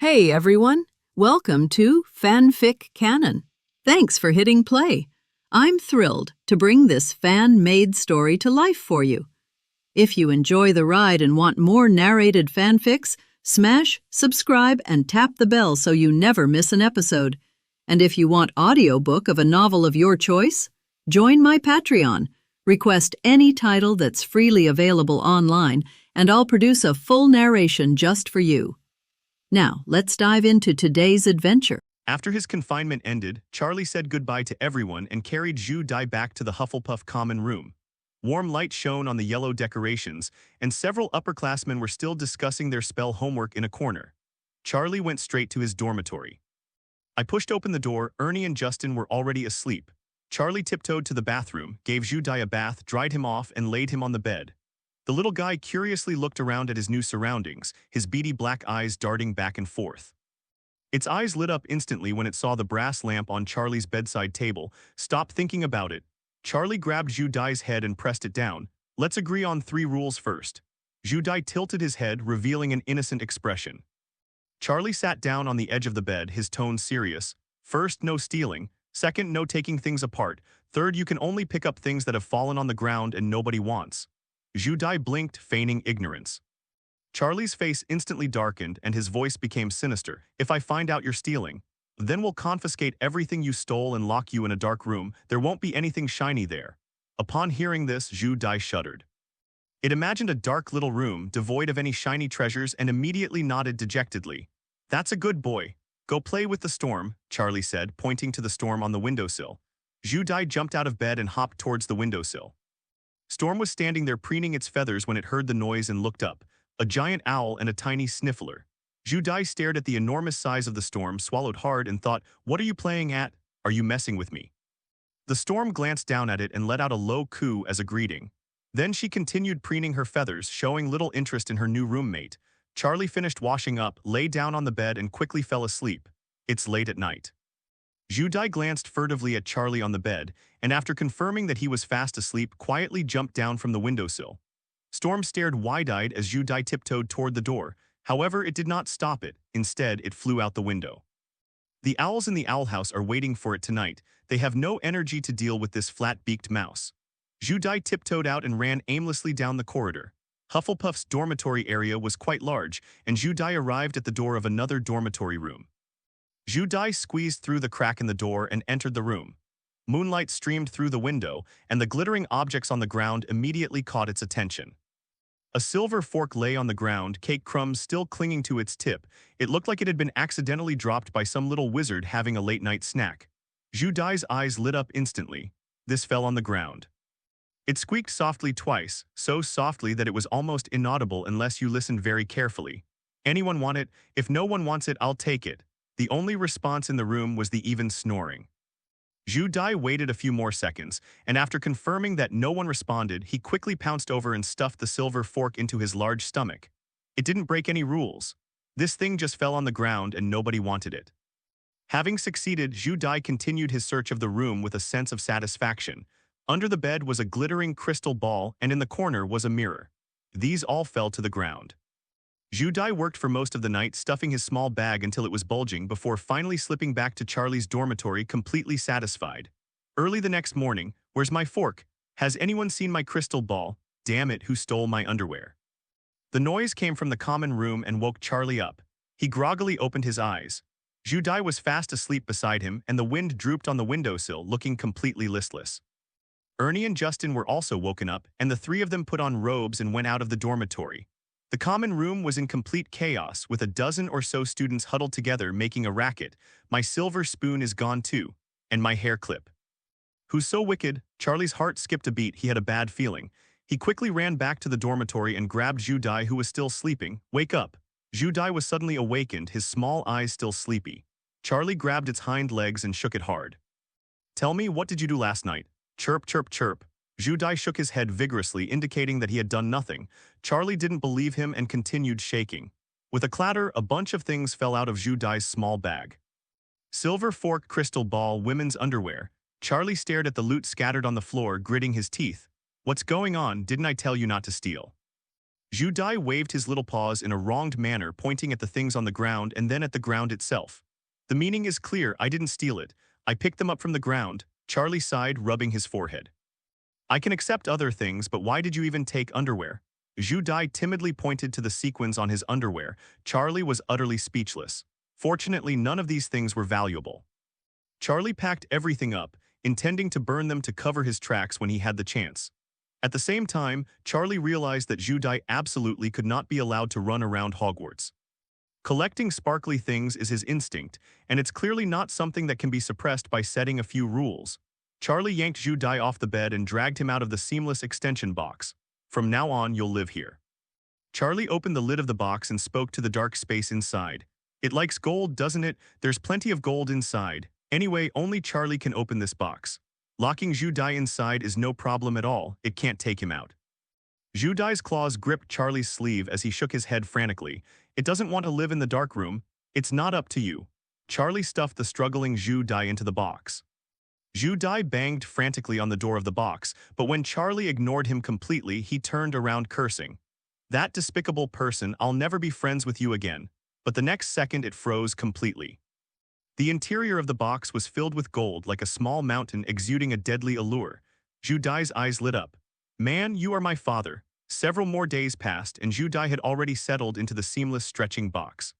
Hey everyone, welcome to FanFic Canon. Thanks for hitting play. I'm thrilled to bring this fan-made story to life for you. If you enjoy the ride and want more narrated fanfics, smash, subscribe, and tap the bell so you never miss an episode. And if you want audiobook of a novel of your choice, join my Patreon. Request any title that's freely available online, and I'll produce a full narration just for you. Now, let's dive into today's adventure. After his confinement ended, Charlie said goodbye to everyone and carried Zhu Dai back to the Hufflepuff common room. Warm light shone on the yellow decorations, and several upperclassmen were still discussing their spell homework in a corner. Charlie went straight to his dormitory. I pushed open the door. Ernie and Justin were already asleep. Charlie tiptoed to the bathroom, gave Zhu Dai a bath, dried him off, and laid him on the bed. The little guy curiously looked around at his new surroundings, his beady black eyes darting back and forth. Its eyes lit up instantly when it saw the brass lamp on Charlie's bedside table. Stop thinking about it. Charlie grabbed Zhu Dai's head and pressed it down. Let's agree on 3 rules first. Zhu Dai tilted his head, revealing an innocent expression. Charlie sat down on the edge of the bed, his tone serious. First, no stealing. Second, no taking things apart. Third, you can only pick up things that have fallen on the ground and nobody wants. Zhu Dai blinked, feigning ignorance. Charlie's face instantly darkened and his voice became sinister. If I find out you're stealing, then we'll confiscate everything you stole and lock you in a dark room. There won't be anything shiny there. Upon hearing this, Zhu Dai shuddered. It imagined a dark little room, devoid of any shiny treasures, and immediately nodded dejectedly. That's a good boy. Go play with the storm, Charlie said, pointing to the storm on the windowsill. Zhu Dai jumped out of bed and hopped towards the windowsill. Storm was standing there preening its feathers when it heard the noise and looked up. A giant owl and a tiny sniffler. Zhu Dai stared at the enormous size of the storm, swallowed hard, and thought, "What are you playing at? Are you messing with me?" The storm glanced down at it and let out a low coo as a greeting. Then she continued preening her feathers, showing little interest in her new roommate. Charlie finished washing up, lay down on the bed, and quickly fell asleep. It's late at night. Zhu Dai glanced furtively at Charlie on the bed, and after confirming that he was fast asleep, quietly jumped down from the windowsill. Storm stared wide-eyed as Zhu Dai tiptoed toward the door. However, it did not stop it. Instead, it flew out the window. The owls in the owl house are waiting for it tonight. They have no energy to deal with this flat-beaked mouse. Zhu Dai tiptoed out and ran aimlessly down the corridor. Hufflepuff's dormitory area was quite large, and Zhu Dai arrived at the door of another dormitory room. Zhu Dai squeezed through the crack in the door and entered the room. Moonlight streamed through the window, and the glittering objects on the ground immediately caught its attention. A silver fork lay on the ground, cake crumbs still clinging to its tip. It looked like it had been accidentally dropped by some little wizard having a late-night snack. Zhu Dai's eyes lit up instantly. This fell on the ground. It squeaked softly twice, so softly that it was almost inaudible unless you listened very carefully. Anyone want it? If no one wants it, I'll take it. The only response in the room was the even snoring. Zhu Dai waited a few more seconds, and after confirming that no one responded, he quickly pounced over and stuffed the silver fork into his large stomach. It didn't break any rules. This thing just fell on the ground and nobody wanted it. Having succeeded, Zhu Dai continued his search of the room with a sense of satisfaction. Under the bed was a glittering crystal ball, and in the corner was a mirror. These all fell to the ground. Zhu Dai worked for most of the night, stuffing his small bag until it was bulging before finally slipping back to Charlie's dormitory completely satisfied. Early the next morning, "Where's my fork? Has anyone seen my crystal ball? Damn it, who stole my underwear?" The noise came from the common room and woke Charlie up. He groggily opened his eyes. Zhu Dai was fast asleep beside him, and the wind drooped on the windowsill, looking completely listless. Ernie and Justin were also woken up, and the 3 of them put on robes and went out of the dormitory. The common room was in complete chaos, with a dozen or so students huddled together making a racket. My silver spoon is gone too, and my hair clip. Who's so wicked? Charlie's heart skipped a beat. He had a bad feeling. He quickly ran back to the dormitory and grabbed Zhu Dai, who was still sleeping. Wake up. Zhu Dai was suddenly awakened, his small eyes still sleepy. Charlie grabbed its hind legs and shook it hard. Tell me, what did you do last night? Chirp, chirp, chirp. Zhu Dai shook his head vigorously, indicating that he had done nothing. Charlie didn't believe him and continued shaking. With a clatter, a bunch of things fell out of Zhu Dai's small bag. Silver fork, crystal ball, women's underwear. Charlie stared at the loot scattered on the floor, gritting his teeth. What's going on? Didn't I tell you not to steal? Zhu Dai waved his little paws in a wronged manner, pointing at the things on the ground and then at the ground itself. The meaning is clear, I didn't steal it. I picked them up from the ground, Charlie sighed, rubbing his forehead. I can accept other things, but why did you even take underwear? Zhu Dai timidly pointed to the sequins on his underwear. Charlie was utterly speechless. Fortunately, none of these things were valuable. Charlie packed everything up, intending to burn them to cover his tracks when he had the chance. At the same time, Charlie realized that Zhu Dai absolutely could not be allowed to run around Hogwarts. Collecting sparkly things is his instinct, and it's clearly not something that can be suppressed by setting a few rules. Charlie yanked Zhu Dai off the bed and dragged him out of the seamless extension box. From now on, you'll live here. Charlie opened the lid of the box and spoke to the dark space inside. It likes gold, doesn't it? There's plenty of gold inside. Anyway, only Charlie can open this box. Locking Zhu Dai inside is no problem at all, it can't take him out. Zhu Dai's claws gripped Charlie's sleeve as he shook his head frantically. It doesn't want to live in the dark room. It's not up to you. Charlie stuffed the struggling Zhu Dai into the box. Zhu Dai banged frantically on the door of the box, but when Charlie ignored him completely, he turned around cursing. That despicable person, I'll never be friends with you again. But the next second it froze completely. The interior of the box was filled with gold like a small mountain exuding a deadly allure. Zhu Dai's eyes lit up. Man, you are my father. Several more days passed and Zhu Dai had already settled into the seamless stretching box.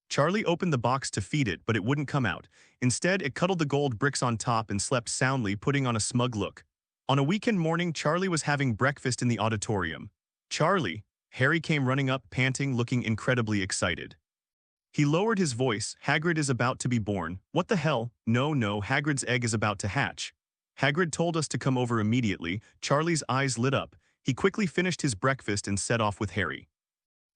Charlie opened the box to feed it, but it wouldn't come out. Instead, it cuddled the gold bricks on top and slept soundly, putting on a smug look. On a weekend morning, Charlie was having breakfast in the auditorium. Charlie, Harry came running up, panting, looking incredibly excited. He lowered his voice. Hagrid is about to be born. What the hell? No, Hagrid's egg is about to hatch. Hagrid told us to come over immediately. Charlie's eyes lit up. He quickly finished his breakfast and set off with Harry.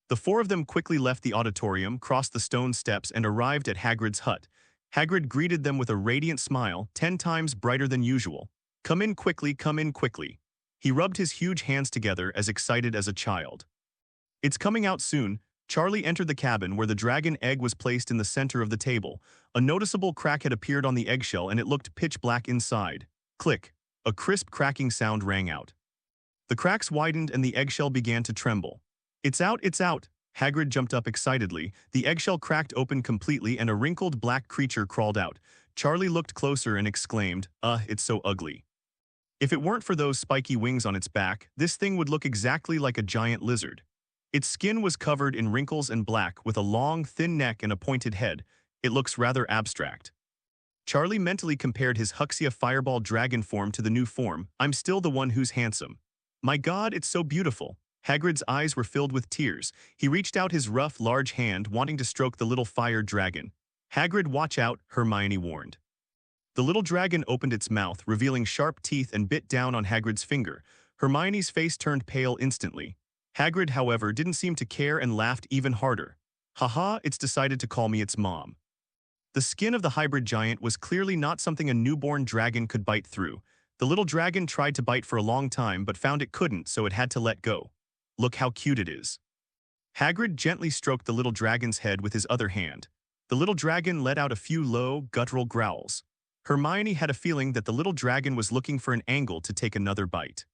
The four of them quickly left the auditorium, crossed the stone steps, and arrived at Hagrid's hut. Hagrid greeted them with a radiant smile, 10 times brighter than usual. Come in quickly, come in quickly. He rubbed his huge hands together, as excited as a child. It's coming out soon. Charlie entered the cabin where the dragon egg was placed in the center of the table. A noticeable crack had appeared on the eggshell and it looked pitch black inside. Click. A crisp cracking sound rang out. The cracks widened and the eggshell began to tremble. It's out, it's out. Hagrid jumped up excitedly. The eggshell cracked open completely and a wrinkled black creature crawled out. Charlie looked closer and exclaimed, it's so ugly. If it weren't for those spiky wings on its back, this thing would look exactly like a giant lizard. Its skin was covered in wrinkles and black, with a long, thin neck and a pointed head. It looks rather abstract. Charlie mentally compared his Huxia Fireball dragon form to the new form. I'm still the one who's handsome. My God, it's so beautiful. Hagrid's eyes were filled with tears. He reached out his rough, large hand, wanting to stroke the little fire dragon. Hagrid, watch out, Hermione warned. The little dragon opened its mouth, revealing sharp teeth, and bit down on Hagrid's finger. Hermione's face turned pale instantly. Hagrid, however, didn't seem to care and laughed even harder. Haha, it's decided to call me its mom. The skin of the hybrid giant was clearly not something a newborn dragon could bite through. The little dragon tried to bite for a long time but found it couldn't, so it had to let go. Look how cute it is. Hagrid gently stroked the little dragon's head with his other hand. The little dragon let out a few low, guttural growls. Hermione had a feeling that the little dragon was looking for an angle to take another bite.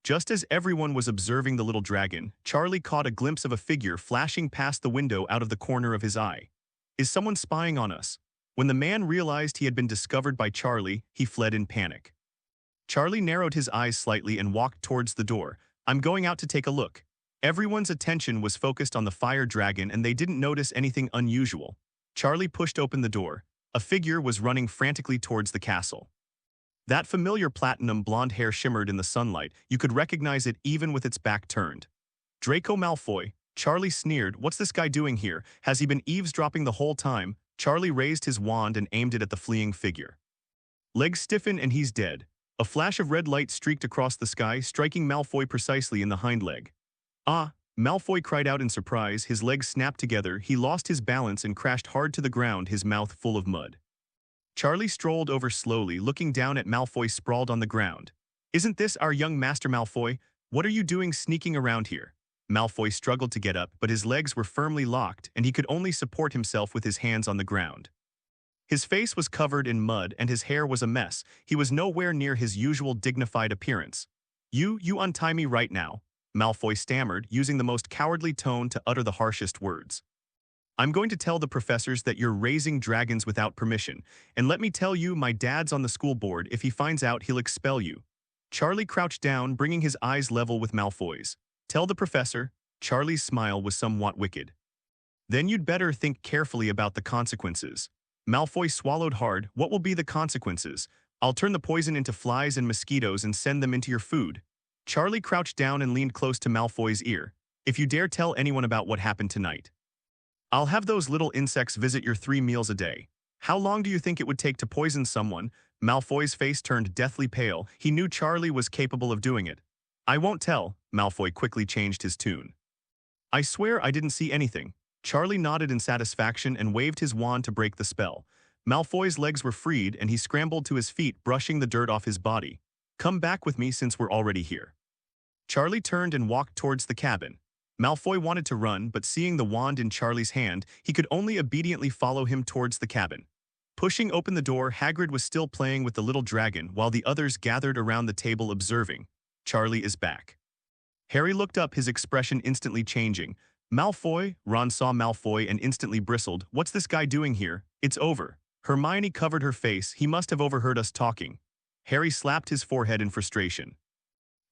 Just as everyone was observing the little dragon, Charlie caught a glimpse of a figure flashing past the window out of the corner of his eye. Is someone spying on us? When the man realized he had been discovered by Charlie, he fled in panic. Charlie narrowed his eyes slightly and walked towards the door. I'm going out to take a look. Everyone's attention was focused on the fire dragon and they didn't notice anything unusual. Charlie pushed open the door. A figure was running frantically towards the castle. That familiar platinum blonde hair shimmered in the sunlight. You could recognize it even with its back turned. Draco Malfoy, Charlie sneered. What's this guy doing here? Has he been eavesdropping the whole time? Charlie raised his wand and aimed it at the fleeing figure. Legs stiffened and he's dead. A flash of red light streaked across the sky, striking Malfoy precisely in the hind leg. Ah! Malfoy cried out in surprise. His legs snapped together. He lost his balance and crashed hard to the ground, his mouth full of mud. Charlie strolled over slowly, looking down at Malfoy sprawled on the ground. Isn't this our young Master Malfoy? What are you doing sneaking around here? Malfoy struggled to get up, but his legs were firmly locked, and he could only support himself with his hands on the ground. His face was covered in mud, and his hair was a mess. He was nowhere near his usual dignified appearance. You untie me right now. Malfoy stammered, using the most cowardly tone to utter the harshest words. I'm going to tell the professors that you're raising dragons without permission, and let me tell you, my dad's on the school board. If he finds out, he'll expel you. Charlie crouched down, bringing his eyes level with Malfoy's. Tell the professor. Charlie's smile was somewhat wicked. Then you'd better think carefully about the consequences. Malfoy swallowed hard. What will be the consequences? I'll turn the poison into flies and mosquitoes and send them into your food. Charlie crouched down and leaned close to Malfoy's ear. If you dare tell anyone about what happened tonight, I'll have those little insects visit your 3 meals a day. How long do you think it would take to poison someone? Malfoy's face turned deathly pale. He knew Charlie was capable of doing it. I won't tell. Malfoy quickly changed his tune. I swear I didn't see anything. Charlie nodded in satisfaction and waved his wand to break the spell. Malfoy's legs were freed and he scrambled to his feet, brushing the dirt off his body. Come back with me since we're already here. Charlie turned and walked towards the cabin. Malfoy wanted to run, but seeing the wand in Charlie's hand, he could only obediently follow him towards the cabin. Pushing open the door, Hagrid was still playing with the little dragon while the others gathered around the table observing. Charlie is back. Harry looked up, his expression instantly changing. Malfoy? Ron saw Malfoy and instantly bristled. What's this guy doing here? It's over. Hermione covered her face. He must have overheard us talking. Harry slapped his forehead in frustration.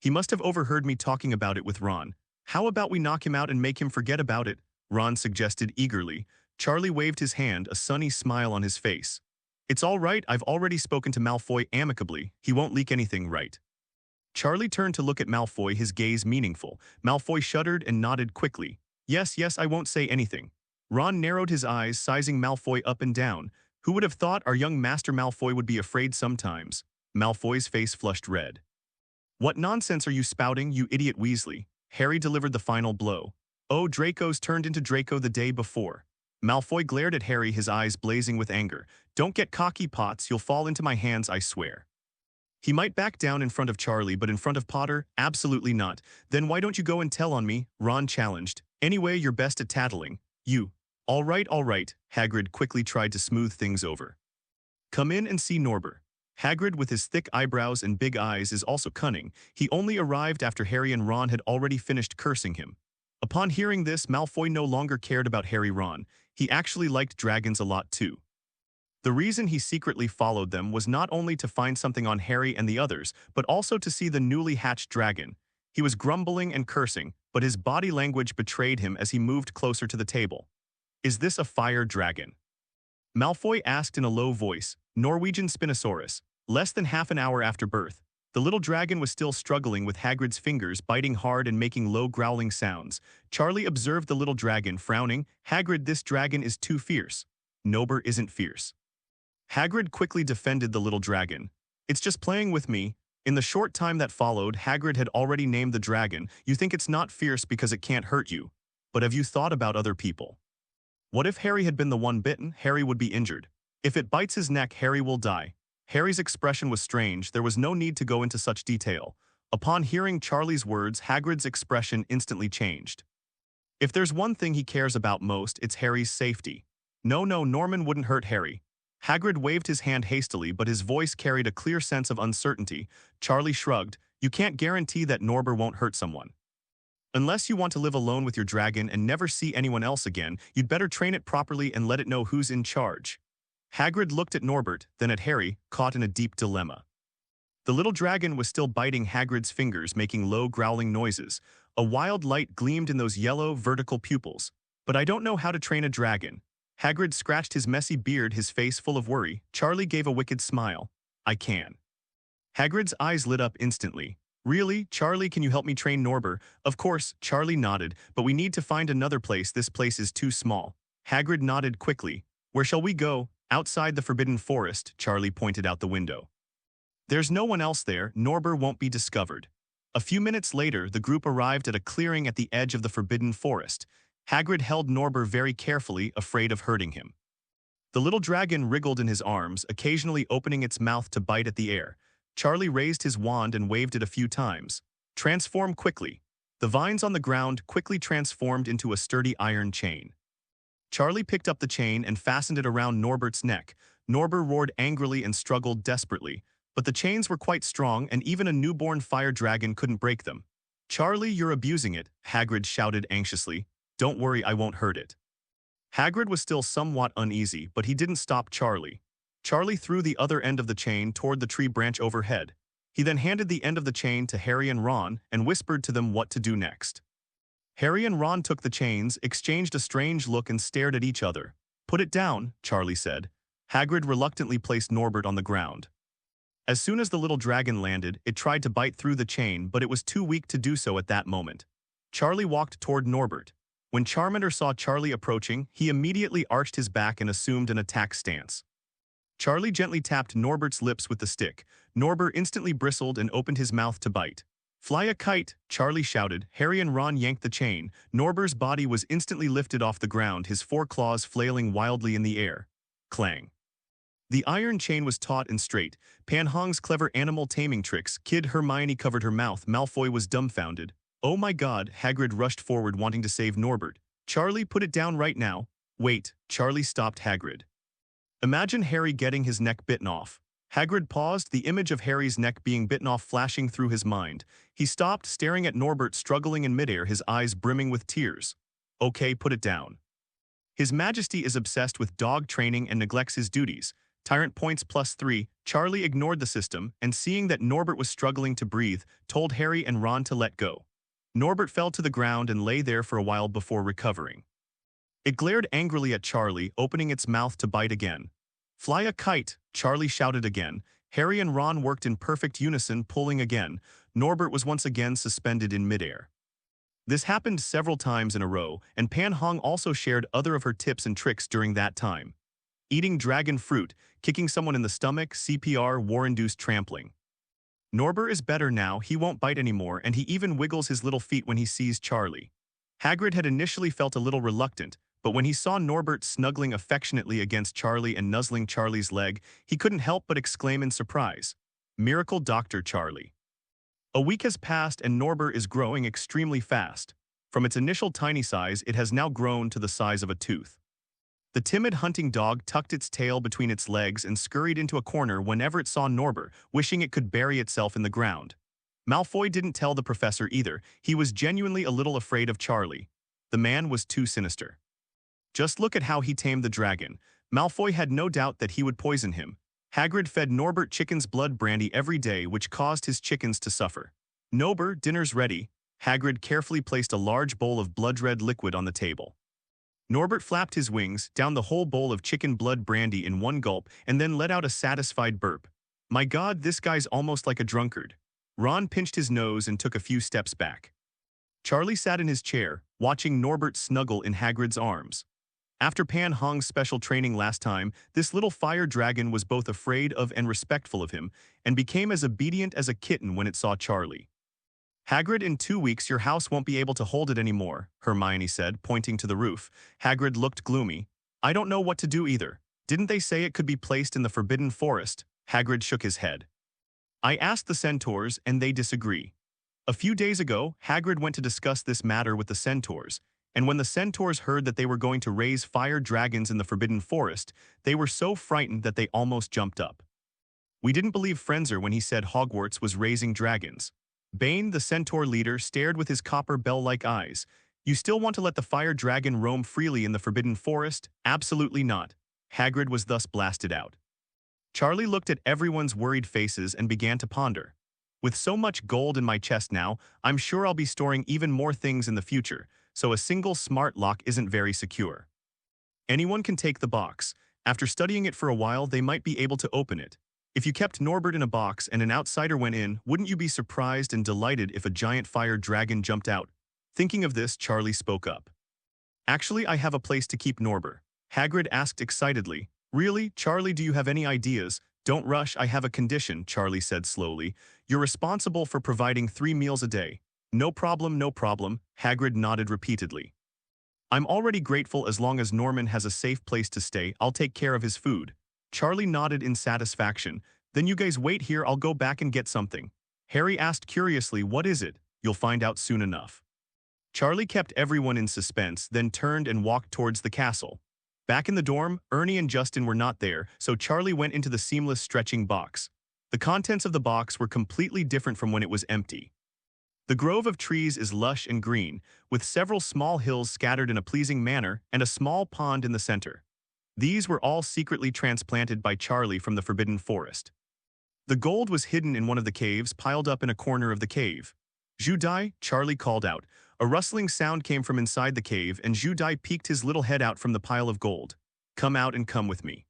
He must have overheard me talking about it with Ron. How about we knock him out and make him forget about it? Ron suggested eagerly. Charlie waved his hand, a sunny smile on his face. It's all right, I've already spoken to Malfoy amicably. He won't leak anything, right? Charlie turned to look at Malfoy, his gaze meaningful. Malfoy shuddered and nodded quickly. Yes, I won't say anything. Ron narrowed his eyes, sizing Malfoy up and down. Who would have thought our young Master Malfoy would be afraid sometimes? Malfoy's face flushed red. What nonsense are you spouting, you idiot Weasley? Harry delivered the final blow. Oh, Draco's turned into Draco the day before. Malfoy glared at Harry, his eyes blazing with anger. Don't get cocky, Potts, you'll fall into my hands, I swear. He might back down in front of Charlie, but in front of Potter, absolutely not. Then why don't you go and tell on me? Ron challenged. Anyway, you're best at tattling. You. All right. Hagrid quickly tried to smooth things over. Come in and see Norbert. Hagrid, with his thick eyebrows and big eyes, is also cunning. He only arrived after Harry and Ron had already finished cursing him. Upon hearing this, Malfoy no longer cared about Ron. He actually liked dragons a lot too. The reason he secretly followed them was not only to find something on Harry and the others, but also to see the newly hatched dragon. He was grumbling and cursing, but his body language betrayed him as he moved closer to the table. Is this a fire dragon? Malfoy asked in a low voice. Norwegian Spinosaurus. Less than half an hour after birth, the little dragon was still struggling with Hagrid's fingers, biting hard and making low growling sounds. Charlie observed the little dragon, frowning. Hagrid, this dragon is too fierce. Norbert isn't fierce. Hagrid quickly defended the little dragon. It's just playing with me. In the short time that followed, Hagrid had already named the dragon. You think it's not fierce because it can't hurt you. But have you thought about other people? What if Harry had been the one bitten? Harry would be injured. If it bites his neck, Harry will die. Harry's expression was strange. There was no need to go into such detail. Upon hearing Charlie's words, Hagrid's expression instantly changed. If there's one thing he cares about most, it's Harry's safety. No, Norman wouldn't hurt Harry. Hagrid waved his hand hastily, but his voice carried a clear sense of uncertainty. Charlie shrugged. You can't guarantee that Norbert won't hurt someone. Unless you want to live alone with your dragon and never see anyone else again, you'd better train it properly and let it know who's in charge. Hagrid looked at Norbert, then at Harry, caught in a deep dilemma. The little dragon was still biting Hagrid's fingers, making low growling noises. A wild light gleamed in those yellow, vertical pupils. But I don't know how to train a dragon. Hagrid scratched his messy beard, his face full of worry. Charlie gave a wicked smile. I can. Hagrid's eyes lit up instantly. Really, Charlie, can you help me train Norbert? Of course, Charlie nodded, but we need to find another place. This place is too small. Hagrid nodded quickly. Where shall we go? Outside the Forbidden Forest, Charlie pointed out the window. There's no one else there. Norbert won't be discovered. A few minutes later, the group arrived at a clearing at the edge of the Forbidden Forest. Hagrid held Norbert very carefully, afraid of hurting him. The little dragon wriggled in his arms, occasionally opening its mouth to bite at the air. Charlie raised his wand and waved it a few times. Transform quickly. The vines on the ground quickly transformed into a sturdy iron chain. Charlie picked up the chain and fastened it around Norbert's neck. Norbert roared angrily and struggled desperately, but the chains were quite strong and even a newborn fire dragon couldn't break them. Charlie, you're abusing it, Hagrid shouted anxiously. Don't worry, I won't hurt it. Hagrid was still somewhat uneasy, but he didn't stop Charlie. Charlie threw the other end of the chain toward the tree branch overhead. He then handed the end of the chain to Harry and Ron and whispered to them what to do next. Harry and Ron took the chains, exchanged a strange look and stared at each other. Put it down, Charlie said. Hagrid reluctantly placed Norbert on the ground. As soon as the little dragon landed, it tried to bite through the chain, but it was too weak to do so at that moment. Charlie walked toward Norbert. When Charmander saw Charlie approaching, he immediately arched his back and assumed an attack stance. Charlie gently tapped Norbert's lips with the stick. Norbert instantly bristled and opened his mouth to bite. Fly a kite, Charlie shouted. Harry and Ron yanked the chain. Norbert's body was instantly lifted off the ground, his four claws flailing wildly in the air. Clang. The iron chain was taut and straight. Panhong's clever animal taming tricks. Kid Hermione covered her mouth. Malfoy was dumbfounded. Oh my god, Hagrid rushed forward wanting to save Norbert. Charlie, put it down right now. Wait, Charlie stopped Hagrid. Imagine Harry getting his neck bitten off. Hagrid paused, the image of Harry's neck being bitten off flashing through his mind. He stopped, staring at Norbert struggling in midair, his eyes brimming with tears. Okay, put it down. His Majesty is obsessed with dog training and neglects his duties. Tyrant Points +3, Charlie ignored the system, and seeing that Norbert was struggling to breathe, told Harry and Ron to let go. Norbert fell to the ground and lay there for a while before recovering. It glared angrily at Charlie, opening its mouth to bite again. Fly a kite, Charlie shouted again. Harry and Ron worked in perfect unison, pulling again. Norbert was once again suspended in midair. This happened several times in a row, and Panhong also shared other of her tips and tricks during that time. Eating dragon fruit, kicking someone in the stomach, CPR, war-induced trampling. Norbert is better now, he won't bite anymore, and he even wiggles his little feet when he sees Charlie. Hagrid had initially felt a little reluctant, but when he saw Norbert snuggling affectionately against Charlie and nuzzling Charlie's leg, he couldn't help but exclaim in surprise. Miracle Dr. Charlie. A week has passed and Norbert is growing extremely fast. From its initial tiny size, it has now grown to the size of a tooth. The timid hunting dog tucked its tail between its legs and scurried into a corner whenever it saw Norbert, wishing it could bury itself in the ground. Malfoy didn't tell the professor either. He was genuinely a little afraid of Charlie. The man was too sinister. Just look at how he tamed the dragon. Malfoy had no doubt that he would poison him. Hagrid fed Norbert chicken's blood brandy every day, which caused his chickens to suffer. Norbert, dinner's ready. Hagrid carefully placed a large bowl of blood-red liquid on the table. Norbert flapped his wings, downed the whole bowl of chicken blood brandy in one gulp, and then let out a satisfied burp. My god, this guy's almost like a drunkard. Ron pinched his nose and took a few steps back. Charlie sat in his chair, watching Norbert snuggle in Hagrid's arms. After Panhong's special training last time, this little fire dragon was both afraid of and respectful of him, and became as obedient as a kitten when it saw Charlie. Hagrid, in 2 weeks your house won't be able to hold it anymore, Hermione said, pointing to the roof. Hagrid looked gloomy. I don't know what to do either. Didn't they say it could be placed in the Forbidden Forest? Hagrid shook his head. I asked the centaurs, and they disagree. A few days ago, Hagrid went to discuss this matter with the centaurs, and when the centaurs heard that they were going to raise fire dragons in the Forbidden Forest, they were so frightened that they almost jumped up. We didn't believe Frenzer when he said Hogwarts was raising dragons. Bane, the centaur leader, stared with his copper bell-like eyes. You still want to let the fire dragon roam freely in the Forbidden Forest? Absolutely not. Hagrid was thus blasted out. Charlie looked at everyone's worried faces and began to ponder. With so much gold in my chest now, I'm sure I'll be storing even more things in the future, so a single smart lock isn't very secure. Anyone can take the box. After studying it for a while, they might be able to open it. If you kept Norbert in a box and an outsider went in, wouldn't you be surprised and delighted if a giant fire dragon jumped out? Thinking of this, Charlie spoke up. Actually, I have a place to keep Norbert. Hagrid asked excitedly. Really, Charlie, do you have any ideas? Don't rush, I have a condition, Charlie said slowly. You're responsible for providing 3 meals a day. No problem, Hagrid nodded repeatedly. I'm already grateful as long as Norman has a safe place to stay, I'll take care of his food. Charlie nodded in satisfaction. Then you guys wait here, I'll go back and get something. Harry asked curiously, what is it? You'll find out soon enough. Charlie kept everyone in suspense, then turned and walked towards the castle. Back in the dorm, Ernie and Justin were not there, so Charlie went into the seamless stretching box. The contents of the box were completely different from when it was empty. The grove of trees is lush and green, with several small hills scattered in a pleasing manner and a small pond in the center. These were all secretly transplanted by Charlie from the Forbidden Forest. The gold was hidden in one of the caves, piled up in a corner of the cave. "Judai," Charlie called out. A rustling sound came from inside the cave, and Judai peeked his little head out from the pile of gold. "Come out and come with me."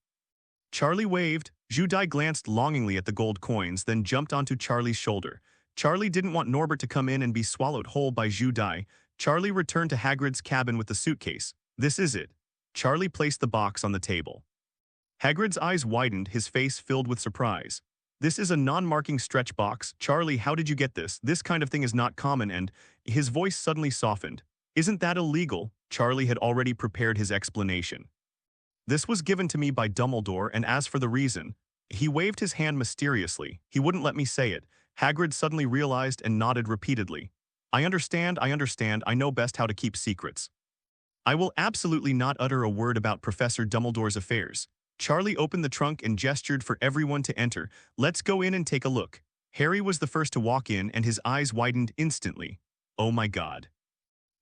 Charlie waved. Judai glanced longingly at the gold coins, then jumped onto Charlie's shoulder. Charlie didn't want Norbert to come in and be swallowed whole by Judai. Charlie returned to Hagrid's cabin with the suitcase. "This is it." Charlie placed the box on the table. Hagrid's eyes widened, his face filled with surprise. "This is a non-marking stretch box. Charlie, how did you get this? This kind of thing is not common," and his voice suddenly softened. "Isn't that illegal?" Charlie had already prepared his explanation. "This was given to me by Dumbledore, and as for the reason..." He waved his hand mysteriously. "He wouldn't let me say it." Hagrid suddenly realized and nodded repeatedly. I understand, I know best how to keep secrets. I will absolutely not utter a word about Professor Dumbledore's affairs." Charlie opened the trunk and gestured for everyone to enter. "Let's go in and take a look." Harry was the first to walk in, and his eyes widened instantly. "Oh my God."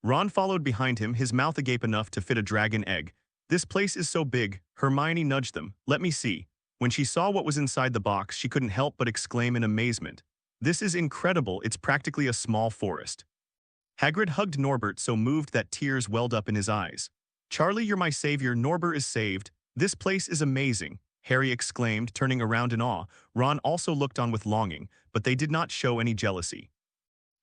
Ron followed behind him, his mouth agape enough to fit a dragon egg. "This place is so big." Hermione nudged them. "Let me see." When she saw what was inside the box, she couldn't help but exclaim in amazement. "This is incredible, it's practically a small forest." Hagrid hugged Norbert, so moved that tears welled up in his eyes. "Charlie, you're my savior. Norbert is saved. This place is amazing," Harry exclaimed, turning around in awe. Ron also looked on with longing, but they did not show any jealousy.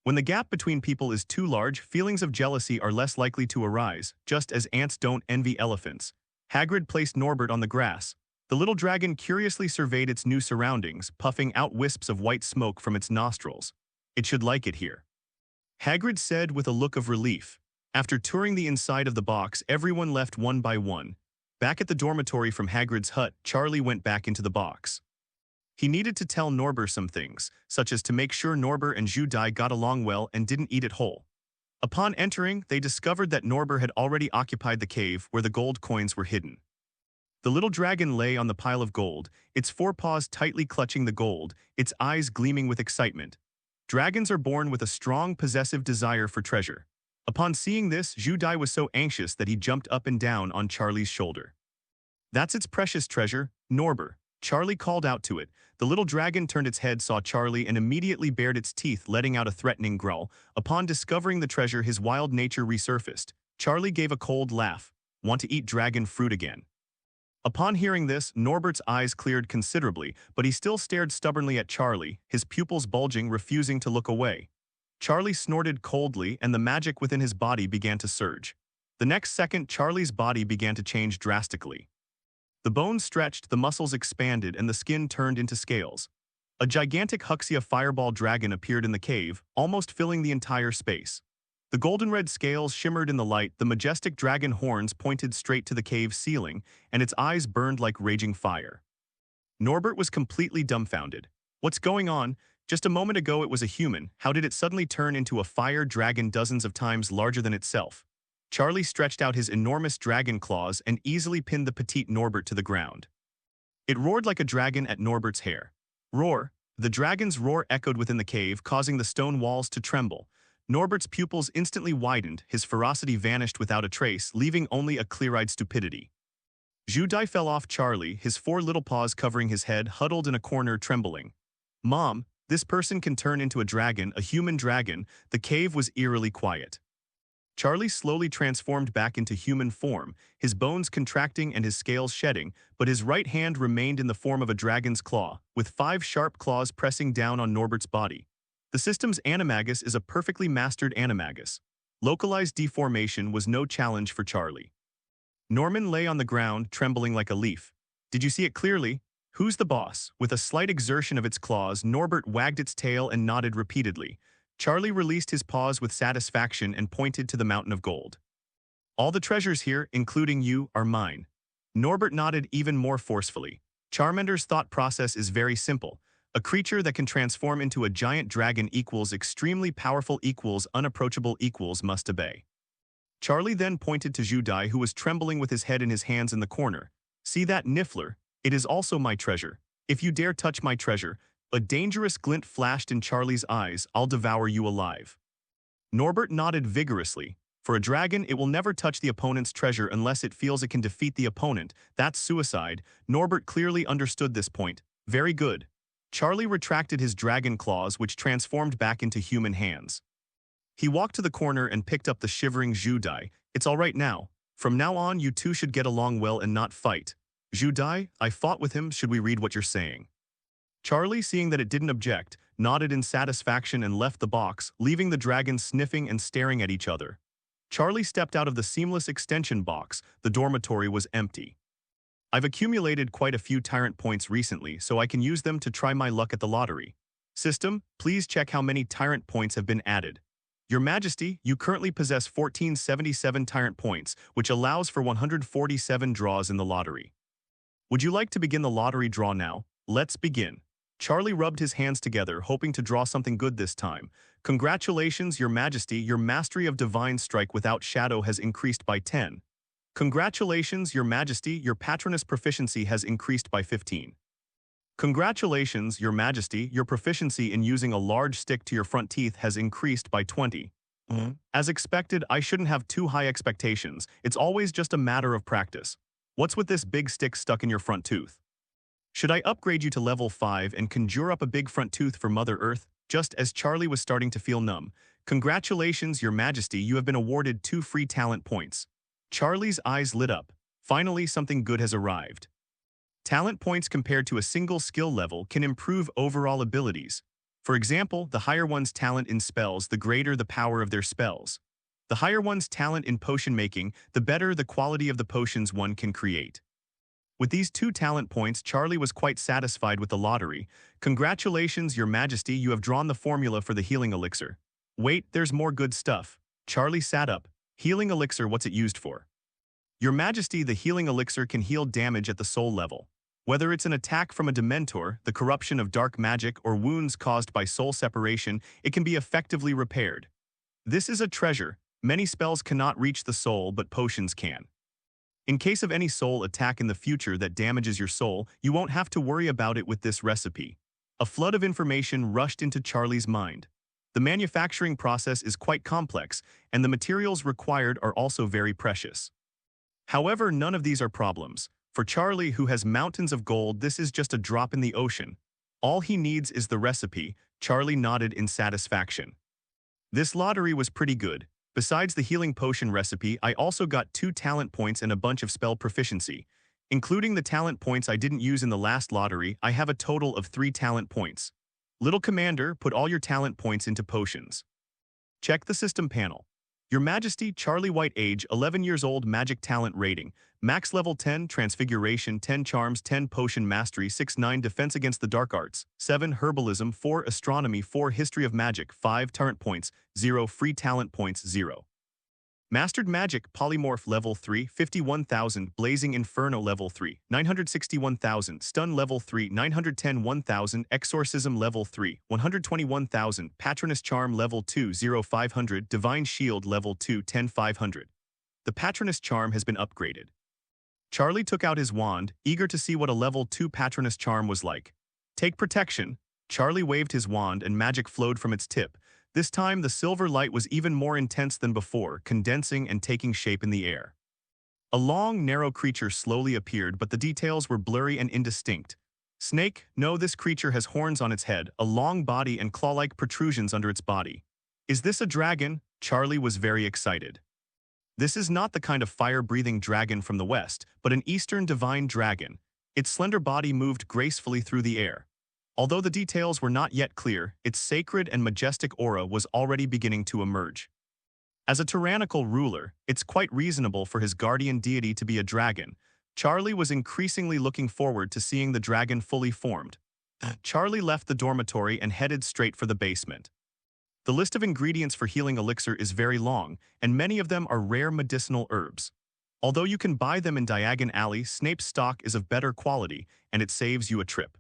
When the gap between people is too large, feelings of jealousy are less likely to arise, just as ants don't envy elephants. Hagrid placed Norbert on the grass. The little dragon curiously surveyed its new surroundings, puffing out wisps of white smoke from its nostrils. "It should like it here," Hagrid said with a look of relief. After touring the inside of the box, everyone left one by one. Back at the dormitory from Hagrid's hut, Charlie went back into the box. He needed to tell Norbert some things, such as to make sure Norbert and Judai got along well and didn't eat it whole. Upon entering, they discovered that Norbert had already occupied the cave where the gold coins were hidden. The little dragon lay on the pile of gold, its forepaws tightly clutching the gold, its eyes gleaming with excitement. Dragons are born with a strong possessive desire for treasure. Upon seeing this, Judai was so anxious that he jumped up and down on Charlie's shoulder. "That's its precious treasure, Norbert," Charlie called out to it. The little dragon turned its head, saw Charlie, and immediately bared its teeth, letting out a threatening growl. Upon discovering the treasure, his wild nature resurfaced. Charlie gave a cold laugh. "Want to eat dragon fruit again?" Upon hearing this, Norbert's eyes cleared considerably, but he still stared stubbornly at Charlie, his pupils bulging, refusing to look away. Charlie snorted coldly, and the magic within his body began to surge. The next second, Charlie's body began to change drastically. The bones stretched, the muscles expanded, and the skin turned into scales. A gigantic Huxia fireball dragon appeared in the cave, almost filling the entire space. The golden-red scales shimmered in the light, the majestic dragon horns pointed straight to the cave ceiling, and its eyes burned like raging fire. Norbert was completely dumbfounded. "What's going on? Just a moment ago it was a human. How did it suddenly turn into a fire dragon dozens of times larger than itself?" Charlie stretched out his enormous dragon claws and easily pinned the petite Norbert to the ground. It roared like a dragon at Norbert's hair. Roar! The dragon's roar echoed within the cave, causing the stone walls to tremble. Norbert's pupils instantly widened, his ferocity vanished without a trace, leaving only a clear-eyed stupidity. Judai fell off Charlie, his 4 little paws covering his head, huddled in a corner, trembling. "Mom, this person can turn into a dragon, a human dragon." The cave was eerily quiet. Charlie slowly transformed back into human form, his bones contracting and his scales shedding, but his right hand remained in the form of a dragon's claw, with 5 sharp claws pressing down on Norbert's body. The system's animagus is a perfectly mastered animagus. Localized deformation was no challenge for Charlie. Norman lay on the ground, trembling like a leaf. "Did you see it clearly? Who's the boss?" With a slight exertion of its claws, Norbert wagged its tail and nodded repeatedly. Charlie released his paws with satisfaction and pointed to the mountain of gold. "All the treasures here, including you, are mine." Norbert nodded even more forcefully. Charmander's thought process is very simple. A creature that can transform into a giant dragon equals extremely powerful equals unapproachable equals must obey. Charlie then pointed to Judai, who was trembling with his head in his hands in the corner. "See that, Niffler? It is also my treasure. If you dare touch my treasure..." A dangerous glint flashed in Charlie's eyes. "I'll devour you alive." Norbert nodded vigorously. For a dragon, it will never touch the opponent's treasure unless it feels it can defeat the opponent. That's suicide. Norbert clearly understood this point. Very good. Charlie retracted his dragon claws, which transformed back into human hands. He walked to the corner and picked up the shivering Zhu Dai. "It's all right now. From now on, you two should get along well and not fight." "Zhu Dai, I fought with him. Should we read what you're saying?" Charlie, seeing that it didn't object, nodded in satisfaction and left the box, leaving the dragons sniffing and staring at each other. Charlie stepped out of the seamless extension box. The dormitory was empty. "I've accumulated quite a few Tyrant Points recently, so I can use them to try my luck at the lottery. System, please check how many Tyrant Points have been added." "Your Majesty, you currently possess 1477 Tyrant Points, which allows for 147 draws in the lottery. Would you like to begin the lottery draw now?" "Let's begin." Charlie rubbed his hands together, hoping to draw something good this time. "Congratulations, Your Majesty, your mastery of Divine Strike without Shadow has increased by 10. Congratulations, Your Majesty, your Patronus proficiency has increased by 15. Congratulations, Your Majesty, your proficiency in using a large stick to your front teeth has increased by 20. As expected, I shouldn't have too high expectations. It's always just a matter of practice. What's with this big stick stuck in your front tooth? Should I upgrade you to level 5 and conjure up a big front tooth for Mother Earth?" Just as Charlie was starting to feel numb. "Congratulations, Your Majesty, you have been awarded 2 free talent points." Charlie's eyes lit up. Finally, something good has arrived. Talent points compared to a single skill level can improve overall abilities. For example, the higher one's talent in spells, the greater the power of their spells. The higher one's talent in potion making, the better the quality of the potions one can create. With these 2 talent points, Charlie was quite satisfied with the lottery. "Congratulations, Your Majesty, you have drawn the formula for the healing elixir." "Wait, there's more good stuff." Charlie sat up. "Healing elixir, what's it used for?" "Your Majesty, the healing elixir can heal damage at the soul level. Whether it's an attack from a Dementor, the corruption of dark magic, or wounds caused by soul separation, it can be effectively repaired. This is a treasure. Many spells cannot reach the soul, but potions can. In case of any soul attack in the future that damages your soul, you won't have to worry about it with this recipe." A flood of information rushed into Charlie's mind. The manufacturing process is quite complex, and the materials required are also very precious. However, none of these are problems. For Charlie, who has mountains of gold, this is just a drop in the ocean. All he needs is the recipe. Charlie nodded in satisfaction. "This lottery was pretty good. Besides the healing potion recipe, I also got 2 talent points and a bunch of spell proficiency. Including the talent points I didn't use in the last lottery, I have a total of 3 talent points. Little Commander, put all your talent points into potions." Check the system panel. "Your Majesty, Charlie White, age 11 years old, magic talent rating. Max level 10, transfiguration, 10 charms, 10 potion mastery, 6-9 defense against the dark arts, 7 herbalism, 4 astronomy, 4 history of magic, 5 Tyrant points, 0 free talent points, 0. Mastered magic, polymorph level 3, 51,000, blazing inferno level 3, 961,000, stun level 3, 910, 1,000, exorcism level 3, 121,000, patronus charm level 2, 0,500, divine shield level 2, 10,500. The patronus charm has been upgraded. Charlie took out his wand, eager to see what a level 2 patronus charm was like. "Take protection." Charlie waved his wand and magic flowed from its tip. This time, the silver light was even more intense than before, condensing and taking shape in the air. A long, narrow creature slowly appeared, but the details were blurry and indistinct. "Snake? No, this creature has horns on its head, a long body and claw-like protrusions under its body. Is this a dragon?" Charlie was very excited. This is not the kind of fire-breathing dragon from the west, but an eastern divine dragon. Its slender body moved gracefully through the air. Although the details were not yet clear, its sacred and majestic aura was already beginning to emerge. As a tyrannical ruler, it's quite reasonable for his guardian deity to be a dragon. Charlie was increasingly looking forward to seeing the dragon fully formed. Charlie left the dormitory and headed straight for the basement. The list of ingredients for healing elixir is very long, and many of them are rare medicinal herbs. Although you can buy them in Diagon Alley, Snape's stock is of better quality, and it saves you a trip.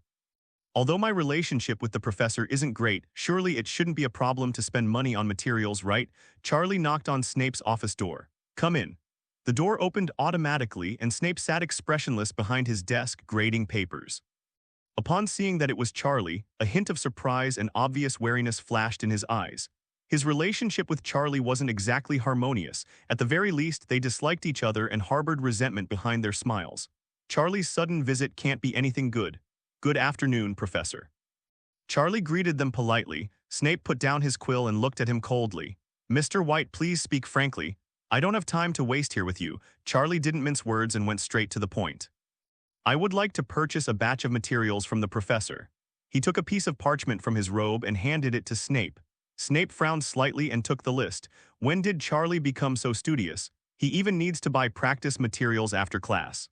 Although my relationship with the professor isn't great, surely it shouldn't be a problem to spend money on materials, right? Charlie knocked on Snape's office door. "Come in." The door opened automatically, and Snape sat expressionless behind his desk, grading papers. Upon seeing that it was Charlie, a hint of surprise and obvious wariness flashed in his eyes. His relationship with Charlie wasn't exactly harmonious. At the very least, they disliked each other and harbored resentment behind their smiles. Charlie's sudden visit can't be anything good. Good afternoon, Professor. Charlie greeted them politely. Snape put down his quill and looked at him coldly. Mr. White, please speak frankly. I don't have time to waste here with you. Charlie didn't mince words and went straight to the point. I would like to purchase a batch of materials from the professor. He took a piece of parchment from his robe and handed it to Snape. Snape frowned slightly and took the list. When did Charlie become so studious? He even needs to buy practice materials after class.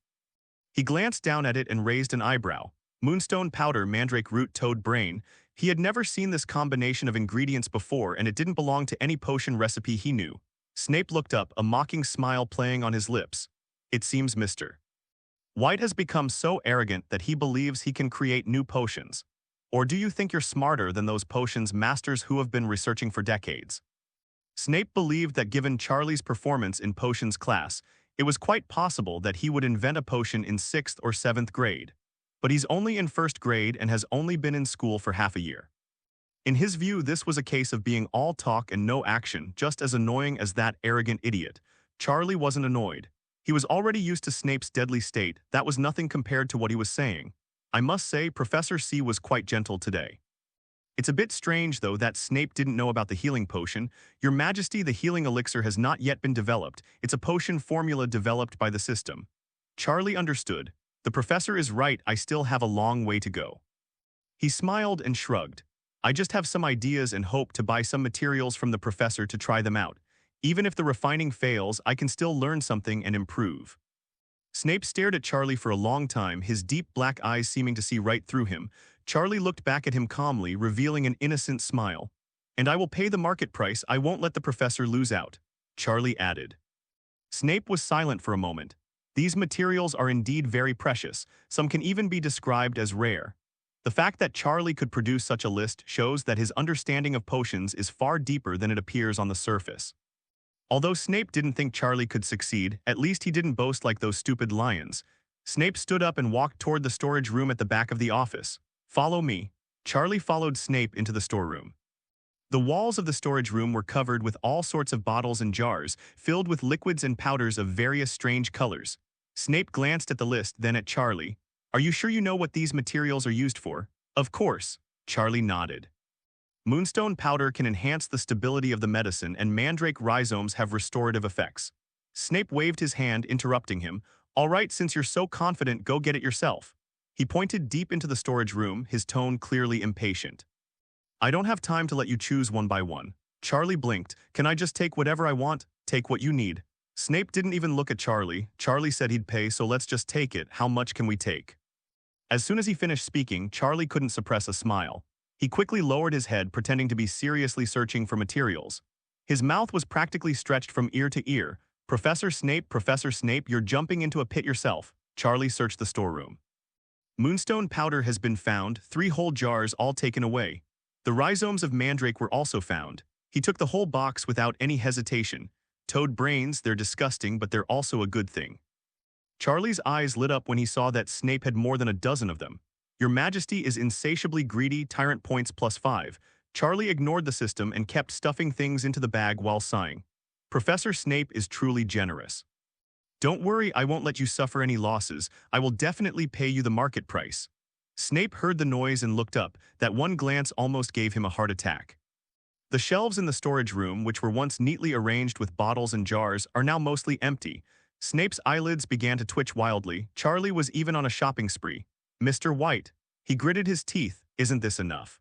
He glanced down at it and raised an eyebrow. Moonstone powder, mandrake root, toad brain. He had never seen this combination of ingredients before, and it didn't belong to any potion recipe he knew. Snape looked up, a mocking smile playing on his lips. It seems Mr. White has become so arrogant that he believes he can create new potions. Or do you think you're smarter than those potions masters who have been researching for decades? Snape believed that given Charlie's performance in potions class, it was quite possible that he would invent a potion in 6th or 7th grade. But he's only in 1st grade and has only been in school for half a year. In his view, this was a case of being all talk and no action, just as annoying as that arrogant idiot. Charlie wasn't annoyed. He was already used to Snape's deadly state. That was nothing compared to what he was saying. I must say, Professor C was quite gentle today. It's a bit strange, though, that Snape didn't know about the healing potion. Your Majesty, the healing elixir has not yet been developed. It's a potion formula developed by the system. Charlie understood. The professor is right, I still have a long way to go. He smiled and shrugged. I just have some ideas and hope to buy some materials from the professor to try them out. Even if the refining fails, I can still learn something and improve. Snape stared at Charlie for a long time, his deep black eyes seeming to see right through him. Charlie looked back at him calmly, revealing an innocent smile. And I will pay the market price, I won't let the professor lose out, Charlie added. Snape was silent for a moment. These materials are indeed very precious, some can even be described as rare. The fact that Charlie could produce such a list shows that his understanding of potions is far deeper than it appears on the surface. Although Snape didn't think Charlie could succeed, at least he didn't boast like those stupid lions. Snape stood up and walked toward the storage room at the back of the office. Follow me. Charlie followed Snape into the storeroom. The walls of the storage room were covered with all sorts of bottles and jars, filled with liquids and powders of various strange colors. Snape glanced at the list, then at Charlie. Are you sure you know what these materials are used for? Of course. Charlie nodded. Moonstone powder can enhance the stability of the medicine, and mandrake rhizomes have restorative effects. Snape waved his hand, interrupting him. All right, since you're so confident, go get it yourself. He pointed deep into the storage room, his tone clearly impatient. I don't have time to let you choose one by one. Charlie blinked. Can I just take whatever I want? Take what you need. Snape didn't even look at Charlie. Charlie said he'd pay, so let's just take it. How much can we take? As soon as he finished speaking, Charlie couldn't suppress a smile. He quickly lowered his head, pretending to be seriously searching for materials. His mouth was practically stretched from ear to ear. Professor Snape, you're jumping into a pit yourself. Charlie searched the storeroom. Moonstone powder has been found, 3 whole jars all taken away. The rhizomes of mandrake were also found. He took the whole box without any hesitation. Toad brains, they're disgusting, but they're also a good thing. Charlie's eyes lit up when he saw that Snape had more than a dozen of them. Your Majesty is insatiably greedy, Tyrant Points +5. Charlie ignored the system and kept stuffing things into the bag while sighing. Professor Snape is truly generous. Don't worry, I won't let you suffer any losses. I will definitely pay you the market price. Snape heard the noise and looked up. That one glance almost gave him a heart attack. The shelves in the storage room, which were once neatly arranged with bottles and jars, are now mostly empty. Snape's eyelids began to twitch wildly. Charlie was even on a shopping spree. Mr. White. He gritted his teeth. Isn't this enough?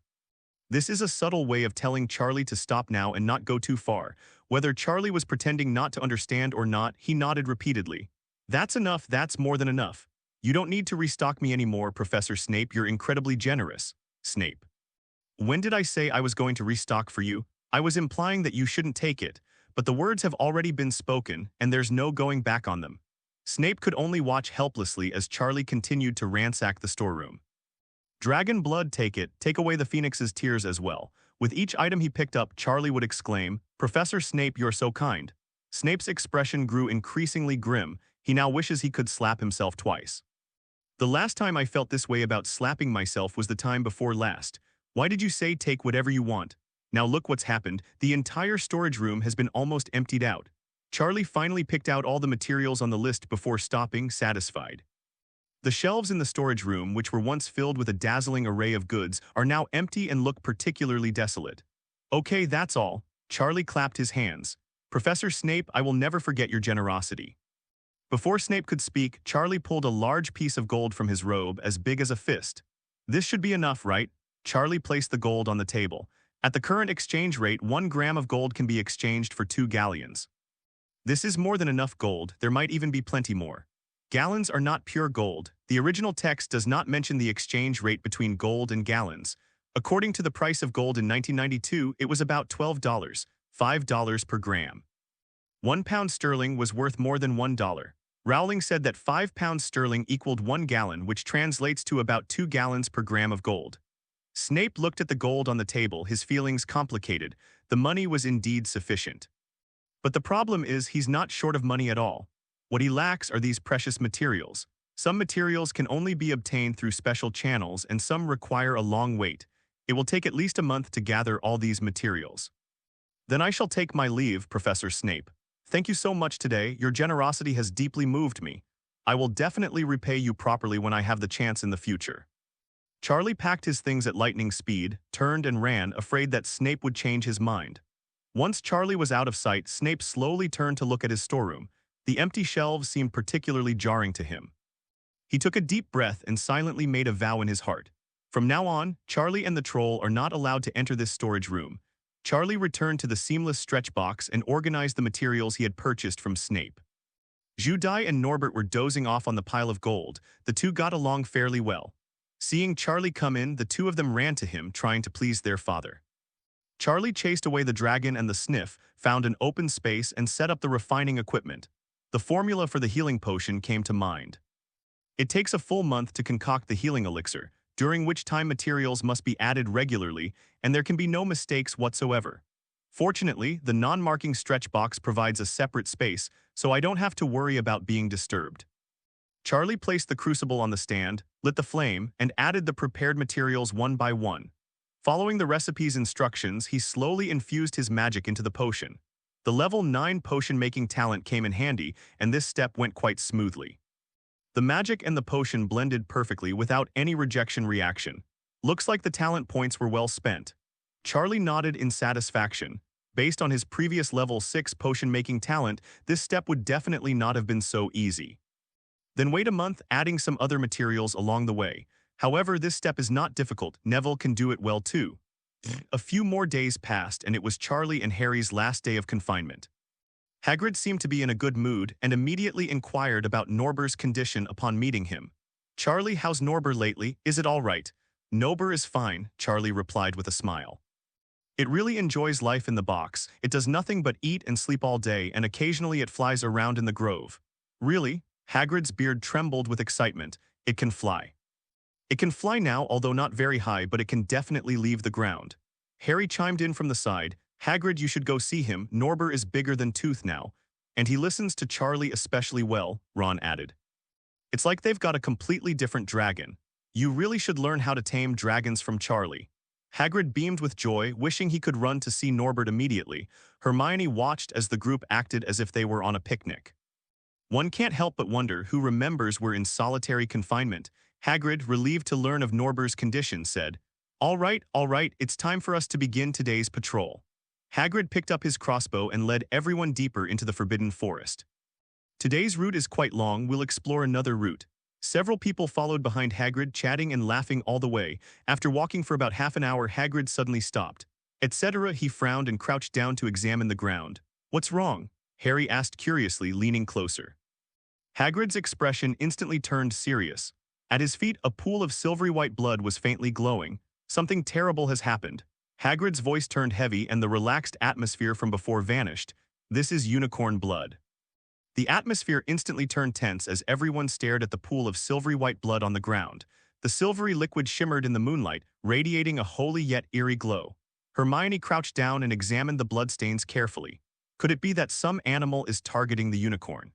This is a subtle way of telling Charlie to stop now and not go too far. Whether Charlie was pretending not to understand or not, he nodded repeatedly. That's enough, that's more than enough. You don't need to restock me anymore, Professor Snape, you're incredibly generous. Snape. When did I say I was going to restock for you? I was implying that you shouldn't take it, but the words have already been spoken, and there's no going back on them. Snape could only watch helplessly as Charlie continued to ransack the storeroom. Dragon blood, take it, take away the Phoenix's tears as well. With each item he picked up, Charlie would exclaim, Professor Snape, you're so kind. Snape's expression grew increasingly grim. He now wishes he could slap himself twice. The last time I felt this way about slapping myself was the time before last. Why did you say take whatever you want? Now look what's happened. The entire storage room has been almost emptied out. Charlie finally picked out all the materials on the list before stopping, satisfied. The shelves in the storage room, which were once filled with a dazzling array of goods, are now empty and look particularly desolate. Okay, that's all. Charlie clapped his hands. Professor Snape, I will never forget your generosity. Before Snape could speak, Charlie pulled a large piece of gold from his robe as big as a fist. This should be enough, right? Charlie placed the gold on the table. At the current exchange rate, 1 gram of gold can be exchanged for 2 galleons. This is more than enough gold, there might even be plenty more. Gallons are not pure gold. The original text does not mention the exchange rate between gold and gallons. According to the price of gold in 1992, it was about $12, $5 per gram. 1 pound sterling was worth more than $1. Rowling said that 5 pounds sterling equaled 1 gallon, which translates to about 2 gallons per gram of gold. Snape looked at the gold on the table, his feelings complicated. The money was indeed sufficient. But the problem is he's not short of money at all. What he lacks are these precious materials. Some materials can only be obtained through special channels and some require a long wait. It will take at least a month to gather all these materials. Then I shall take my leave, Professor Snape. Thank you so much today. Your generosity has deeply moved me. I will definitely repay you properly when I have the chance in the future. Charlie packed his things at lightning speed, turned and ran, afraid that Snape would change his mind. Once Charlie was out of sight, Snape slowly turned to look at his storeroom. The empty shelves seemed particularly jarring to him. He took a deep breath and silently made a vow in his heart. From now on, Charlie and the troll are not allowed to enter this storage room. Charlie returned to the seamless stretch box and organized the materials he had purchased from Snape. Judy and Norbert were dozing off on the pile of gold. The two got along fairly well. Seeing Charlie come in, the two of them ran to him, trying to please their father. Charlie chased away the dragon and the sniff, found an open space, and set up the refining equipment. The formula for the healing potion came to mind. It takes a full month to concoct the healing elixir, during which time materials must be added regularly, and there can be no mistakes whatsoever. Fortunately, the non-marking stretch box provides a separate space, so I don't have to worry about being disturbed. Charlie placed the crucible on the stand, lit the flame, and added the prepared materials one by one. Following the recipe's instructions, he slowly infused his magic into the potion. The level 9 potion-making talent came in handy, and this step went quite smoothly. The magic and the potion blended perfectly without any rejection reaction. Looks like the talent points were well spent. Charlie nodded in satisfaction. Based on his previous level 6 potion-making talent, this step would definitely not have been so easy. Then wait a month, adding some other materials along the way. However, this step is not difficult. Neville can do it well too. A few more days passed, and it was Charlie and Harry's last day of confinement. Hagrid seemed to be in a good mood and immediately inquired about Norber's condition upon meeting him. Charlie, how's Norber lately? Is it all right? Nober is fine, Charlie replied with a smile. It really enjoys life in the box. It does nothing but eat and sleep all day, and occasionally it flies around in the grove. Really? Hagrid's beard trembled with excitement. It can fly. It can fly now, although not very high, but it can definitely leave the ground. Harry chimed in from the side. Hagrid, you should go see him. Norber is bigger than Tooth now. And he listens to Charlie especially well, Ron added. It's like they've got a completely different dragon. You really should learn how to tame dragons from Charlie. Hagrid beamed with joy, wishing he could run to see Norbert immediately. Hermione watched as the group acted as if they were on a picnic. One can't help but wonder who remembers we're in solitary confinement. Hagrid, relieved to learn of Norber's condition, said, all right, it's time for us to begin today's patrol. Hagrid picked up his crossbow and led everyone deeper into the Forbidden Forest. Today's route is quite long, we'll explore another route. Several people followed behind Hagrid, chatting and laughing all the way. After walking for about half an hour, Hagrid suddenly stopped. Etc. He frowned and crouched down to examine the ground. What's wrong? Harry asked curiously, leaning closer. Hagrid's expression instantly turned serious. At his feet, a pool of silvery white blood was faintly glowing. Something terrible has happened. Hagrid's voice turned heavy and the relaxed atmosphere from before vanished. This is unicorn blood. The atmosphere instantly turned tense as everyone stared at the pool of silvery white blood on the ground. The silvery liquid shimmered in the moonlight, radiating a holy yet eerie glow. Hermione crouched down and examined the bloodstains carefully. Could it be that some animal is targeting the unicorn?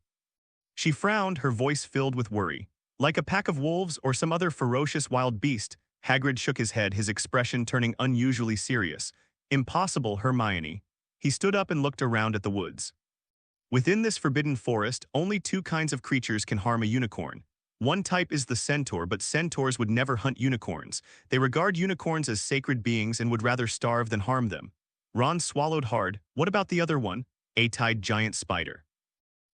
She frowned, her voice filled with worry. Like a pack of wolves or some other ferocious wild beast, Hagrid shook his head, his expression turning unusually serious. Impossible, Hermione. He stood up and looked around at the woods. Within this forbidden forest, only two kinds of creatures can harm a unicorn. One type is the centaur, but centaurs would never hunt unicorns. They regard unicorns as sacred beings and would rather starve than harm them. Ron swallowed hard. What about the other one? A-tide giant spider.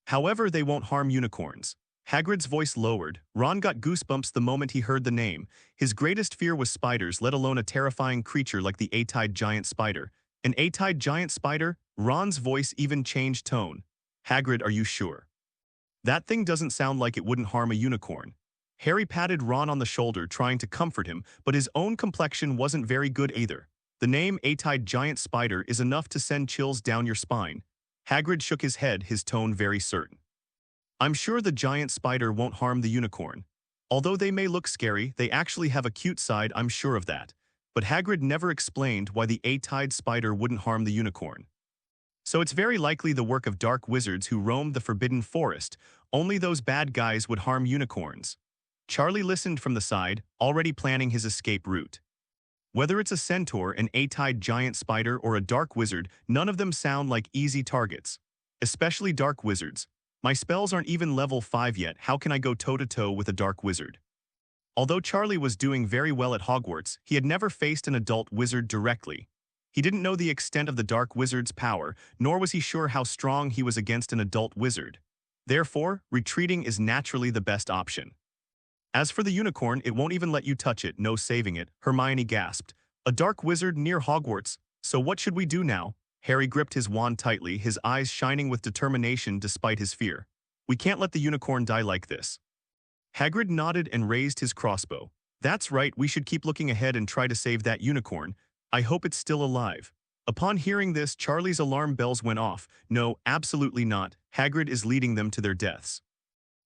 However, they won't harm unicorns. Hagrid's voice lowered. Ron got goosebumps the moment he heard the name. His greatest fear was spiders, let alone a terrifying creature like the A-tide giant spider. An A-tide giant spider? Ron's voice even changed tone. Hagrid, are you sure? That thing doesn't sound like it wouldn't harm a unicorn. Harry patted Ron on the shoulder, trying to comfort him, but his own complexion wasn't very good either. The name A-tide giant spider is enough to send chills down your spine. Hagrid shook his head, his tone very certain. I'm sure the giant spider won't harm the unicorn. Although they may look scary, they actually have a cute side, I'm sure of that. But Hagrid never explained why the A-tide spider wouldn't harm the unicorn. So it's very likely the work of dark wizards who roamed the forbidden forest. Only those bad guys would harm unicorns. Charlie listened from the side, already planning his escape route. Whether it's a centaur, an A-tide giant spider, or a dark wizard, none of them sound like easy targets. Especially dark wizards. My spells aren't even level 5 yet, how can I go toe-to-toe with a dark wizard? Although Charlie was doing very well at Hogwarts, he had never faced an adult wizard directly. He didn't know the extent of the dark wizard's power, nor was he sure how strong he was against an adult wizard. Therefore, retreating is naturally the best option. As for the unicorn, it won't even let you touch it, no saving it, Hermione gasped. A dark wizard near Hogwarts, so what should we do now? Harry gripped his wand tightly, his eyes shining with determination despite his fear. We can't let the unicorn die like this. Hagrid nodded and raised his crossbow. That's right, we should keep looking ahead and try to save that unicorn. I hope it's still alive. Upon hearing this, Charlie's alarm bells went off. No, absolutely not. Hagrid is leading them to their deaths.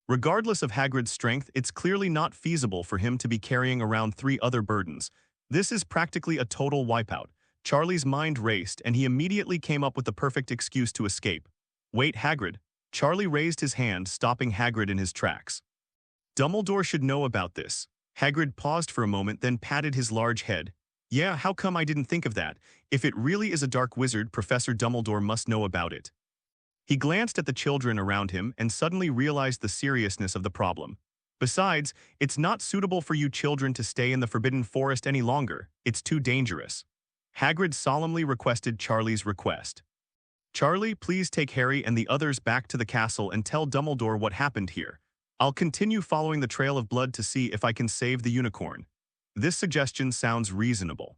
Regardless of Hagrid's strength, it's clearly not feasible for him to be carrying around 3 other burdens. This is practically a total wipeout. Charlie's mind raced, and he immediately came up with the perfect excuse to escape. Wait, Hagrid. Charlie raised his hand, stopping Hagrid in his tracks. Dumbledore should know about this. Hagrid paused for a moment, then patted his large head. Yeah, how come I didn't think of that? If it really is a dark wizard, Professor Dumbledore must know about it. He glanced at the children around him and suddenly realized the seriousness of the problem. Besides, it's not suitable for you children to stay in the Forbidden Forest any longer. It's too dangerous. Hagrid solemnly requested Charlie's request. Charlie, please take Harry and the others back to the castle and tell Dumbledore what happened here. I'll continue following the trail of blood to see if I can save the unicorn. This suggestion sounds reasonable.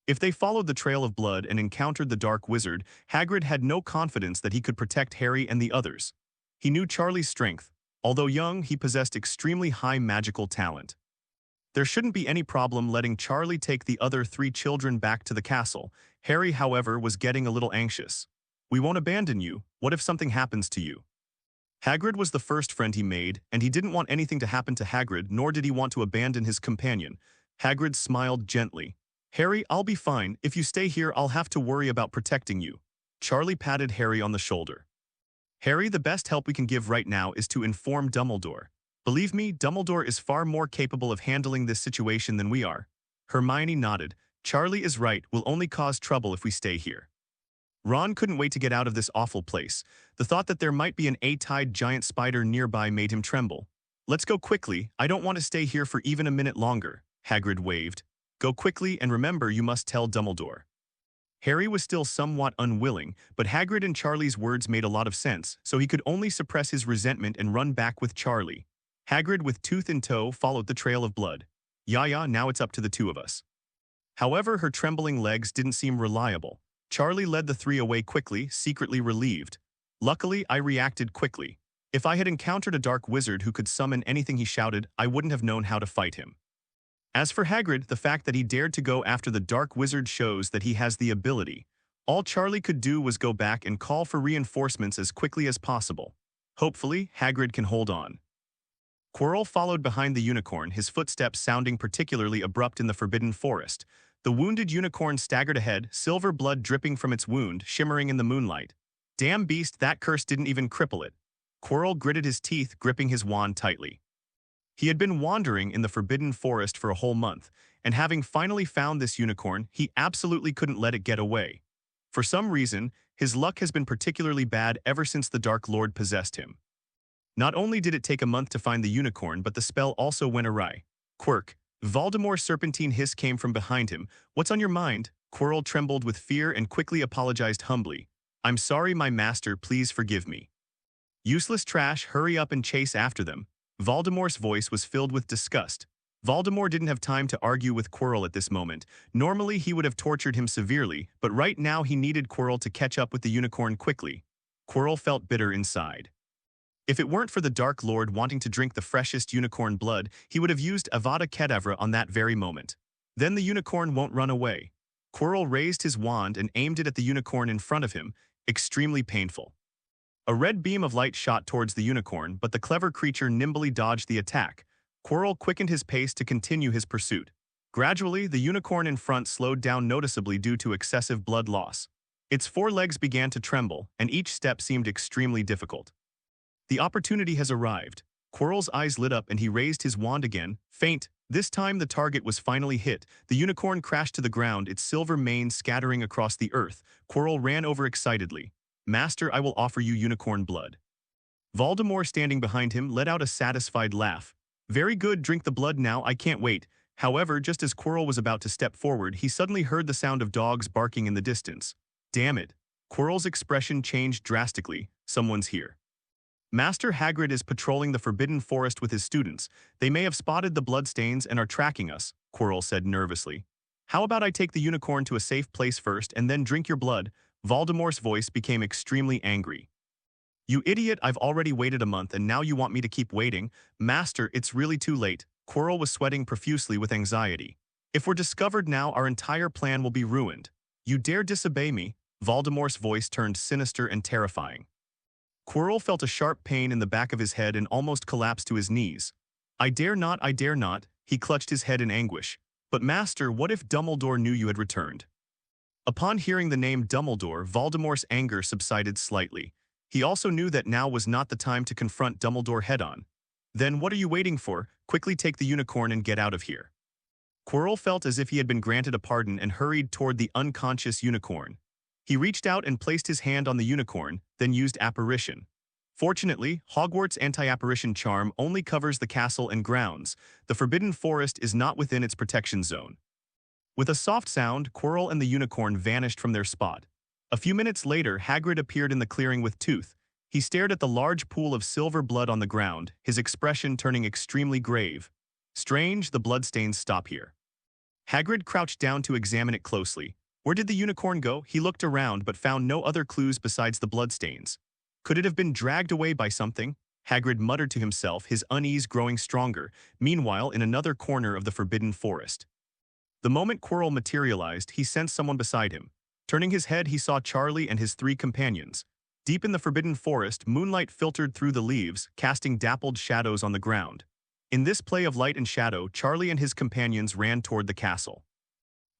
If they followed the trail of blood and encountered the dark wizard, Hagrid had no confidence that he could protect Harry and the others. He knew Charlie's strength. Although young, he possessed extremely high magical talent. There shouldn't be any problem letting Charlie take the other 3 children back to the castle. Harry, however, was getting a little anxious. We won't abandon you. What if something happens to you? Hagrid was the first friend he made, and he didn't want anything to happen to Hagrid, nor did he want to abandon his companion. Hagrid smiled gently. Harry, I'll be fine. If you stay here, I'll have to worry about protecting you. Charlie patted Harry on the shoulder. Harry, the best help we can give right now is to inform Dumbledore. Believe me, Dumbledore is far more capable of handling this situation than we are. Hermione nodded. Charlie is right, we'll only cause trouble if we stay here. Ron couldn't wait to get out of this awful place. The thought that there might be an A-tide giant spider nearby made him tremble. Let's go quickly, I don't want to stay here for even a minute longer, Hagrid waved. Go quickly and remember you must tell Dumbledore. Harry was still somewhat unwilling, but Hagrid and Charlie's words made a lot of sense, so he could only suppress his resentment and run back with Charlie. Hagrid, with tooth in tow, followed the trail of blood. Yeah, now it's up to the 2 of us. However, her trembling legs didn't seem reliable. Charlie led the 3 away quickly, secretly relieved. Luckily, I reacted quickly. If I had encountered a dark wizard who could summon anything he shouted, I wouldn't have known how to fight him. As for Hagrid, the fact that he dared to go after the dark wizard shows that he has the ability. All Charlie could do was go back and call for reinforcements as quickly as possible. Hopefully, Hagrid can hold on. Quirrell followed behind the unicorn, his footsteps sounding particularly abrupt in the forbidden forest. The wounded unicorn staggered ahead, silver blood dripping from its wound, shimmering in the moonlight. Damn beast, that curse didn't even cripple it. Quirrell gritted his teeth, gripping his wand tightly. He had been wandering in the Forbidden Forest for a whole month, and having finally found this unicorn, he absolutely couldn't let it get away. For some reason, his luck has been particularly bad ever since the Dark Lord possessed him. Not only did it take a month to find the unicorn, but the spell also went awry. Quirk, Voldemort's serpentine hiss came from behind him. "What's on your mind?" Quirrell trembled with fear and quickly apologized humbly. "I'm sorry, my master, please forgive me." "Useless trash, hurry up and chase after them." Voldemort's voice was filled with disgust. Voldemort didn't have time to argue with Quirrell at this moment. Normally he would have tortured him severely, but right now he needed Quirrell to catch up with the unicorn quickly. Quirrell felt bitter inside. If it weren't for the Dark Lord wanting to drink the freshest unicorn blood, he would have used Avada Kedavra on that very moment. Then the unicorn won't run away. Quirrell raised his wand and aimed it at the unicorn in front of him, extremely painful. A red beam of light shot towards the unicorn, but the clever creature nimbly dodged the attack. Quirrell quickened his pace to continue his pursuit. Gradually, the unicorn in front slowed down noticeably due to excessive blood loss. Its forelegs began to tremble, and each step seemed extremely difficult. The opportunity has arrived. Quirrell's eyes lit up and he raised his wand again. Faint. This time the target was finally hit. The unicorn crashed to the ground, its silver mane scattering across the earth. Quirrell ran over excitedly. "Master, I will offer you unicorn blood." Voldemort, standing behind him, let out a satisfied laugh. "Very good, drink the blood now, I can't wait." However, just as Quirrell was about to step forward, he suddenly heard the sound of dogs barking in the distance. Damn it. Quirrell's expression changed drastically. Someone's here. Master Hagrid is patrolling the Forbidden Forest with his students. They may have spotted the bloodstains and are tracking us, Quirrell said nervously. "How about I take the unicorn to a safe place first and then drink your blood?" Voldemort's voice became extremely angry. "You idiot, I've already waited a month and now you want me to keep waiting? Master, it's really too late." Quirrell was sweating profusely with anxiety. "If we're discovered now, our entire plan will be ruined. You dare disobey me?" Voldemort's voice turned sinister and terrifying. Quirrell felt a sharp pain in the back of his head and almost collapsed to his knees. I dare not, I dare not," he clutched his head in anguish. "But Master, what if Dumbledore knew you had returned?" Upon hearing the name Dumbledore, Voldemort's anger subsided slightly. He also knew that now was not the time to confront Dumbledore head-on. "Then what are you waiting for? Quickly take the unicorn and get out of here." Quirrell felt as if he had been granted a pardon and hurried toward the unconscious unicorn. He reached out and placed his hand on the unicorn, then used apparition. Fortunately, Hogwarts' anti-apparition charm only covers the castle and grounds. The Forbidden Forest is not within its protection zone. With a soft sound, Quirrell and the unicorn vanished from their spot. A few minutes later, Hagrid appeared in the clearing with Tooth. He stared at the large pool of silver blood on the ground, his expression turning extremely grave. "Strange, the bloodstains stop here." Hagrid crouched down to examine it closely. Where did the unicorn go? He looked around but found no other clues besides the bloodstains. Could it have been dragged away by something? Hagrid muttered to himself, his unease growing stronger. Meanwhile, in another corner of the Forbidden Forest. The moment Quirrell materialized, he sensed someone beside him. Turning his head, he saw Charlie and his 3 companions. Deep in the Forbidden Forest, moonlight filtered through the leaves, casting dappled shadows on the ground. In this play of light and shadow, Charlie and his companions ran toward the castle.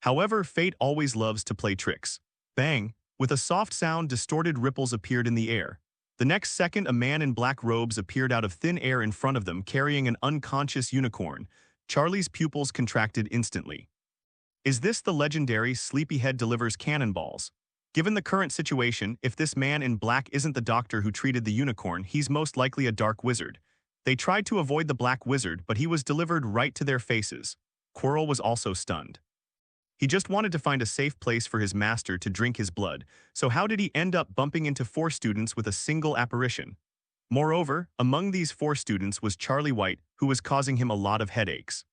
However, fate always loves to play tricks. Bang! With a soft sound, distorted ripples appeared in the air. The next second, a man in black robes appeared out of thin air in front of them, carrying an unconscious unicorn. Charlie's pupils contracted instantly. Is this the legendary Sleepyhead delivers cannonballs? Given the current situation, if this man in black isn't the doctor who treated the unicorn, he's most likely a dark wizard. They tried to avoid the black wizard, but he was delivered right to their faces. Quirrell was also stunned. He just wanted to find a safe place for his master to drink his blood, so how did he end up bumping into 4 students with a single apparition? Moreover, among these 4 students was Charlie White, who was causing him a lot of headaches.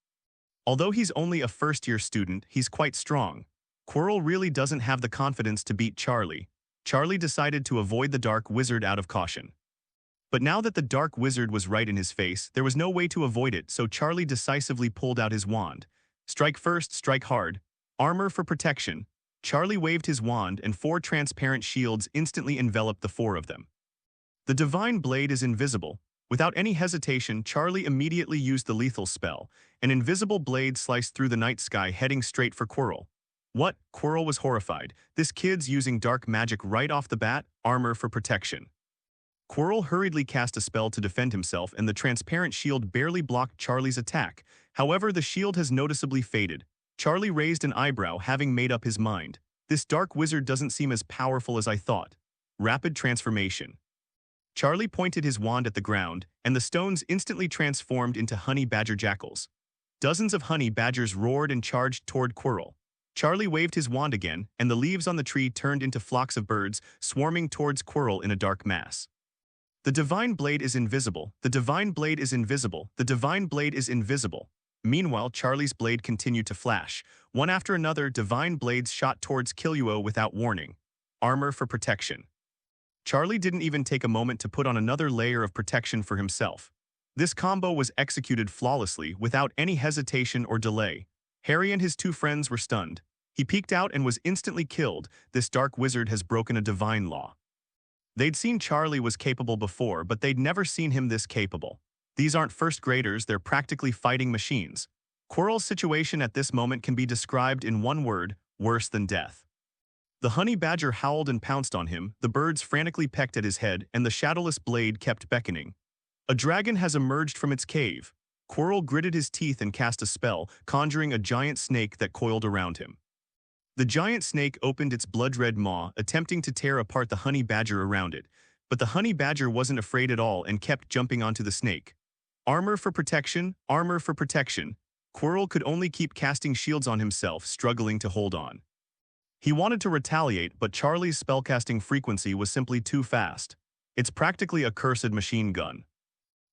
Although he's only a first-year student, he's quite strong. Quirrell really doesn't have the confidence to beat Charlie. Charlie decided to avoid the dark wizard out of caution. But now that the dark wizard was right in his face, there was no way to avoid it, so Charlie decisively pulled out his wand. Strike first, strike hard. Armor for protection. Charlie waved his wand and 4 transparent shields instantly enveloped the 4 of them. The divine blade is invisible. Without any hesitation, Charlie immediately used the lethal spell. An invisible blade sliced through the night sky, heading straight for Quirrell. What? Quirrell was horrified. This kid's using dark magic right off the bat? Armor for protection. Quirrell hurriedly cast a spell to defend himself and the transparent shield barely blocked Charlie's attack. However, the shield has noticeably faded. Charlie raised an eyebrow, having made up his mind. This dark wizard doesn't seem as powerful as I thought. Rapid transformation. Charlie pointed his wand at the ground, and the stones instantly transformed into honey badger jackals. Dozens of honey badgers roared and charged toward Quirrell. Charlie waved his wand again, and the leaves on the tree turned into flocks of birds, swarming towards Quirrell in a dark mass. The divine blade is invisible. The divine blade is invisible. The divine blade is invisible. Meanwhile, Charlie's blade continued to flash. One after another, divine blades shot towards Killua without warning. Armor for protection. Charlie didn't even take a moment to put on another layer of protection for himself. This combo was executed flawlessly, without any hesitation or delay. Harry and his two friends were stunned. He peeked out and was instantly killed. This dark wizard has broken a divine law. They'd seen Charlie was capable before, but they'd never seen him this capable. These aren't first graders, they're practically fighting machines. Quirrell's situation at this moment can be described in one word: worse than death. The honey badger howled and pounced on him, the birds frantically pecked at his head, and the shadowless blade kept beckoning. A dragon has emerged from its cave. Quirrell gritted his teeth and cast a spell, conjuring a giant snake that coiled around him. The giant snake opened its blood-red maw, attempting to tear apart the honey badger around it, but the honey badger wasn't afraid at all and kept jumping onto the snake. Armor for protection, armor for protection. Quirrell could only keep casting shields on himself, struggling to hold on. He wanted to retaliate, but Charlie's spellcasting frequency was simply too fast. It's practically a cursed machine gun.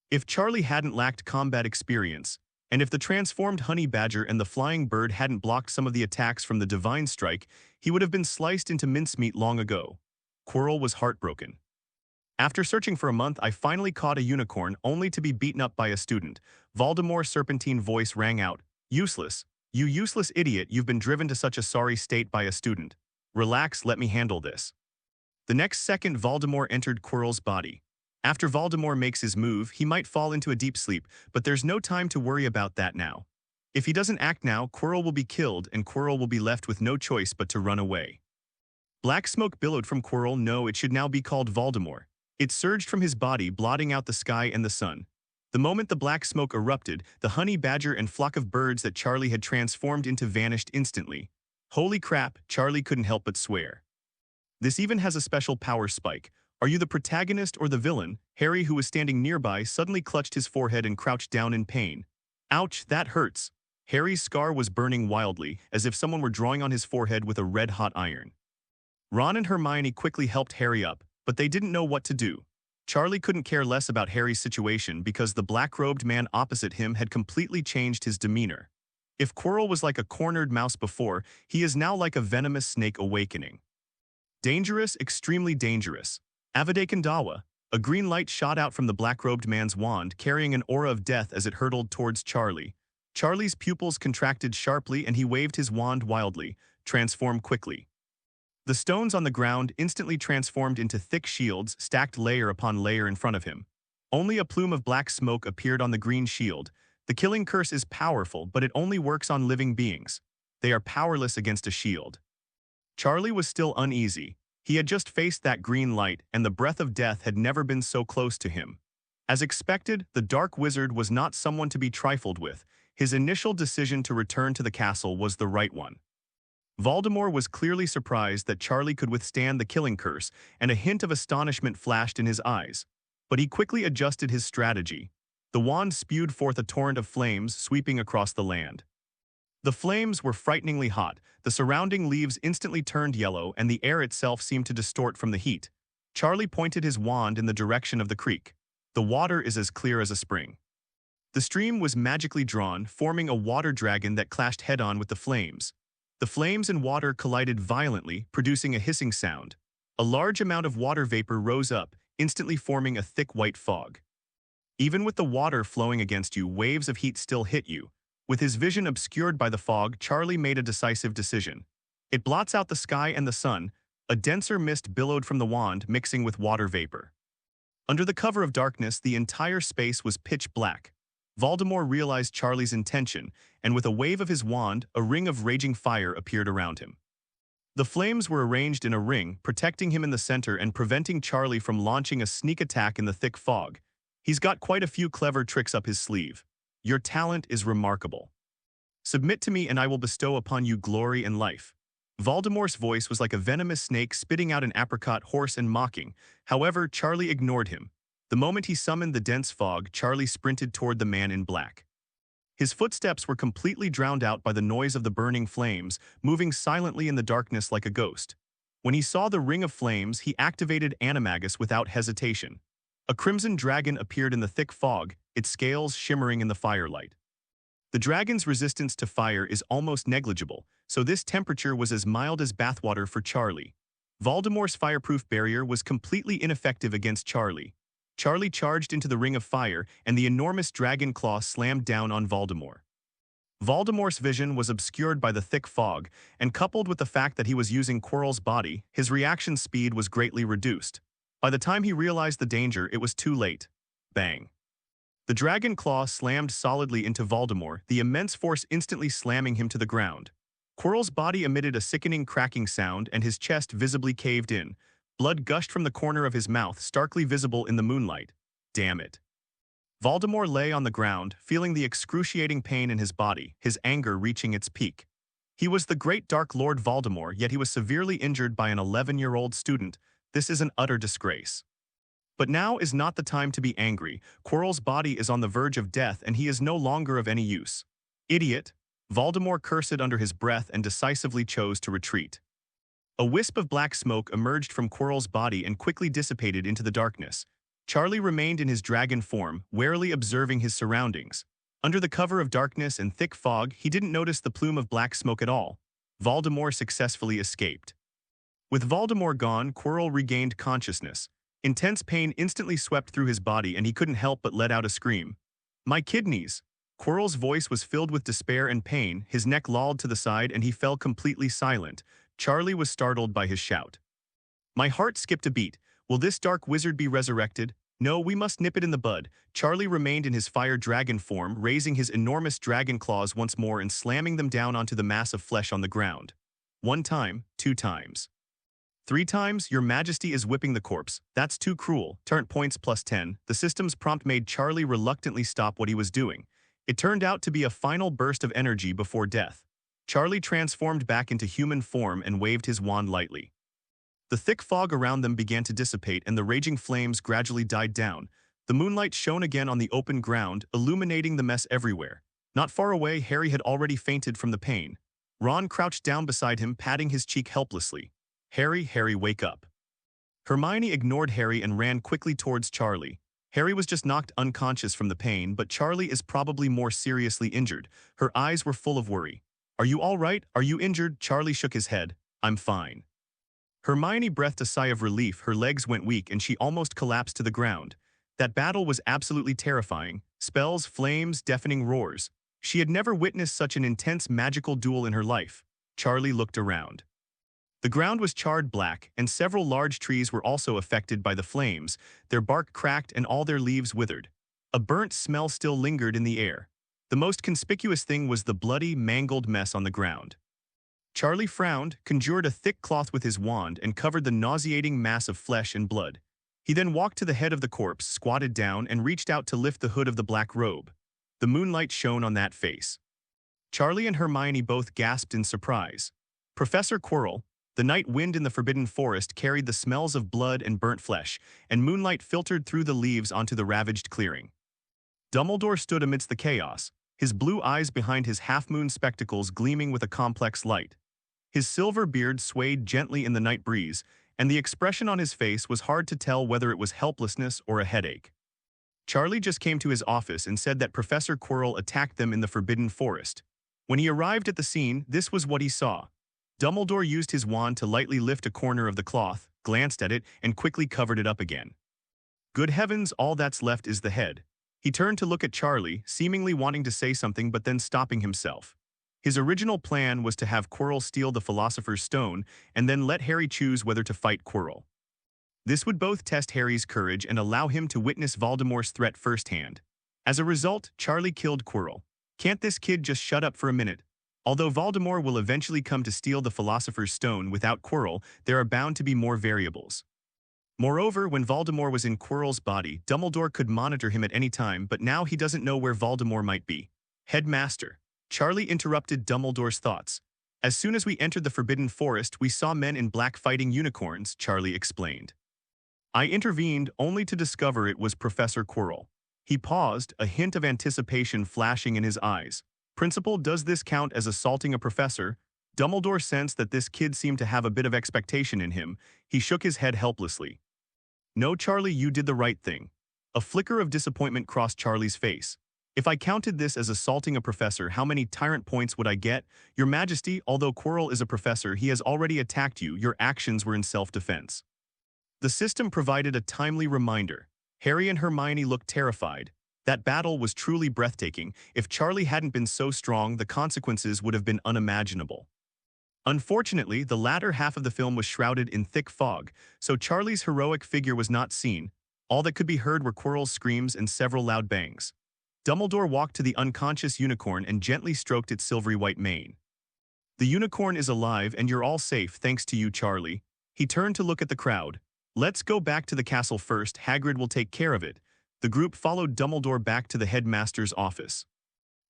If Charlie hadn't lacked combat experience, and if the transformed honey badger and the flying bird hadn't blocked some of the attacks from the divine strike, he would have been sliced into mincemeat long ago. Quirrell was heartbroken. After searching for a month, I finally caught a unicorn, only to be beaten up by a student. Voldemort's serpentine voice rang out. Useless. You useless idiot, you've been driven to such a sorry state by a student. Relax, let me handle this. The next second, Voldemort entered Quirrell's body. After Voldemort makes his move, he might fall into a deep sleep, but there's no time to worry about that now. If he doesn't act now, Quirrell will be killed, and Quirrell will be left with no choice but to run away. Black smoke billowed from Quirrell. No, it should now be called Voldemort. It surged from his body, blotting out the sky and the sun. The moment the black smoke erupted, the honey badger and flock of birds that Charlie had transformed into vanished instantly. Holy crap, Charlie couldn't help but swear. This even has a special power spike. Are you the protagonist or the villain? Harry, who was standing nearby, suddenly clutched his forehead and crouched down in pain. Ouch, that hurts. Harry's scar was burning wildly, as if someone were drawing on his forehead with a red-hot iron. Ron and Hermione quickly helped Harry up, but they didn't know what to do. Charlie couldn't care less about Harry's situation because the black-robed man opposite him had completely changed his demeanor. If Quirrell was like a cornered mouse before, he is now like a venomous snake awakening. Dangerous, extremely dangerous. Avada Kedavra. A green light shot out from the black-robed man's wand, carrying an aura of death as it hurtled towards Charlie. Charlie's pupils contracted sharply and he waved his wand wildly. Transform quickly. The stones on the ground instantly transformed into thick shields, stacked layer upon layer in front of him. Only a plume of black smoke appeared on the green shield. The killing curse is powerful, but it only works on living beings. They are powerless against a shield. Charlie was still uneasy. He had just faced that green light, and the breath of death had never been so close to him. As expected, the dark wizard was not someone to be trifled with. His initial decision to return to the castle was the right one. Voldemort was clearly surprised that Charlie could withstand the killing curse, and a hint of astonishment flashed in his eyes. But he quickly adjusted his strategy. The wand spewed forth a torrent of flames sweeping across the land. The flames were frighteningly hot, the surrounding leaves instantly turned yellow, and the air itself seemed to distort from the heat. Charlie pointed his wand in the direction of the creek. The water is as clear as a spring. The stream was magically drawn, forming a water dragon that clashed head-on with the flames. The flames and water collided violently, producing a hissing sound. A large amount of water vapor rose up, instantly forming a thick white fog. Even with the water flowing against you, waves of heat still hit you. With his vision obscured by the fog, Charlie made a decisive decision. It blots out the sky and the sun. A denser mist billowed from the wand, mixing with water vapor. Under the cover of darkness, the entire space was pitch black. Voldemort realized Charlie's intention, and with a wave of his wand, a ring of raging fire appeared around him. The flames were arranged in a ring, protecting him in the center and preventing Charlie from launching a sneak attack in the thick fog. He's got quite a few clever tricks up his sleeve. Your talent is remarkable. Submit to me and I will bestow upon you glory and life. Voldemort's voice was like a venomous snake spitting out an apricot, hoarse and mocking. However, Charlie ignored him. The moment he summoned the dense fog, Charlie sprinted toward the man in black. His footsteps were completely drowned out by the noise of the burning flames, moving silently in the darkness like a ghost. When he saw the ring of flames, he activated Animagus without hesitation. A crimson dragon appeared in the thick fog, its scales shimmering in the firelight. The dragon's resistance to fire is almost negligible, so this temperature was as mild as bathwater for Charlie. Voldemort's fireproof barrier was completely ineffective against Charlie. Charlie charged into the ring of fire, and the enormous dragon claw slammed down on Voldemort. Voldemort's vision was obscured by the thick fog, and coupled with the fact that he was using Quirrell's body, his reaction speed was greatly reduced. By the time he realized the danger, it was too late. Bang. The dragon claw slammed solidly into Voldemort, the immense force instantly slamming him to the ground. Quirrell's body emitted a sickening cracking sound, and his chest visibly caved in. Blood gushed from the corner of his mouth, starkly visible in the moonlight. Damn it. Voldemort lay on the ground, feeling the excruciating pain in his body, his anger reaching its peak. He was the great Dark Lord Voldemort, yet he was severely injured by an 11-year-old student. This is an utter disgrace. But now is not the time to be angry. Quirrell's body is on the verge of death, and he is no longer of any use. Idiot! Voldemort cursed under his breath and decisively chose to retreat. A wisp of black smoke emerged from Quirrell's body and quickly dissipated into the darkness. Charlie remained in his dragon form, warily observing his surroundings. Under the cover of darkness and thick fog, he didn't notice the plume of black smoke at all. Voldemort successfully escaped. With Voldemort gone, Quirrell regained consciousness. Intense pain instantly swept through his body and he couldn't help but let out a scream. My kidneys! Quirrell's voice was filled with despair and pain, his neck lolled to the side and he fell completely silent. Charlie was startled by his shout. My heart skipped a beat. Will this dark wizard be resurrected? No, we must nip it in the bud. Charlie remained in his fire dragon form, raising his enormous dragon claws once more and slamming them down onto the mass of flesh on the ground. 1 time, 2 times. 3 times, Your Majesty is whipping the corpse. That's too cruel. Tyrant Points +10. The system's prompt made Charlie reluctantly stop what he was doing. It turned out to be a final burst of energy before death. Charlie transformed back into human form and waved his wand lightly. The thick fog around them began to dissipate and the raging flames gradually died down. The moonlight shone again on the open ground, illuminating the mess everywhere. Not far away, Harry had already fainted from the pain. Ron crouched down beside him, patting his cheek helplessly. Harry, wake up. Hermione ignored Harry and ran quickly towards Charlie. Harry was just knocked unconscious from the pain, but Charlie is probably more seriously injured. Her eyes were full of worry. Are you all right? Are you injured? Charlie shook his head. I'm fine. Hermione breathed a sigh of relief. Her legs went weak and she almost collapsed to the ground. That battle was absolutely terrifying. Spells, flames, deafening roars. She had never witnessed such an intense magical duel in her life. Charlie looked around. The ground was charred black, and several large trees were also affected by the flames. Their bark cracked and all their leaves withered. A burnt smell still lingered in the air. The most conspicuous thing was the bloody, mangled mess on the ground. Charlie frowned, conjured a thick cloth with his wand, and covered the nauseating mass of flesh and blood. He then walked to the head of the corpse, squatted down, and reached out to lift the hood of the black robe. The moonlight shone on that face. Charlie and Hermione both gasped in surprise. Professor Quirrell, the night wind in the Forbidden Forest, carried the smells of blood and burnt flesh, and moonlight filtered through the leaves onto the ravaged clearing. Dumbledore stood amidst the chaos, his blue eyes behind his half-moon spectacles gleaming with a complex light. His silver beard swayed gently in the night breeze, and the expression on his face was hard to tell whether it was helplessness or a headache. Charlie just came to his office and said that Professor Quirrell attacked them in the Forbidden Forest. When he arrived at the scene, this was what he saw. Dumbledore used his wand to lightly lift a corner of the cloth, glanced at it, and quickly covered it up again. Good heavens, all that's left is the head. He turned to look at Charlie, seemingly wanting to say something but then stopping himself. His original plan was to have Quirrell steal the Philosopher's Stone and then let Harry choose whether to fight Quirrell. This would both test Harry's courage and allow him to witness Voldemort's threat firsthand. As a result, Charlie killed Quirrell. Can't this kid just shut up for a minute? Although Voldemort will eventually come to steal the Philosopher's Stone without Quirrell, there are bound to be more variables. Moreover, when Voldemort was in Quirrell's body, Dumbledore could monitor him at any time, but now he doesn't know where Voldemort might be. Headmaster. Charlie interrupted Dumbledore's thoughts. As soon as we entered the Forbidden Forest, we saw men in black fighting unicorns, Charlie explained. I intervened only to discover it was Professor Quirrell. He paused, a hint of anticipation flashing in his eyes. Principal, does this count as assaulting a professor? Dumbledore sensed that this kid seemed to have a bit of expectation in him. He shook his head helplessly. No, Charlie, you did the right thing. A flicker of disappointment crossed Charlie's face. If I counted this as assaulting a professor, how many Tyrant Points would I get? Your Majesty, although Quirrell is a professor, he has already attacked you. Your actions were in self-defense. The system provided a timely reminder. Harry and Hermione looked terrified. That battle was truly breathtaking. If Charlie hadn't been so strong, the consequences would have been unimaginable. Unfortunately, the latter half of the film was shrouded in thick fog, so Charlie's heroic figure was not seen. All that could be heard were Quirrell's screams and several loud bangs. Dumbledore walked to the unconscious unicorn and gently stroked its silvery white mane. The unicorn is alive and you're all safe thanks to you, Charlie. He turned to look at the crowd. Let's go back to the castle first. Hagrid will take care of it. The group followed Dumbledore back to the headmaster's office.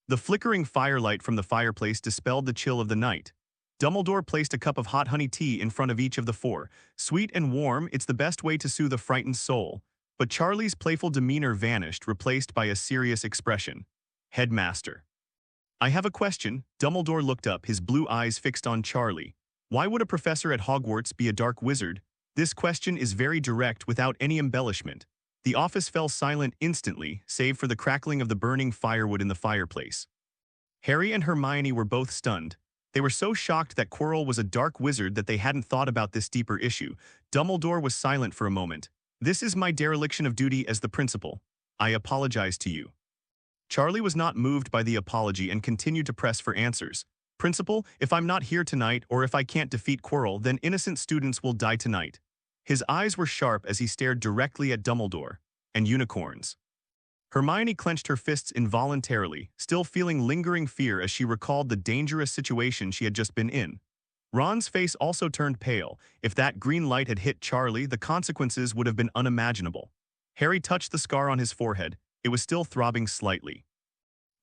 The flickering firelight from the fireplace dispelled the chill of the night. Dumbledore placed a cup of hot honey tea in front of each of the four. Sweet and warm, it's the best way to soothe a frightened soul. But Charlie's playful demeanor vanished, replaced by a serious expression. Headmaster. I have a question. Dumbledore looked up, his blue eyes fixed on Charlie. Why would a professor at Hogwarts be a dark wizard? This question is very direct, without any embellishment. The office fell silent instantly, save for the crackling of the burning firewood in the fireplace. Harry and Hermione were both stunned. They were so shocked that Quirrell was a dark wizard that they hadn't thought about this deeper issue. Dumbledore was silent for a moment. This is my dereliction of duty as the principal. I apologize to you. Charlie was not moved by the apology and continued to press for answers. Principal, if I'm not here tonight or if I can't defeat Quirrell, then innocent students will die tonight. His eyes were sharp as he stared directly at Dumbledore. And unicorns. Hermione clenched her fists involuntarily, still feeling lingering fear as she recalled the dangerous situation she had just been in. Ron's face also turned pale. If that green light had hit Charlie, the consequences would have been unimaginable. Harry touched the scar on his forehead. It was still throbbing slightly.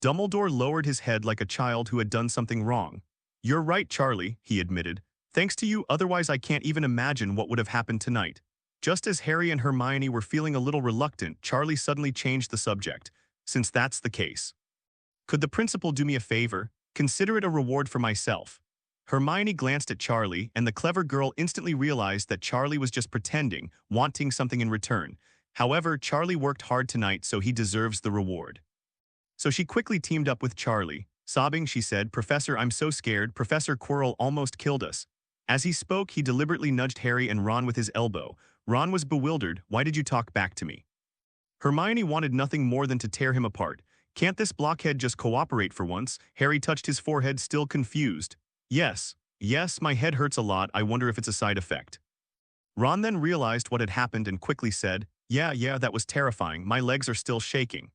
Dumbledore lowered his head like a child who had done something wrong. You're right, Charlie, he admitted. Thanks to you, otherwise I can't even imagine what would have happened tonight. Just as Harry and Hermione were feeling a little reluctant, Charlie suddenly changed the subject. Since that's the case, could the principal do me a favor? Consider it a reward for myself. Hermione glanced at Charlie, and the clever girl instantly realized that Charlie was just pretending, wanting something in return. However, Charlie worked hard tonight, so he deserves the reward. So she quickly teamed up with Charlie. Sobbing, she said, Professor, I'm so scared. Professor Quirrell almost killed us. As he spoke, he deliberately nudged Harry and Ron with his elbow. Ron was bewildered. Why did you talk back to me? Hermione wanted nothing more than to tear him apart. Can't this blockhead just cooperate for once? Harry touched his forehead, still confused. Yes, my head hurts a lot. I wonder if it's a side effect. Ron then realized what had happened and quickly said, Yeah, that was terrifying. My legs are still shaking.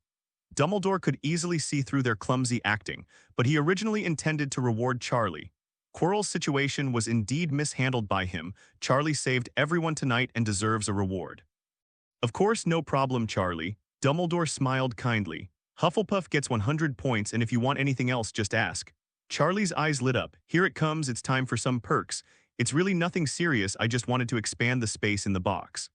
Dumbledore could easily see through their clumsy acting, but he originally intended to reward Charlie. Quirrell's situation was indeed mishandled by him. Charlie saved everyone tonight and deserves a reward. Of course, no problem, Charlie. Dumbledore smiled kindly. Hufflepuff gets 100 points, and if you want anything else, just ask. Charlie's eyes lit up. Here it comes, it's time for some perks. It's really nothing serious, I just wanted to expand the space in the box.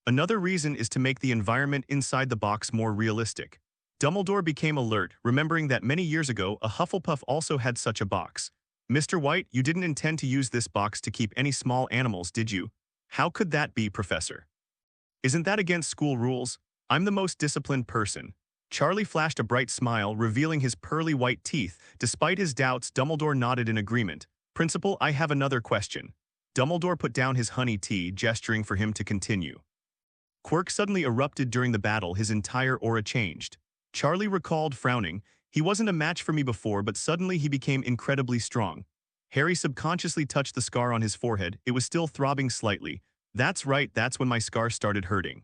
Another reason is to make the environment inside the box more realistic. Dumbledore became alert, remembering that many years ago, a Hufflepuff also had such a box. Mr. White, you didn't intend to use this box to keep any small animals, did you? How could that be, Professor? Isn't that against school rules? I'm the most disciplined person. Charlie flashed a bright smile, revealing his pearly white teeth. Despite his doubts, Dumbledore nodded in agreement. Principal, I have another question. Dumbledore put down his honey tea, gesturing for him to continue. Quirk suddenly erupted during the battle, his entire aura changed. Charlie recalled, frowning. He wasn't a match for me before, but suddenly he became incredibly strong. Harry subconsciously touched the scar on his forehead. It was still throbbing slightly. That's right, that's when my scar started hurting.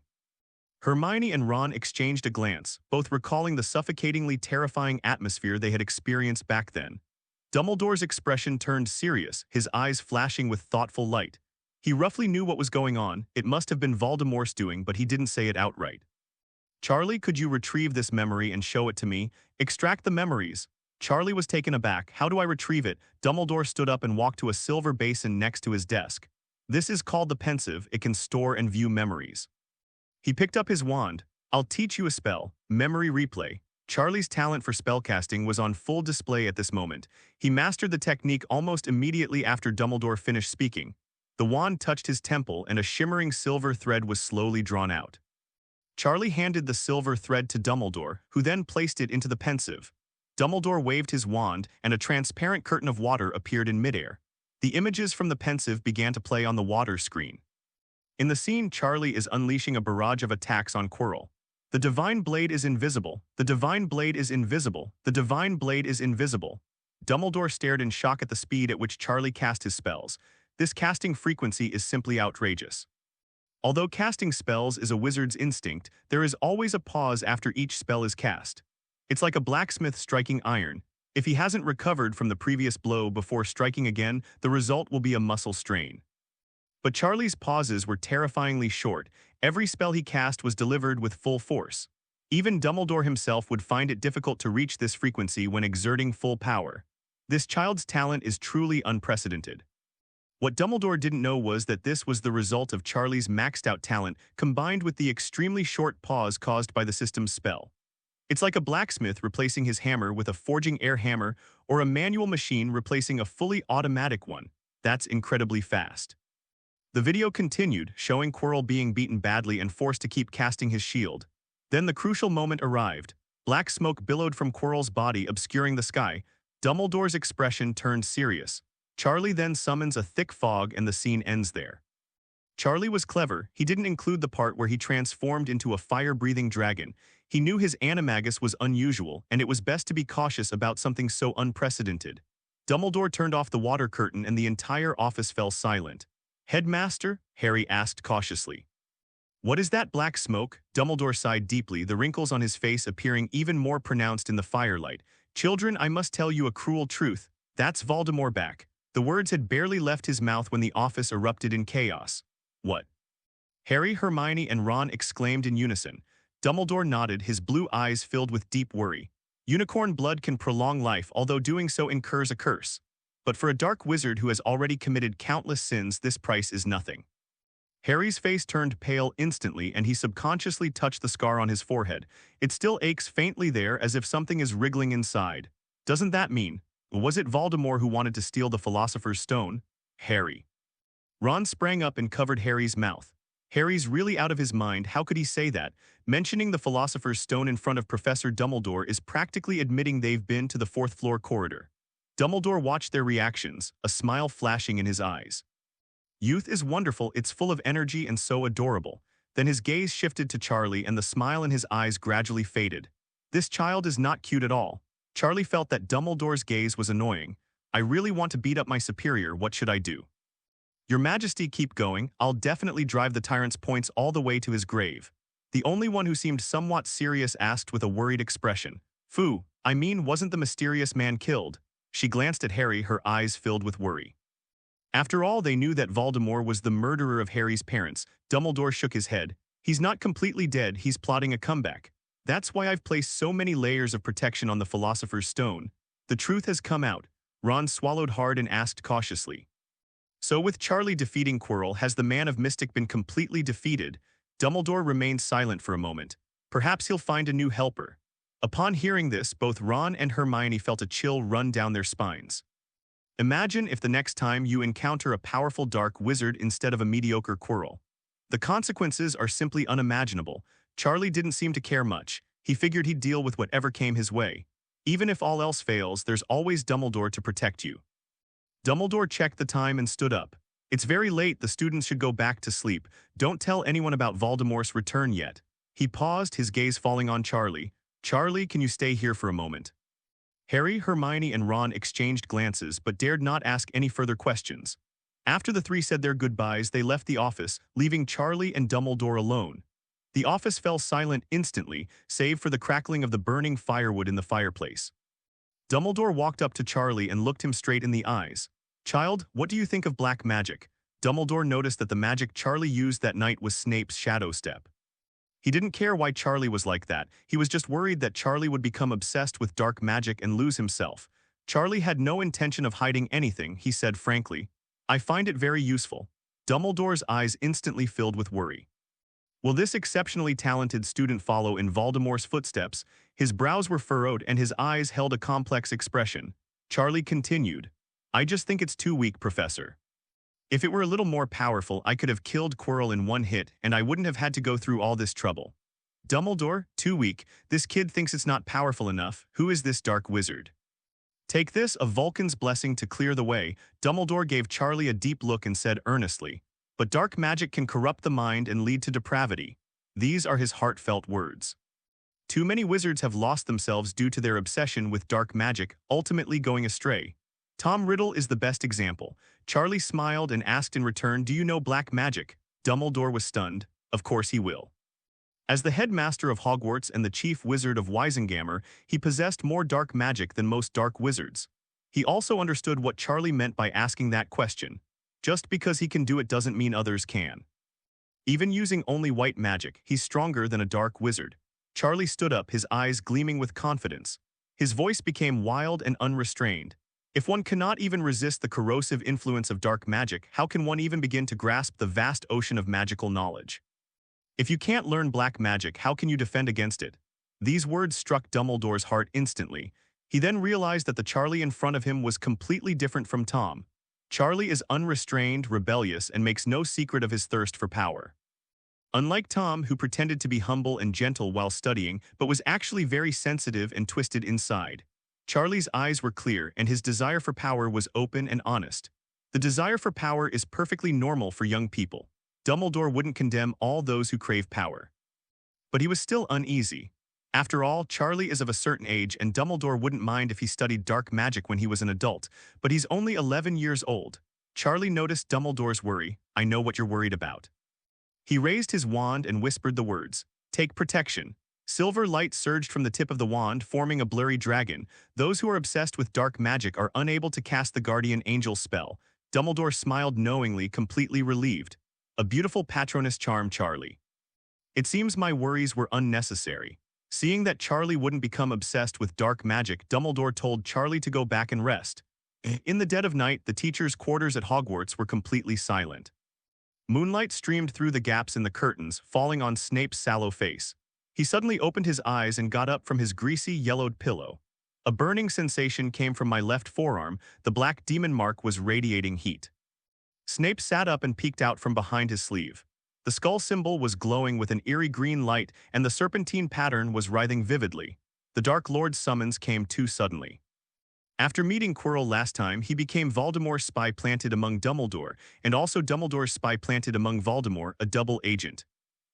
Hermione and Ron exchanged a glance, both recalling the suffocatingly terrifying atmosphere they had experienced back then. Dumbledore's expression turned serious, his eyes flashing with thoughtful light. He roughly knew what was going on. It must have been Voldemort's doing, but he didn't say it outright. Charlie, could you retrieve this memory and show it to me? Extract the memories. Charlie was taken aback. How do I retrieve it? Dumbledore stood up and walked to a silver basin next to his desk. This is called the pensive. It can store and view memories. He picked up his wand. I'll teach you a spell. Memory replay. Charlie's talent for spellcasting was on full display at this moment. He mastered the technique almost immediately after Dumbledore finished speaking. The wand touched his temple and a shimmering silver thread was slowly drawn out. Charlie handed the silver thread to Dumbledore, who then placed it into the pensive. Dumbledore waved his wand, and a transparent curtain of water appeared in midair. The images from the pensive began to play on the water screen. In the scene, Charlie is unleashing a barrage of attacks on Quirrell. The divine blade is invisible. The divine blade is invisible. The divine blade is invisible. Dumbledore stared in shock at the speed at which Charlie cast his spells. This casting frequency is simply outrageous. Although casting spells is a wizard's instinct, there is always a pause after each spell is cast. It's like a blacksmith striking iron. If he hasn't recovered from the previous blow before striking again, the result will be a muscle strain. But Charlie's pauses were terrifyingly short. Every spell he cast was delivered with full force. Even Dumbledore himself would find it difficult to reach this frequency when exerting full power. This child's talent is truly unprecedented. What Dumbledore didn't know was that this was the result of Charlie's maxed-out talent combined with the extremely short pause caused by the system's spell. It's like a blacksmith replacing his hammer with a forging air hammer or a manual machine replacing a fully automatic one. That's incredibly fast. The video continued, showing Quirrell being beaten badly and forced to keep casting his shield. Then the crucial moment arrived. Black smoke billowed from Quirrell's body, obscuring the sky. Dumbledore's expression turned serious. Charlie then summons a thick fog and the scene ends there. Charlie was clever. He didn't include the part where he transformed into a fire-breathing dragon. He knew his animagus was unusual, and it was best to be cautious about something so unprecedented. Dumbledore turned off the water curtain and the entire office fell silent. "Headmaster?" Harry asked cautiously. "What is that black smoke?" Dumbledore sighed deeply, the wrinkles on his face appearing even more pronounced in the firelight. "Children, I must tell you a cruel truth. That's Voldemort back." The words had barely left his mouth when the office erupted in chaos. "What?" Harry, Hermione, and Ron exclaimed in unison. Dumbledore nodded, his blue eyes filled with deep worry. Unicorn blood can prolong life, although doing so incurs a curse. But for a dark wizard who has already committed countless sins, this price is nothing. Harry's face turned pale instantly, and he subconsciously touched the scar on his forehead. It still aches faintly there, as if something is wriggling inside. Doesn't that mean? Was it Voldemort who wanted to steal the Philosopher's Stone? Harry. Ron sprang up and covered Harry's mouth. Harry's really out of his mind. How could he say that? Mentioning the Philosopher's Stone in front of Professor Dumbledore is practically admitting they've been to the fourth-floor corridor. Dumbledore watched their reactions, a smile flashing in his eyes. Youth is wonderful, it's full of energy and so adorable. Then his gaze shifted to Charlie and the smile in his eyes gradually faded. This child is not cute at all. Charlie felt that Dumbledore's gaze was annoying. "I really want to beat up my superior, what should I do?" "Your Majesty, keep going. I'll definitely drive the Tyrant's Points all the way to his grave." The only one who seemed somewhat serious asked with a worried expression. "Phew, I mean, wasn't the mysterious man killed?" She glanced at Harry, her eyes filled with worry. After all, they knew that Voldemort was the murderer of Harry's parents. Dumbledore shook his head. "He's not completely dead, he's plotting a comeback. That's why I've placed so many layers of protection on the Philosopher's Stone. The truth has come out." Ron swallowed hard and asked cautiously. "So with Charlie defeating Quirrell, has the Man of Mystic been completely defeated?" Dumbledore remained silent for a moment. "Perhaps he'll find a new helper." Upon hearing this, both Ron and Hermione felt a chill run down their spines. Imagine if the next time you encounter a powerful dark wizard instead of a mediocre Quirrell. The consequences are simply unimaginable. Charlie didn't seem to care much. He figured he'd deal with whatever came his way. Even if all else fails, there's always Dumbledore to protect you. Dumbledore checked the time and stood up. "It's very late, the students should go back to sleep. Don't tell anyone about Voldemort's return yet." He paused, his gaze falling on Charlie. "Charlie, can you stay here for a moment?" Harry, Hermione, and Ron exchanged glances but dared not ask any further questions. After the three said their goodbyes, they left the office, leaving Charlie and Dumbledore alone. The office fell silent instantly, save for the crackling of the burning firewood in the fireplace. Dumbledore walked up to Charlie and looked him straight in the eyes. "Child, what do you think of black magic?" Dumbledore noticed that the magic Charlie used that night was Snape's shadow step. He didn't care why Charlie was like that, he was just worried that Charlie would become obsessed with dark magic and lose himself. Charlie had no intention of hiding anything, he said frankly. "I find it very useful." Dumbledore's eyes instantly filled with worry. Will this exceptionally talented student follow in Voldemort's footsteps? His brows were furrowed and his eyes held a complex expression. Charlie continued, "I just think it's too weak, Professor. If it were a little more powerful, I could have killed Quirrell in one hit, and I wouldn't have had to go through all this trouble." "Dumbledore, too weak. This kid thinks it's not powerful enough. Who is this dark wizard?" "Take this, a Vulcan's blessing to clear the way." Dumbledore gave Charlie a deep look and said earnestly, "But dark magic can corrupt the mind and lead to depravity." These are his heartfelt words. Too many wizards have lost themselves due to their obsession with dark magic, ultimately going astray. Tom Riddle is the best example. Charlie smiled and asked in return, "Do you know black magic?" Dumbledore was stunned. "Of course he will." As the headmaster of Hogwarts and the chief wizard of Wisengammer, he possessed more dark magic than most dark wizards. He also understood what Charlie meant by asking that question. Just because he can do it doesn't mean others can. Even using only white magic, he's stronger than a dark wizard. Charlie stood up, his eyes gleaming with confidence. His voice became wild and unrestrained. "If one cannot even resist the corrosive influence of dark magic, how can one even begin to grasp the vast ocean of magical knowledge? If you can't learn black magic, how can you defend against it?" These words struck Dumbledore's heart instantly. He then realized that the Charlie in front of him was completely different from Tom. Charlie is unrestrained, rebellious, and makes no secret of his thirst for power. Unlike Tom, who pretended to be humble and gentle while studying, but was actually very sensitive and twisted inside. Charlie's eyes were clear, and his desire for power was open and honest. The desire for power is perfectly normal for young people. Dumbledore wouldn't condemn all those who crave power. But he was still uneasy. After all, Charlie is of a certain age, and Dumbledore wouldn't mind if he studied dark magic when he was an adult, but he's only 11 years old. Charlie noticed Dumbledore's worry. "I know what you're worried about." He raised his wand and whispered the words, "Take protection." Silver light surged from the tip of the wand, forming a blurry dragon. Those who are obsessed with dark magic are unable to cast the Guardian Angel spell. Dumbledore smiled knowingly, completely relieved. "A beautiful Patronus charm, Charlie. It seems my worries were unnecessary." Seeing that Charlie wouldn't become obsessed with dark magic, Dumbledore told Charlie to go back and rest. In the dead of night, the teachers' quarters at Hogwarts were completely silent. Moonlight streamed through the gaps in the curtains, falling on Snape's sallow face. He suddenly opened his eyes and got up from his greasy, yellowed pillow. "A burning sensation came from my left forearm. The black demon mark was radiating heat." Snape sat up and peeked out from behind his sleeve. The skull symbol was glowing with an eerie green light, and the serpentine pattern was writhing vividly. The Dark Lord's summons came too suddenly. After meeting Quirrell last time, he became Voldemort's spy planted among Dumbledore, and also Dumbledore's spy planted among Voldemort, a double agent.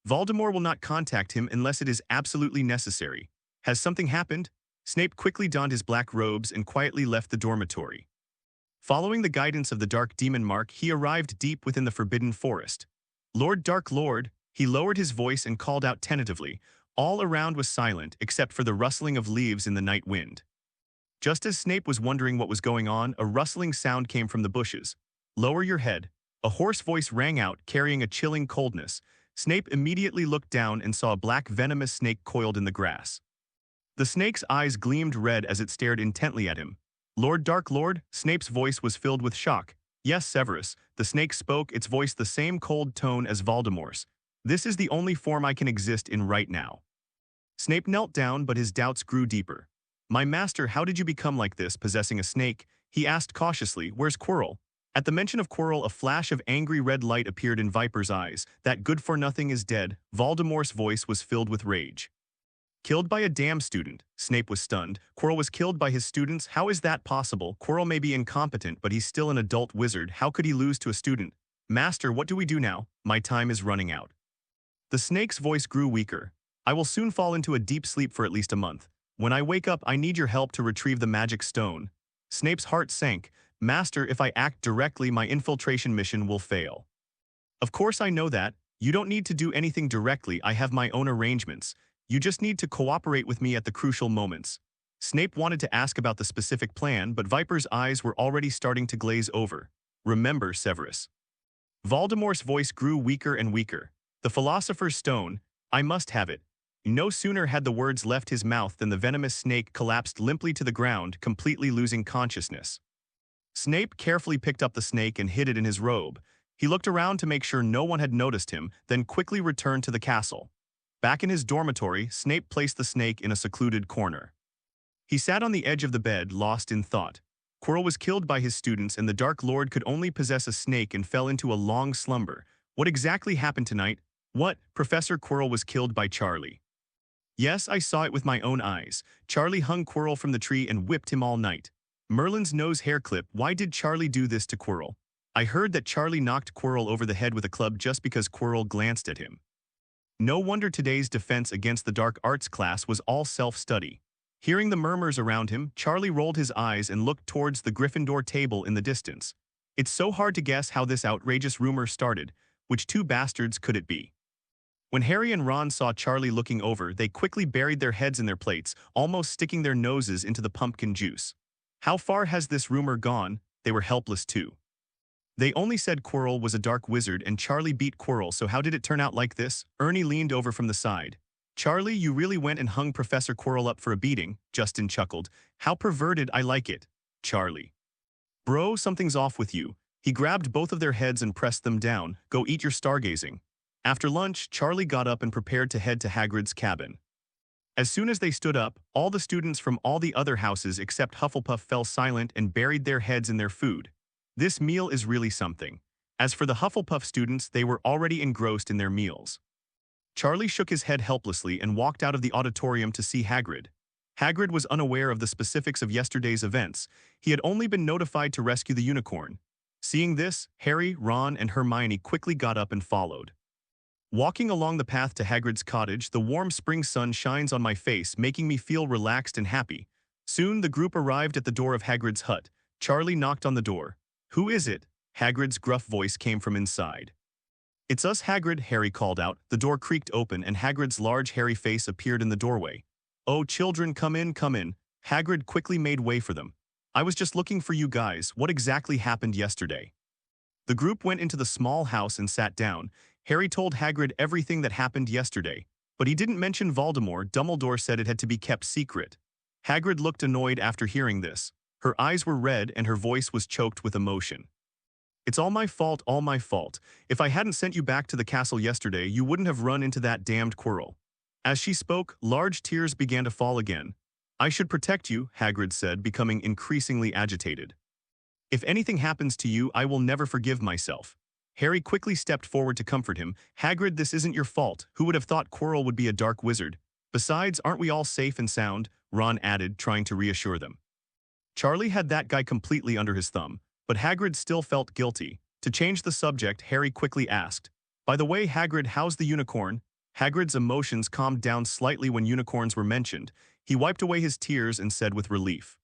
Voldemort will not contact him unless it is absolutely necessary. Has something happened? Snape quickly donned his black robes and quietly left the dormitory. Following the guidance of the Dark Demon Mark, he arrived deep within the Forbidden Forest. "Lord Dark Lord," he lowered his voice and called out tentatively. All around was silent, except for the rustling of leaves in the night wind. Just as Snape was wondering what was going on, a rustling sound came from the bushes. "Lower your head." A hoarse voice rang out, carrying a chilling coldness. Snape immediately looked down and saw a black venomous snake coiled in the grass. The snake's eyes gleamed red as it stared intently at him. "Lord Dark Lord?" Snape's voice was filled with shock. "Yes, Severus." The snake spoke, its voice the same cold tone as Voldemort's. "This is the only form I can exist in right now." Snape knelt down, but his doubts grew deeper. "My master, how did you become like this, possessing a snake?" He asked cautiously. "Where's Quirrell?" At the mention of Quirrell, a flash of angry red light appeared in Viper's eyes. "That good-for-nothing is dead." Voldemort's voice was filled with rage. "Killed by a damn student." Snape was stunned. "Quirrell was killed by his students? How is that possible? Quirrell may be incompetent, but he's still an adult wizard. How could he lose to a student?" "Master, what do we do now? My time is running out." The snake's voice grew weaker. "I will soon fall into a deep sleep for at least a month. When I wake up, I need your help to retrieve the magic stone." Snape's heart sank. "Master, if I act directly, my infiltration mission will fail." "Of course I know that. You don't need to do anything directly. I have my own arrangements. You just need to cooperate with me at the crucial moments." Snape wanted to ask about the specific plan, but Viper's eyes were already starting to glaze over. Remember, Severus. Voldemort's voice grew weaker and weaker. The Philosopher's Stone, I must have it. No sooner had the words left his mouth than the venomous snake collapsed limply to the ground, completely losing consciousness. Snape carefully picked up the snake and hid it in his robe. He looked around to make sure no one had noticed him, then quickly returned to the castle. Back in his dormitory, Snape placed the snake in a secluded corner. He sat on the edge of the bed, lost in thought. Quirrell was killed by his students, and the Dark Lord could only possess a snake and fell into a long slumber. What exactly happened tonight? What? Professor Quirrell was killed by Charlie. Yes, I saw it with my own eyes. Charlie hung Quirrell from the tree and whipped him all night. Merlin's nose hair clip. Why did Charlie do this to Quirrell? I heard that Charlie knocked Quirrell over the head with a club just because Quirrell glanced at him. No wonder today's defense against the dark arts class was all self-study. Hearing the murmurs around him, Charlie rolled his eyes and looked towards the Gryffindor table in the distance. It's so hard to guess how this outrageous rumor started. Which two bastards could it be? When Harry and Ron saw Charlie looking over, they quickly buried their heads in their plates, almost sticking their noses into the pumpkin juice. How far has this rumor gone? They were helpless too. They only said Quirrell was a dark wizard and Charlie beat Quirrell, so how did it turn out like this? Ernie leaned over from the side. Charlie, you really went and hung Professor Quirrell up for a beating, Justin chuckled. How perverted, I like it. Charlie. Bro, something's off with you. He grabbed both of their heads and pressed them down. Go eat your stargazing. After lunch, Charlie got up and prepared to head to Hagrid's cabin. As soon as they stood up, all the students from all the other houses except Hufflepuff fell silent and buried their heads in their food. This meal is really something. As for the Hufflepuff students, they were already engrossed in their meals. Charlie shook his head helplessly and walked out of the auditorium to see Hagrid. Hagrid was unaware of the specifics of yesterday's events. He had only been notified to rescue the unicorn. Seeing this, Harry, Ron, and Hermione quickly got up and followed. Walking along the path to Hagrid's cottage, the warm spring sun shines on my face, making me feel relaxed and happy. Soon, the group arrived at the door of Hagrid's hut. Charlie knocked on the door. Who is it? Hagrid's gruff voice came from inside. It's us, Hagrid, Harry called out. The door creaked open and Hagrid's large hairy face appeared in the doorway. Oh, children, come in, come in. Hagrid quickly made way for them. I was just looking for you guys. What exactly happened yesterday? The group went into the small house and sat down. Harry told Hagrid everything that happened yesterday, but he didn't mention Voldemort. Dumbledore said it had to be kept secret. Hagrid looked annoyed after hearing this. Her eyes were red and her voice was choked with emotion. It's all my fault, all my fault. If I hadn't sent you back to the castle yesterday, you wouldn't have run into that damned Quirrell. As she spoke, large tears began to fall again. I should protect you, Hagrid said, becoming increasingly agitated. If anything happens to you, I will never forgive myself. Harry quickly stepped forward to comfort him. Hagrid, this isn't your fault. Who would have thought Quirrell would be a dark wizard? Besides, aren't we all safe and sound? Ron added, trying to reassure them. Charlie had that guy completely under his thumb, but Hagrid still felt guilty. To change the subject, Harry quickly asked, by the way, Hagrid, how's the unicorn? Hagrid's emotions calmed down slightly when unicorns were mentioned. He wiped away his tears and said with relief,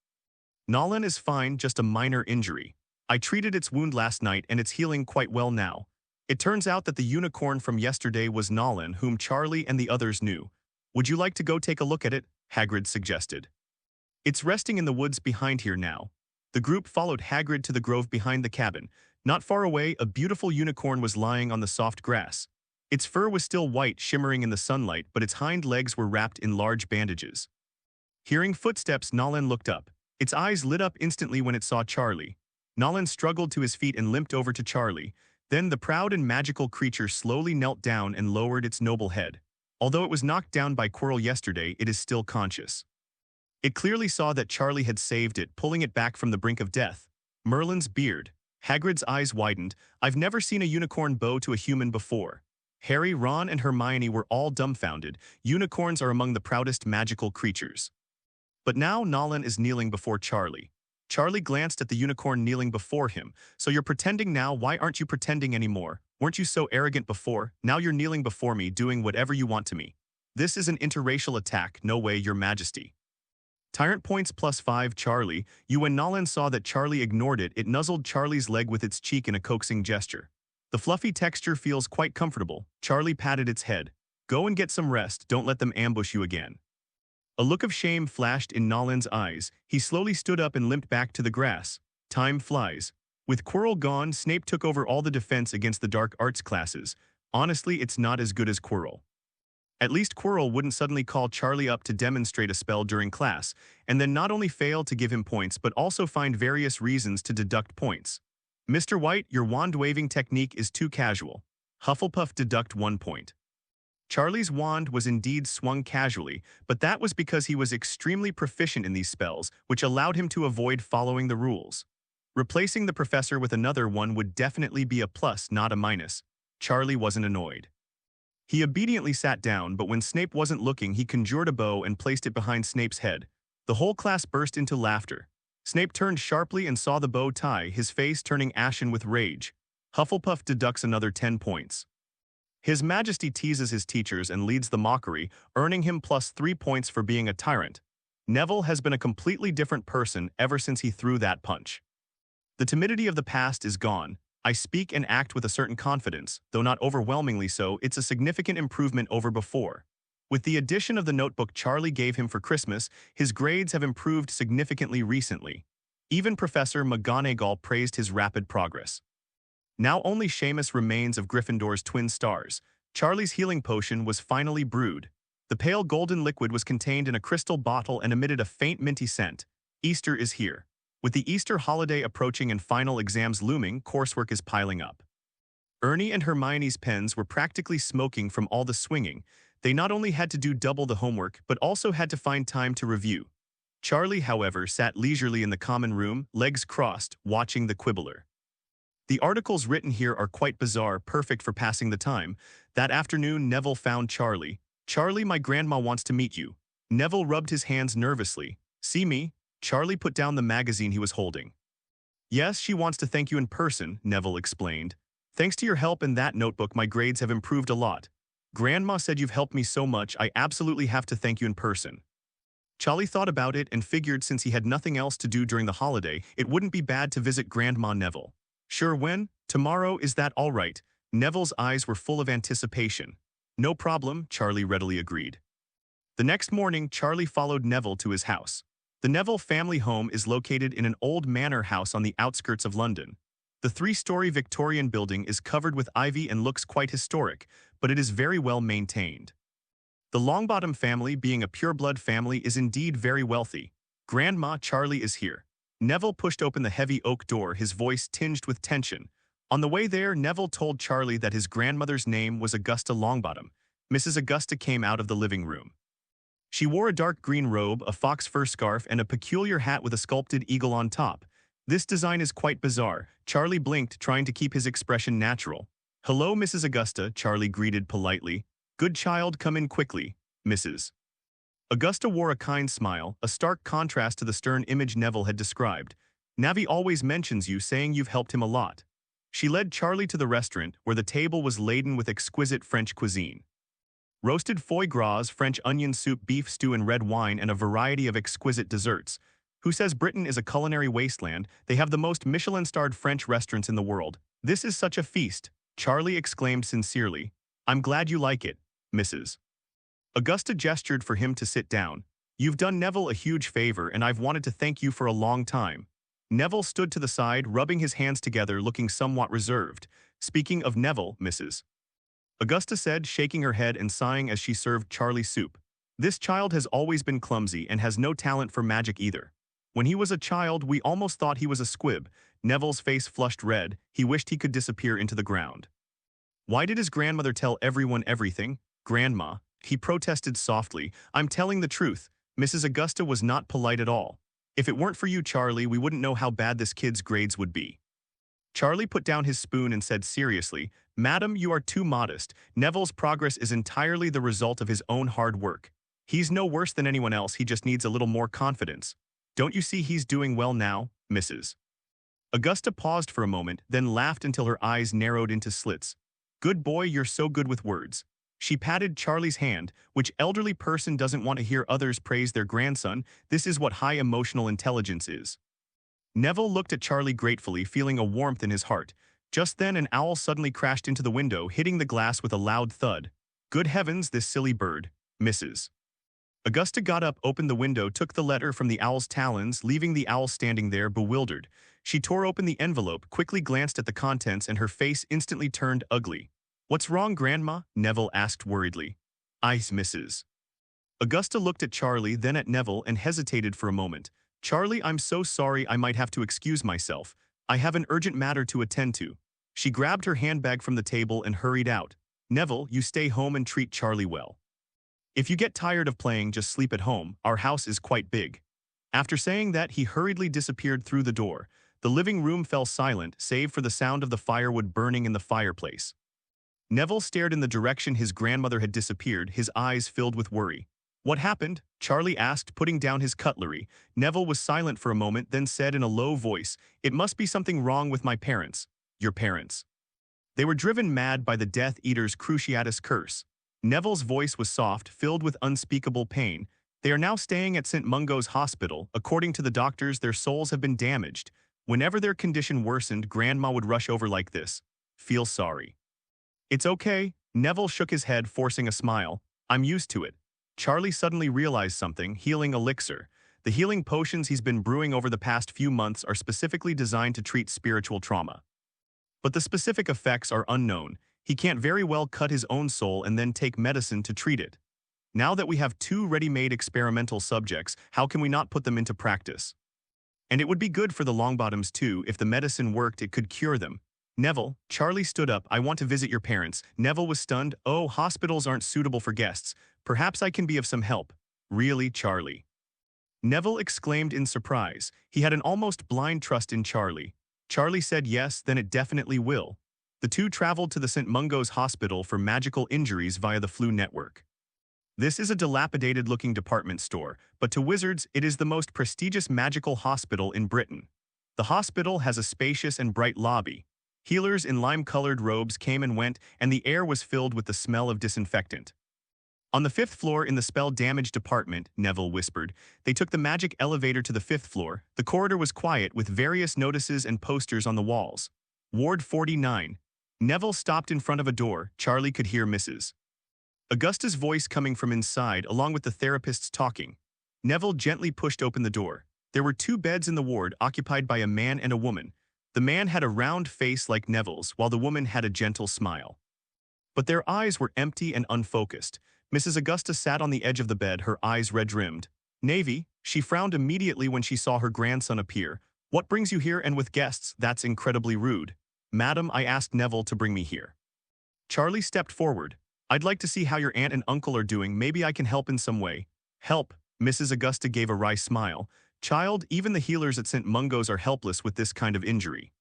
Nolan is fine, just a minor injury. I treated its wound last night and it's healing quite well now. It turns out that the unicorn from yesterday was Nolan, whom Charlie and the others knew. Would you like to go take a look at it? Hagrid suggested. It's resting in the woods behind here now. The group followed Hagrid to the grove behind the cabin. Not far away, a beautiful unicorn was lying on the soft grass. Its fur was still white, shimmering in the sunlight, but its hind legs were wrapped in large bandages. Hearing footsteps, Nolan looked up. Its eyes lit up instantly when it saw Charlie. Nolan struggled to his feet and limped over to Charlie. Then the proud and magical creature slowly knelt down and lowered its noble head. Although it was knocked down by Quirrell yesterday, it is still conscious. It clearly saw that Charlie had saved it, pulling it back from the brink of death. Merlin's beard. Hagrid's eyes widened. I've never seen a unicorn bow to a human before. Harry, Ron, and Hermione were all dumbfounded. Unicorns are among the proudest magical creatures. But now Nolan is kneeling before Charlie. Charlie glanced at the unicorn kneeling before him. So you're pretending now? Why aren't you pretending anymore? Weren't you so arrogant before? Now you're kneeling before me, doing whatever you want to me. This is an interracial attack, no way, your majesty. Tyrant Points +5 Charlie, when Nolan saw that Charlie ignored it, it nuzzled Charlie's leg with its cheek in a coaxing gesture. The fluffy texture feels quite comfortable. Charlie patted its head. Go and get some rest, don't let them ambush you again. A look of shame flashed in Nolan's eyes. He slowly stood up and limped back to the grass. Time flies. With Quirrell gone, Snape took over all the defense against the dark arts classes. Honestly, it's not as good as Quirrell. At least Quirrell wouldn't suddenly call Charlie up to demonstrate a spell during class, and then not only fail to give him points but also find various reasons to deduct points. Mr. White, your wand-waving technique is too casual. Hufflepuff deduct 1 point. Charlie's wand was indeed swung casually, but that was because he was extremely proficient in these spells, which allowed him to avoid following the rules. Replacing the professor with another one would definitely be a plus, not a minus. Charlie wasn't annoyed. He obediently sat down, but when Snape wasn't looking, he conjured a bow and placed it behind Snape's head. The whole class burst into laughter. Snape turned sharply and saw the bow tie, his face turning ashen with rage. Hufflepuff deducts another 10 points. His Majesty teases his teachers and leads the mockery, earning him plus 3 points for being a tyrant. Neville has been a completely different person ever since he threw that punch. The timidity of the past is gone. I speak and act with a certain confidence, though not overwhelmingly so. It's a significant improvement over before. With the addition of the notebook Charlie gave him for Christmas, his grades have improved significantly recently. Even Professor McGonagall praised his rapid progress. Now only Seamus remains of Gryffindor's twin stars. Charlie's healing potion was finally brewed. The pale golden liquid was contained in a crystal bottle and emitted a faint minty scent. Easter is here. With the Easter holiday approaching and final exams looming, coursework is piling up. Ernie and Hermione's pens were practically smoking from all the swinging. They not only had to do double the homework, but also had to find time to review. Charlie, however, sat leisurely in the common room, legs crossed, watching the Quibbler. The articles written here are quite bizarre, perfect for passing the time. That afternoon, Neville found Charlie. "Charlie, my grandma wants to meet you." Neville rubbed his hands nervously. "See me?" Charlie put down the magazine he was holding. "Yes, she wants to thank you in person," Neville explained. "Thanks to your help and that notebook, my grades have improved a lot. Grandma said you've helped me so much, I absolutely have to thank you in person." Charlie thought about it and figured since he had nothing else to do during the holiday, it wouldn't be bad to visit Grandma Neville. "Sure, when? Tomorrow, is that all right?" Neville's eyes were full of anticipation. "No problem," Charlie readily agreed. The next morning, Charlie followed Neville to his house. The Neville family home is located in an old manor house on the outskirts of London. The 3-story Victorian building is covered with ivy and looks quite historic, but it is very well maintained. The Longbottom family, being a pureblood family, is indeed very wealthy. "Grandma, Charlie is here." Neville pushed open the heavy oak door, his voice tinged with tension. On the way there, Neville told Charlie that his grandmother's name was Augusta Longbottom. Mrs. Augusta came out of the living room. She wore a dark green robe, a fox fur scarf, and a peculiar hat with a sculpted eagle on top. This design is quite bizarre. Charlie blinked, trying to keep his expression natural. "Hello, Mrs. Augusta," Charlie greeted politely. "Good child, come in quickly, Mrs. Augusta wore a kind smile, a stark contrast to the stern image Neville had described. "Navi always mentions you, saying you've helped him a lot." She led Charlie to the restaurant, where the table was laden with exquisite French cuisine. Roasted foie gras, French onion soup, beef stew, and red wine, and a variety of exquisite desserts. Who says Britain is a culinary wasteland? They have the most Michelin-starred French restaurants in the world. "This is such a feast," Charlie exclaimed sincerely. "I'm glad you like it, Mrs. Augusta gestured for him to sit down. "You've done Neville a huge favor, and I've wanted to thank you for a long time." Neville stood to the side, rubbing his hands together, looking somewhat reserved. "Speaking of Neville, Mrs. Augusta said, shaking her head and sighing as she served Charlie soup. "This child has always been clumsy and has no talent for magic either. When he was a child, we almost thought he was a squib." Neville's face flushed red. He wished he could disappear into the ground. "Why did his grandmother tell everyone everything?" "Grandma," he protested softly, "I'm telling the truth." Mrs. Augusta was not polite at all. "If it weren't for you, Charlie, we wouldn't know how bad this kid's grades would be." Charlie put down his spoon and said seriously, "Madam, you are too modest. Neville's progress is entirely the result of his own hard work. He's no worse than anyone else, he just needs a little more confidence. Don't you see he's doing well now, Mrs. Augusta paused for a moment, then laughed until her eyes narrowed into slits. "Good boy, you're so good with words." She patted Charlie's hand. Which elderly person doesn't want to hear others praise their grandson? This is what high emotional intelligence is. Neville looked at Charlie gratefully, feeling a warmth in his heart. Just then an owl suddenly crashed into the window, hitting the glass with a loud thud. "Good heavens, this silly bird, Mrs. Augusta got up, opened the window, took the letter from the owl's talons, leaving the owl standing there bewildered. She tore open the envelope, quickly glanced at the contents, and her face instantly turned ugly. "What's wrong, Grandma?" Neville asked worriedly. "Ice, Mrs." Augusta looked at Charlie, then at Neville, and hesitated for a moment. "Charlie, I'm so sorry, I might have to excuse myself. I have an urgent matter to attend to." She grabbed her handbag from the table and hurried out. "Neville, you stay home and treat Charlie well. If you get tired of playing, just sleep at home. Our house is quite big." After saying that, he hurriedly disappeared through the door. The living room fell silent, save for the sound of the firewood burning in the fireplace. Neville stared in the direction his grandmother had disappeared, his eyes filled with worry. "What happened?" Charlie asked, putting down his cutlery. Neville was silent for a moment, then said in a low voice, "It must be something wrong with my parents." "Your parents?" "They were driven mad by the Death Eater's Cruciatus curse." Neville's voice was soft, filled with unspeakable pain. "They are now staying at St. Mungo's Hospital. According to the doctors, their souls have been damaged. Whenever their condition worsened, Grandma would rush over like this. Feel sorry." "It's okay." Neville shook his head, forcing a smile. "I'm used to it." Charlie suddenly realized something: healing elixir. The healing potions he's been brewing over the past few months are specifically designed to treat spiritual trauma. But the specific effects are unknown. He can't very well cut his own soul and then take medicine to treat it. Now that we have two ready-made experimental subjects, how can we not put them into practice? And it would be good for the Longbottoms too. If the medicine worked, it could cure them. "Neville," Charlie stood up, "I want to visit your parents." Neville was stunned. "Oh, hospitals aren't suitable for guests. Perhaps I can be of some help." "Really, Charlie?" Neville exclaimed in surprise. He had an almost blind trust in Charlie. Charlie said yes, then it definitely will. The two traveled to the St. Mungo's Hospital for magical injuries via the Flu Network. This is a dilapidated-looking department store, but to wizards, it is the most prestigious magical hospital in Britain. The hospital has a spacious and bright lobby. Healers in lime-colored robes came and went, and the air was filled with the smell of disinfectant. "On the 5th floor in the spell-damaged department," Neville whispered. They took the magic elevator to the 5th floor. The corridor was quiet, with various notices and posters on the walls. "Ward 49. Neville stopped in front of a door. Charlie could hear Mrs. Augusta's voice coming from inside, along with the therapists talking. Neville gently pushed open the door. There were 2 beds in the ward, occupied by a man and a woman. The man had a round face like Neville's, while the woman had a gentle smile. But their eyes were empty and unfocused. Mrs. Augusta sat on the edge of the bed, her eyes red-rimmed. "Navy," she frowned immediately when she saw her grandson appear. "What brings you here and with guests? That's incredibly rude." "Madam, I asked Neville to bring me here." Charlie stepped forward. "I'd like to see how your aunt and uncle are doing. Maybe I can help in some way." "Help?" Mrs. Augusta gave a wry smile. "Child, even the healers at St. Mungo's are helpless with this kind of injury.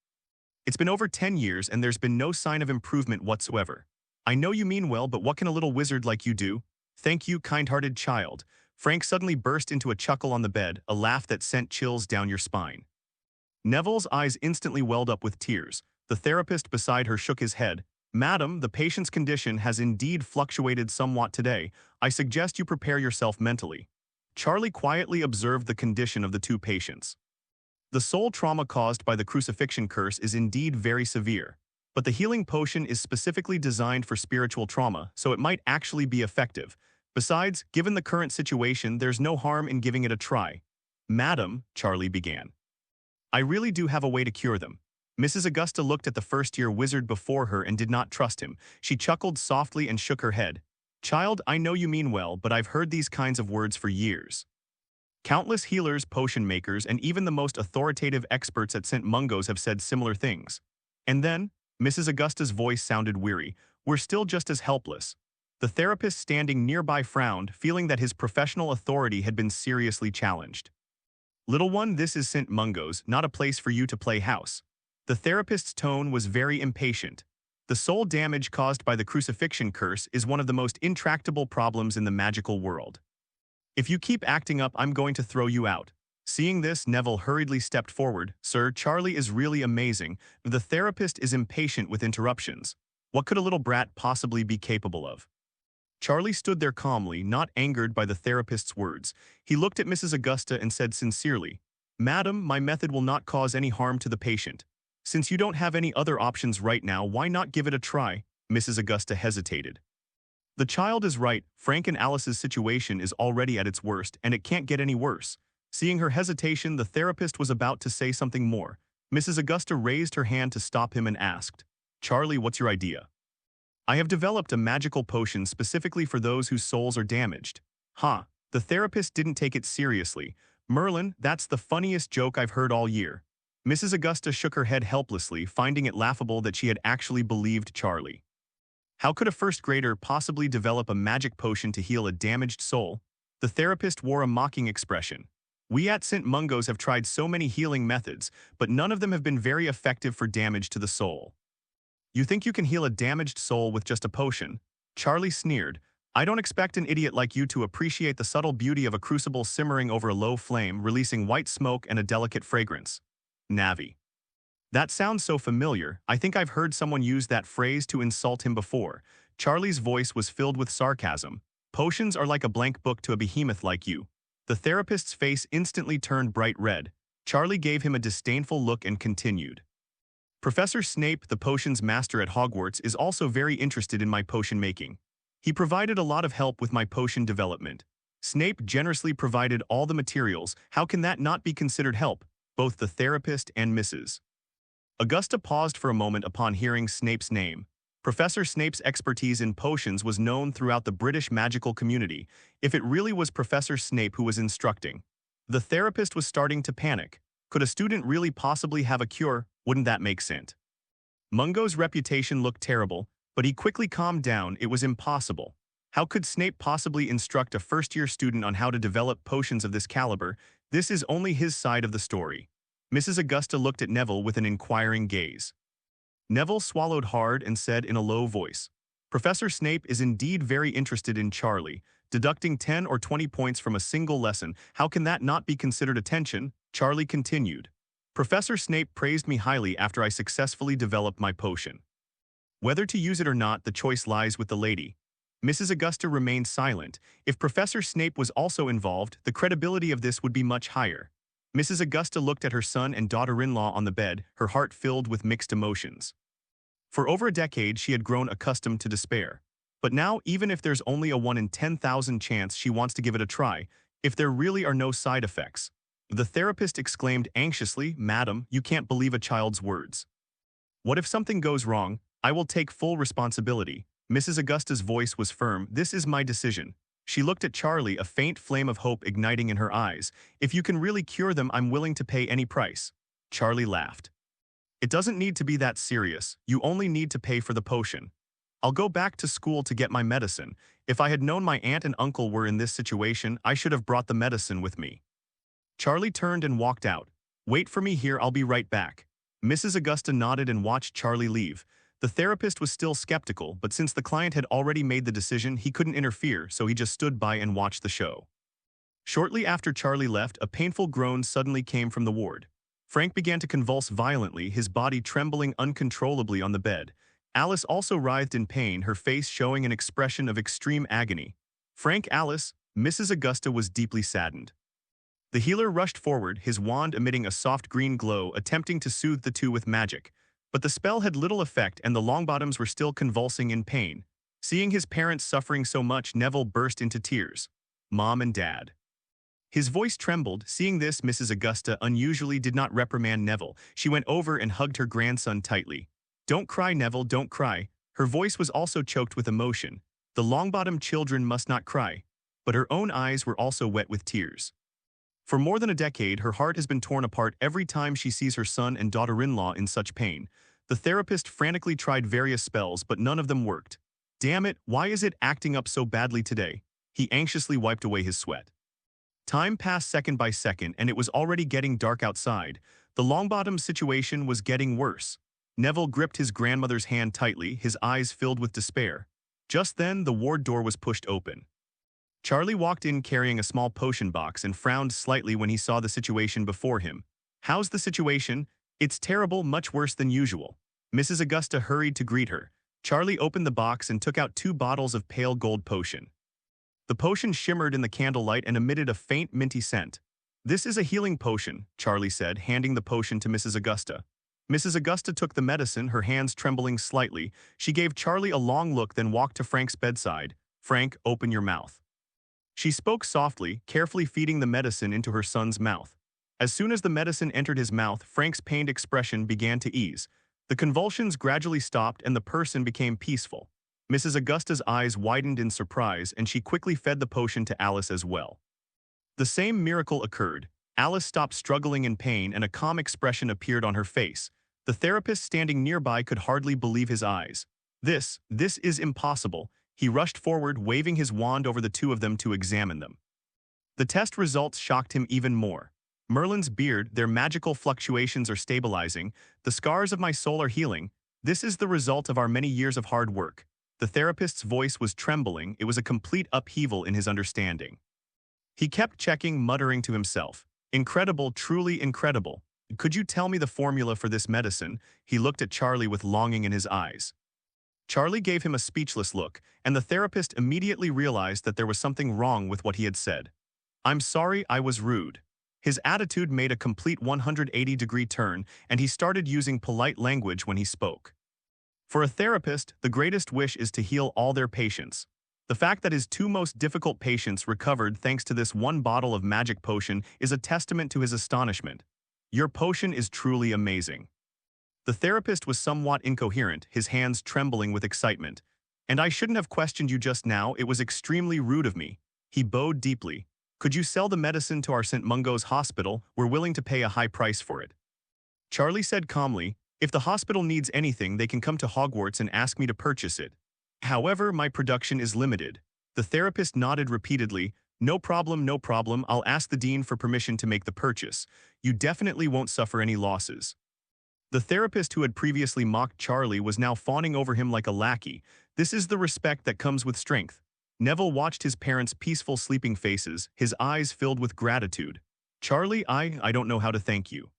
It's been over 10 years and there's been no sign of improvement whatsoever. I know you mean well, but what can a little wizard like you do?" "Thank you, kind-hearted child." Frank suddenly burst into a chuckle on the bed, a laugh that sent chills down your spine. Neville's eyes instantly welled up with tears. The therapist beside her shook his head. "Madam, the patient's condition has indeed fluctuated somewhat today. I suggest you prepare yourself mentally." Charlie quietly observed the condition of the 2 patients. The soul trauma caused by the crucifixion curse is indeed very severe, but the healing potion is specifically designed for spiritual trauma, so it might actually be effective. Besides, given the current situation, there's no harm in giving it a try. "Madam," Charlie began, "I really do have a way to cure them." Mrs. Augusta looked at the first-year wizard before her and did not trust him. She chuckled softly and shook her head. "Child, I know you mean well, but I've heard these kinds of words for years. Countless healers, potion makers, and even the most authoritative experts at St. Mungo's have said similar things." And then, Mrs. Augusta's voice sounded weary, "We're still just as helpless." The therapist standing nearby frowned, feeling that his professional authority had been seriously challenged. "Little one, this is St. Mungo's, not a place for you to play house." The therapist's tone was very impatient. "The soul damage caused by the crucifixion curse is one of the most intractable problems in the magical world. If you keep acting up, I'm going to throw you out." Seeing this, Neville hurriedly stepped forward. "Sir, Charlie is really amazing." The therapist is impatient with interruptions. What could a little brat possibly be capable of? Charlie stood there calmly, not angered by the therapist's words. He looked at Mrs. Augusta and said sincerely, "Madam, my method will not cause any harm to the patient. Since you don't have any other options right now, why not give it a try?" Mrs. Augusta hesitated. The child is right, Frank and Alice's situation is already at its worst and it can't get any worse. Seeing her hesitation, the therapist was about to say something more. Mrs. Augusta raised her hand to stop him and asked, "Charlie, what's your idea?" "I have developed a magical potion specifically for those whose souls are damaged." "Huh." The therapist didn't take it seriously. "Merlin, that's the funniest joke I've heard all year." Mrs. Augusta shook her head helplessly, finding it laughable that she had actually believed Charlie. How could a first grader possibly develop a magic potion to heal a damaged soul? The therapist wore a mocking expression. "We at St. Mungo's have tried so many healing methods, but none of them have been very effective for damage to the soul." "You think you can heal a damaged soul with just a potion?" Charlie sneered. "I don't expect an idiot like you to appreciate the subtle beauty of a crucible simmering over a low flame, releasing white smoke and a delicate fragrance." Navi. That sounds so familiar. I think I've heard someone use that phrase to insult him before. Charlie's voice was filled with sarcasm. "Potions are like a blank book to a behemoth like you." The therapist's face instantly turned bright red. Charlie gave him a disdainful look and continued. "Professor Snape, the potions master at Hogwarts, is also very interested in my potion making. He provided a lot of help with my potion development." Snape generously provided all the materials. How can that not be considered help? Both the therapist and Mrs. Augusta paused for a moment upon hearing Snape's name. Professor Snape's expertise in potions was known throughout the British magical community. If it really was Professor Snape who was instructing. The therapist was starting to panic. Could a student really possibly have a cure? Wouldn't that make sense? Mungo's reputation looked terrible, but he quickly calmed down. It was impossible. How could Snape possibly instruct a first-year student on how to develop potions of this caliber? This is only his side of the story. Mrs. Augusta looked at Neville with an inquiring gaze. Neville swallowed hard and said in a low voice, "Professor Snape is indeed very interested in Charlie. Deducting 10 or 20 points from a single lesson, how can that not be considered attention?" Charlie continued. "Professor Snape praised me highly after I successfully developed my potion. Whether to use it or not, the choice lies with the lady." Mrs. Augusta remained silent. If Professor Snape was also involved, the credibility of this would be much higher. Mrs. Augusta looked at her son and daughter-in-law on the bed, her heart filled with mixed emotions. For over a decade, she had grown accustomed to despair. But now, even if there's only a 1 in 10,000 chance, she wants to give it a try, if there really are no side effects. The therapist exclaimed anxiously, "Madam, you can't believe a child's words. What if something goes wrong? I will take full responsibility." Mrs. Augusta's voice was firm. "This is my decision." She looked at Charlie, a faint flame of hope igniting in her eyes. "If you can really cure them, I'm willing to pay any price." Charlie laughed. "It doesn't need to be that serious. You only need to pay for the potion. I'll go back to school to get my medicine. If I had known my aunt and uncle were in this situation, I should have brought the medicine with me." Charlie turned and walked out. "Wait for me here, I'll be right back." Mrs. Augusta nodded and watched Charlie leave. The therapist was still skeptical, but since the client had already made the decision, he couldn't interfere, so he just stood by and watched the show. Shortly after Charlie left, a painful groan suddenly came from the ward. Frank began to convulse violently, his body trembling uncontrollably on the bed. Alice also writhed in pain, her face showing an expression of extreme agony. "Frank, Alice," Mrs. Augusta was deeply saddened. The healer rushed forward, his wand emitting a soft green glow, attempting to soothe the two with magic. But the spell had little effect and the Longbottoms were still convulsing in pain. Seeing his parents suffering so much, Neville burst into tears. "Mom and Dad." His voice trembled. Seeing this, Mrs. Augusta unusually did not reprimand Neville. She went over and hugged her grandson tightly. "Don't cry, Neville, don't cry." Her voice was also choked with emotion. The Longbottom children must not cry. But her own eyes were also wet with tears. For more than a decade, her heart has been torn apart every time she sees her son and daughter-in-law in such pain. The therapist frantically tried various spells, but none of them worked. "Damn it, why is it acting up so badly today?" He anxiously wiped away his sweat. Time passed second by second, and it was already getting dark outside. The Longbottom situation was getting worse. Neville gripped his grandmother's hand tightly, his eyes filled with despair. Just then, the ward door was pushed open. Charlie walked in carrying a small potion box and frowned slightly when he saw the situation before him. "How's the situation?" "It's terrible, much worse than usual." Mrs. Augusta hurried to greet her. Charlie opened the box and took out 2 bottles of pale gold potion. The potion shimmered in the candlelight and emitted a faint minty scent. "This is a healing potion," Charlie said, handing the potion to Mrs. Augusta. Mrs. Augusta took the medicine, her hands trembling slightly. She gave Charlie a long look, then walked to Frank's bedside. Frank, open your mouth. She spoke softly, carefully feeding the medicine into her son's mouth. As soon as the medicine entered his mouth, Frank's pained expression began to ease. The convulsions gradually stopped and the person became peaceful. Mrs. Augusta's eyes widened in surprise and she quickly fed the potion to Alice as well. The same miracle occurred. Alice stopped struggling in pain and a calm expression appeared on her face. The therapist standing nearby could hardly believe his eyes. This is impossible. He rushed forward, waving his wand over the two of them to examine them. The test results shocked him even more. Merlin's beard, their magical fluctuations are stabilizing. The scars of my soul are healing. This is the result of our many years of hard work. The therapist's voice was trembling. It was a complete upheaval in his understanding. He kept checking, muttering to himself. Incredible, truly incredible. Could you tell me the formula for this medicine? He looked at Charlie with longing in his eyes. Charlie gave him a speechless look, and the therapist immediately realized that there was something wrong with what he had said. I'm sorry I was rude. His attitude made a complete 180-degree turn, and he started using polite language when he spoke. For a therapist, the greatest wish is to heal all their patients. The fact that his two most difficult patients recovered thanks to this one bottle of magic potion is a testament to his astonishment. Your potion is truly amazing. The therapist was somewhat incoherent, his hands trembling with excitement. And I shouldn't have questioned you just now, it was extremely rude of me. He bowed deeply. Could you sell the medicine to our St. Mungo's hospital? We're willing to pay a high price for it. Charlie said calmly, if the hospital needs anything, they can come to Hogwarts and ask me to purchase it. However, my production is limited. The therapist nodded repeatedly. No problem, I'll ask the dean for permission to make the purchase. You definitely won't suffer any losses. The therapist who had previously mocked Charlie was now fawning over him like a lackey. This is the respect that comes with strength. Neville watched his parents' peaceful sleeping faces, his eyes filled with gratitude. Charlie, I don't know how to thank you.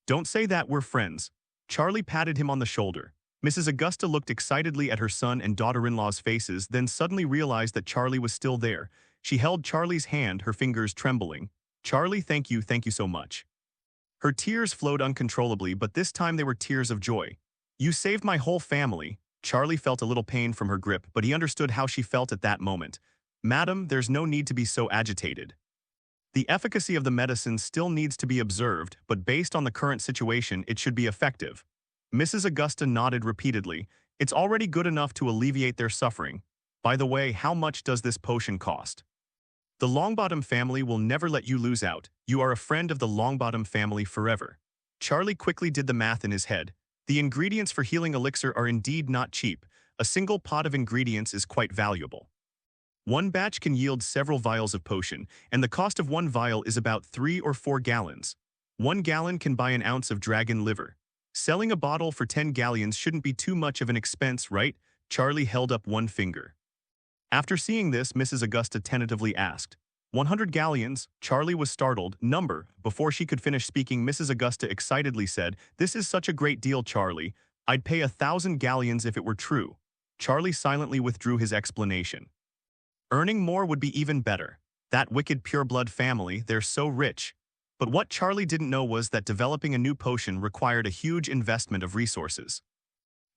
Don't say that, we're friends. Charlie patted him on the shoulder. Mrs. Augusta looked excitedly at her son and daughter-in-law's faces, then suddenly realized that Charlie was still there. She held Charlie's hand, her fingers trembling. Charlie, thank you so much. Her tears flowed uncontrollably, but this time they were tears of joy. You saved my whole family. Charlie felt a little pain from her grip, but he understood how she felt at that moment. Madam, there's no need to be so agitated. The efficacy of the medicine still needs to be observed, but based on the current situation, it should be effective. Mrs. Augusta nodded repeatedly. It's already good enough to alleviate their suffering. By the way, how much does this potion cost? The Longbottom family will never let you lose out. You are a friend of the Longbottom family forever. Charlie quickly did the math in his head. The ingredients for healing elixir are indeed not cheap. A single pot of ingredients is quite valuable. One batch can yield several vials of potion, and the cost of one vial is about 3 or 4 gallons. 1 gallon can buy an ounce of dragon liver. Selling a bottle for 10 galleons shouldn't be too much of an expense, right? Charlie held up one finger. After seeing this, Mrs. Augusta tentatively asked, 100 galleons? Charlie was startled. Number. Before she could finish speaking, Mrs. Augusta excitedly said, this is such a great deal, Charlie. I'd pay 1,000 galleons if it were true. Charlie silently withdrew his explanation. Earning more would be even better. That wicked pureblood family, they're so rich. But what Charlie didn't know was that developing a new potion required a huge investment of resources.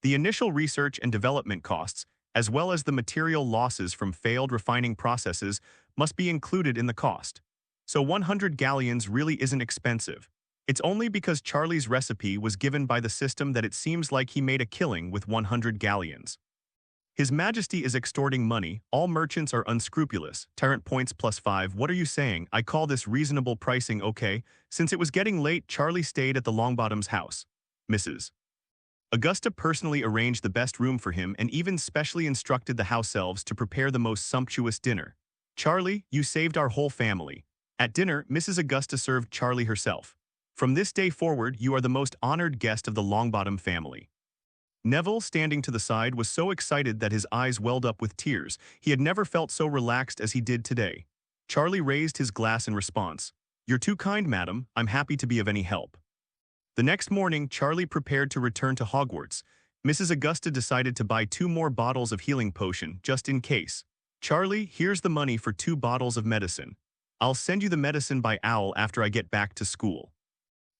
The initial research and development costs, as well as the material losses from failed refining processes, must be included in the cost. So 100 galleons really isn't expensive. It's only because Charlie's recipe was given by the system that it seems like he made a killing with 100 galleons. His Majesty is extorting money. All merchants are unscrupulous. Tyrant Points +5. What are you saying? I call this reasonable pricing, okay? Since it was getting late, Charlie stayed at the Longbottom's house. Mrs. Augusta personally arranged the best room for him and even specially instructed the house elves to prepare the most sumptuous dinner. Charlie, you saved our whole family. At dinner, Mrs. Augusta served Charlie herself. From this day forward, you are the most honored guest of the Longbottom family. Neville, standing to the side, was so excited that his eyes welled up with tears. He had never felt so relaxed as he did today. Charlie raised his glass in response. You're too kind, madam. I'm happy to be of any help. The next morning, Charlie prepared to return to Hogwarts. Mrs. Augusta decided to buy 2 more bottles of healing potion, just in case. Charlie, here's the money for 2 bottles of medicine. I'll send you the medicine by owl after I get back to school.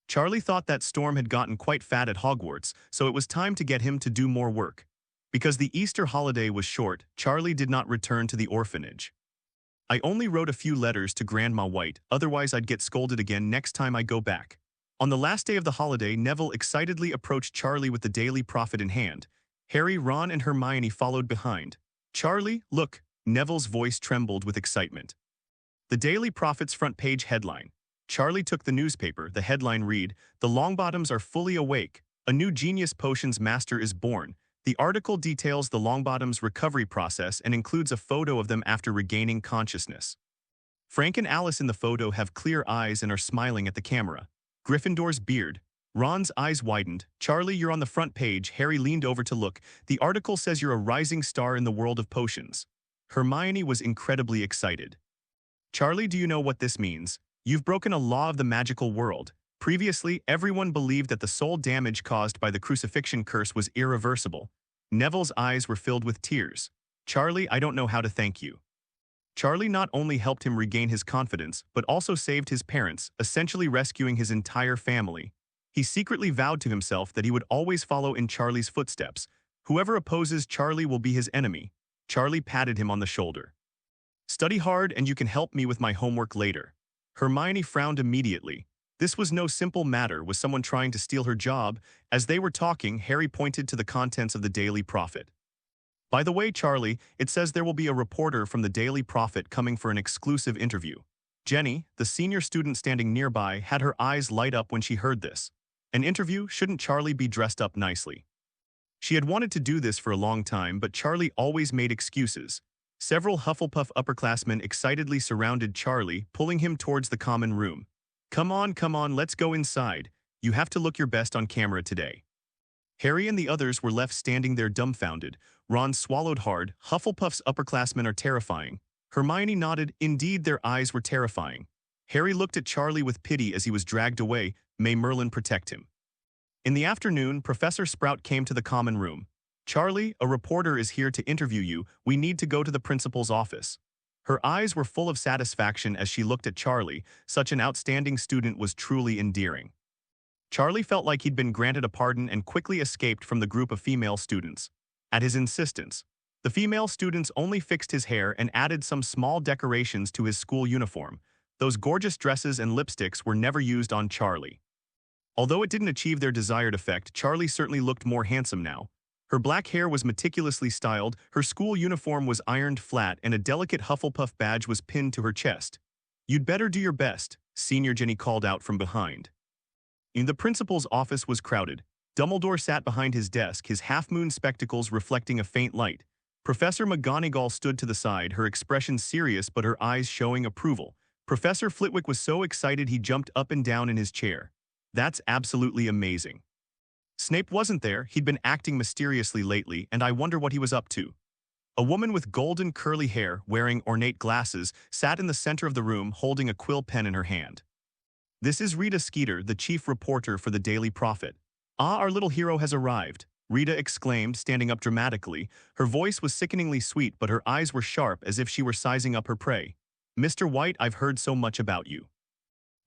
Charlie thought that Storm had gotten quite fat at Hogwarts, so it was time to get him to do more work. Because the Easter holiday was short, Charlie did not return to the orphanage. I only wrote a few letters to Grandma White, otherwise I'd get scolded again next time I go back. On the last day of the holiday, Neville excitedly approached Charlie with the Daily Prophet in hand. Harry, Ron, and Hermione followed behind. Charlie, look, Neville's voice trembled with excitement. The Daily Prophet's front page headline. Charlie took the newspaper. The headline read, "The Longbottoms are fully awake. A new genius potions master is born." The article details the Longbottoms' recovery process and includes a photo of them after regaining consciousness. Frank and Alice in the photo have clear eyes and are smiling at the camera. Gryffindor's beard. Ron's eyes widened. Charlie, you're on the front page. Harry leaned over to look. The article says you're a rising star in the world of potions. Hermione was incredibly excited. Charlie, do you know what this means? You've broken a law of the magical world. Previously, everyone believed that the soul damage caused by the crucifixion curse was irreversible. Neville's eyes were filled with tears. Charlie, I don't know how to thank you. Charlie not only helped him regain his confidence, but also saved his parents, essentially rescuing his entire family. He secretly vowed to himself that he would always follow in Charlie's footsteps. Whoever opposes Charlie will be his enemy. Charlie patted him on the shoulder. Study hard and you can help me with my homework later. Hermione frowned immediately. This was no simple matter. Was someone trying to steal her job? As they were talking, Harry pointed to the contents of the Daily Prophet. By the way, Charlie, it says there will be a reporter from the Daily Prophet coming for an exclusive interview. Jenny, the senior student standing nearby, had her eyes light up when she heard this. An interview? Shouldn't Charlie be dressed up nicely? She had wanted to do this for a long time, but Charlie always made excuses. Several Hufflepuff upperclassmen excitedly surrounded Charlie, pulling him towards the common room. Come on, let's go inside. You have to look your best on camera today. Harry and the others were left standing there dumbfounded. Ron swallowed hard. Hufflepuff's upperclassmen are terrifying. Hermione nodded. Indeed, their eyes were terrifying. Harry looked at Charlie with pity as he was dragged away. May Merlin protect him. In the afternoon, Professor Sprout came to the common room. Charlie, a reporter is here to interview you. We need to go to the principal's office. Her eyes were full of satisfaction as she looked at Charlie. Such an outstanding student was truly endearing. Charlie felt like he'd been granted a pardon and quickly escaped from the group of female students. At his insistence, the female students only fixed his hair and added some small decorations to his school uniform. Those gorgeous dresses and lipsticks were never used on Charlie. Although it didn't achieve their desired effect, Charlie certainly looked more handsome now. Her black hair was meticulously styled, her school uniform was ironed flat, and a delicate Hufflepuff badge was pinned to her chest. You'd better do your best, Senior Jenny called out from behind. In the principal's office was crowded. Dumbledore sat behind his desk, his half-moon spectacles reflecting a faint light. Professor McGonagall stood to the side, her expression serious but her eyes showing approval. Professor Flitwick was so excited he jumped up and down in his chair. That's absolutely amazing. Snape wasn't there. He'd been acting mysteriously lately, and I wonder what he was up to. A woman with golden curly hair, wearing ornate glasses, sat in the center of the room holding a quill pen in her hand. This is Rita Skeeter, the chief reporter for the Daily Prophet. Ah, our little hero has arrived, Rita exclaimed, standing up dramatically. Her voice was sickeningly sweet, but her eyes were sharp as if she were sizing up her prey. Mr. White, I've heard so much about you.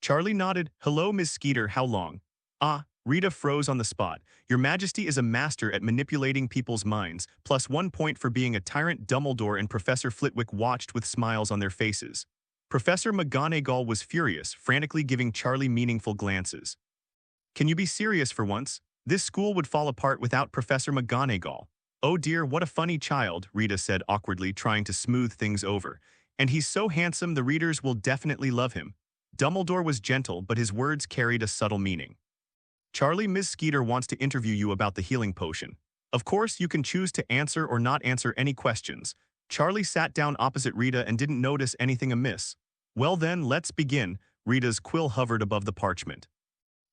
Charlie nodded. Hello, Miss Skeeter, how long? Ah, Rita froze on the spot. Your Majesty is a master at manipulating people's minds, plus 1 point for being a tyrant. Dumbledore and Professor Flitwick watched with smiles on their faces. Professor McGonagall was furious, frantically giving Charlie meaningful glances. Can you be serious for once? This school would fall apart without Professor McGonagall. Oh dear, what a funny child, Rita said awkwardly, trying to smooth things over. And he's so handsome, the readers will definitely love him. Dumbledore was gentle, but his words carried a subtle meaning. Charlie, Ms. Skeeter wants to interview you about the healing potion. Of course, you can choose to answer or not answer any questions. Charlie sat down opposite Rita and didn't notice anything amiss. Well then, let's begin. Rita's quill hovered above the parchment.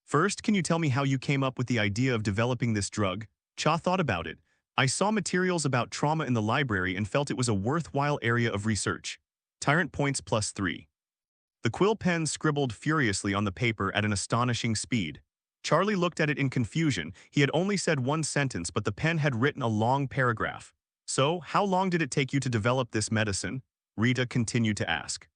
First, can you tell me how you came up with the idea of developing this drug? Cha thought about it. I saw materials about trauma in the library and felt it was a worthwhile area of research. Tyrant Points +3. The quill pen scribbled furiously on the paper at an astonishing speed. Charlie looked at it in confusion. He had only said one sentence, but the pen had written a long paragraph. So, how long did it take you to develop this medicine? Rita continued to ask.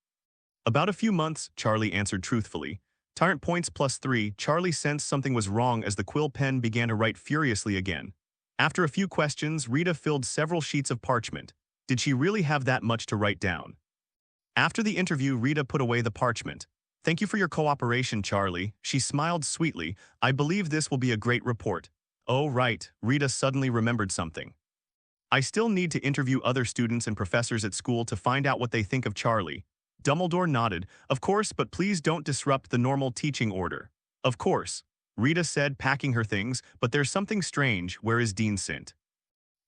About a few months, Charlie answered truthfully. Tyrant Points +3. Charlie sensed something was wrong as the quill pen began to write furiously again. After a few questions, Rita filled several sheets of parchment. Did she really have that much to write down? After the interview, Rita put away the parchment. Thank you for your cooperation, Charlie. She smiled sweetly. I believe this will be a great report. Oh, right. Rita suddenly remembered something. I still need to interview other students and professors at school to find out what they think of Charlie. Dumbledore nodded. Of course, but please don't disrupt the normal teaching order. Of course, Rita said, packing her things, but there's something strange. Where is Dean Sint?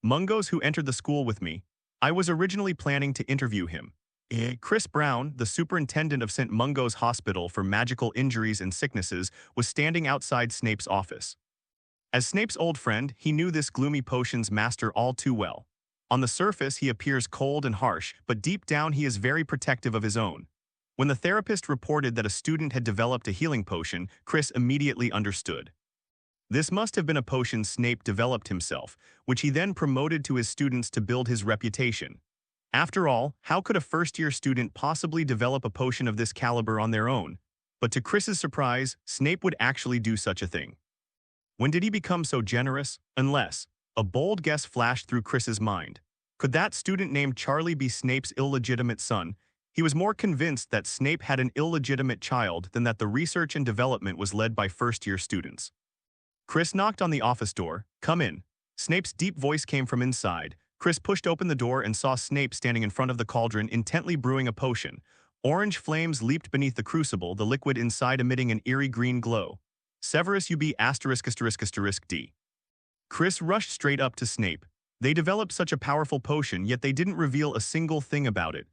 Mungo's who entered the school with me. I was originally planning to interview him. Chris Brown, the superintendent of St. Mungo's Hospital for Magical Injuries and Sicknesses, was standing outside Snape's office. As Snape's old friend, he knew this gloomy potions master all too well. On the surface, he appears cold and harsh, but deep down he is very protective of his own. When the therapist reported that a student had developed a healing potion, Chris immediately understood. This must have been a potion Snape developed himself, which he then promoted to his students to build his reputation. After all, how could a first-year student possibly develop a potion of this caliber on their own? But to Chris's surprise, Snape would actually do such a thing. When did he become so generous? Unless, a bold guess flashed through Chris's mind. Could that student named Charlie be Snape's illegitimate son? He was more convinced that Snape had an illegitimate child than that the research and development was led by first-year students. Chris knocked on the office door. Come in. Snape's deep voice came from inside. Chris pushed open the door and saw Snape standing in front of the cauldron intently brewing a potion. Orange flames leaped beneath the crucible, the liquid inside emitting an eerie green glow. Severus UB *****D. Chris rushed straight up to Snape. They developed such a powerful potion, yet they didn't reveal a single thing about it.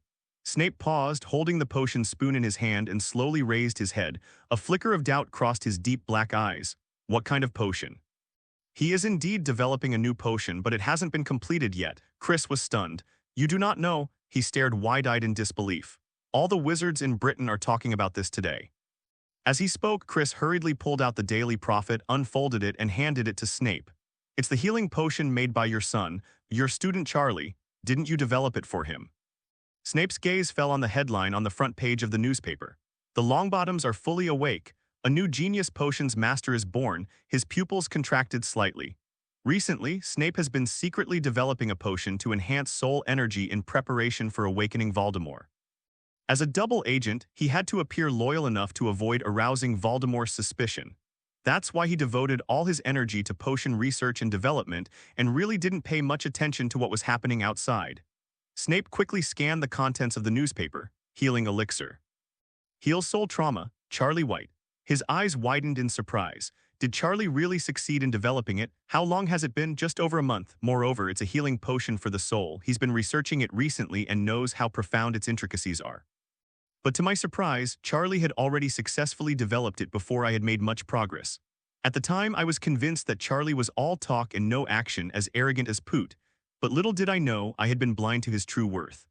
Snape paused, holding the potion spoon in his hand, and slowly raised his head. A flicker of doubt crossed his deep black eyes. What kind of potion? He is indeed developing a new potion, but it hasn't been completed yet. Chris was stunned. You do not know? He stared wide-eyed in disbelief. All the wizards in Britain are talking about this today. As he spoke, Chris hurriedly pulled out the Daily Prophet, unfolded it, and handed it to Snape. It's the healing potion made by your son, your student Charlie. Didn't you develop it for him? Snape's gaze fell on the headline on the front page of the newspaper. The Longbottoms are fully awake. A new genius potions master is born. His pupils contracted slightly. Recently, Snape has been secretly developing a potion to enhance soul energy in preparation for awakening Voldemort. As a double agent, he had to appear loyal enough to avoid arousing Voldemort's suspicion. That's why he devoted all his energy to potion research and development and really didn't pay much attention to what was happening outside. Snape quickly scanned the contents of the newspaper. Healing elixir. Heals soul trauma, Charlie White. His eyes widened in surprise. Did Charlie really succeed in developing it? How long has it been? Just over a month. Moreover, it's a healing potion for the soul. He's been researching it recently and knows how profound its intricacies are. But to my surprise, Charlie had already successfully developed it before I had made much progress. At the time, I was convinced that Charlie was all talk and no action, as arrogant as Poot, but little did I know I had been blind to his true worth.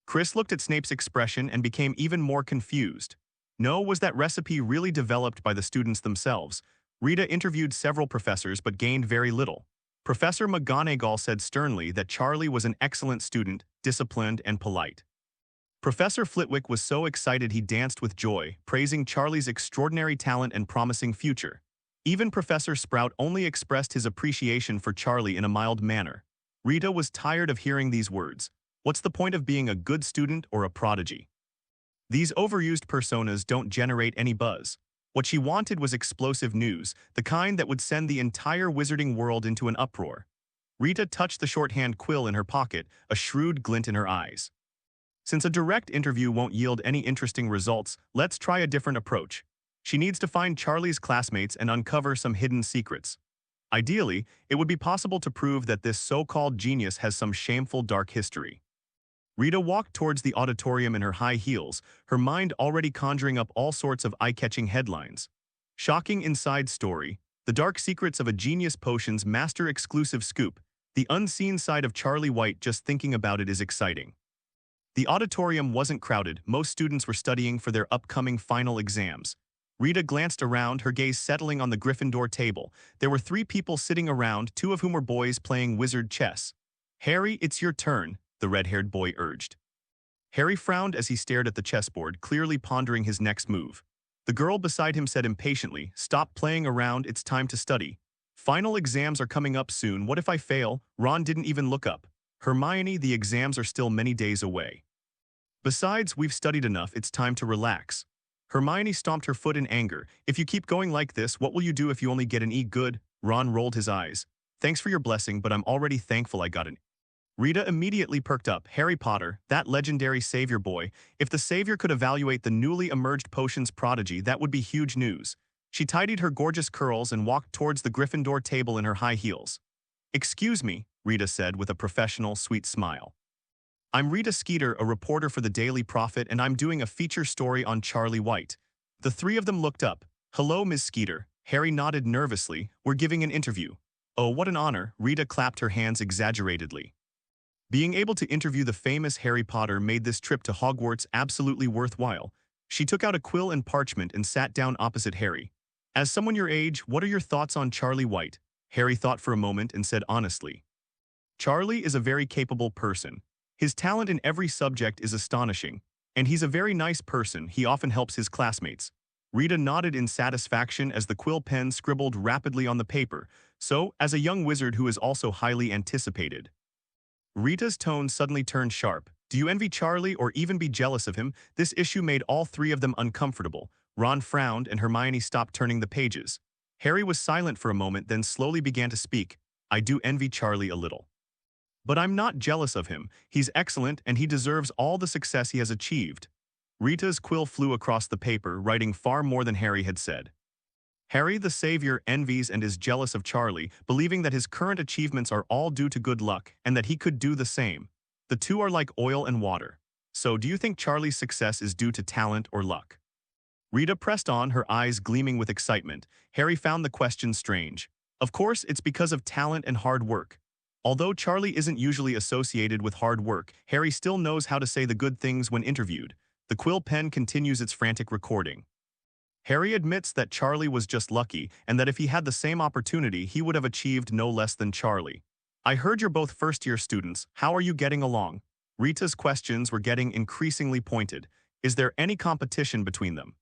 Chris looked at Snape's expression and became even more confused. No, was that recipe really developed by the students themselves? Rita interviewed several professors but gained very little. Professor McGonagall said sternly that Charlie was an excellent student, disciplined and polite. Professor Flitwick was so excited he danced with joy, praising Charlie's extraordinary talent and promising future. Even Professor Sprout only expressed his appreciation for Charlie in a mild manner. Rita was tired of hearing these words. What's the point of being a good student or a prodigy? These overused personas don't generate any buzz. What she wanted was explosive news, the kind that would send the entire wizarding world into an uproar. Rita touched the shorthand quill in her pocket, a shrewd glint in her eyes. Since a direct interview won't yield any interesting results, let's try a different approach. She needs to find Charlie's classmates and uncover some hidden secrets. Ideally, it would be possible to prove that this so-called genius has some shameful dark history. Rita walked towards the auditorium in her high heels, her mind already conjuring up all sorts of eye-catching headlines. Shocking inside story, the dark secrets of a genius potions master exclusive scoop, the unseen side of Charlie White. Just thinking about it is exciting. The auditorium wasn't crowded, most students were studying for their upcoming final exams. Rita glanced around, her gaze settling on the Gryffindor table. There were 3 people sitting around, 2 of whom were boys playing wizard chess. Harry, it's your turn, the red-haired boy urged. Harry frowned as he stared at the chessboard, clearly pondering his next move. The girl beside him said impatiently, Stop playing around, it's time to study. Final exams are coming up soon. What if I fail? Ron didn't even look up. Hermione, the exams are still many days away. Besides, we've studied enough, it's time to relax. Hermione stomped her foot in anger. If you keep going like this, what will you do if you only get an E? Good. Ron rolled his eyes. Thanks for your blessing, but I'm already thankful I got an E. Rita immediately perked up. Harry Potter, that legendary savior boy. If the savior could evaluate the newly emerged potions prodigy, that would be huge news. She tidied her gorgeous curls and walked towards the Gryffindor table in her high heels. Excuse me, Rita said with a professional, sweet smile. I'm Rita Skeeter, a reporter for the Daily Prophet, and I'm doing a feature story on Charlie White. The three of them looked up. Hello, Ms. Skeeter. Harry nodded nervously. We're giving an interview. Oh, what an honor. Rita clapped her hands exaggeratedly. Being able to interview the famous Harry Potter made this trip to Hogwarts absolutely worthwhile. She took out a quill and parchment and sat down opposite Harry. As someone your age, what are your thoughts on Charlie White? Harry thought for a moment and said honestly. Charlie is a very capable person. His talent in every subject is astonishing, and he's a very nice person. He often helps his classmates. Rita nodded in satisfaction as the quill pen scribbled rapidly on the paper, so, as a young wizard who is also highly anticipated. Rita's tone suddenly turned sharp. Do you envy Charlie or even be jealous of him? This issue made all three of them uncomfortable. Ron frowned and Hermione stopped turning the pages. Harry was silent for a moment, then slowly began to speak. I do envy Charlie a little. But I'm not jealous of him. He's excellent and he deserves all the success he has achieved. Rita's quill flew across the paper, writing far more than Harry had said. Harry the Savior envies and is jealous of Charlie, believing that his current achievements are all due to good luck and that he could do the same. The two are like oil and water. So do you think Charlie's success is due to talent or luck? Rita pressed on, her eyes gleaming with excitement. Harry found the question strange. Of course, it's because of talent and hard work. Although Charlie isn't usually associated with hard work, Harry still knows how to say the good things when interviewed. The quill pen continues its frantic recording. Harry admits that Charlie was just lucky and that if he had the same opportunity, he would have achieved no less than Charlie. I heard you're both first-year students. How are you getting along? Rita's questions were getting increasingly pointed. Is there any competition between them?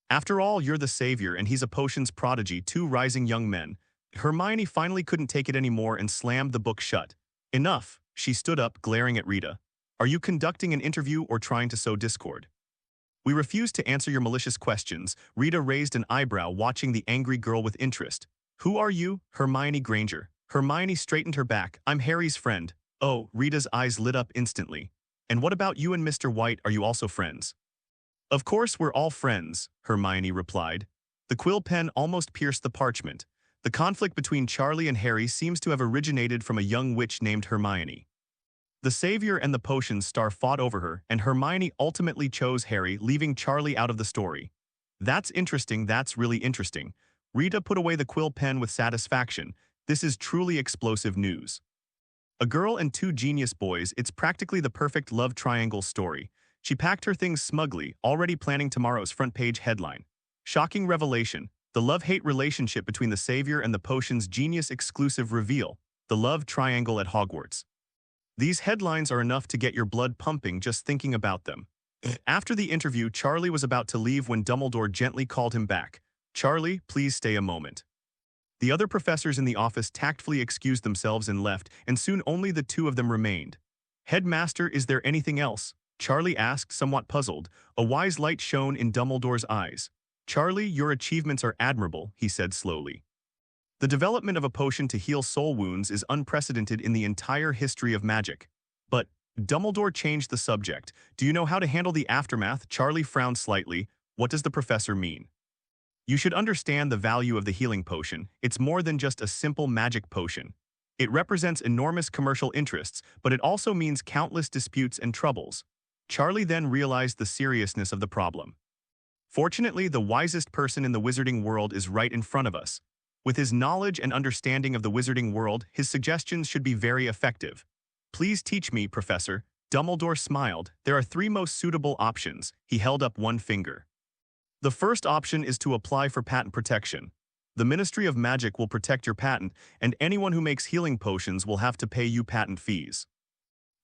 After all, you're the savior and he's a potions prodigy, two rising young men. Hermione finally couldn't take it anymore and slammed the book shut. Enough. She stood up, glaring at Rita. Are you conducting an interview or trying to sow discord? We refuse to answer your malicious questions. Rita raised an eyebrow, watching the angry girl with interest. Who are you? Hermione Granger. Hermione straightened her back. I'm Harry's friend. Oh, Rita's eyes lit up instantly. And what about you and Mr. White? Are you also friends? Of course we're all friends, Hermione replied. The quill pen almost pierced the parchment. The conflict between Charlie and Harry seems to have originated from a young witch named Hermione. The Savior and the Potions Star fought over her, and Hermione ultimately chose Harry, leaving Charlie out of the story. That's interesting, that's really interesting. Rita put away the quill pen with satisfaction. This is truly explosive news. A girl and two genius boys, it's practically the perfect love triangle story. She packed her things smugly, already planning tomorrow's front-page headline. Shocking revelation. The love-hate relationship between the Savior and the Potions genius exclusive reveal. The love triangle at Hogwarts. These headlines are enough to get your blood pumping just thinking about them. After the interview, Charlie was about to leave when Dumbledore gently called him back. Charlie, please stay a moment. The other professors in the office tactfully excused themselves and left, and soon only the two of them remained. Headmaster, is there anything else? Charlie asked, somewhat puzzled. A wise light shone in Dumbledore's eyes. Charlie, your achievements are admirable, he said slowly. The development of a potion to heal soul wounds is unprecedented in the entire history of magic. But Dumbledore changed the subject. Do you know how to handle the aftermath? Charlie frowned slightly. What does the professor mean? You should understand the value of the healing potion. It's more than just a simple magic potion. It represents enormous commercial interests, but it also means countless disputes and troubles. Charlie then realized the seriousness of the problem. Fortunately, the wisest person in the wizarding world is right in front of us. With his knowledge and understanding of the wizarding world, his suggestions should be very effective. Please teach me, Professor. Dumbledore smiled. There are three most suitable options. He held up one finger. The first option is to apply for patent protection. The Ministry of Magic will protect your patent, and anyone who makes healing potions will have to pay you patent fees.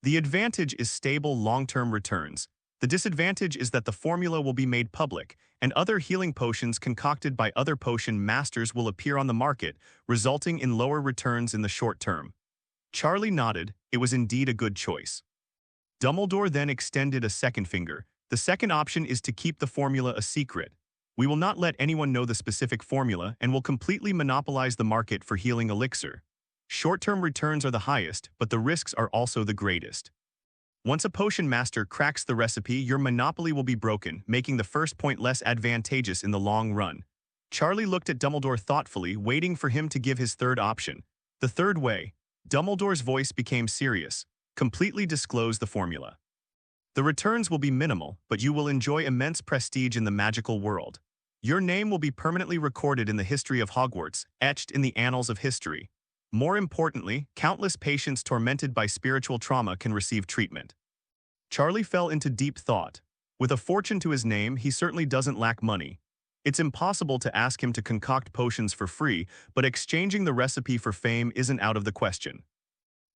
The advantage is stable long-term returns. The disadvantage is that the formula will be made public, and other healing potions concocted by other potion masters will appear on the market, resulting in lower returns in the short term. Charlie nodded. It was indeed a good choice. Dumbledore then extended a second finger. The second option is to keep the formula a secret. We will not let anyone know the specific formula and will completely monopolize the market for healing elixir. Short-term returns are the highest, but the risks are also the greatest. Once a potion master cracks the recipe, your monopoly will be broken, making the first point less advantageous in the long run. Charlie looked at Dumbledore thoughtfully, waiting for him to give his third option. The third way. Dumbledore's voice became serious. Completely disclose the formula. The returns will be minimal, but you will enjoy immense prestige in the magical world. Your name will be permanently recorded in the history of Hogwarts, etched in the annals of history. More importantly, countless patients tormented by spiritual trauma can receive treatment. Charlie fell into deep thought. With a fortune to his name, he certainly doesn't lack money. It's impossible to ask him to concoct potions for free, but exchanging the recipe for fame isn't out of the question.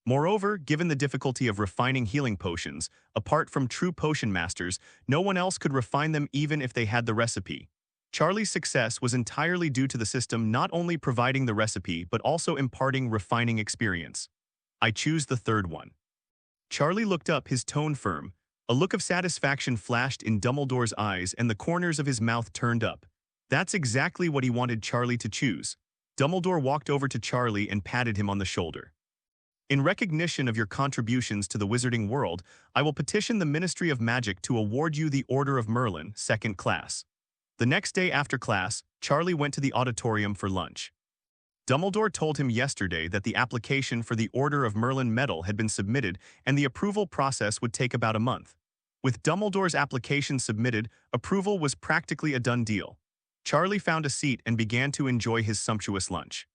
Moreover, given the difficulty of refining healing potions, apart from true potion masters, no one else could refine them even if they had the recipe. Charlie's success was entirely due to the system not only providing the recipe but also imparting refining experience. I choose the third one. Charlie looked up, his tone firm. A look of satisfaction flashed in Dumbledore's eyes and the corners of his mouth turned up. That's exactly what he wanted Charlie to choose. Dumbledore walked over to Charlie and patted him on the shoulder. In recognition of your contributions to the wizarding world, I will petition the Ministry of Magic to award you the Order of Merlin, 2nd class. The next day after class, Charlie went to the auditorium for lunch. Dumbledore told him yesterday that the application for the Order of Merlin medal had been submitted and the approval process would take about a month. With Dumbledore's application submitted, approval was practically a done deal. Charlie found a seat and began to enjoy his sumptuous lunch.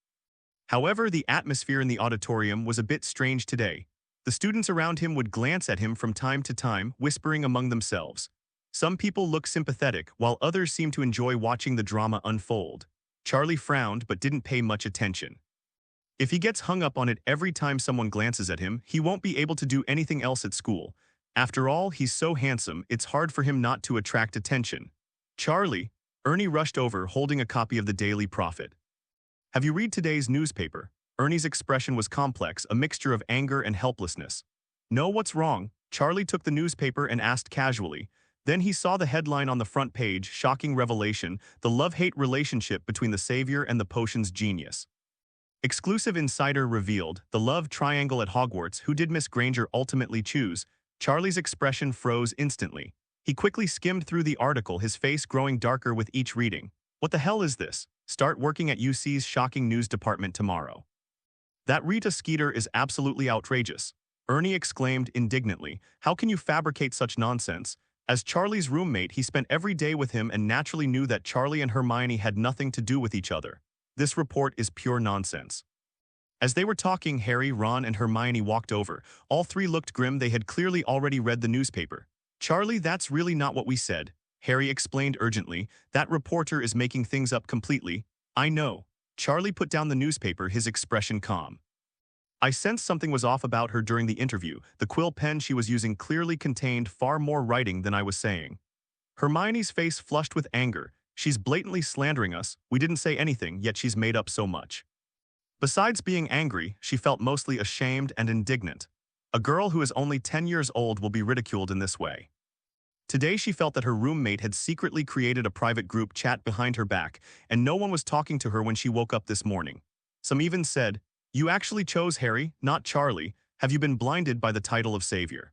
However, the atmosphere in the auditorium was a bit strange today. The students around him would glance at him from time to time, whispering among themselves. Some people looked sympathetic, while others seemed to enjoy watching the drama unfold. Charlie frowned but didn't pay much attention. If he gets hung up on it every time someone glances at him, he won't be able to do anything else at school. After all, he's so handsome, it's hard for him not to attract attention. Charlie, Ernie rushed over, holding a copy of the Daily Prophet. Have you read today's newspaper? Ernie's expression was complex, a mixture of anger and helplessness. No, what's wrong? Charlie took the newspaper and asked casually. Then he saw the headline on the front page, shocking revelation, the love-hate relationship between the savior and the potion's genius. Exclusive insider revealed, the love triangle at Hogwarts. Who did Miss Granger ultimately choose? Charlie's expression froze instantly. He quickly skimmed through the article, his face growing darker with each reading. What the hell is this? Start working at UC's shocking news department tomorrow. That Rita Skeeter is absolutely outrageous. Ernie exclaimed indignantly. How can you fabricate such nonsense? As Charlie's roommate, he spent every day with him and naturally knew that Charlie and Hermione had nothing to do with each other. This report is pure nonsense. As they were talking, Harry, Ron, and Hermione walked over. All three looked grim. They had clearly already read the newspaper. Charlie, that's really not what we said. Harry explained urgently. That reporter is making things up completely. I know. Charlie put down the newspaper, his expression calm. I sensed something was off about her during the interview. The quill pen she was using clearly contained far more writing than I was saying. Hermione's face flushed with anger. She's blatantly slandering us. We didn't say anything, yet she's made up so much. Besides being angry, she felt mostly ashamed and indignant. A girl who is only 10 years old will be ridiculed in this way. Today she felt that her roommate had secretly created a private group chat behind her back, and no one was talking to her when she woke up this morning. Some even said, "You actually chose Harry, not Charlie. Have you been blinded by the title of savior?"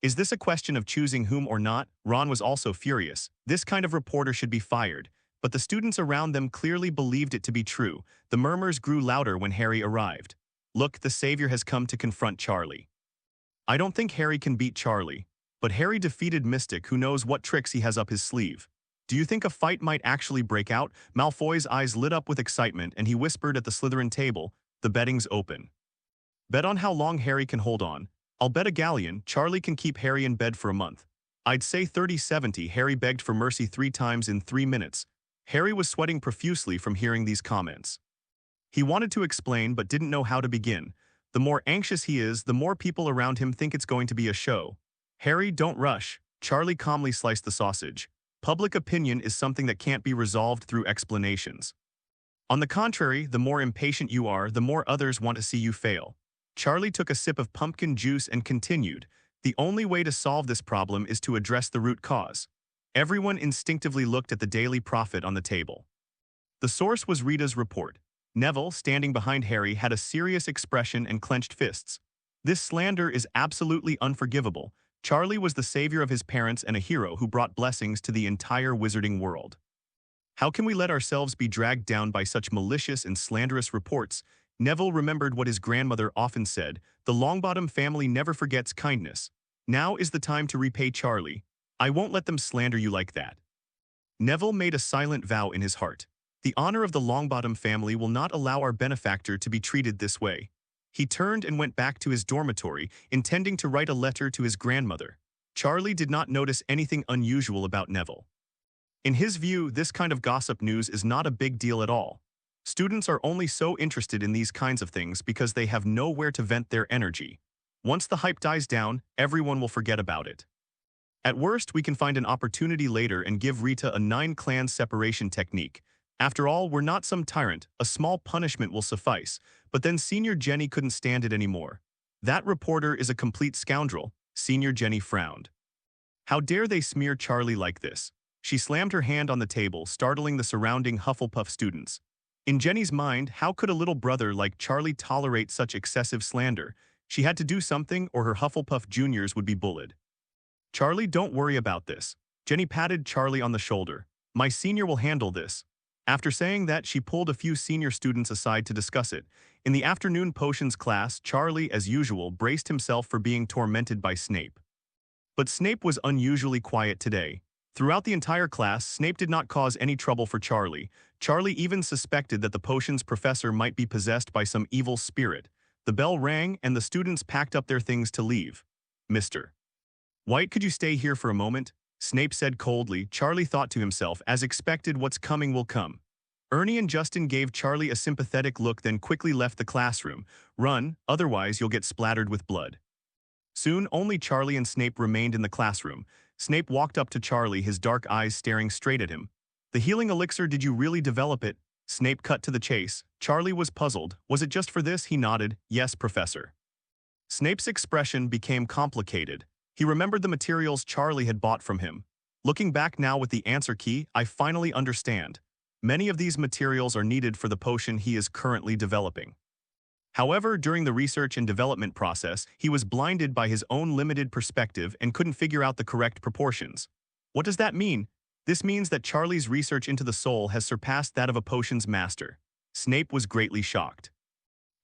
Is this a question of choosing whom or not? Ron was also furious. This kind of reporter should be fired. But the students around them clearly believed it to be true. The murmurs grew louder when Harry arrived. Look, the savior has come to confront Charlie. I don't think Harry can beat Charlie. But Harry defeated Mystic, who knows what tricks he has up his sleeve. Do you think a fight might actually break out? Malfoy's eyes lit up with excitement and he whispered at the Slytherin table, the betting's open. Bet on how long Harry can hold on. I'll bet a galleon Charlie can keep Harry in bed for a month. I'd say 30-70. Harry begged for mercy 3 times in 3 minutes. Harry was sweating profusely from hearing these comments. He wanted to explain but didn't know how to begin. The more anxious he is, the more people around him think it's going to be a show. Harry, don't rush. Charlie calmly sliced the sausage. Public opinion is something that can't be resolved through explanations. On the contrary, the more impatient you are, the more others want to see you fail. Charlie took a sip of pumpkin juice and continued, the only way to solve this problem is to address the root cause. Everyone instinctively looked at the Daily Prophet on the table. The source was Rita's report. Neville, standing behind Harry, had a serious expression and clenched fists. This slander is absolutely unforgivable. Charlie was the savior of his parents and a hero who brought blessings to the entire wizarding world. How can we let ourselves be dragged down by such malicious and slanderous reports? Neville remembered what his grandmother often said, the Longbottom family never forgets kindness. Now is the time to repay Charlie. I won't let them slander you like that. Neville made a silent vow in his heart. The honor of the Longbottom family will not allow our benefactor to be treated this way. He turned and went back to his dormitory, intending to write a letter to his grandmother. Charlie did not notice anything unusual about Neville. In his view, this kind of gossip news is not a big deal at all. Students are only so interested in these kinds of things because they have nowhere to vent their energy. Once the hype dies down, everyone will forget about it. At worst, we can find an opportunity later and give Rita a 9-clan separation technique. After all, we're not some tyrant, a small punishment will suffice. But then Senior Jenny couldn't stand it anymore. That reporter is a complete scoundrel. Senior Jenny frowned. How dare they smear Charlie like this? She slammed her hand on the table, startling the surrounding Hufflepuff students. In Jenny's mind, how could a little brother like Charlie tolerate such excessive slander? She had to do something or her Hufflepuff juniors would be bullied. Charlie, don't worry about this. Jenny patted Charlie on the shoulder. My senior will handle this. After saying that, she pulled a few senior students aside to discuss it. In the afternoon potions class, Charlie, as usual, braced himself for being tormented by Snape. But Snape was unusually quiet today. Throughout the entire class, Snape did not cause any trouble for Charlie. Charlie even suspected that the potions professor might be possessed by some evil spirit. The bell rang and the students packed up their things to leave. Mr. White, could you stay here for a moment? Snape said coldly. Charlie thought to himself, as expected, what's coming will come. Ernie and Justin gave Charlie a sympathetic look, then quickly left the classroom. Run, otherwise you'll get splattered with blood. Soon, only Charlie and Snape remained in the classroom. Snape walked up to Charlie, his dark eyes staring straight at him. The healing elixir, did you really develop it? Snape cut to the chase. Charlie was puzzled. Was it just for this? He nodded. Yes, Professor. Snape's expression became complicated. He remembered the materials Charlie had bought from him. Looking back now with the answer key, I finally understand. Many of these materials are needed for the potion he is currently developing. However, during the research and development process, he was blinded by his own limited perspective and couldn't figure out the correct proportions. What does that mean? This means that Charlie's research into the soul has surpassed that of a potion's master. Snape was greatly shocked.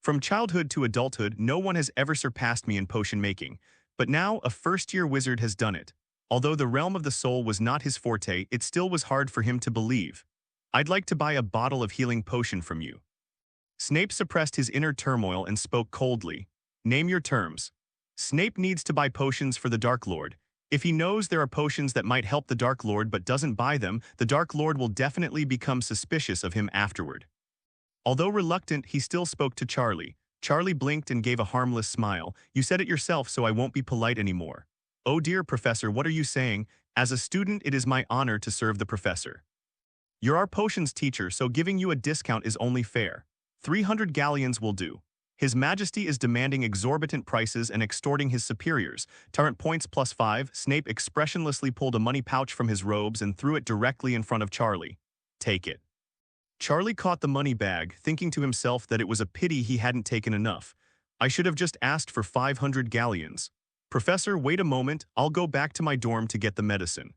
From childhood to adulthood, no one has ever surpassed me in potion making. But now, a first-year wizard has done it. Although the realm of the soul was not his forte, it still was hard for him to believe. I'd like to buy a bottle of healing potion from you. Snape suppressed his inner turmoil and spoke coldly. Name your terms. Snape needs to buy potions for the Dark Lord. If he knows there are potions that might help the Dark Lord but doesn't buy them, the Dark Lord will definitely become suspicious of him afterward. Although reluctant, he still spoke to Charlie. Charlie blinked and gave a harmless smile. You said it yourself, so I won't be polite anymore. Oh dear, Professor, what are you saying? As a student, it is my honor to serve the professor. You're our potions teacher, so giving you a discount is only fair. 300 galleons will do. His Majesty is demanding exorbitant prices and extorting his superiors. Tyrant Points +5. Snape expressionlessly pulled a money pouch from his robes and threw it directly in front of Charlie. Take it. Charlie caught the money bag, thinking to himself that it was a pity he hadn't taken enough. I should have just asked for 500 galleons. Professor, wait a moment, I'll go back to my dorm to get the medicine.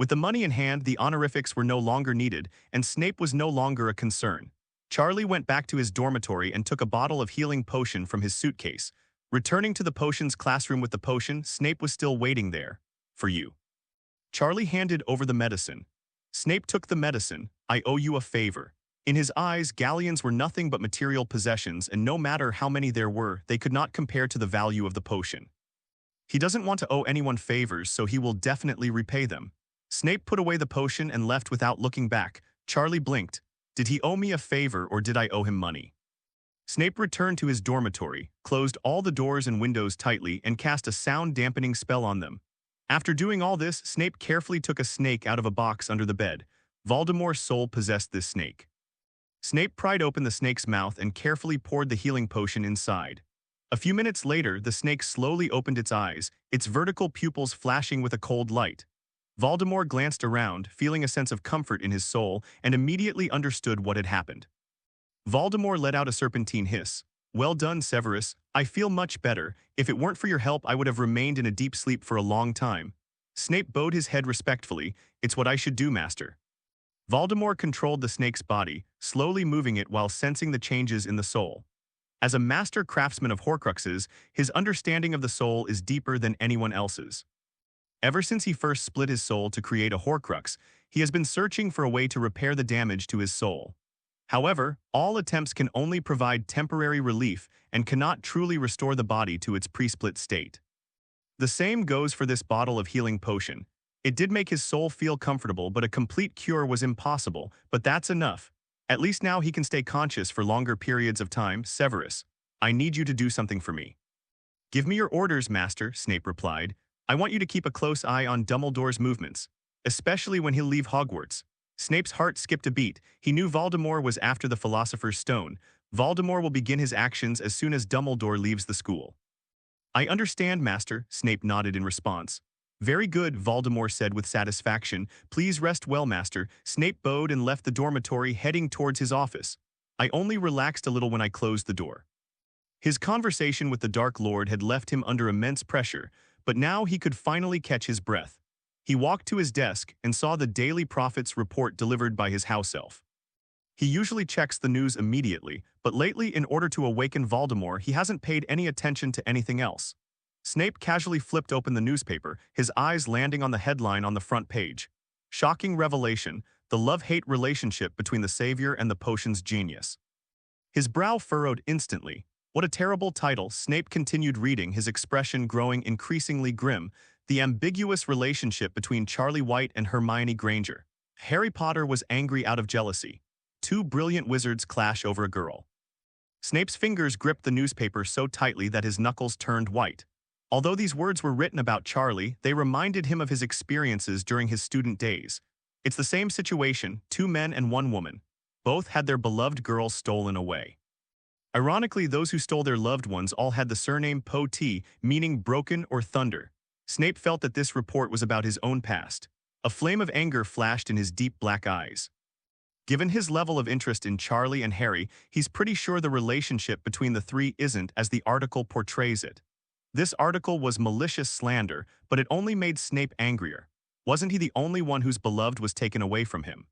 With the money in hand, the honorifics were no longer needed, and Snape was no longer a concern. Charlie went back to his dormitory and took a bottle of healing potion from his suitcase. Returning to the potions classroom with the potion, Snape was still waiting there. For you. Charlie handed over the medicine. Snape took the medicine. I owe you a favor. In his eyes, galleons were nothing but material possessions, and no matter how many there were, they could not compare to the value of the potion. He doesn't want to owe anyone favors, so he will definitely repay them. Snape put away the potion and left without looking back. Charlie blinked. Did he owe me a favor or did I owe him money? Snape returned to his dormitory, closed all the doors and windows tightly, and cast a sound-dampening spell on them. After doing all this, Snape carefully took a snake out of a box under the bed. Voldemort's soul possessed this snake. Snape pried open the snake's mouth and carefully poured the healing potion inside. A few minutes later, the snake slowly opened its eyes, its vertical pupils flashing with a cold light. Voldemort glanced around, feeling a sense of comfort in his soul, and immediately understood what had happened. Voldemort let out a serpentine hiss. "Well done, Severus. I feel much better. If it weren't for your help, I would have remained in a deep sleep for a long time." Snape bowed his head respectfully. "It's what I should do, Master." Voldemort controlled the snake's body, slowly moving it while sensing the changes in the soul. As a master craftsman of Horcruxes, his understanding of the soul is deeper than anyone else's. Ever since he first split his soul to create a Horcrux, he has been searching for a way to repair the damage to his soul. However, all attempts can only provide temporary relief and cannot truly restore the body to its pre-split state. The same goes for this bottle of healing potion. It did make his soul feel comfortable, but a complete cure was impossible, but that's enough. At least now he can stay conscious for longer periods of time. "Severus, I need you to do something for me." "Give me your orders, Master," Snape replied. "I want you to keep a close eye on Dumbledore's movements, especially when he'll leave Hogwarts." Snape's heart skipped a beat. He knew Voldemort was after the Philosopher's Stone. Voldemort will begin his actions as soon as Dumbledore leaves the school. "I understand, Master," Snape nodded in response. "Very good," Voldemort said with satisfaction. "Please rest well, Master." Snape bowed and left the dormitory, heading towards his office. "I only relaxed a little when I closed the door." His conversation with the Dark Lord had left him under immense pressure, but now he could finally catch his breath. He walked to his desk and saw the Daily Prophet's report delivered by his house elf. He usually checks the news immediately, but lately, in order to awaken Voldemort, he hasn't paid any attention to anything else. Snape casually flipped open the newspaper, his eyes landing on the headline on the front page. "Shocking revelation, the love-hate relationship between the Savior and the potion's genius." His brow furrowed instantly. What a terrible title. Snape continued reading, his expression growing increasingly grim. The ambiguous relationship between Charlie White and Hermione Granger. Harry Potter was angry out of jealousy. Two brilliant wizards clash over a girl. Snape's fingers gripped the newspaper so tightly that his knuckles turned white. Although these words were written about Charlie, they reminded him of his experiences during his student days. It's the same situation, two men and one woman. Both had their beloved girls stolen away. Ironically, those who stole their loved ones all had the surname Po-T, meaning broken or thunder. Snape felt that this report was about his own past. A flame of anger flashed in his deep black eyes. Given his level of interest in Charlie and Harry, he's pretty sure the relationship between the three isn't as the article portrays it. This article was malicious slander, but it only made Snape angrier. Wasn't he the only one whose beloved was taken away from him?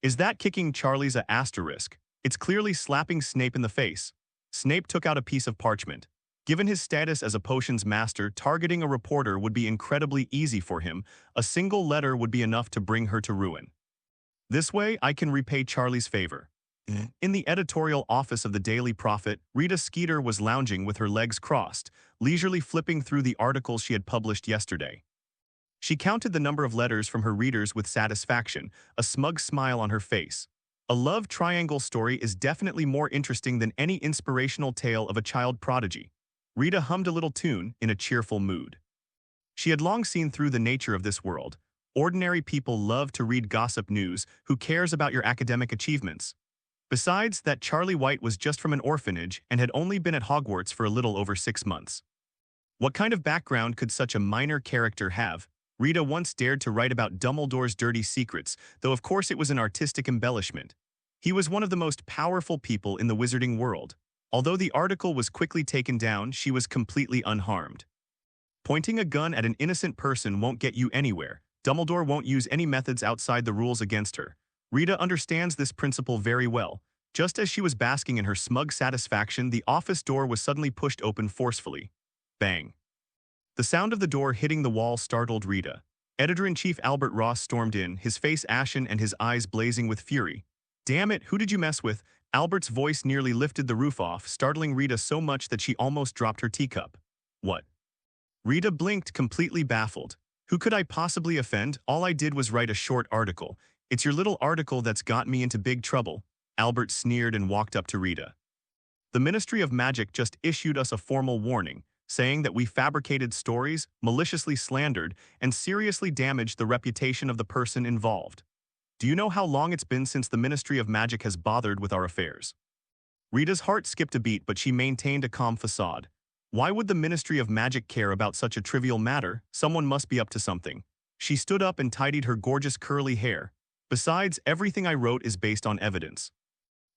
Is that kicking Charlie's a asterisk? It's clearly slapping Snape in the face. Snape took out a piece of parchment. Given his status as a potions master, targeting a reporter would be incredibly easy for him. A single letter would be enough to bring her to ruin. This way, I can repay Charlie's favor. In the editorial office of the Daily Prophet, Rita Skeeter was lounging with her legs crossed, leisurely flipping through the articles she had published yesterday. She counted the number of letters from her readers with satisfaction, a smug smile on her face. A love triangle story is definitely more interesting than any inspirational tale of a child prodigy. Rita hummed a little tune in a cheerful mood. She had long seen through the nature of this world. Ordinary people love to read gossip news. Who cares about your academic achievements? Besides that, Charlie White was just from an orphanage and had only been at Hogwarts for a little over 6 months. What kind of background could such a minor character have? Rita once dared to write about Dumbledore's dirty secrets, though of course it was an artistic embellishment. He was one of the most powerful people in the wizarding world. Although the article was quickly taken down, she was completely unharmed. Pointing a gun at an innocent person won't get you anywhere. Dumbledore won't use any methods outside the rules against her. Rita understands this principle very well. Just as she was basking in her smug satisfaction, the office door was suddenly pushed open forcefully. Bang. The sound of the door hitting the wall startled Rita. Editor-in-Chief Albert Ross stormed in, his face ashen and his eyes blazing with fury. "Damn it, who did you mess with?" Albert's voice nearly lifted the roof off, startling Rita so much that she almost dropped her teacup. "What?" Rita blinked, completely baffled. "Who could I possibly offend? All I did was write a short article. It's your little article that's got me into big trouble." Albert sneered and walked up to Rita. "The Ministry of Magic just issued us a formal warning. saying that we fabricated stories, maliciously slandered, and seriously damaged the reputation of the person involved. Do you know how long it's been since the Ministry of Magic has bothered with our affairs? Rita's heart skipped a beat, but she maintained a calm facade. Why would the Ministry of Magic care about such a trivial matter? Someone must be up to something. She stood up and tidied her gorgeous curly hair. Besides, everything I wrote is based on evidence.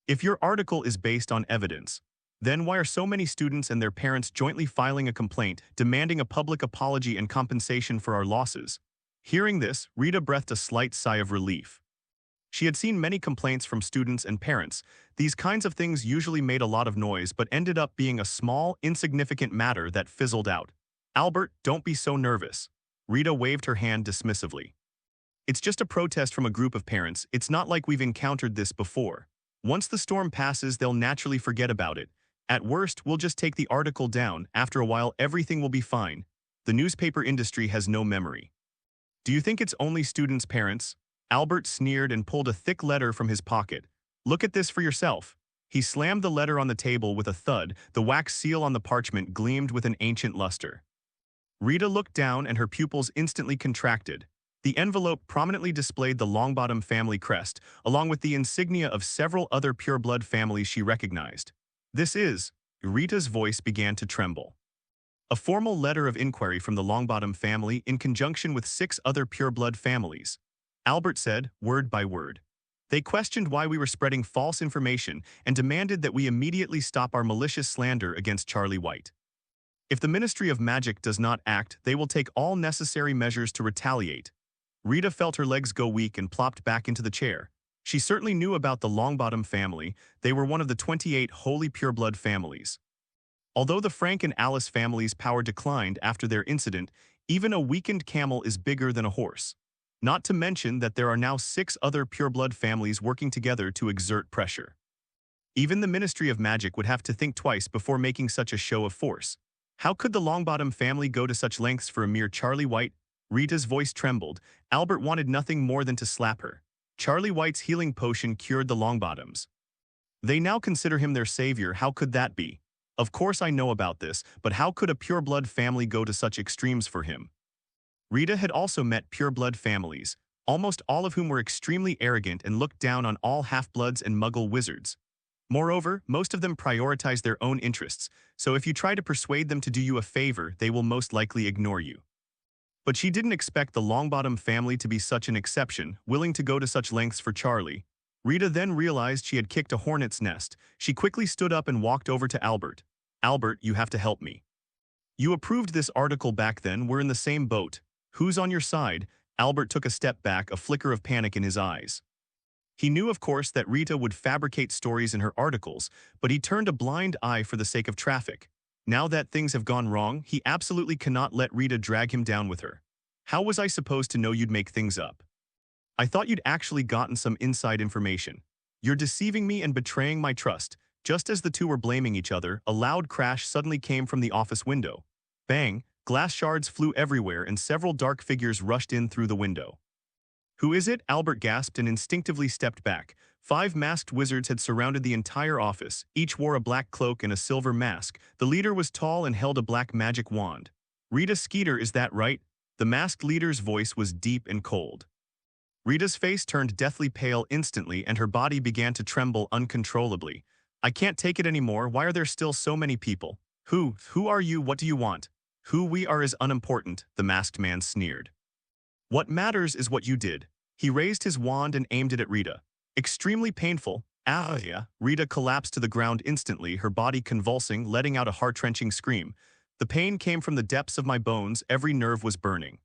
If your article is based on evidence, then why are so many students and their parents jointly filing a complaint, demanding a public apology and compensation for our losses? Hearing this, Rita breathed a slight sigh of relief. She had seen many complaints from students and parents. These kinds of things usually made a lot of noise but ended up being a small, insignificant matter that fizzled out. Albert, don't be so nervous. Rita waved her hand dismissively. It's just a protest from a group of parents. It's not like we've encountered this before. Once the storm passes, they'll naturally forget about it. At worst, we'll just take the article down. After a while, everything will be fine. The newspaper industry has no memory. Do you think it's only students' parents? Albert sneered and pulled a thick letter from his pocket. Look at this for yourself. He slammed the letter on the table with a thud. The wax seal on the parchment gleamed with an ancient luster. Rita looked down and her pupils instantly contracted. The envelope prominently displayed the Longbottom family crest, along with the insignia of several other pureblood families she recognized. This is... Rita's voice began to tremble. A formal letter of inquiry from the Longbottom family in conjunction with 6 other pureblood families. Albert said, word by word. They questioned why we were spreading false information and demanded that we immediately stop our malicious slander against Charlie White. If the Ministry of Magic does not act, they will take all necessary measures to retaliate. Rita felt her legs go weak and plopped back into the chair. She certainly knew about the Longbottom family. They were one of the 28 holy pureblood families. Although the Frank and Alice families' power declined after their incident, even a weakened camel is bigger than a horse. Not to mention that there are now 6 other pureblood families working together to exert pressure. Even the Ministry of Magic would have to think twice before making such a show of force. How could the Longbottom family go to such lengths for a mere Charlie White? Rita's voice trembled. Albert wanted nothing more than to slap her. Charlie White's healing potion cured the Longbottoms. They now consider him their savior. How could that be? Of course I know about this, but how could a pureblood family go to such extremes for him? Rita had also met pureblood families, almost all of whom were extremely arrogant and looked down on all half-bloods and muggle wizards. Moreover, most of them prioritize their own interests, so if you try to persuade them to do you a favor, they will most likely ignore you. But she didn't expect the Longbottom family to be such an exception, willing to go to such lengths for Charlie. Rita then realized she had kicked a hornet's nest. She quickly stood up and walked over to Albert. Albert, you have to help me. You approved this article back then. We're in the same boat. Who's on your side? Albert took a step back, a flicker of panic in his eyes. He knew, of course, that Rita would fabricate stories in her articles, but he turned a blind eye for the sake of traffic. Now that things have gone wrong, he absolutely cannot let Rita drag him down with her. How was I supposed to know you'd make things up? I thought you'd actually gotten some inside information. You're deceiving me and betraying my trust. Just as the two were blaming each other, a loud crash suddenly came from the office window. Bang! Glass shards flew everywhere and several dark figures rushed in through the window. Who is it? Albert gasped and instinctively stepped back. 5 masked wizards had surrounded the entire office. Each wore a black cloak and a silver mask. The leader was tall and held a black magic wand. Rita Skeeter, is that right? The masked leader's voice was deep and cold. Rita's face turned deathly pale instantly and her body began to tremble uncontrollably. I can't take it anymore. Why are there still so many people? Who are you? What do you want? Who we are is unimportant, the masked man sneered. What matters is what you did. He raised his wand and aimed it at Rita. Extremely painful. Ah, yeah. Rita collapsed to the ground instantly, her body convulsing, letting out a heart-wrenching scream. The pain came from the depths of my bones, every nerve was burning.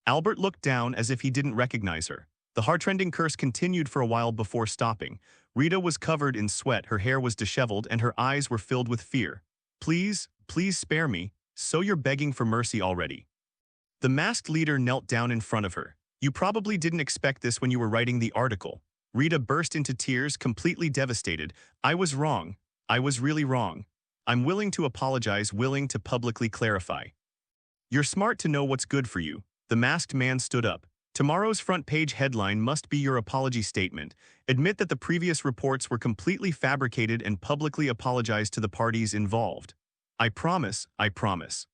Albert looked down as if he didn't recognize her. The heart-rending curse continued for a while before stopping. Rita was covered in sweat, her hair was disheveled, and her eyes were filled with fear. Please, please spare me. So you're begging for mercy already. The masked leader knelt down in front of her. You probably didn't expect this when you were writing the article. Rita burst into tears, completely devastated. I was wrong. I was really wrong. I'm willing to apologize, willing to publicly clarify. You're smart to know what's good for you. The masked man stood up. Tomorrow's front page headline must be your apology statement. Admit that the previous reports were completely fabricated and publicly apologize to the parties involved. I promise, I promise.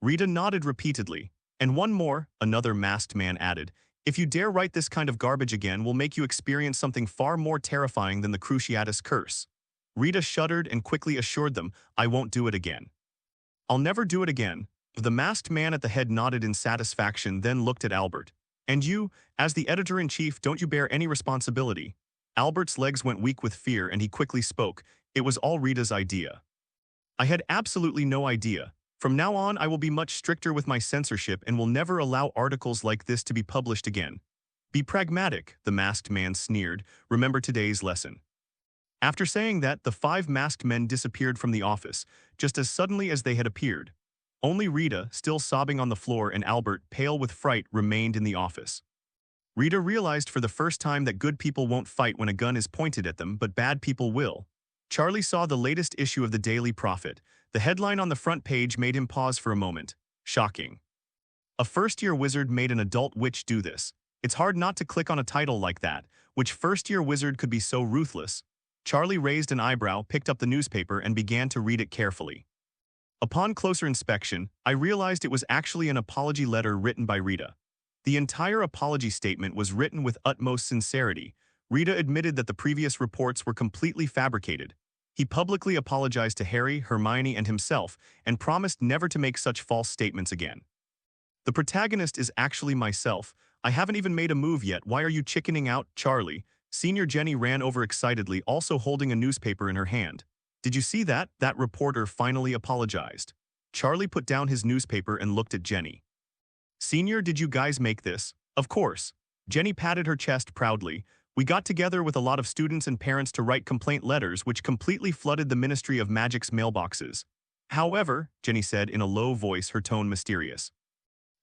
Rita nodded repeatedly. And one more, another masked man added. If you dare write this kind of garbage again, we'll make you experience something far more terrifying than the Cruciatus curse. Rita shuddered and quickly assured them, I won't do it again. I'll never do it again. The masked man at the head nodded in satisfaction, then looked at Albert. And you, as the editor-in-chief, don't you bear any responsibility? Albert's legs went weak with fear and he quickly spoke. It was all Rita's idea. I had absolutely no idea. From now on, I will be much stricter with my censorship and will never allow articles like this to be published again. Be pragmatic, the masked man sneered. Remember today's lesson. After saying that, the 5 masked men disappeared from the office, just as suddenly as they had appeared. Only Rita, still sobbing on the floor, and Albert, pale with fright, remained in the office. Rita realized for the first time that good people won't fight when a gun is pointed at them, but bad people will. Charlie saw the latest issue of the Daily Prophet. The headline on the front page made him pause for a moment. Shocking. A first-year wizard made an adult witch do this. It's hard not to click on a title like that. Which first-year wizard could be so ruthless? Charlie raised an eyebrow, picked up the newspaper, and began to read it carefully. Upon closer inspection, I realized it was actually an apology letter written by Rita. The entire apology statement was written with utmost sincerity. Rita admitted that the previous reports were completely fabricated. He publicly apologized to Harry, Hermione, and himself, and promised never to make such false statements again. The protagonist is actually myself. I haven't even made a move yet. Why are you chickening out, Charlie? Senior Jenny ran over excitedly, also holding a newspaper in her hand. Did you see that? That reporter finally apologized. Charlie put down his newspaper and looked at Jenny. Senior, did you guys make this? Of course. Jenny patted her chest proudly. We got together with a lot of students and parents to write complaint letters which completely flooded the Ministry of Magic's mailboxes. However, Jenny said in a low voice, her tone mysterious.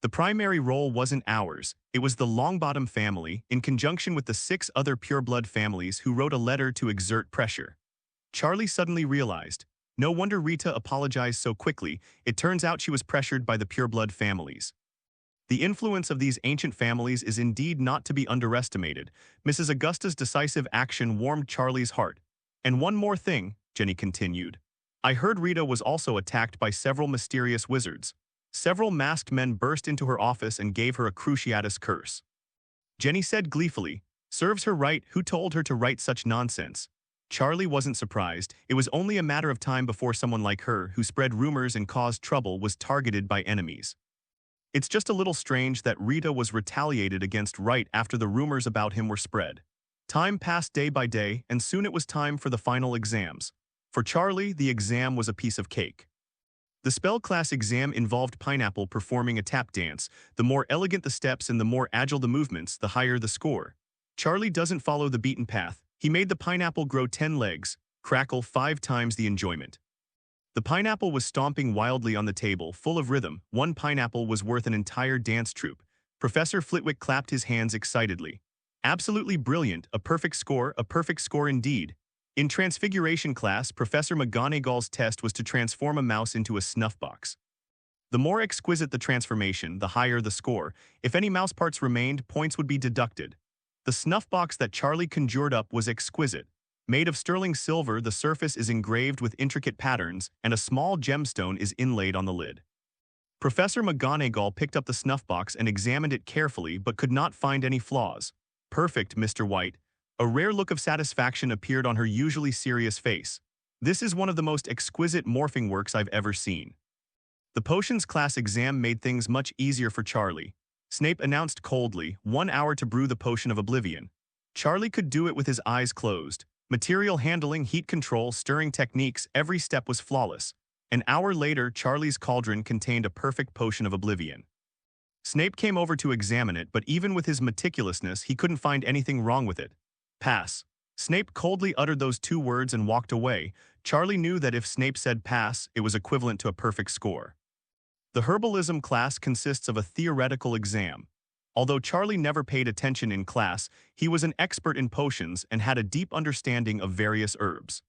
The primary role wasn't ours. It was the Longbottom family, in conjunction with the 6 other pureblood families who wrote a letter to exert pressure. Charlie suddenly realized. No wonder Rita apologized so quickly. It turns out she was pressured by the pureblood families. The influence of these ancient families is indeed not to be underestimated. Mrs. Augusta's decisive action warmed Charlie's heart. And one more thing, Jenny continued. I heard Rita was also attacked by several mysterious wizards. Several masked men burst into her office and gave her a Cruciatus curse. Jenny said gleefully, serves her right, who told her to write such nonsense? Charlie wasn't surprised. It was only a matter of time before someone like her, who spread rumors and caused trouble, was targeted by enemies. It's just a little strange that Rita was retaliated against right after the rumors about him were spread. Time passed day by day, and soon it was time for the final exams. For Charlie, the exam was a piece of cake. The spell class exam involved Pineapple performing a tap dance. The more elegant the steps and the more agile the movements, the higher the score. Charlie doesn't follow the beaten path. He made the pineapple grow 10 legs, crackle 5 times the enjoyment. The pineapple was stomping wildly on the table, full of rhythm. One pineapple was worth an entire dance troupe. Professor Flitwick clapped his hands excitedly. Absolutely brilliant, a perfect score indeed. In Transfiguration class, Professor McGonagall's test was to transform a mouse into a snuff box. The more exquisite the transformation, the higher the score. If any mouse parts remained, points would be deducted. The snuff box that Charlie conjured up was exquisite. Made of sterling silver, the surface is engraved with intricate patterns, and a small gemstone is inlaid on the lid. Professor McGonagall picked up the snuff box and examined it carefully but could not find any flaws. Perfect, Mr. White. A rare look of satisfaction appeared on her usually serious face. This is one of the most exquisite morphing works I've ever seen. The potions class exam made things much easier for Charlie. Snape announced coldly, 1 hour to brew the potion of oblivion. Charlie could do it with his eyes closed. Material handling, heat control, stirring techniques, every step was flawless. An hour later, Charlie's cauldron contained a perfect potion of oblivion. Snape came over to examine it, but even with his meticulousness, he couldn't find anything wrong with it. Pass. Snape coldly uttered those 2 words and walked away. Charlie knew that if Snape said pass, it was equivalent to a perfect score. The herbalism class consists of a theoretical exam. Although Charlie never paid attention in class, he was an expert in potions and had a deep understanding of various herbs.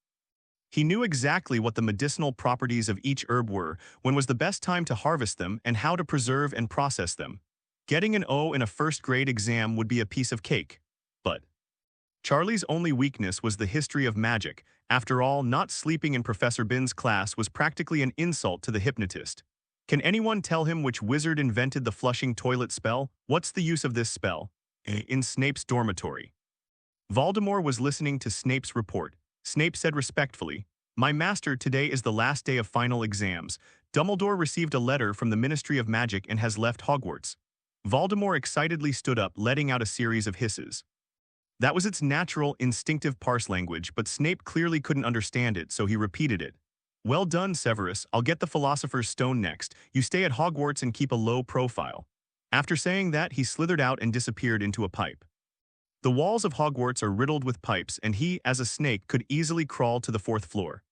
He knew exactly what the medicinal properties of each herb were, when was the best time to harvest them, and how to preserve and process them. Getting an O in a first-grade exam would be a piece of cake. But Charlie's only weakness was the history of magic. After all, not sleeping in Professor Bin's class was practically an insult to the hypnotist. Can anyone tell him which wizard invented the flushing toilet spell? What's the use of this spell? In Snape's dormitory. Voldemort was listening to Snape's report. Snape said respectfully, "My master, today is the last day of final exams. Dumbledore received a letter from the Ministry of Magic and has left Hogwarts." Voldemort excitedly stood up, letting out a series of hisses. That was its natural, instinctive parse language, but Snape clearly couldn't understand it, so he repeated it. "Well done, Severus. I'll get the Philosopher's Stone next. You stay at Hogwarts and keep a low profile." After saying that, he slithered out and disappeared into a pipe. The walls of Hogwarts are riddled with pipes, and he, as a snake, could easily crawl to the fourth floor.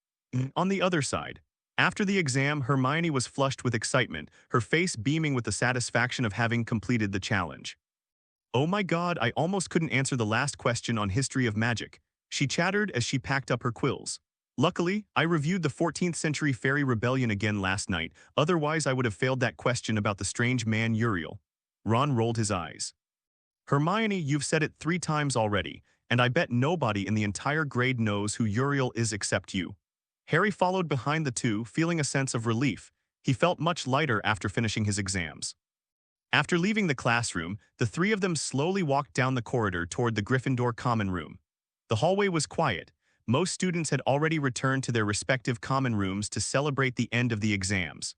On the other side, after the exam, Hermione was flushed with excitement, her face beaming with the satisfaction of having completed the challenge. "Oh my God, I almost couldn't answer the last question on history of magic," she chattered as she packed up her quills. "Luckily, I reviewed the 14th century fairy rebellion again last night, otherwise I would have failed that question about the strange man Uriel." Ron rolled his eyes. "Hermione, you've said it 3 times already, and I bet nobody in the entire grade knows who Uriel is except you." Harry followed behind the two, feeling a sense of relief. He felt much lighter after finishing his exams. After leaving the classroom, the 3 of them slowly walked down the corridor toward the Gryffindor common room. The hallway was quiet. Most students had already returned to their respective common rooms to celebrate the end of the exams.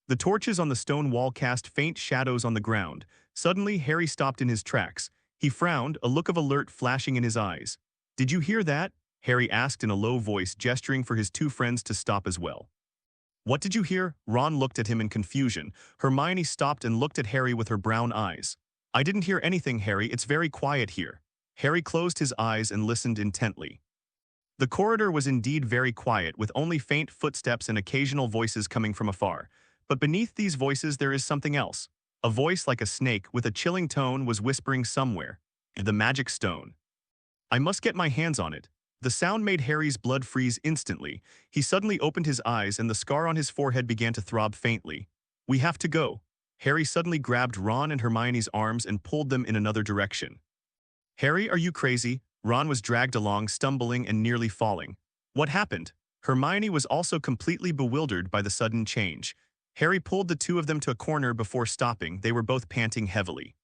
The torches on the stone wall cast faint shadows on the ground. Suddenly, Harry stopped in his tracks. He frowned, a look of alert flashing in his eyes. "Did you hear that?" Harry asked in a low voice, gesturing for his 2 friends to stop as well. "What did you hear?" Ron looked at him in confusion. Hermione stopped and looked at Harry with her brown eyes. "I didn't hear anything, Harry. It's very quiet here." Harry closed his eyes and listened intently. The corridor was indeed very quiet, with only faint footsteps and occasional voices coming from afar. But beneath these voices there is something else. A voice like a snake with a chilling tone was whispering somewhere. "The magic stone. I must get my hands on it." The sound made Harry's blood freeze instantly. He suddenly opened his eyes and the scar on his forehead began to throb faintly. "We have to go." Harry suddenly grabbed Ron and Hermione's arms and pulled them in another direction. "Harry, are you crazy?" Ron was dragged along, stumbling and nearly falling. "What happened?" Hermione was also completely bewildered by the sudden change. Harry pulled the 2 of them to a corner before stopping. They were both panting heavily.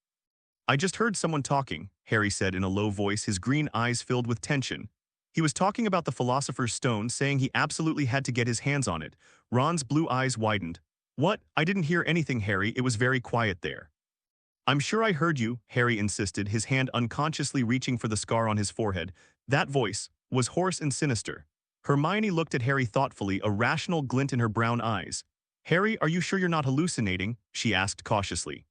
"I just heard someone talking," Harry said in a low voice, his green eyes filled with tension. He was talking about the Philosopher's Stone, saying he absolutely had to get his hands on it. Ron's blue eyes widened. "What? I didn't hear anything, Harry. It was very quiet there." "I'm sure I heard you," Harry insisted, his hand unconsciously reaching for the scar on his forehead. That voice was hoarse and sinister. Hermione looked at Harry thoughtfully, a rational glint in her brown eyes. "Harry, are you sure you're not hallucinating?" she asked cautiously.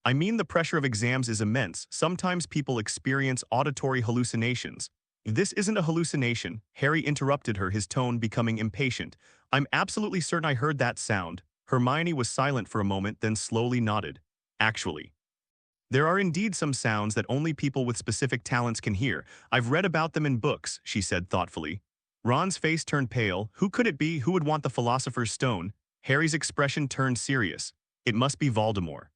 "I mean, the pressure of exams is immense. Sometimes people experience auditory hallucinations." "This isn't a hallucination," Harry interrupted her, his tone becoming impatient. "I'm absolutely certain I heard that sound." Hermione was silent for a moment, then slowly nodded. "Actually, there are indeed some sounds that only people with specific talents can hear. I've read about them in books," she said thoughtfully. Ron's face turned pale. Who could it be? Who would want the Philosopher's Stone? Harry's expression turned serious. It must be Voldemort.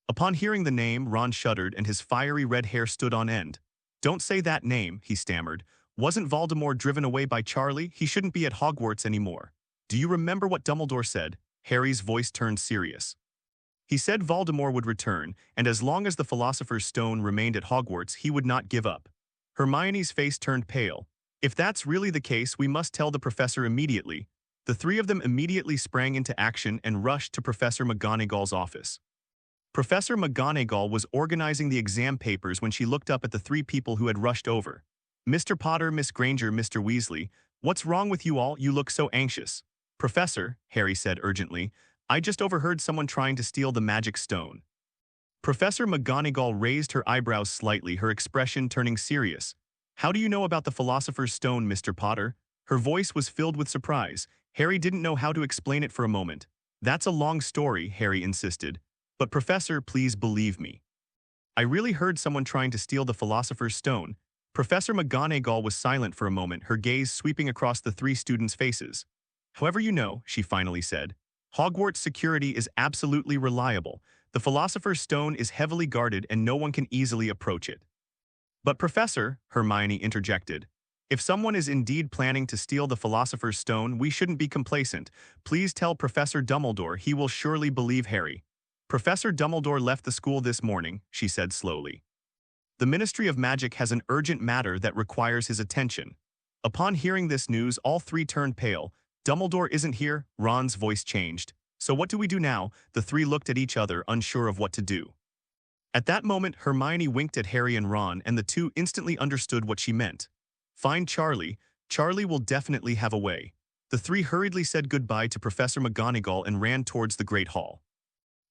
Upon hearing the name, Ron shuddered and his fiery red hair stood on end. "Don't say that name," he stammered. "Wasn't Voldemort driven away by Charlie? He shouldn't be at Hogwarts anymore." "Do you remember what Dumbledore said?" Harry's voice turned serious. "He said Voldemort would return, and as long as the Philosopher's Stone remained at Hogwarts, he would not give up." Hermione's face turned pale. "If that's really the case, we must tell the professor immediately." The 3 of them immediately sprang into action and rushed to Professor McGonagall's office. Professor McGonagall was organizing the exam papers when she looked up at the 3 people who had rushed over. "Mr. Potter, Miss Granger, Mr. Weasley, what's wrong with you all? You look so anxious." "Professor," Harry said urgently, "I just overheard someone trying to steal the magic stone." Professor McGonagall raised her eyebrows slightly, her expression turning serious. "How do you know about the Philosopher's Stone, Mr. Potter?" Her voice was filled with surprise. Harry didn't know how to explain it for a moment. "That's a long story," Harry insisted. "But Professor, please believe me. I really heard someone trying to steal the Philosopher's Stone." Professor McGonagall was silent for a moment, her gaze sweeping across the 3 students' faces. "However you know," she finally said, "Hogwarts security is absolutely reliable. The Philosopher's Stone is heavily guarded and no one can easily approach it." But Professor, Hermione interjected, if someone is indeed planning to steal the Philosopher's Stone, we shouldn't be complacent. Please tell Professor Dumbledore, he will surely believe Harry. Professor Dumbledore left the school this morning, she said slowly. The Ministry of Magic has an urgent matter that requires his attention. Upon hearing this news, all three turned pale. Dumbledore isn't here, Ron's voice changed. So what do we do now? The three looked at each other, unsure of what to do. At that moment, Hermione winked at Harry and Ron, and the two instantly understood what she meant. Find Charlie. Charlie will definitely have a way. The three hurriedly said goodbye to Professor McGonagall and ran towards the Great Hall.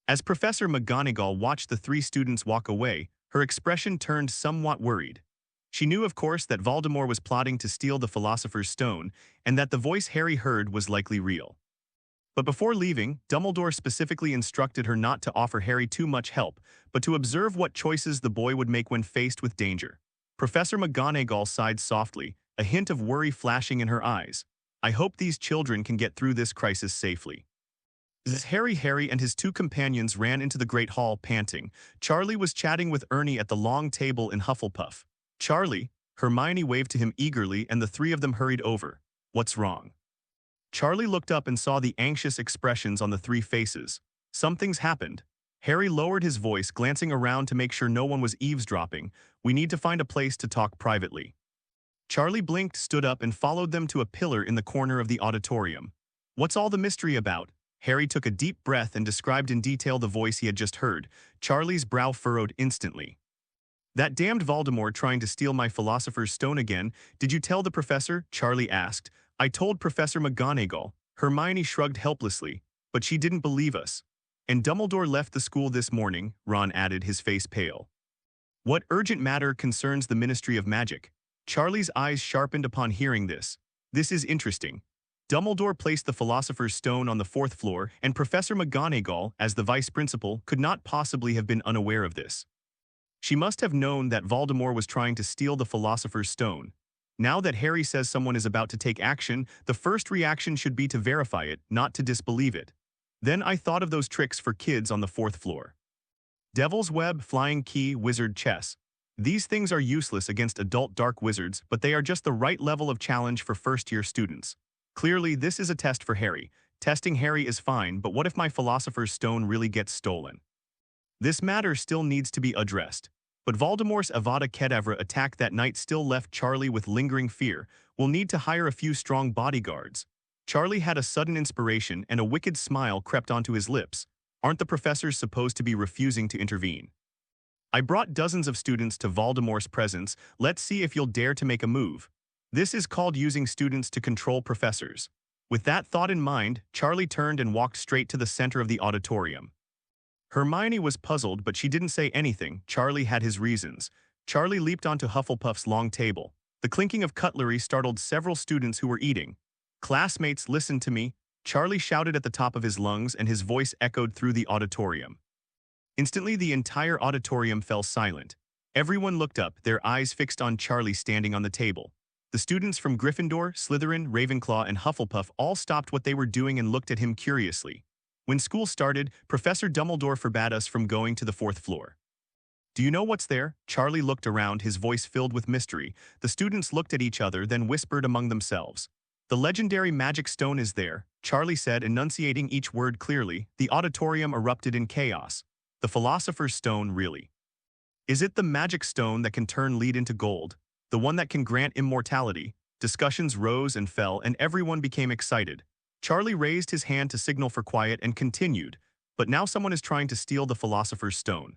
As Professor McGonagall watched the three students walk away, her expression turned somewhat worried. She knew, of course, that Voldemort was plotting to steal the Philosopher's Stone, and that the voice Harry heard was likely real. But before leaving, Dumbledore specifically instructed her not to offer Harry too much help, but to observe what choices the boy would make when faced with danger. Professor McGonagall sighed softly, a hint of worry flashing in her eyes. I hope these children can get through this crisis safely. As Harry and his two companions ran into the Great Hall panting, Charlie was chatting with Ernie at the long table in Hufflepuff. Charlie, Hermione waved to him eagerly and the three of them hurried over. What's wrong? Charlie looked up and saw the anxious expressions on the three faces. Something's happened. Harry lowered his voice, glancing around to make sure no one was eavesdropping. We need to find a place to talk privately. Charlie blinked, stood up, and followed them to a pillar in the corner of the auditorium. What's all the mystery about? Harry took a deep breath and described in detail the voice he had just heard. Charlie's brow furrowed instantly. That damned Voldemort trying to steal my Philosopher's Stone again. Did you tell the professor? Charlie asked. I told Professor McGonagall. Hermione shrugged helplessly, but she didn't believe us. And Dumbledore left the school this morning, Ron added, his face pale. What urgent matter concerns the Ministry of Magic? Charlie's eyes sharpened upon hearing this. This is interesting. Dumbledore placed the Philosopher's Stone on the 4th floor, and Professor McGonagall, as the vice principal, could not possibly have been unaware of this. She must have known that Voldemort was trying to steal the Philosopher's Stone. Now that Harry says someone is about to take action, the first reaction should be to verify it, not to disbelieve it. Then I thought of those tricks for kids on the 4th floor. Devil's Web, Flying Key, Wizard Chess. These things are useless against adult dark wizards, but they are just the right level of challenge for first-year students. Clearly, this is a test for Harry. Testing Harry is fine, but what if my Philosopher's Stone really gets stolen? This matter still needs to be addressed. But Voldemort's Avada Kedavra attack that night still left Charlie with lingering fear. We'll need to hire a few strong bodyguards. Charlie had a sudden inspiration and a wicked smile crept onto his lips. Aren't the professors supposed to be refusing to intervene? I brought dozens of students to Voldemort's presence. Let's see if you'll dare to make a move. This is called using students to control professors. With that thought in mind, Charlie turned and walked straight to the center of the auditorium. Hermione was puzzled, but she didn't say anything. Charlie had his reasons. Charlie leaped onto Hufflepuff's long table. The clinking of cutlery startled several students who were eating. Classmates, listen to me, Charlie shouted at the top of his lungs, and his voice echoed through the auditorium. Instantly, the entire auditorium fell silent. Everyone looked up, their eyes fixed on Charlie standing on the table. The students from Gryffindor, Slytherin, Ravenclaw, and Hufflepuff all stopped what they were doing and looked at him curiously. When school started, Professor Dumbledore forbade us from going to the 4th floor. Do you know what's there? Charlie looked around, his voice filled with mystery. The students looked at each other, then whispered among themselves. The legendary magic stone is there, Charlie said, enunciating each word clearly. The auditorium erupted in chaos. The Philosopher's Stone, really? Is it the magic stone that can turn lead into gold? The one that can grant immortality? Discussions rose and fell, and everyone became excited. Charlie raised his hand to signal for quiet and continued, but now someone is trying to steal the Philosopher's Stone.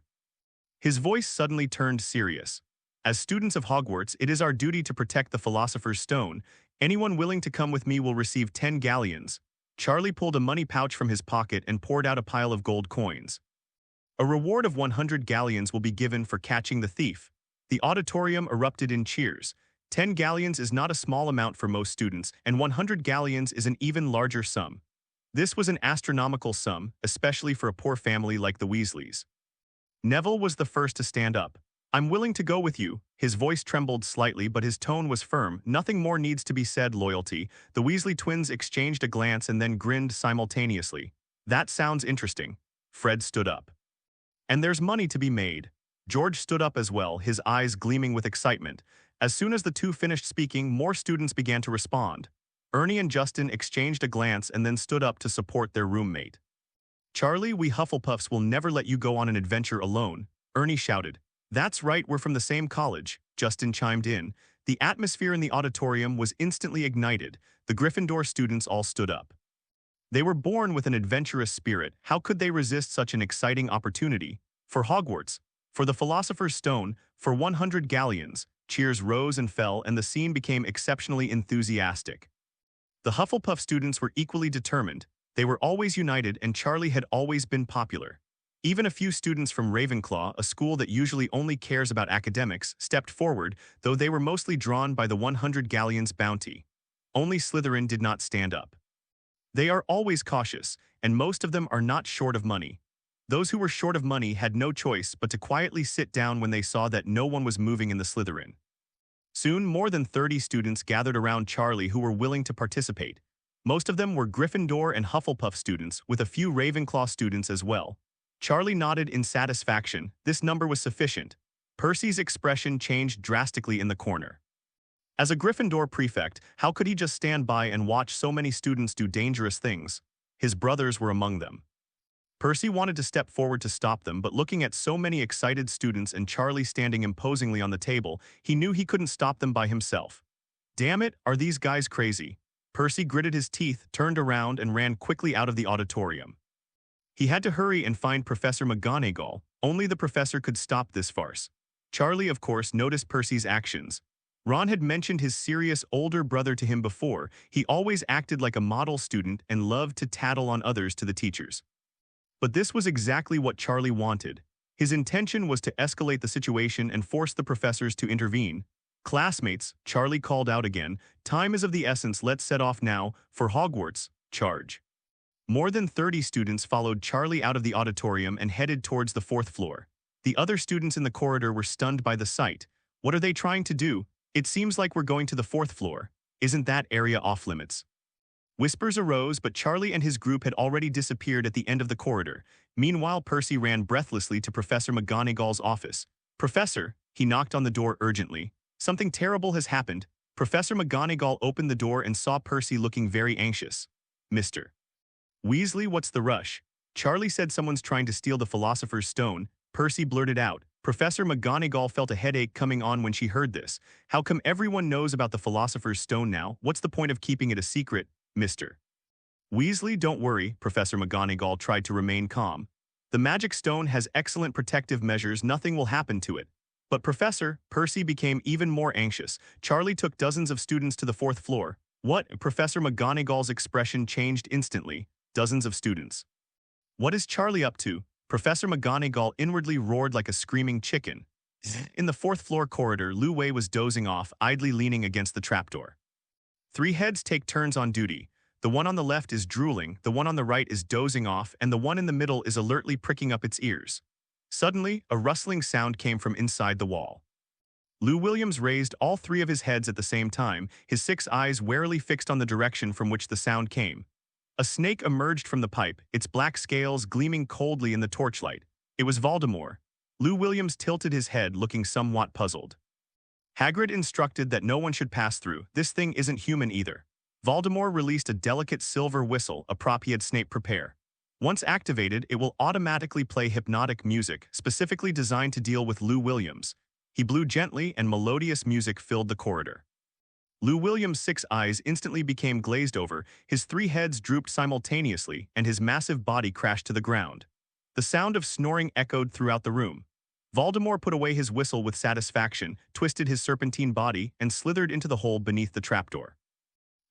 His voice suddenly turned serious. As students of Hogwarts, it is our duty to protect the Philosopher's Stone. Anyone willing to come with me will receive 10 galleons. Charlie pulled a money pouch from his pocket and poured out a pile of gold coins. A reward of 100 galleons will be given for catching the thief. The auditorium erupted in cheers. 10 galleons is not a small amount for most students, and 100 galleons is an even larger sum. This was an astronomical sum, especially for a poor family like the Weasleys. Neville was the first to stand up. I'm willing to go with you. His voice trembled slightly, but his tone was firm. Nothing more needs to be said, loyalty. The Weasley twins exchanged a glance and then grinned simultaneously. That sounds interesting. Fred stood up. And there's money to be made. George stood up as well, his eyes gleaming with excitement. As soon as the two finished speaking, more students began to respond. Ernie and Justin exchanged a glance and then stood up to support their roommate. "Charlie, we Hufflepuffs will never let you go on an adventure alone," Ernie shouted. "That's right, we're from the same college," Justin chimed in. The atmosphere in the auditorium was instantly ignited. The Gryffindor students all stood up. They were born with an adventurous spirit. How could they resist such an exciting opportunity? For Hogwarts, for the Philosopher's Stone, for 100 galleons, cheers rose and fell and the scene became exceptionally enthusiastic. The Hufflepuff students were equally determined. They were always united and Charlie had always been popular. Even a few students from Ravenclaw, a school that usually only cares about academics, stepped forward, though they were mostly drawn by the 100 galleons bounty. Only Slytherin did not stand up. They are always cautious, and most of them are not short of money. Those who were short of money had no choice but to quietly sit down when they saw that no one was moving in the Slytherin. Soon, more than 30 students gathered around Charlie who were willing to participate. Most of them were Gryffindor and Hufflepuff students, with a few Ravenclaw students as well. Charlie nodded in satisfaction. This number was sufficient. Percy's expression changed drastically in the corner. As a Gryffindor prefect, how could he just stand by and watch so many students do dangerous things? His brothers were among them. Percy wanted to step forward to stop them, but looking at so many excited students and Charlie standing imposingly on the table, he knew he couldn't stop them by himself. Damn it, are these guys crazy? Percy gritted his teeth, turned around, and ran quickly out of the auditorium. He had to hurry and find Professor McGonagall. Only the professor could stop this farce. Charlie, of course, noticed Percy's actions. Ron had mentioned his serious older brother to him before. He always acted like a model student and loved to tattle on others to the teachers. But this was exactly what Charlie wanted. His intention was to escalate the situation and force the professors to intervene. "Classmates," Charlie called out again, "time is of the essence, let's set off now, for Hogwarts, charge." More than 30 students followed Charlie out of the auditorium and headed towards the 4th floor. The other students in the corridor were stunned by the sight. What are they trying to do? It seems like we're going to the 4th floor. Isn't that area off limits? Whispers arose, but Charlie and his group had already disappeared at the end of the corridor. Meanwhile, Percy ran breathlessly to Professor McGonagall's office. "Professor," he knocked on the door urgently. "Something terrible has happened." Professor McGonagall opened the door and saw Percy looking very anxious. "Mr. Weasley, what's the rush?" "Charlie said someone's trying to steal the Philosopher's Stone," Percy blurted out. Professor McGonagall felt a headache coming on when she heard this. "How come everyone knows about the Philosopher's Stone now? What's the point of keeping it a secret, Mr. Weasley?" "Don't worry," Professor McGonagall tried to remain calm. "The magic stone has excellent protective measures, nothing will happen to it." "But Professor," Percy became even more anxious. "Charlie took dozens of students to the 4th floor." "What?" Professor McGonagall's expression changed instantly. "Dozens of students. What is Charlie up to?" Professor McGonagall inwardly roared like a screaming chicken. In the 4th floor corridor, Lu Wei was dozing off, idly leaning against the trapdoor. 3 heads take turns on duty. The one on the left is drooling, the one on the right is dozing off, and the one in the middle is alertly pricking up its ears. Suddenly, a rustling sound came from inside the wall. Lou Williams raised all 3 of his heads at the same time, his 6 eyes warily fixed on the direction from which the sound came. A snake emerged from the pipe, its black scales gleaming coldly in the torchlight. It was Voldemort. Lou Williams tilted his head, looking somewhat puzzled. "Hagrid instructed that no one should pass through. This thing isn't human either." Voldemort released a delicate silver whistle, a prop he had Snape prepare. Once activated, it will automatically play hypnotic music, specifically designed to deal with Lou Williams. He blew gently, and melodious music filled the corridor. Lou Williams' 6 eyes instantly became glazed over, his 3 heads drooped simultaneously, and his massive body crashed to the ground. The sound of snoring echoed throughout the room. Voldemort put away his whistle with satisfaction, twisted his serpentine body, and slithered into the hole beneath the trapdoor.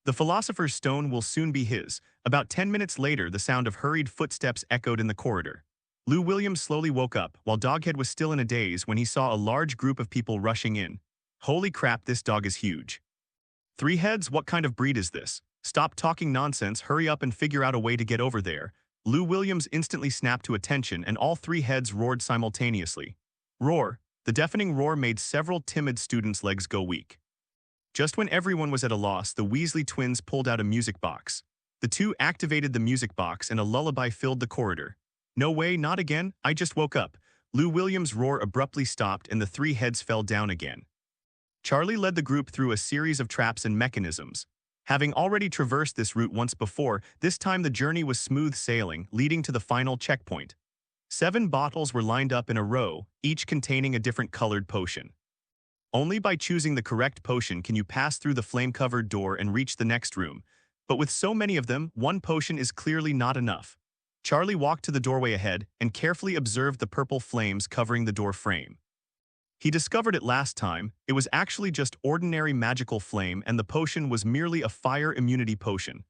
The Philosopher's Stone will soon be his. About 10 minutes later, the sound of hurried footsteps echoed in the corridor. Lou Williams slowly woke up, while Doghead was still in a daze when he saw a large group of people rushing in. "Holy crap, this dog is huge." "3 heads, what kind of breed is this? Stop talking nonsense, hurry up and figure out a way to get over there." Lou Williams instantly snapped to attention and all 3 heads roared simultaneously. Roar. The deafening roar made several timid students' legs go weak. Just when everyone was at a loss, the Weasley twins pulled out a music box. The 2 activated the music box and a lullaby filled the corridor. "No way, not again, I just woke up." Lou Williams' roar abruptly stopped and the three heads fell down again. Charlie led the group through a series of traps and mechanisms. Having already traversed this route once before, this time the journey was smooth sailing, leading to the final checkpoint. 7 bottles were lined up in a row, each containing a different colored potion. Only by choosing the correct potion can you pass through the flame-covered door and reach the next room. But with so many of them, one potion is clearly not enough. Charlie walked to the doorway ahead and carefully observed the purple flames covering the door frame. He discovered it last time, it was actually just ordinary magical flame and the potion was merely a fire immunity potion.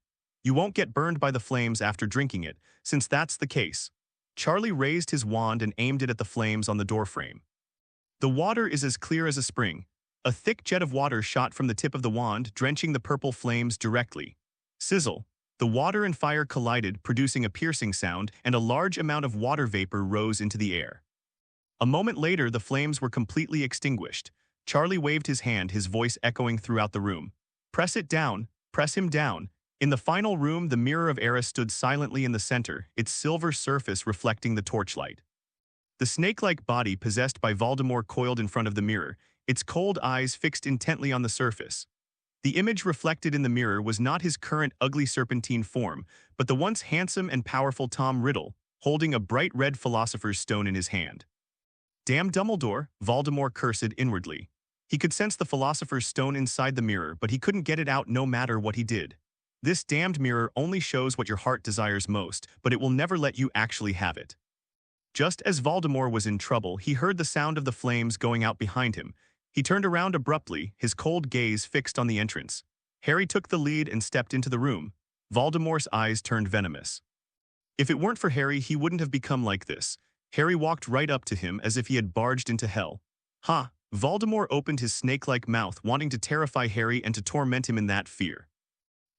You won't get burned by the flames after drinking it, since that's the case. Charlie raised his wand and aimed it at the flames on the doorframe. The water is as clear as a spring. A thick jet of water shot from the tip of the wand, drenching the purple flames directly. Sizzle. The water and fire collided, producing a piercing sound, and a large amount of water vapor rose into the air. A moment later, the flames were completely extinguished. Charlie waved his hand, his voice echoing throughout the room. Press it down. Press him down. In the final room, the mirror of Eris stood silently in the center, its silver surface reflecting the torchlight. The snake-like body possessed by Voldemort coiled in front of the mirror, its cold eyes fixed intently on the surface. The image reflected in the mirror was not his current ugly serpentine form, but the once handsome and powerful Tom Riddle, holding a bright red Philosopher's Stone in his hand. Damn Dumbledore, Voldemort cursed inwardly. He could sense the Philosopher's Stone inside the mirror, but he couldn't get it out no matter what he did. This damned mirror only shows what your heart desires most, but it will never let you actually have it. Just as Voldemort was in trouble, he heard the sound of the flames going out behind him. He turned around abruptly, his cold gaze fixed on the entrance. Harry took the lead and stepped into the room. Voldemort's eyes turned venomous. If it weren't for Harry, he wouldn't have become like this. Harry walked right up to him as if he had barged into hell. Ha! Voldemort opened his snake-like mouth, wanting to terrify Harry and to torment him in that fear.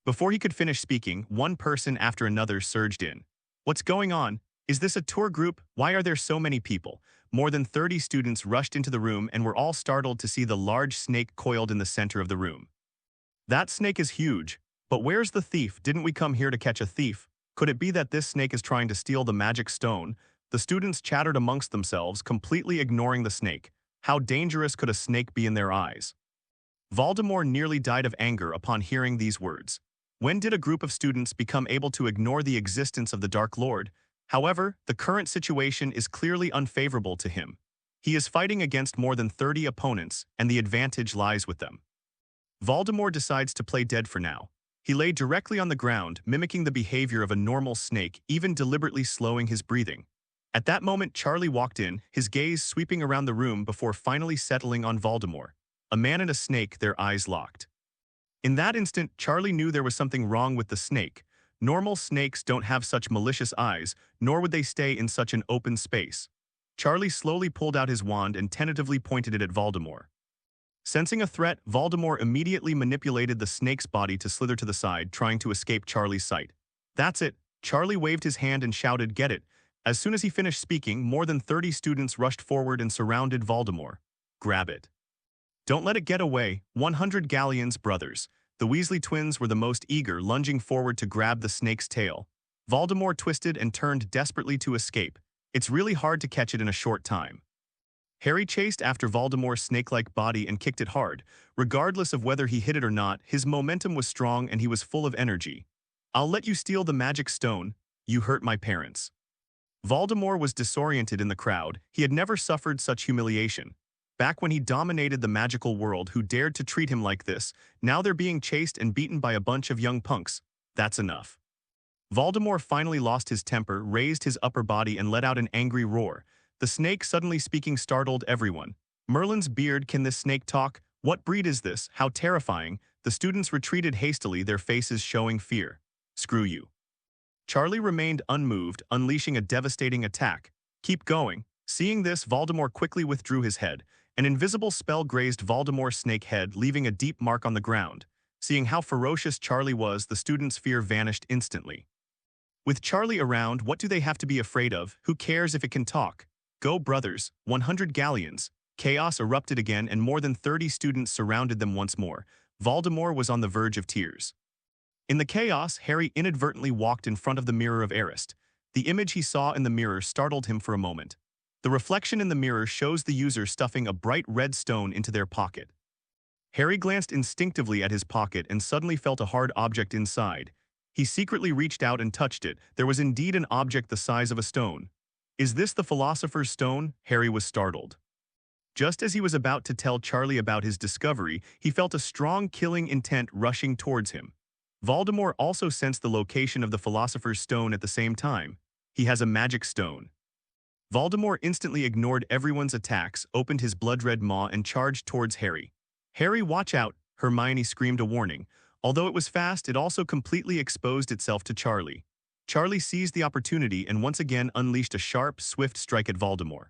Before he could finish speaking, one person after another surged in. What's going on? Is this a tour group? Why are there so many people? More than 30 students rushed into the room and were all startled to see the large snake coiled in the center of the room. That snake is huge. But where's the thief? Didn't we come here to catch a thief? Could it be that this snake is trying to steal the magic stone? The students chattered amongst themselves, completely ignoring the snake. How dangerous could a snake be in their eyes? Voldemort nearly died of anger upon hearing these words. When did a group of students become able to ignore the existence of the Dark Lord? However, the current situation is clearly unfavorable to him. He is fighting against more than 30 opponents, and the advantage lies with them. Voldemort decides to play dead for now. He lay directly on the ground, mimicking the behavior of a normal snake, even deliberately slowing his breathing. At that moment, Charlie walked in, his gaze sweeping around the room before finally settling on Voldemort. A man and a snake, their eyes locked. In that instant, Charlie knew there was something wrong with the snake. Normal snakes don't have such malicious eyes, nor would they stay in such an open space. Charlie slowly pulled out his wand and tentatively pointed it at Voldemort. Sensing a threat, Voldemort immediately manipulated the snake's body to slither to the side, trying to escape Charlie's sight. That's it. Charlie waved his hand and shouted, "Get it." As soon as he finished speaking, more than 30 students rushed forward and surrounded Voldemort. Grab it. Don't let it get away. 100 galleons, brothers. The Weasley twins were the most eager, lunging forward to grab the snake's tail. Voldemort twisted and turned desperately to escape. It's really hard to catch it in a short time. Harry chased after Voldemort's snake-like body and kicked it hard. Regardless of whether he hit it or not, his momentum was strong and he was full of energy. I'll let you steal the magic stone. You hurt my parents. Voldemort was disoriented in the crowd. He had never suffered such humiliation. Back when he dominated the magical world, who dared to treat him like this? Now they're being chased and beaten by a bunch of young punks. That's enough. Voldemort finally lost his temper, raised his upper body and let out an angry roar. The snake suddenly speaking startled everyone. Merlin's beard, can this snake talk? What breed is this? How terrifying. The students retreated hastily, their faces showing fear. Screw you. Charlie remained unmoved, unleashing a devastating attack. Keep going. Seeing this, Voldemort quickly withdrew his head. An invisible spell grazed Voldemort's snake head, leaving a deep mark on the ground. Seeing how ferocious Charlie was, the students' fear vanished instantly. With Charlie around, what do they have to be afraid of? Who cares if it can talk? Go, brothers. 100 galleons. Chaos erupted again and more than 30 students surrounded them once more. Voldemort was on the verge of tears. In the chaos, Harry inadvertently walked in front of the mirror of Eris. The image he saw in the mirror startled him for a moment. The reflection in the mirror shows the user stuffing a bright red stone into their pocket. Harry glanced instinctively at his pocket and suddenly felt a hard object inside. He secretly reached out and touched it. There was indeed an object the size of a stone. Is this the Philosopher's Stone? Harry was startled. Just as he was about to tell Charlie about his discovery, he felt a strong killing intent rushing towards him. Voldemort also sensed the location of the Philosopher's Stone at the same time. He has a magic stone. Voldemort instantly ignored everyone's attacks, opened his blood-red maw and charged towards Harry. "Harry, watch out!" Hermione screamed a warning. Although it was fast, it also completely exposed itself to Charlie. Charlie seized the opportunity and once again unleashed a sharp, swift strike at Voldemort.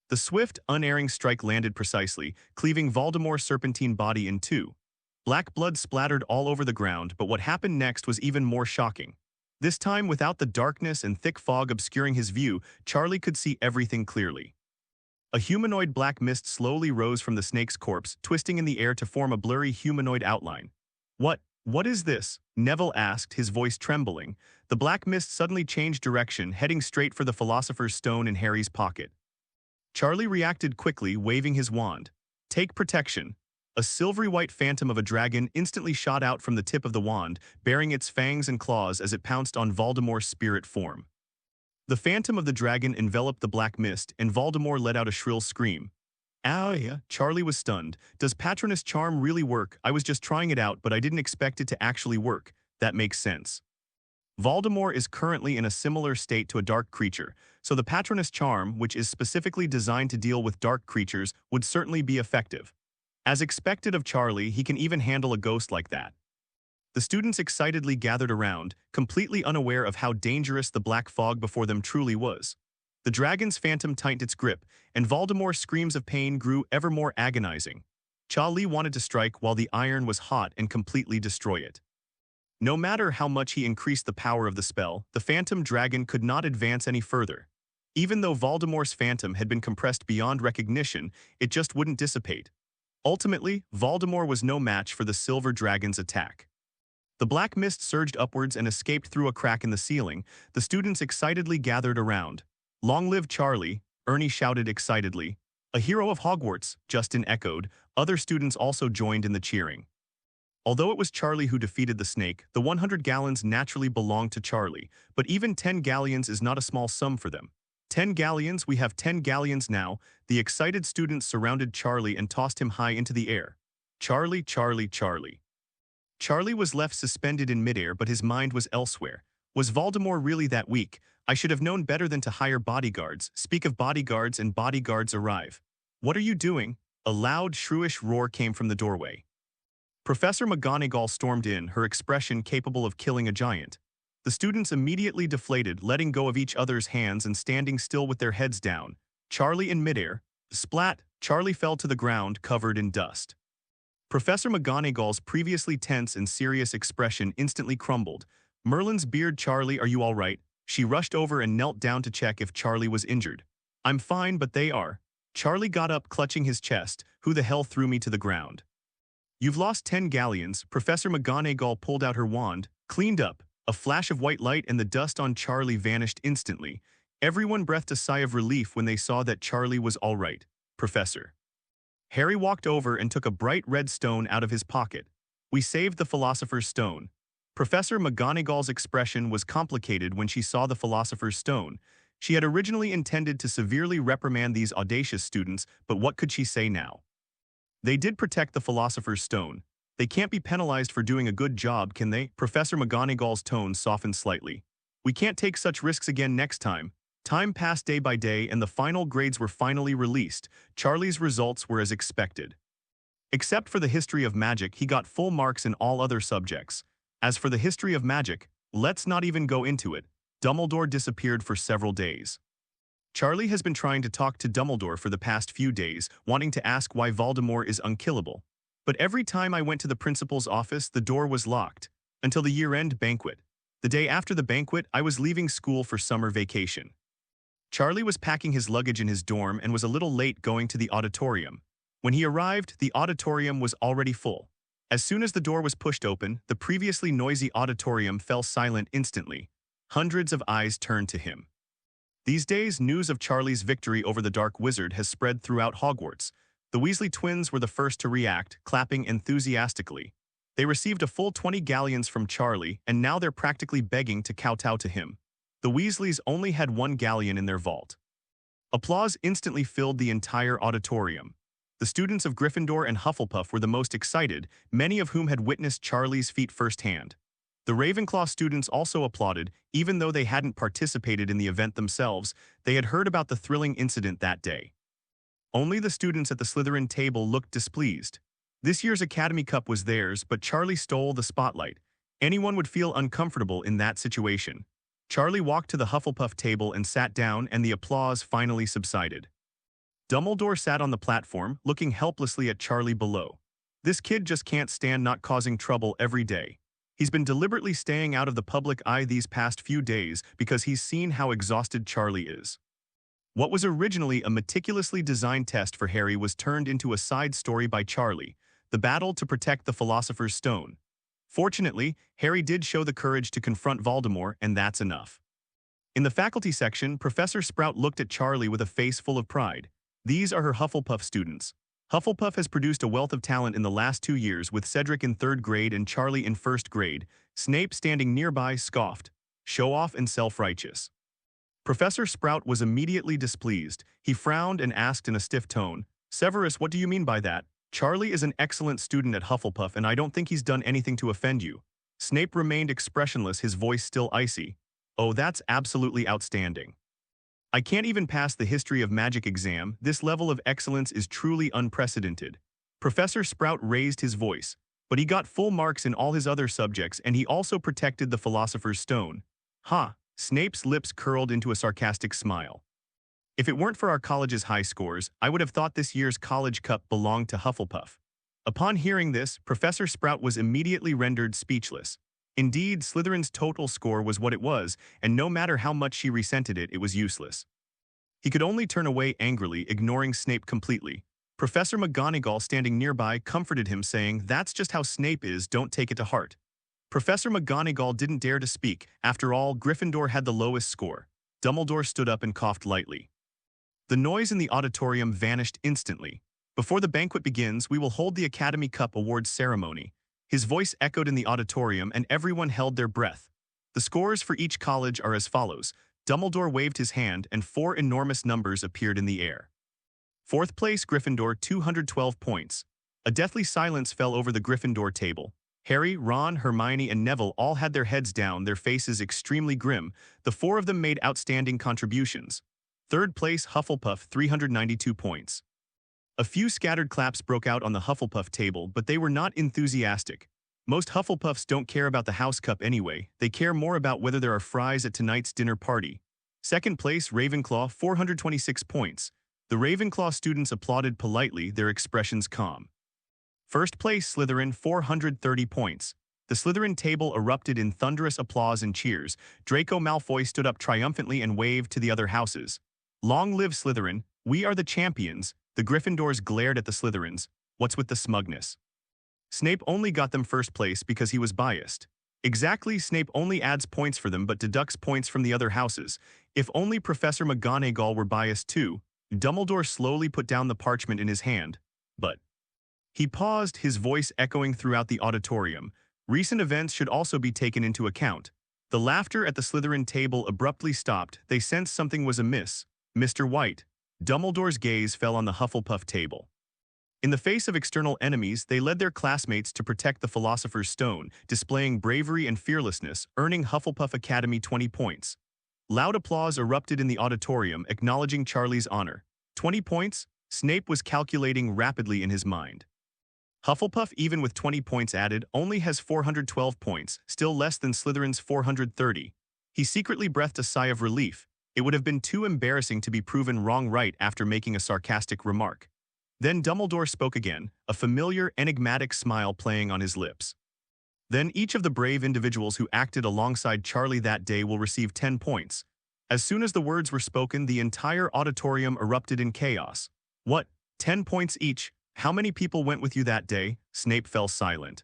The swift, unerring strike landed precisely, cleaving Voldemort's serpentine body in two. Black blood splattered all over the ground, but what happened next was even more shocking. This time, without the darkness and thick fog obscuring his view, Charlie could see everything clearly. A humanoid black mist slowly rose from the snake's corpse, twisting in the air to form a blurry humanoid outline. What is this?" Neville asked, his voice trembling. The black mist suddenly changed direction, heading straight for the Philosopher's Stone in Harry's pocket. Charlie reacted quickly, waving his wand. "Take protection." A silvery white phantom of a dragon instantly shot out from the tip of the wand, baring its fangs and claws as it pounced on Voldemort's spirit form. The phantom of the dragon enveloped the black mist, and Voldemort let out a shrill scream. "Ah, yeah." Charlie was stunned. "Does Patronus Charm really work? I was just trying it out, but I didn't expect it to actually work." "That makes sense." Voldemort is currently in a similar state to a dark creature, so the Patronus Charm, which is specifically designed to deal with dark creatures, would certainly be effective. As expected of Charlie, he can even handle a ghost like that. The students excitedly gathered around, completely unaware of how dangerous the black fog before them truly was. The dragon's phantom tightened its grip, and Voldemort's screams of pain grew ever more agonizing. Charlie wanted to strike while the iron was hot and completely destroy it. No matter how much he increased the power of the spell, the phantom dragon could not advance any further. Even though Voldemort's phantom had been compressed beyond recognition, it just wouldn't dissipate. Ultimately, Voldemort was no match for the silver dragon's attack. The black mist surged upwards and escaped through a crack in the ceiling. The students excitedly gathered around. "Long live Charlie," Ernie shouted excitedly. "A hero of Hogwarts," Justin echoed. Other students also joined in the cheering. Although it was Charlie who defeated the snake, the 100 galleons naturally belonged to Charlie, but even 10 galleons is not a small sum for them. 10 galleons, we have 10 galleons now." The excited students surrounded Charlie and tossed him high into the air. "Charlie, Charlie, Charlie." Charlie was left suspended in midair, but his mind was elsewhere. Was Voldemort really that weak? I should have known better than to hire bodyguards. Speak of bodyguards, and bodyguards arrive. "What are you doing?" A loud, shrewish roar came from the doorway. Professor McGonagall stormed in, her expression capable of killing a giant. The students immediately deflated, letting go of each other's hands and standing still with their heads down. Charlie in midair. Splat! Charlie fell to the ground, covered in dust. Professor McGonagall's previously tense and serious expression instantly crumbled. Merlin's beard. "Charlie, are you all right?" She rushed over and knelt down to check if Charlie was injured. "I'm fine, but they are." Charlie got up, clutching his chest. "Who the hell threw me to the ground?" "You've lost 10 galleons." Professor McGonagall pulled out her wand, cleaned up. A flash of white light and the dust on Charlie vanished instantly. Everyone breathed a sigh of relief when they saw that Charlie was all right. "Professor." Harry walked over and took a bright red stone out of his pocket. "We saved the Philosopher's Stone." Professor McGonagall's expression was complicated when she saw the Philosopher's Stone. She had originally intended to severely reprimand these audacious students, but what could she say now? They did protect the Philosopher's Stone. They can't be penalized for doing a good job, can they? Professor McGonagall's tone softened slightly. "We can't take such risks again next time." Time passed day by day and the final grades were finally released. Charlie's results were as expected. Except for the history of magic, he got full marks in all other subjects. As for the history of magic, let's not even go into it. Dumbledore disappeared for several days. Charlie has been trying to talk to Dumbledore for the past few days, wanting to ask why Voldemort is unkillable. But every time I went to the principal's office, the door was locked. Until the year-end banquet. The day after the banquet, I was leaving school for summer vacation. Charlie was packing his luggage in his dorm and was a little late going to the auditorium. When he arrived, the auditorium was already full. As soon as the door was pushed open, the previously noisy auditorium fell silent instantly. Hundreds of eyes turned to him. These days, news of Charlie's victory over the Dark Wizard has spread throughout Hogwarts. The Weasley twins were the first to react, clapping enthusiastically. They received a full 20 galleons from Charlie, and now they're practically begging to kowtow to him. The Weasleys only had 1 galleon in their vault. Applause instantly filled the entire auditorium. The students of Gryffindor and Hufflepuff were the most excited, many of whom had witnessed Charlie's feat firsthand. The Ravenclaw students also applauded, even though they hadn't participated in the event themselves. They had heard about the thrilling incident that day. Only the students at the Slytherin table looked displeased. This year's Academy Cup was theirs, but Charlie stole the spotlight. Anyone would feel uncomfortable in that situation. Charlie walked to the Hufflepuff table and sat down, and the applause finally subsided. Dumbledore sat on the platform, looking helplessly at Charlie below. This kid just can't stand not causing trouble every day. He's been deliberately staying out of the public eye these past few days because he's seen how exhausted Charlie is. What was originally a meticulously designed test for Harry was turned into a side story by Charlie, the battle to protect the Philosopher's Stone. Fortunately, Harry did show the courage to confront Voldemort, and that's enough. In the faculty section, Professor Sprout looked at Charlie with a face full of pride. These are her Hufflepuff students. Hufflepuff has produced a wealth of talent in the last 2 years, with Cedric in 3rd grade and Charlie in 1st grade. Snape, standing nearby, scoffed. Show-off and self-righteous. Professor Sprout was immediately displeased. He frowned and asked in a stiff tone, "Severus, what do you mean by that? Charlie is an excellent student at Hufflepuff, and I don't think he's done anything to offend you." Snape remained expressionless, his voice still icy. "Oh, that's absolutely outstanding. I can't even pass the history of magic exam. This level of excellence is truly unprecedented." Professor Sprout raised his voice, but he got full marks in all his other subjects, and he also protected the Philosopher's Stone. Ha! Snape's lips curled into a sarcastic smile. "If it weren't for our college's high scores, I would have thought this year's College Cup belonged to Hufflepuff." Upon hearing this, Professor Sprout was immediately rendered speechless. Indeed, Slytherin's total score was what it was, and no matter how much she resented it, it was useless. He could only turn away angrily, ignoring Snape completely. Professor McGonagall, standing nearby, comforted him, saying, "That's just how Snape is, don't take it to heart." Professor McGonagall didn't dare to speak. After all, Gryffindor had the lowest score. Dumbledore stood up and coughed lightly. The noise in the auditorium vanished instantly. "Before the banquet begins, we will hold the Academy Cup awards ceremony." His voice echoed in the auditorium, and everyone held their breath. The scores for each college are as follows. Dumbledore waved his hand, and 4 enormous numbers appeared in the air. 4th place, Gryffindor, 212 points. A deathly silence fell over the Gryffindor table. Harry, Ron, Hermione, and Neville all had their heads down, their faces extremely grim. The 4 of them made outstanding contributions. 3rd place, Hufflepuff, 392 points. A few scattered claps broke out on the Hufflepuff table, but they were not enthusiastic. Most Hufflepuffs don't care about the House Cup anyway. They care more about whether there are fries at tonight's dinner party. 2nd place, Ravenclaw, 426 points. The Ravenclaw students applauded politely, their expressions calm. 1st place, Slytherin, 430 points. The Slytherin table erupted in thunderous applause and cheers. Draco Malfoy stood up triumphantly and waved to the other houses. "Long live Slytherin, we are the champions." The Gryffindors glared at the Slytherins. What's with the smugness? Snape only got them 1st place because he was biased. Exactly, Snape only adds points for them but deducts points from the other houses. If only Professor McGonagall were biased too. Dumbledore slowly put down the parchment in his hand. But he paused, his voice echoing throughout the auditorium. Recent events should also be taken into account. The laughter at the Slytherin table abruptly stopped. They sensed something was amiss. "Mr. White." Dumbledore's gaze fell on the Hufflepuff table. In the face of external enemies, they led their classmates to protect the Philosopher's Stone, displaying bravery and fearlessness, earning Hufflepuff Academy 20 points. Loud applause erupted in the auditorium, acknowledging Charlie's honor. 20 points? Snape was calculating rapidly in his mind. Hufflepuff, even with 20 points added, only has 412 points, still less than Slytherin's 430. He secretly breathed a sigh of relief. It would have been too embarrassing to be proven wrong right after making a sarcastic remark. Then Dumbledore spoke again, a familiar, enigmatic smile playing on his lips. "Then each of the brave individuals who acted alongside Charlie that day will receive 10 points. As soon as the words were spoken, the entire auditorium erupted in chaos. "What? 10 points each? How many people went with you that day?" Snape fell silent.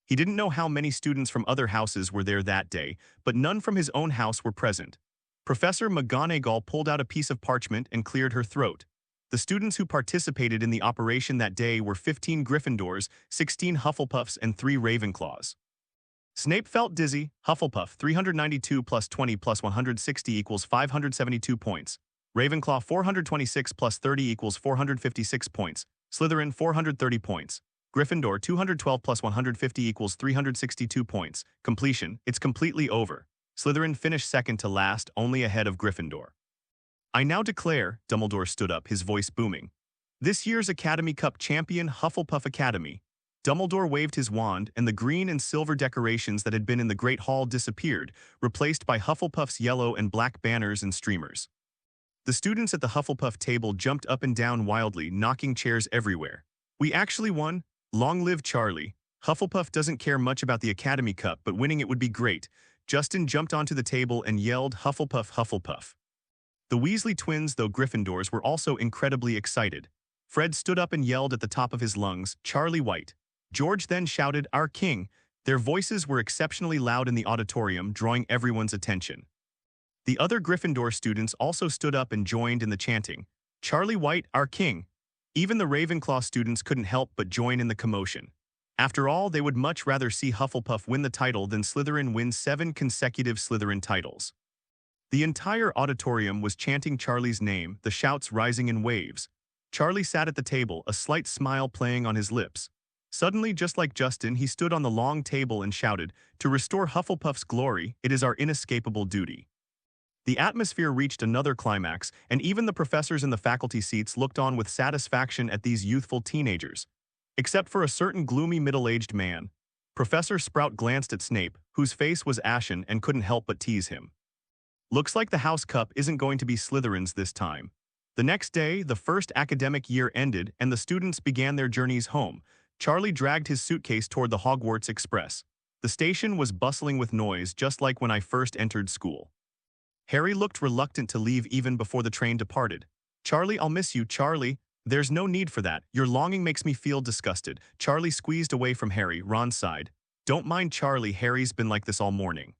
He didn't know how many students from other houses were there that day, but none from his own house were present. Professor McGonagall pulled out a piece of parchment and cleared her throat. The students who participated in the operation that day were 15 Gryffindors, 16 Hufflepuffs, and 3 Ravenclaws. Snape felt dizzy. Hufflepuff, 392 plus 20 plus 160 equals 572 points. Ravenclaw, 426 plus 30 equals 456 points. Slytherin, 430 points. Gryffindor, 212 plus 150 equals 362 points. Completion, it's completely over. Slytherin finished second to last, only ahead of Gryffindor. I now declare, Dumbledore stood up, his voice booming. This year's Academy Cup champion, Hufflepuff Academy. Dumbledore waved his wand, and the green and silver decorations that had been in the Great Hall disappeared, replaced by Hufflepuff's yellow and black banners and streamers. The students at the Hufflepuff table jumped up and down wildly, knocking chairs everywhere. We actually won. Long live Charlie. Hufflepuff doesn't care much about the Academy Cup, but winning it would be great. Justin jumped onto the table and yelled, Hufflepuff, Hufflepuff. The Weasley twins, though Gryffindors, were also incredibly excited. Fred stood up and yelled at the top of his lungs, Charlie White. George then shouted, Our King. Their voices were exceptionally loud in the auditorium, drawing everyone's attention. The other Gryffindor students also stood up and joined in the chanting, Charlie White, our King. Even the Ravenclaw students couldn't help but join in the commotion. After all, they would much rather see Hufflepuff win the title than Slytherin win 7 consecutive Slytherin titles. The entire auditorium was chanting Charlie's name, the shouts rising in waves. Charlie sat at the table, a slight smile playing on his lips. Suddenly, just like Justin, he stood on the long table and shouted, To restore Hufflepuff's glory, it is our inescapable duty. The atmosphere reached another climax, and even the professors in the faculty seats looked on with satisfaction at these youthful teenagers. Except for a certain gloomy middle-aged man. Professor Sprout glanced at Snape, whose face was ashen and couldn't help but tease him. Looks like the House Cup isn't going to be Slytherin's this time. The next day, the first academic year ended and the students began their journeys home. Charlie dragged his suitcase toward the Hogwarts Express. The station was bustling with noise, just like when I first entered school. Harry looked reluctant to leave even before the train departed. Charlie, I'll miss you, Charlie. There's no need for that. Your longing makes me feel disgusted. Charlie squeezed away from Harry. Ron sighed. Don't mind Charlie, Harry's been like this all morning.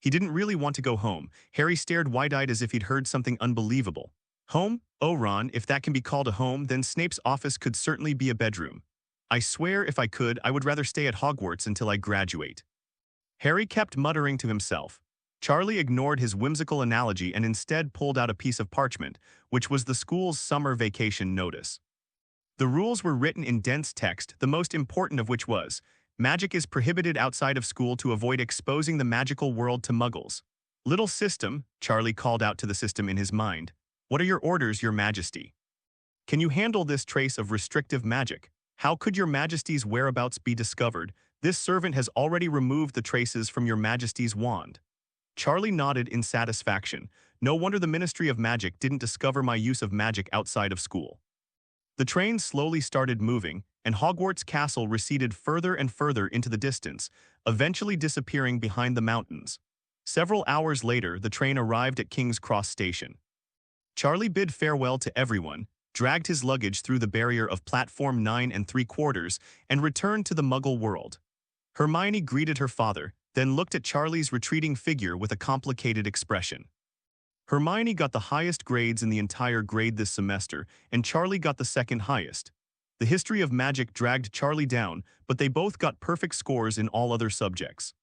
He didn't really want to go home. Harry stared wide-eyed as if he'd heard something unbelievable. Home? Oh, Ron, if that can be called a home, then Snape's office could certainly be a bedroom. I swear if I could, I would rather stay at Hogwarts until I graduate. Harry kept muttering to himself. Charlie ignored his whimsical analogy and instead pulled out a piece of parchment, which was the school's summer vacation notice. The rules were written in dense text, the most important of which was, magic is prohibited outside of school to avoid exposing the magical world to muggles. Little system, Charlie called out to the system in his mind. What are your orders, your majesty? Can you handle this trace of restrictive magic? How could your majesty's whereabouts be discovered? This servant has already removed the traces from your majesty's wand. Charlie nodded in satisfaction. No wonder the Ministry of Magic didn't discover my use of magic outside of school. The train slowly started moving, and Hogwarts Castle receded further and further into the distance, eventually disappearing behind the mountains. Several hours later, the train arrived at King's Cross Station. Charlie bid farewell to everyone, dragged his luggage through the barrier of platform 9 3/4, and returned to the Muggle world. Hermione greeted her father, then looked at Charlie's retreating figure with a complicated expression. Hermione got the highest grades in the entire grade this semester, and Charlie got the second highest. The history of magic dragged Charlie down, but they both got perfect scores in all other subjects.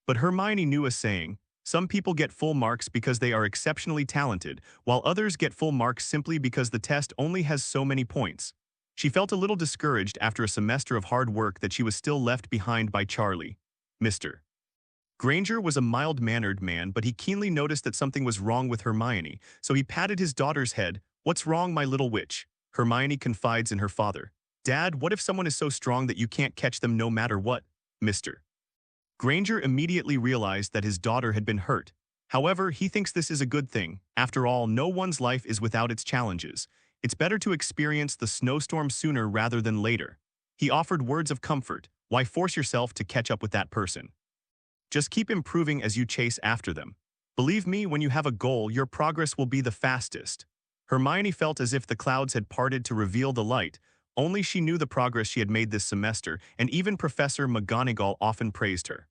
But Hermione knew a saying, some people get full marks because they are exceptionally talented, while others get full marks simply because the test only has so many points. She felt a little discouraged after a semester of hard work that she was still left behind by Charlie. Mr. Granger was a mild-mannered man, but he keenly noticed that something was wrong with Hermione, so he patted his daughter's head. What's wrong, my little witch? Hermione confides in her father. Dad, what if someone is so strong that you can't catch them no matter what? Mr. Granger immediately realized that his daughter had been hurt. However, he thinks this is a good thing. After all, no one's life is without its challenges. It's better to experience the snowstorm sooner rather than later. He offered words of comfort. Why force yourself to catch up with that person? Just keep improving as you chase after them. Believe me, when you have a goal, your progress will be the fastest. Hermione felt as if the clouds had parted to reveal the light. Only she knew the progress she had made this semester, and even Professor McGonagall often praised her.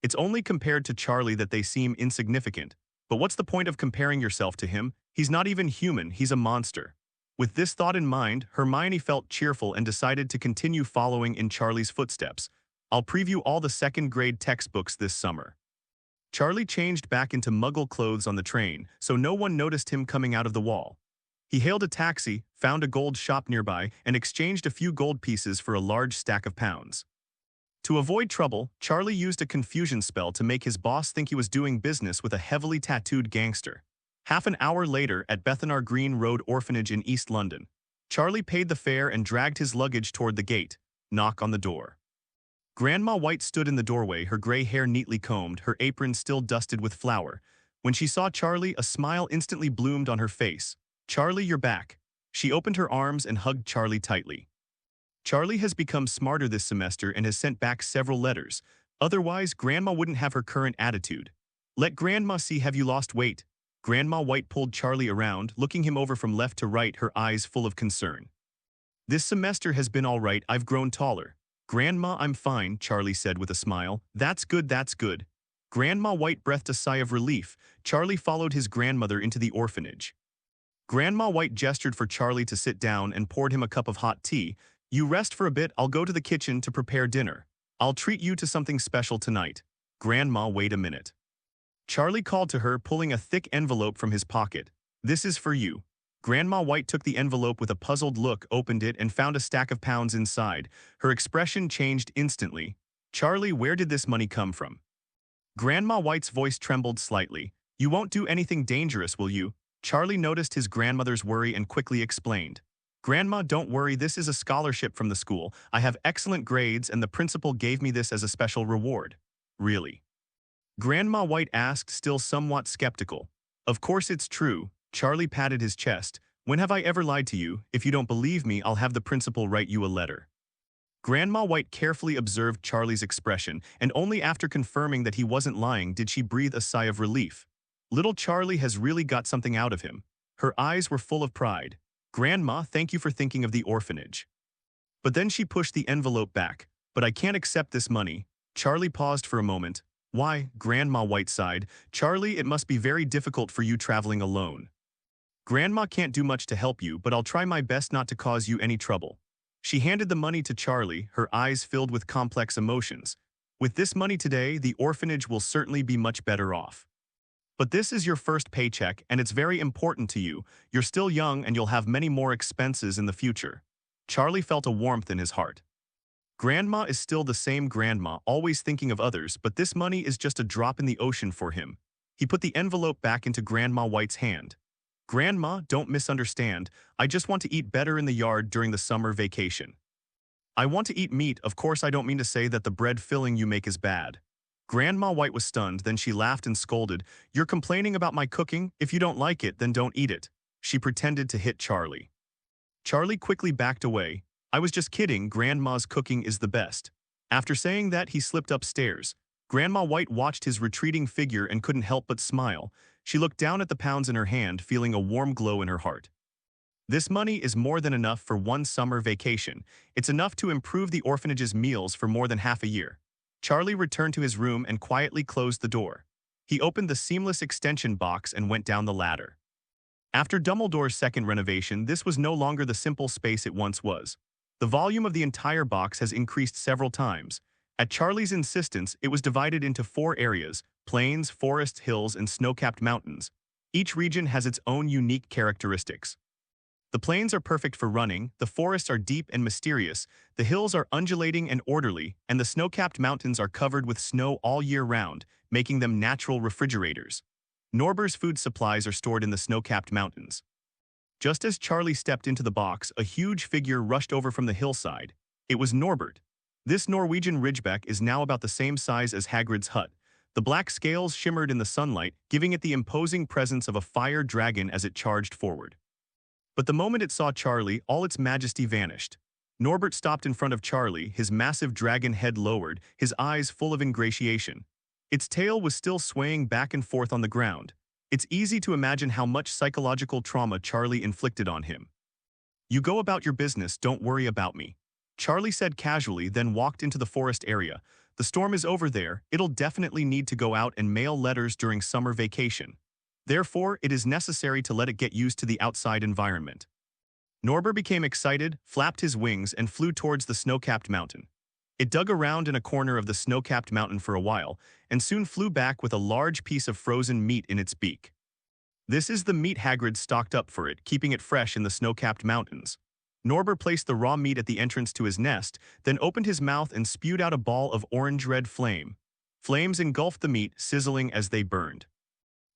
It's only compared to Charlie that they seem insignificant. But what's the point of comparing yourself to him? He's not even human, he's a monster. With this thought in mind, Hermione felt cheerful and decided to continue following in Charlie's footsteps. I'll preview all the second-grade textbooks this summer. Charlie changed back into muggle clothes on the train, so no one noticed him coming out of the wall. He hailed a taxi, found a gold shop nearby, and exchanged a few gold pieces for a large stack of pounds. To avoid trouble, Charlie used a confusion spell to make his boss think he was doing business with a heavily tattooed gangster. Half an hour later at Bethnal Green Road Orphanage in East London, Charlie paid the fare and dragged his luggage toward the gate. Knock on the door. Grandma White stood in the doorway, her gray hair neatly combed, her apron still dusted with flour. When she saw Charlie, a smile instantly bloomed on her face. "Charlie, you're back." She opened her arms and hugged Charlie tightly. Charlie has become smarter this semester and has sent back several letters. Otherwise, Grandma wouldn't have her current attitude. "Let Grandma see, have you lost weight?" Grandma White pulled Charlie around, looking him over from left to right, her eyes full of concern. "This semester has been all right, I've grown taller." "Grandma, I'm fine," Charlie said with a smile. "That's good, that's good." Grandma White breathed a sigh of relief. Charlie followed his grandmother into the orphanage. Grandma White gestured for Charlie to sit down and poured him a cup of hot tea. "You rest for a bit, I'll go to the kitchen to prepare dinner. I'll treat you to something special tonight." "Grandma, wait a minute." Charlie called to her, pulling a thick envelope from his pocket. "This is for you." Grandma White took the envelope with a puzzled look, opened it, and found a stack of pounds inside. Her expression changed instantly. "Charlie, where did this money come from?" Grandma White's voice trembled slightly. "You won't do anything dangerous, will you?" Charlie noticed his grandmother's worry and quickly explained. "Grandma, don't worry, this is a scholarship from the school. I have excellent grades and the principal gave me this as a special reward." "Really?" Grandma White asked, still somewhat skeptical. "Of course it's true." Charlie patted his chest. "When have I ever lied to you? If you don't believe me, I'll have the principal write you a letter." Grandma White carefully observed Charlie's expression, and only after confirming that he wasn't lying did she breathe a sigh of relief. Little Charlie has really got something out of him. Her eyes were full of pride. "Grandma, thank you for thinking of the orphanage." But then she pushed the envelope back. "But I can't accept this money." Charlie paused for a moment. "Why?" Grandma White sighed. "Charlie, it must be very difficult for you traveling alone." "Grandma can't do much to help you, but I'll try my best not to cause you any trouble." She handed the money to Charlie, her eyes filled with complex emotions. "With this money today, the orphanage will certainly be much better off. But this is your first paycheck, and it's very important to you. You're still young, and you'll have many more expenses in the future." Charlie felt a warmth in his heart. Grandma is still the same grandma, always thinking of others, but this money is just a drop in the ocean for him. He put the envelope back into Grandma White's hand. "Grandma, don't misunderstand. I just want to eat better in the yard during the summer vacation. I want to eat meat, of course I don't mean to say that the bread filling you make is bad." Grandma White was stunned, then she laughed and scolded. "You're complaining about my cooking? If you don't like it, then don't eat it." She pretended to hit Charlie. Charlie quickly backed away. "I was just kidding, Grandma's cooking is the best." After saying that, he slipped upstairs. Grandma White watched his retreating figure and couldn't help but smile. She looked down at the pounds in her hand, feeling a warm glow in her heart. This money is more than enough for one summer vacation. It's enough to improve the orphanage's meals for more than half a year. Charlie returned to his room and quietly closed the door. He opened the seamless extension box and went down the ladder. After Dumbledore's second renovation, this was no longer the simple space it once was. The volume of the entire box has increased several times. At Charlie's insistence, it was divided into 4 areas: plains, forests, hills, and snow-capped mountains. Each region has its own unique characteristics. The plains are perfect for running, the forests are deep and mysterious, the hills are undulating and orderly, and the snow-capped mountains are covered with snow all year round, making them natural refrigerators. Norber's food supplies are stored in the snow-capped mountains. Just as Charlie stepped into the box, a huge figure rushed over from the hillside. It was Norbert. This Norwegian ridgeback is now about the same size as Hagrid's hut. The black scales shimmered in the sunlight, giving it the imposing presence of a fire dragon as it charged forward. But the moment it saw Charlie, all its majesty vanished. Norbert stopped in front of Charlie, his massive dragon head lowered, his eyes full of ingratiation. Its tail was still swaying back and forth on the ground. It's easy to imagine how much psychological trauma Charlie inflicted on him. "You go about your business, don't worry about me," Charlie said casually, then walked into the forest area. "The storm is over there, it'll definitely need to go out and mail letters during summer vacation." Therefore, it is necessary to let it get used to the outside environment. Norbert became excited, flapped his wings, and flew towards the snow-capped mountain. It dug around in a corner of the snow-capped mountain for a while, and soon flew back with a large piece of frozen meat in its beak. This is the meat Hagrid stocked up for it, keeping it fresh in the snow-capped mountains. Norbert placed the raw meat at the entrance to his nest, then opened his mouth and spewed out a ball of orange-red flame. Flames engulfed the meat, sizzling as they burned.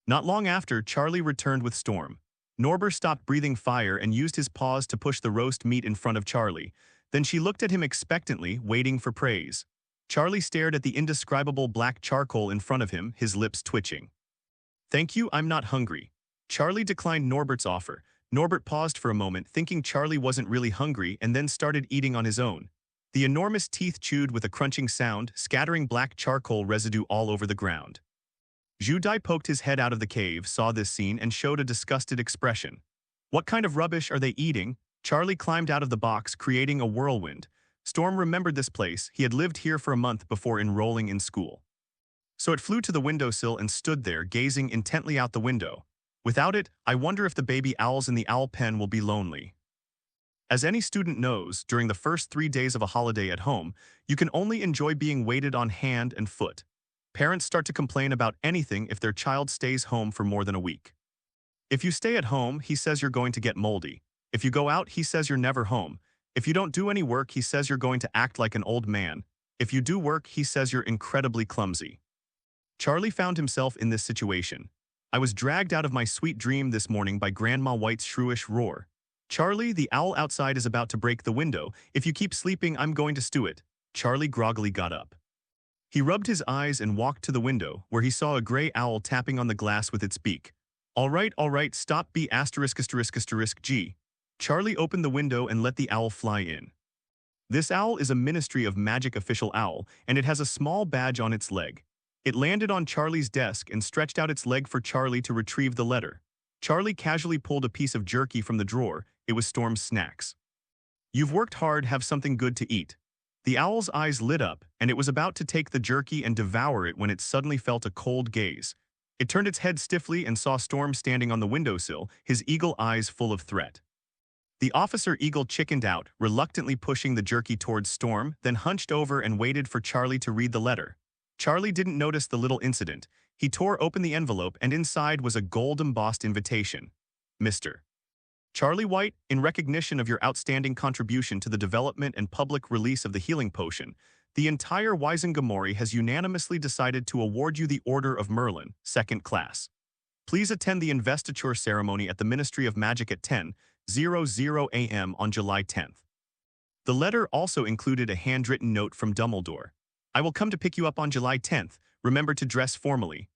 Not long after, Charlie returned with Storm. Norbert stopped breathing fire and used his paws to push the roast meat in front of Charlie. Then she looked at him expectantly, waiting for praise. Charlie stared at the indescribable black charcoal in front of him, his lips twitching. "Thank you, I'm not hungry." Charlie declined Norbert's offer. Norbert paused for a moment, thinking Charlie wasn't really hungry, and then started eating on his own. The enormous teeth chewed with a crunching sound, scattering black charcoal residue all over the ground. Judai poked his head out of the cave, saw this scene, and showed a disgusted expression. "What kind of rubbish are they eating?" Charlie climbed out of the box, creating a whirlwind. Storm remembered this place. He had lived here for a month before enrolling in school. So it flew to the windowsill and stood there, gazing intently out the window. Without it, I wonder if the baby owls in the owl pen will be lonely. As any student knows, during the first 3 days of a holiday at home, you can only enjoy being waited on hand and foot. Parents start to complain about anything if their child stays home for more than a week. If you stay at home, he says you're going to get moldy. If you go out, he says you're never home. If you don't do any work, he says you're going to act like an old man. If you do work, he says you're incredibly clumsy. Charlie found himself in this situation. I was dragged out of my sweet dream this morning by Grandma White's shrewish roar. "Charlie, the owl outside is about to break the window. If you keep sleeping, I'm going to stew it." Charlie groggily got up. He rubbed his eyes and walked to the window, where he saw a gray owl tapping on the glass with its beak. All right, stop B*******G. Charlie opened the window and let the owl fly in. This owl is a Ministry of Magic official owl, and it has a small badge on its leg. It landed on Charlie's desk and stretched out its leg for Charlie to retrieve the letter. Charlie casually pulled a piece of jerky from the drawer. It was Storm's snacks. "You've worked hard, have something good to eat." The owl's eyes lit up, and it was about to take the jerky and devour it when it suddenly felt a cold gaze. It turned its head stiffly and saw Storm standing on the windowsill, his eagle eyes full of threat. The officer eagle chickened out, reluctantly pushing the jerky towards Storm, then hunched over and waited for Charlie to read the letter. Charlie didn't notice the little incident. He tore open the envelope, and inside was a gold-embossed invitation. "Mr. Charlie White, in recognition of your outstanding contribution to the development and public release of the healing potion, the entire Wizengamori has unanimously decided to award you the Order of Merlin, 2nd class. Please attend the investiture ceremony at the Ministry of Magic at 10:00 a.m. on July 10th. The letter also included a handwritten note from Dumbledore. "I will come to pick you up on July 10th. Remember to dress formally."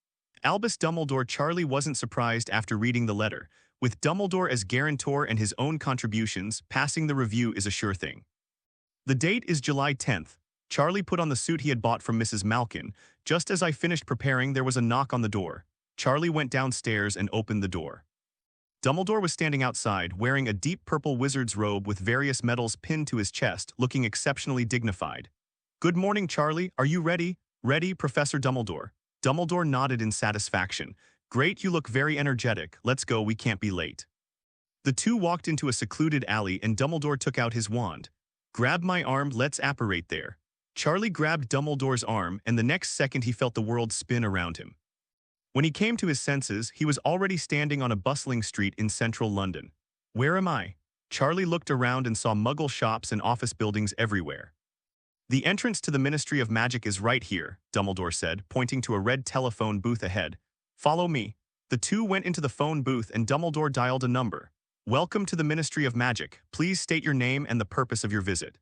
Albus Dumbledore. Charlie wasn't surprised after reading the letter. With Dumbledore as guarantor and his own contributions, passing the review is a sure thing. The date is July 10th. Charlie put on the suit he had bought from Mrs. Malkin. Just as I finished preparing, there was a knock on the door. Charlie went downstairs and opened the door. Dumbledore was standing outside, wearing a deep purple wizard's robe with various medals pinned to his chest, looking exceptionally dignified. "Good morning, Charlie. Are you ready?" "Ready, Professor Dumbledore." Dumbledore nodded in satisfaction. "Great, you look very energetic. Let's go, we can't be late." The two walked into a secluded alley and Dumbledore took out his wand. "Grab my arm, let's apparate there." Charlie grabbed Dumbledore's arm, and the next second he felt the world spin around him. When he came to his senses, he was already standing on a bustling street in central London. "Where am I?" Charlie looked around and saw muggle shops and office buildings everywhere. "The entrance to the Ministry of Magic is right here," Dumbledore said, pointing to a red telephone booth ahead. "Follow me." The two went into the phone booth and Dumbledore dialed a number. "Welcome to the Ministry of Magic. Please state your name and the purpose of your visit."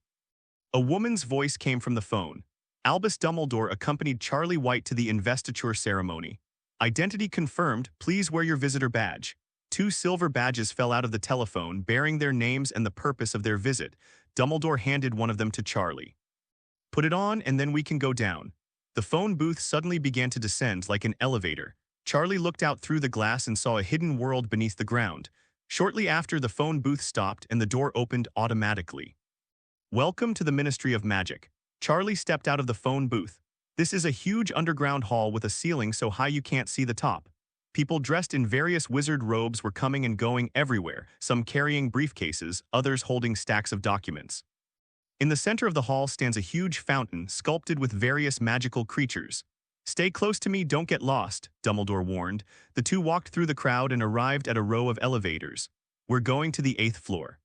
A woman's voice came from the phone. Albus Dumbledore accompanied Charlie White to the investiture ceremony. "Identity confirmed. Please wear your visitor badge." 2 silver badges fell out of the telephone, bearing their names and the purpose of their visit. Dumbledore handed one of them to Charlie. "Put it on and then we can go down." The phone booth suddenly began to descend like an elevator. Charlie looked out through the glass and saw a hidden world beneath the ground. Shortly after, the phone booth stopped and the door opened automatically. "Welcome to the Ministry of Magic." Charlie stepped out of the phone booth. This is a huge underground hall with a ceiling so high you can't see the top. People dressed in various wizard robes were coming and going everywhere, some carrying briefcases, others holding stacks of documents. In the center of the hall stands a huge fountain sculpted with various magical creatures. "Stay close to me, don't get lost," Dumbledore warned. The two walked through the crowd and arrived at a row of elevators. "We're going to the 8th floor."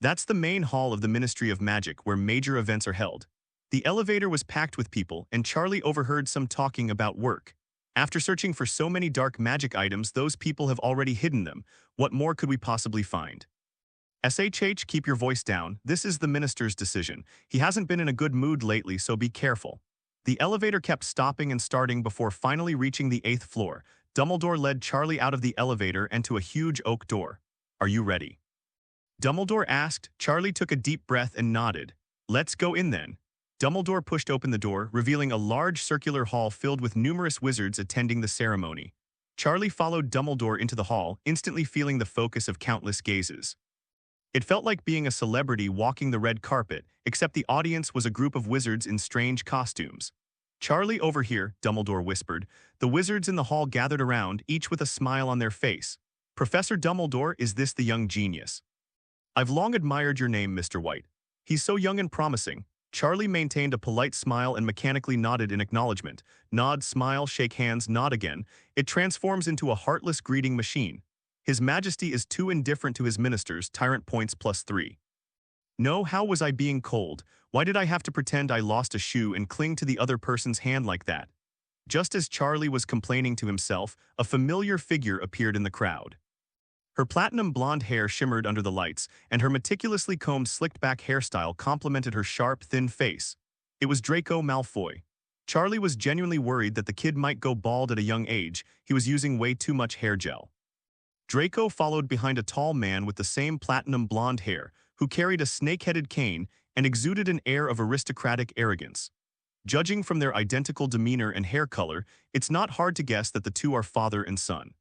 That's the main hall of the Ministry of Magic where major events are held. The elevator was packed with people, and Charlie overheard some talking about work. After searching for so many dark magic items, those people have already hidden them. What more could we possibly find? "SHH, keep your voice down. This is the minister's decision. He hasn't been in a good mood lately, so be careful." The elevator kept stopping and starting before finally reaching the 8th floor. Dumbledore led Charlie out of the elevator and to a huge oak door. "Are you ready?" Dumbledore asked. Charlie took a deep breath and nodded. "Let's go in then." Dumbledore pushed open the door, revealing a large circular hall filled with numerous wizards attending the ceremony. Charlie followed Dumbledore into the hall, instantly feeling the focus of countless gazes. It felt like being a celebrity walking the red carpet, except the audience was a group of wizards in strange costumes. "Charlie, over here," Dumbledore whispered. The wizards in the hall gathered around, each with a smile on their face. "Professor Dumbledore, is this the young genius?" "I've long admired your name, Mr. White. He's so young and promising." Charlie maintained a polite smile and mechanically nodded in acknowledgement. Nod, smile, shake hands, nod again. It transforms into a heartless greeting machine. "His Majesty is too indifferent to his ministers, Tyrant Points +3. No, how was I being cold? Why did I have to pretend I lost a shoe and cling to the other person's hand like that?" Just as Charlie was complaining to himself, a familiar figure appeared in the crowd. Her platinum blonde hair shimmered under the lights, and her meticulously combed slicked-back hairstyle complemented her sharp, thin face. It was Draco Malfoy. Charlie was genuinely worried that the kid might go bald at a young age. He was using way too much hair gel. Draco followed behind a tall man with the same platinum blonde hair, who carried a snake-headed cane and exuded an air of aristocratic arrogance. Judging from their identical demeanor and hair color, it's not hard to guess that the two are father and son.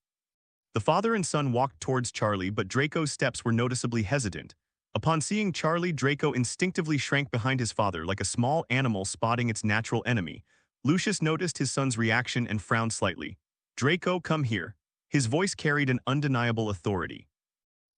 The father and son walked towards Charlie, but Draco's steps were noticeably hesitant. Upon seeing Charlie, Draco instinctively shrank behind his father like a small animal spotting its natural enemy. Lucius noticed his son's reaction and frowned slightly. "Draco, come here." His voice carried an undeniable authority.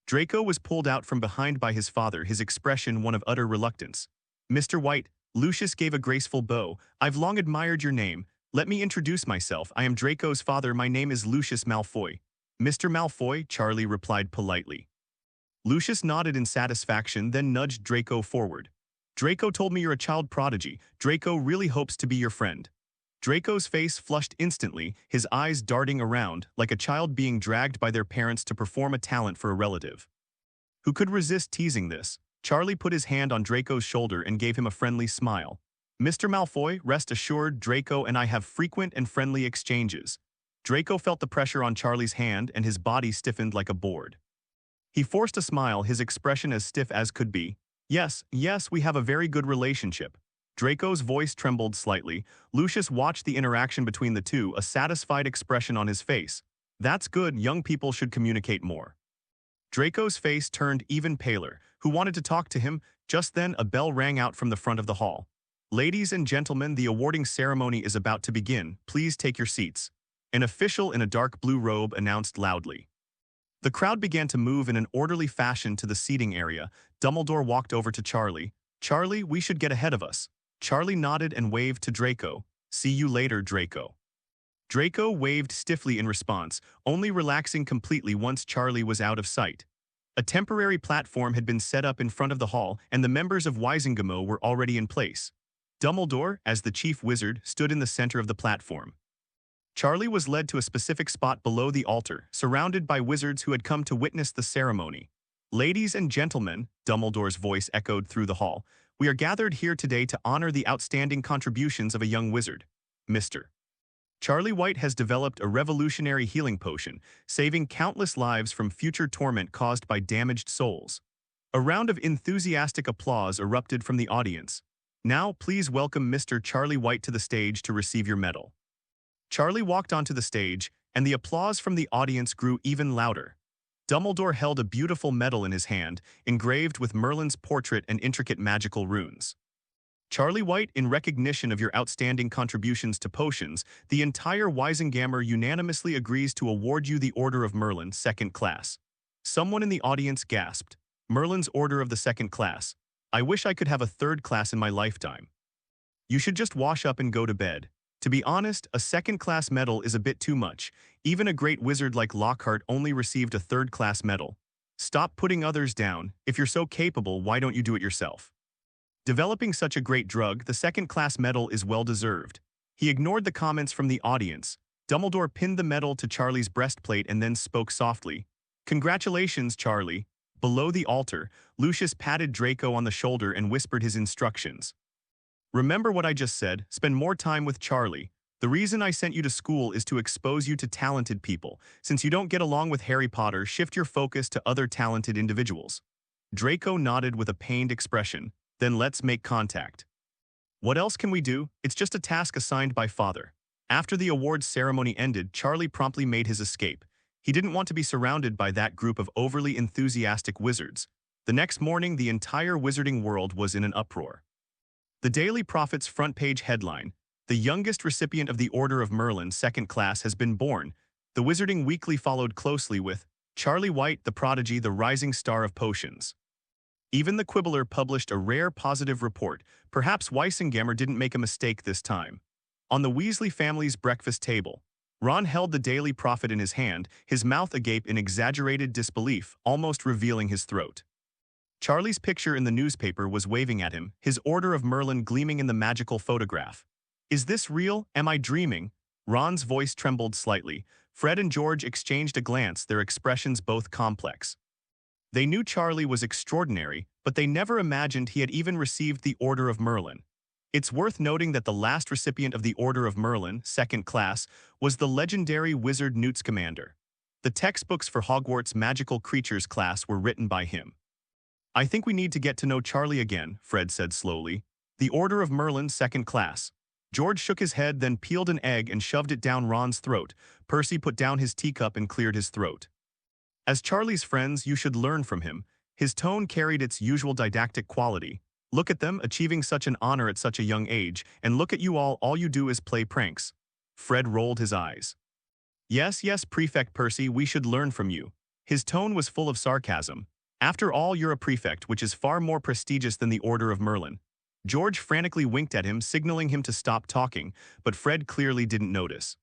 Draco was pulled out from behind by his father, his expression one of utter reluctance. "Mr. White," Lucius gave a graceful bow. "I've long admired your name. Let me introduce myself. I am Draco's father. My name is Lucius Malfoy." "Mr. Malfoy," Charlie replied politely. Lucius nodded in satisfaction, then nudged Draco forward. "Draco told me you're a child prodigy. Draco really hopes to be your friend." Draco's face flushed instantly, his eyes darting around, like a child being dragged by their parents to perform a talent for a relative. Who could resist teasing this? Charlie put his hand on Draco's shoulder and gave him a friendly smile. "Mr. Malfoy, rest assured, Draco and I have frequent and friendly exchanges." Draco felt the pressure on Charlie's hand and his body stiffened like a board. He forced a smile, his expression as stiff as could be. Yes, we have a very good relationship." Draco's voice trembled slightly. Lucius watched the interaction between the two, a satisfied expression on his face. "That's good, young people should communicate more." Draco's face turned even paler. Who wanted to talk to him? Just then, a bell rang out from the front of the hall. "Ladies and gentlemen, the awarding ceremony is about to begin. Please take your seats." An official in a dark blue robe announced loudly. The crowd began to move in an orderly fashion to the seating area. Dumbledore walked over to Charlie. "Charlie, we should get ahead of us." Charlie nodded and waved to Draco. "See you later, Draco." Draco waved stiffly in response, only relaxing completely once Charlie was out of sight. A temporary platform had been set up in front of the hall, and the members of Wizengamot were already in place. Dumbledore, as the chief wizard, stood in the center of the platform. Charlie was led to a specific spot below the altar, surrounded by wizards who had come to witness the ceremony. "Ladies and gentlemen," Dumbledore's voice echoed through the hall, "we are gathered here today to honor the outstanding contributions of a young wizard, Mr. Charlie White has developed a revolutionary healing potion, saving countless lives from future torment caused by damaged souls." A round of enthusiastic applause erupted from the audience. "Now, please welcome Mr. Charlie White to the stage to receive your medal." Charlie walked onto the stage, and the applause from the audience grew even louder. Dumbledore held a beautiful medal in his hand, engraved with Merlin's portrait and intricate magical runes. Charlie White, in recognition of your outstanding contributions to potions, the entire Weisengammer unanimously agrees to award you the Order of Merlin, second class. Someone in the audience gasped. Merlin's Order of the second class. I wish I could have a third class in my lifetime. You should just wash up and go to bed. To be honest, a second-class medal is a bit too much. Even a great wizard like Lockhart only received a third-class medal. Stop putting others down. If you're so capable, why don't you do it yourself? Developing such a great drug, the second-class medal is well-deserved. He ignored the comments from the audience. Dumbledore pinned the medal to Charlie's breastplate and then spoke softly. Congratulations, Charlie. Below the altar, Lucius patted Draco on the shoulder and whispered his instructions. Remember what I just said, spend more time with Charlie. The reason I sent you to school is to expose you to talented people. Since you don't get along with Harry Potter, shift your focus to other talented individuals. Draco nodded with a pained expression. Then let's make contact. What else can we do? It's just a task assigned by Father. After the awards ceremony ended, Charlie promptly made his escape. He didn't want to be surrounded by that group of overly enthusiastic wizards. The next morning, the entire wizarding world was in an uproar. The Daily Prophet's front-page headline, "The youngest recipient of the Order of Merlin, second class, has been born." The Wizarding Weekly followed closely with, "Charlie White, the prodigy, the rising star of potions." Even the Quibbler published a rare positive report. Perhaps Weisengammer didn't make a mistake this time. On the Weasley family's breakfast table, Ron held the Daily Prophet in his hand, his mouth agape in exaggerated disbelief, almost revealing his throat. Charlie's picture in the newspaper was waving at him, his Order of Merlin gleaming in the magical photograph. Is this real? Am I dreaming? Ron's voice trembled slightly. Fred and George exchanged a glance, their expressions both complex. They knew Charlie was extraordinary, but they never imagined he had even received the Order of Merlin. It's worth noting that the last recipient of the Order of Merlin, second class, was the legendary wizard Newt Scamander. The textbooks for Hogwarts Magical Creatures class were written by him. I think we need to get to know Charlie again, Fred said slowly. The Order of Merlin, second class. George shook his head, then peeled an egg and shoved it down Ron's throat. Percy put down his teacup and cleared his throat. As Charlie's friends, you should learn from him. His tone carried its usual didactic quality. Look at them, achieving such an honor at such a young age, and look at you all you do is play pranks. Fred rolled his eyes. Yes, Prefect Percy, we should learn from you. His tone was full of sarcasm. After all, you're a prefect, which is far more prestigious than the Order of Merlin. George frantically winked at him, signaling him to stop talking, but Fred clearly didn't notice.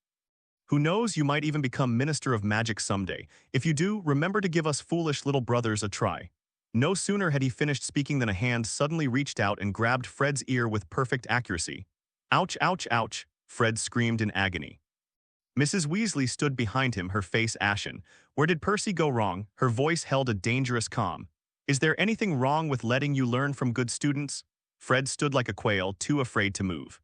Who knows, you might even become Minister of Magic someday. If you do, remember to give us foolish little brothers a try. No sooner had he finished speaking than a hand suddenly reached out and grabbed Fred's ear with perfect accuracy. Ouch, ouch, ouch, Fred screamed in agony. Mrs. Weasley stood behind him, her face ashen. Where did Percy go wrong? Her voice held a dangerous calm. Is there anything wrong with letting you learn from good students? Fred stood like a quail, too afraid to move.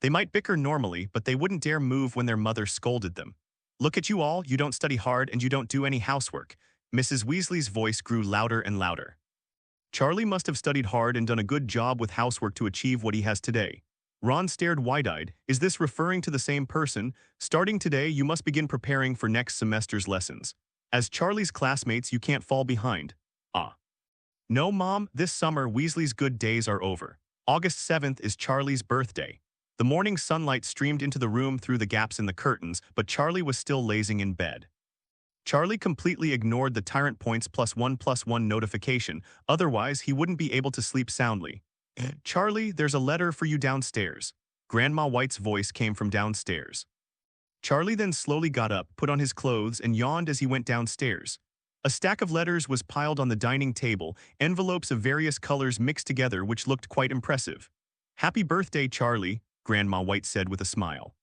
They might bicker normally, but they wouldn't dare move when their mother scolded them. Look at you all, you don't study hard and you don't do any housework. Mrs. Weasley's voice grew louder and louder. Charlie must have studied hard and done a good job with housework to achieve what he has today. Ron stared wide-eyed. Is this referring to the same person? Starting today, you must begin preparing for next semester's lessons. As Charlie's classmates, you can't fall behind. Ah. No, Mom, this summer, Weasley's good days are over. August 7th is Charlie's birthday. The morning sunlight streamed into the room through the gaps in the curtains, but Charlie was still lazing in bed. Charlie completely ignored the Tyrant Points +1+1 notification, otherwise he wouldn't be able to sleep soundly. Charlie, there's a letter for you downstairs. Grandma White's voice came from downstairs. Charlie then slowly got up, put on his clothes, and yawned as he went downstairs. A stack of letters was piled on the dining table, envelopes of various colors mixed together which looked quite impressive. Happy birthday, Charlie, Grandma White said with a smile.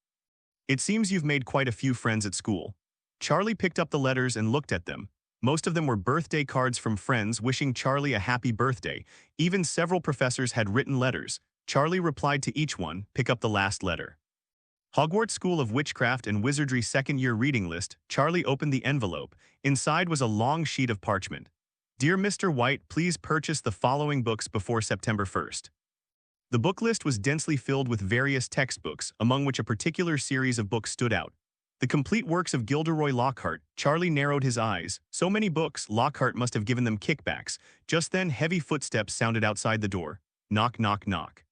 It seems you've made quite a few friends at school. Charlie picked up the letters and looked at them. Most of them were birthday cards from friends wishing Charlie a happy birthday. Even several professors had written letters. Charlie replied to each one, pick up the last letter. Hogwarts School of Witchcraft and Wizardry second-year reading list. Charlie opened the envelope. Inside was a long sheet of parchment. Dear Mr. White, please purchase the following books before September 1st. The book list was densely filled with various textbooks, among which a particular series of books stood out. The complete works of Gilderoy Lockhart. Charlie narrowed his eyes. So many books, Lockhart must have given them kickbacks. Just then, heavy footsteps sounded outside the door. Knock, knock, knock.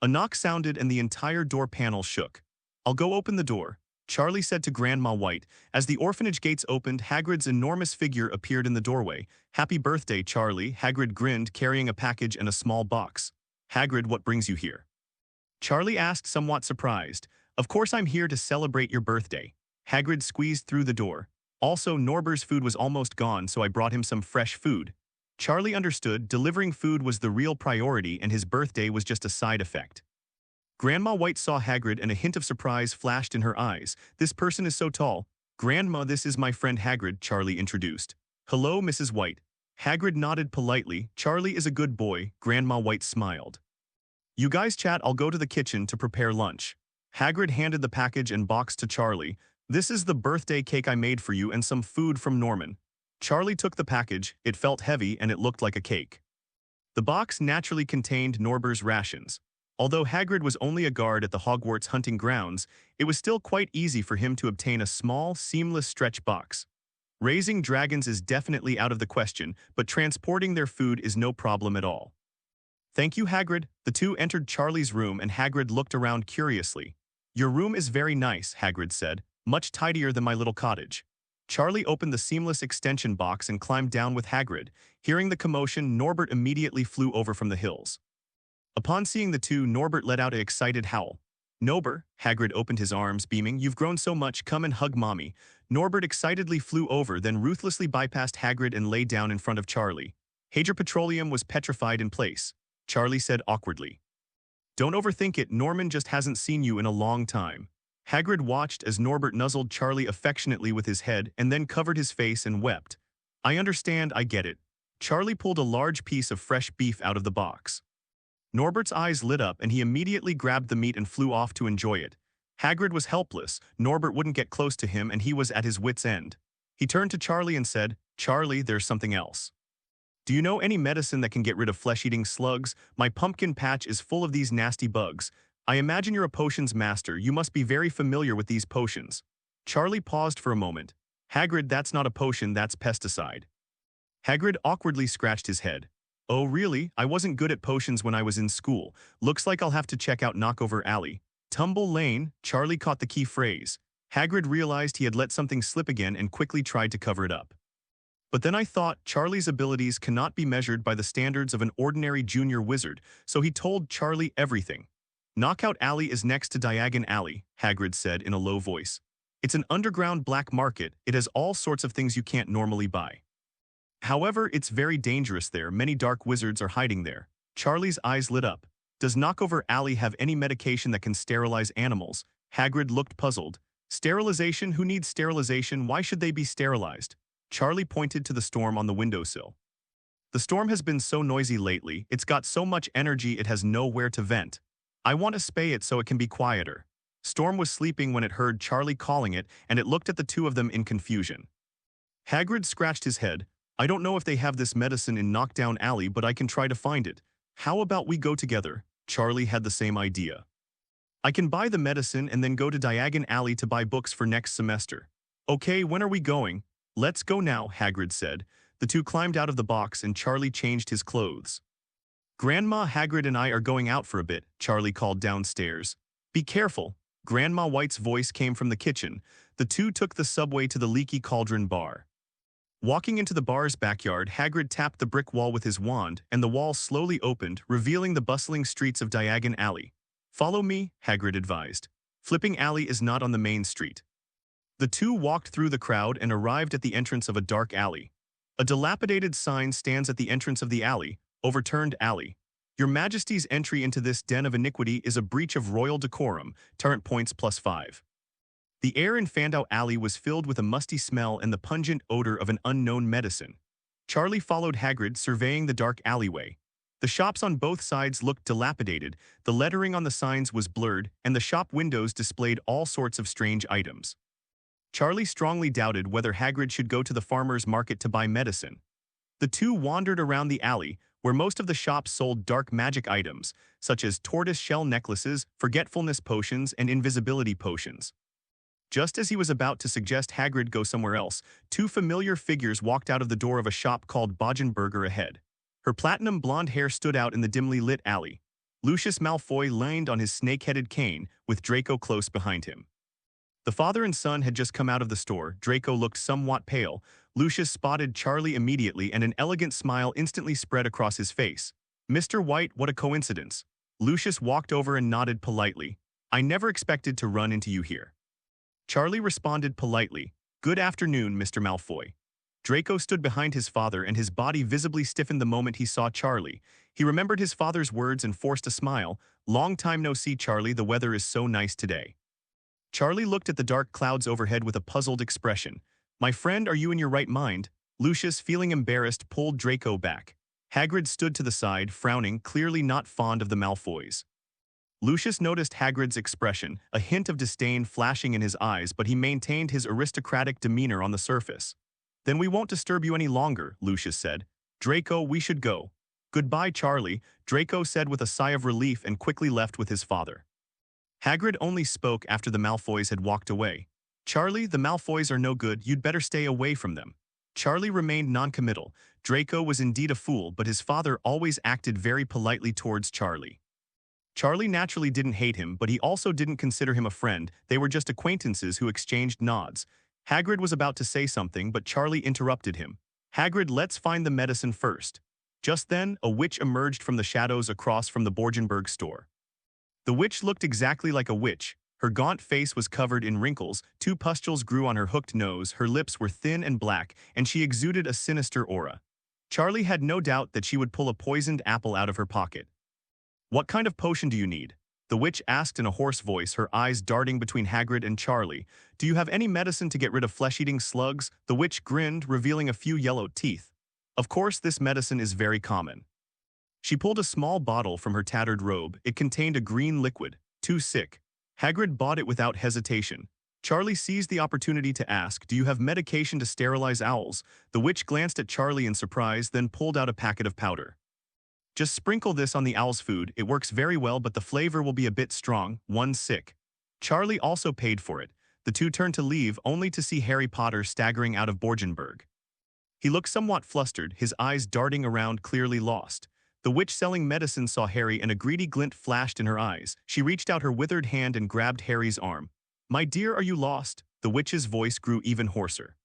A knock sounded and the entire door panel shook. "I'll go open the door," Charlie said to Grandma White. As the orphanage gates opened, Hagrid's enormous figure appeared in the doorway. "Happy birthday, Charlie," Hagrid grinned, carrying a package and a small box. "Hagrid, what brings you here?" Charlie asked, somewhat surprised. "Of course I'm here to celebrate your birthday." Hagrid squeezed through the door. "Also, Norber's food was almost gone, so I brought him some fresh food." Charlie understood delivering food was the real priority and his birthday was just a side effect. Grandma White saw Hagrid and a hint of surprise flashed in her eyes. "This person is so tall." "Grandma, this is my friend Hagrid," Charlie introduced. "Hello, Mrs. White." Hagrid nodded politely. "Charlie is a good boy," Grandma White smiled. "You guys chat, I'll go to the kitchen to prepare lunch." Hagrid handed the package and box to Charlie. "This is the birthday cake I made for you and some food from Norman." Charlie took the package. It felt heavy and it looked like a cake. The box naturally contained Norber's rations. Although Hagrid was only a guard at the Hogwarts hunting grounds, it was still quite easy for him to obtain a small, seamless stretch box. Raising dragons is definitely out of the question, but transporting their food is no problem at all. "Thank you, Hagrid." The two entered Charlie's room and Hagrid looked around curiously. "Your room is very nice," Hagrid said, "much tidier than my little cottage." Charlie opened the seamless extension box and climbed down with Hagrid. Hearing the commotion, Norbert immediately flew over from the hills. Upon seeing the two, Norbert let out an excited howl. "Nober," Hagrid opened his arms, beaming, "you've grown so much, come and hug Mommy." Norbert excitedly flew over, then ruthlessly bypassed Hagrid and lay down in front of Charlie. Hadra Petroleum was petrified in place. Charlie said awkwardly. "Don't overthink it, Norman just hasn't seen you in a long time." Hagrid watched as Norbert nuzzled Charlie affectionately with his head and then covered his face and wept. "I understand, I get it." Charlie pulled a large piece of fresh beef out of the box. Norbert's eyes lit up and he immediately grabbed the meat and flew off to enjoy it. Hagrid was helpless. Norbert wouldn't get close to him and he was at his wit's end. He turned to Charlie and said, "Charlie, there's something else. Do you know any medicine that can get rid of flesh-eating slugs? My pumpkin patch is full of these nasty bugs. I imagine you're a potions master. You must be very familiar with these potions." Charlie paused for a moment. "Hagrid, that's not a potion, that's pesticide." Hagrid awkwardly scratched his head. "Oh really? I wasn't good at potions when I was in school. Looks like I'll have to check out Knockover Alley." "Tumble Lane," Charlie caught the key phrase. Hagrid realized he had let something slip again and quickly tried to cover it up. "But then I thought Charlie's abilities cannot be measured by the standards of an ordinary junior wizard, so he told Charlie everything." "Knockout Alley is next to Diagon Alley," Hagrid said in a low voice. "It's an underground black market. It has all sorts of things you can't normally buy. However, it's very dangerous there. Many dark wizards are hiding there." Charlie's eyes lit up. "Does Knockover Alley have any medication that can sterilize animals?" Hagrid looked puzzled. "Sterilization? Who needs sterilization? Why should they be sterilized?" Charlie pointed to the storm on the windowsill. "The storm has been so noisy lately. It's got so much energy it has nowhere to vent. I want to spay it so it can be quieter." Storm was sleeping when it heard Charlie calling it, and it looked at the two of them in confusion. Hagrid scratched his head. "I don't know if they have this medicine in Knockdown Alley, but I can try to find it. How about we go together?" Charlie had the same idea. "I can buy the medicine and then go to Diagon Alley to buy books for next semester." "Okay, when are we going?" "Let's go now," Hagrid said. The two climbed out of the box and Charlie changed his clothes. "Grandma, Hagrid and I are going out for a bit," Charlie called downstairs. "Be careful." Grandma White's voice came from the kitchen. The two took the subway to the Leaky Cauldron bar. Walking into the bar's backyard, Hagrid tapped the brick wall with his wand, and the wall slowly opened, revealing the bustling streets of Diagon Alley. "Follow me," Hagrid advised. Flipping Alley is not on the main street. The two walked through the crowd and arrived at the entrance of a dark alley. A dilapidated sign stands at the entrance of the alley, "Overturned Alley. Your Majesty's entry into this den of iniquity is a breach of royal decorum, Tyrant Points +5. The air in Fandau Alley was filled with a musty smell and the pungent odor of an unknown medicine. Charlie followed Hagrid, surveying the dark alleyway. The shops on both sides looked dilapidated, the lettering on the signs was blurred, and the shop windows displayed all sorts of strange items. Charlie strongly doubted whether Hagrid should go to the farmer's market to buy medicine. The two wandered around the alley, where most of the shops sold dark magic items, such as tortoise-shell necklaces, forgetfulness potions, and invisibility potions. Just as he was about to suggest Hagrid go somewhere else, two familiar figures walked out of the door of a shop called Bogenberger ahead. Her platinum blonde hair stood out in the dimly lit alley. Lucius Malfoy leaned on his snake-headed cane, with Draco close behind him. The father and son had just come out of the store. Draco looked somewhat pale. Lucius spotted Charlie immediately and an elegant smile instantly spread across his face. "Mr. White, what a coincidence." Lucius walked over and nodded politely. "I never expected to run into you here." Charlie responded politely. "Good afternoon, Mr. Malfoy." Draco stood behind his father and his body visibly stiffened the moment he saw Charlie. He remembered his father's words and forced a smile. "Long time no see, Charlie, the weather is so nice today." Charlie looked at the dark clouds overhead with a puzzled expression. "My friend, are you in your right mind?" Lucius, feeling embarrassed, pulled Draco back. Hagrid stood to the side, frowning, clearly not fond of the Malfoys. Lucius noticed Hagrid's expression, a hint of disdain flashing in his eyes, but he maintained his aristocratic demeanor on the surface. "Then we won't disturb you any longer," Lucius said. "Draco, we should go." "Goodbye, Charlie," Draco said with a sigh of relief and quickly left with his father. Hagrid only spoke after the Malfoys had walked away. "Charlie, the Malfoys are no good, you'd better stay away from them." Charlie remained noncommittal. Draco was indeed a fool, but his father always acted very politely towards Charlie. Charlie naturally didn't hate him, but he also didn't consider him a friend. They were just acquaintances who exchanged nods. Hagrid was about to say something, but Charlie interrupted him. "Hagrid, let's find the medicine first." Just then, a witch emerged from the shadows across from the Borgenberg store. The witch looked exactly like a witch. Her gaunt face was covered in wrinkles, 2 pustules grew on her hooked nose, her lips were thin and black, and she exuded a sinister aura. Charlie had no doubt that she would pull a poisoned apple out of her pocket. "What kind of potion do you need?" the witch asked in a hoarse voice, her eyes darting between Hagrid and Charlie. "Do you have any medicine to get rid of flesh-eating slugs?" The witch grinned, revealing a few yellow teeth. "Of course, this medicine is very common." She pulled a small bottle from her tattered robe. It contained a green liquid. "Too sick." Hagrid bought it without hesitation. Charlie seized the opportunity to ask, "Do you have medication to sterilize owls?" The witch glanced at Charlie in surprise, then pulled out a packet of powder. "Just sprinkle this on the owl's food. It works very well, but the flavor will be a bit strong. One's sick." Charlie also paid for it. The two turned to leave, only to see Harry Potter staggering out of Borgenberg. He looked somewhat flustered, his eyes darting around, clearly lost. The witch selling medicine saw Harry and a greedy glint flashed in her eyes. She reached out her withered hand and grabbed Harry's arm. "My dear, are you lost?" The witch's voice grew even hoarser.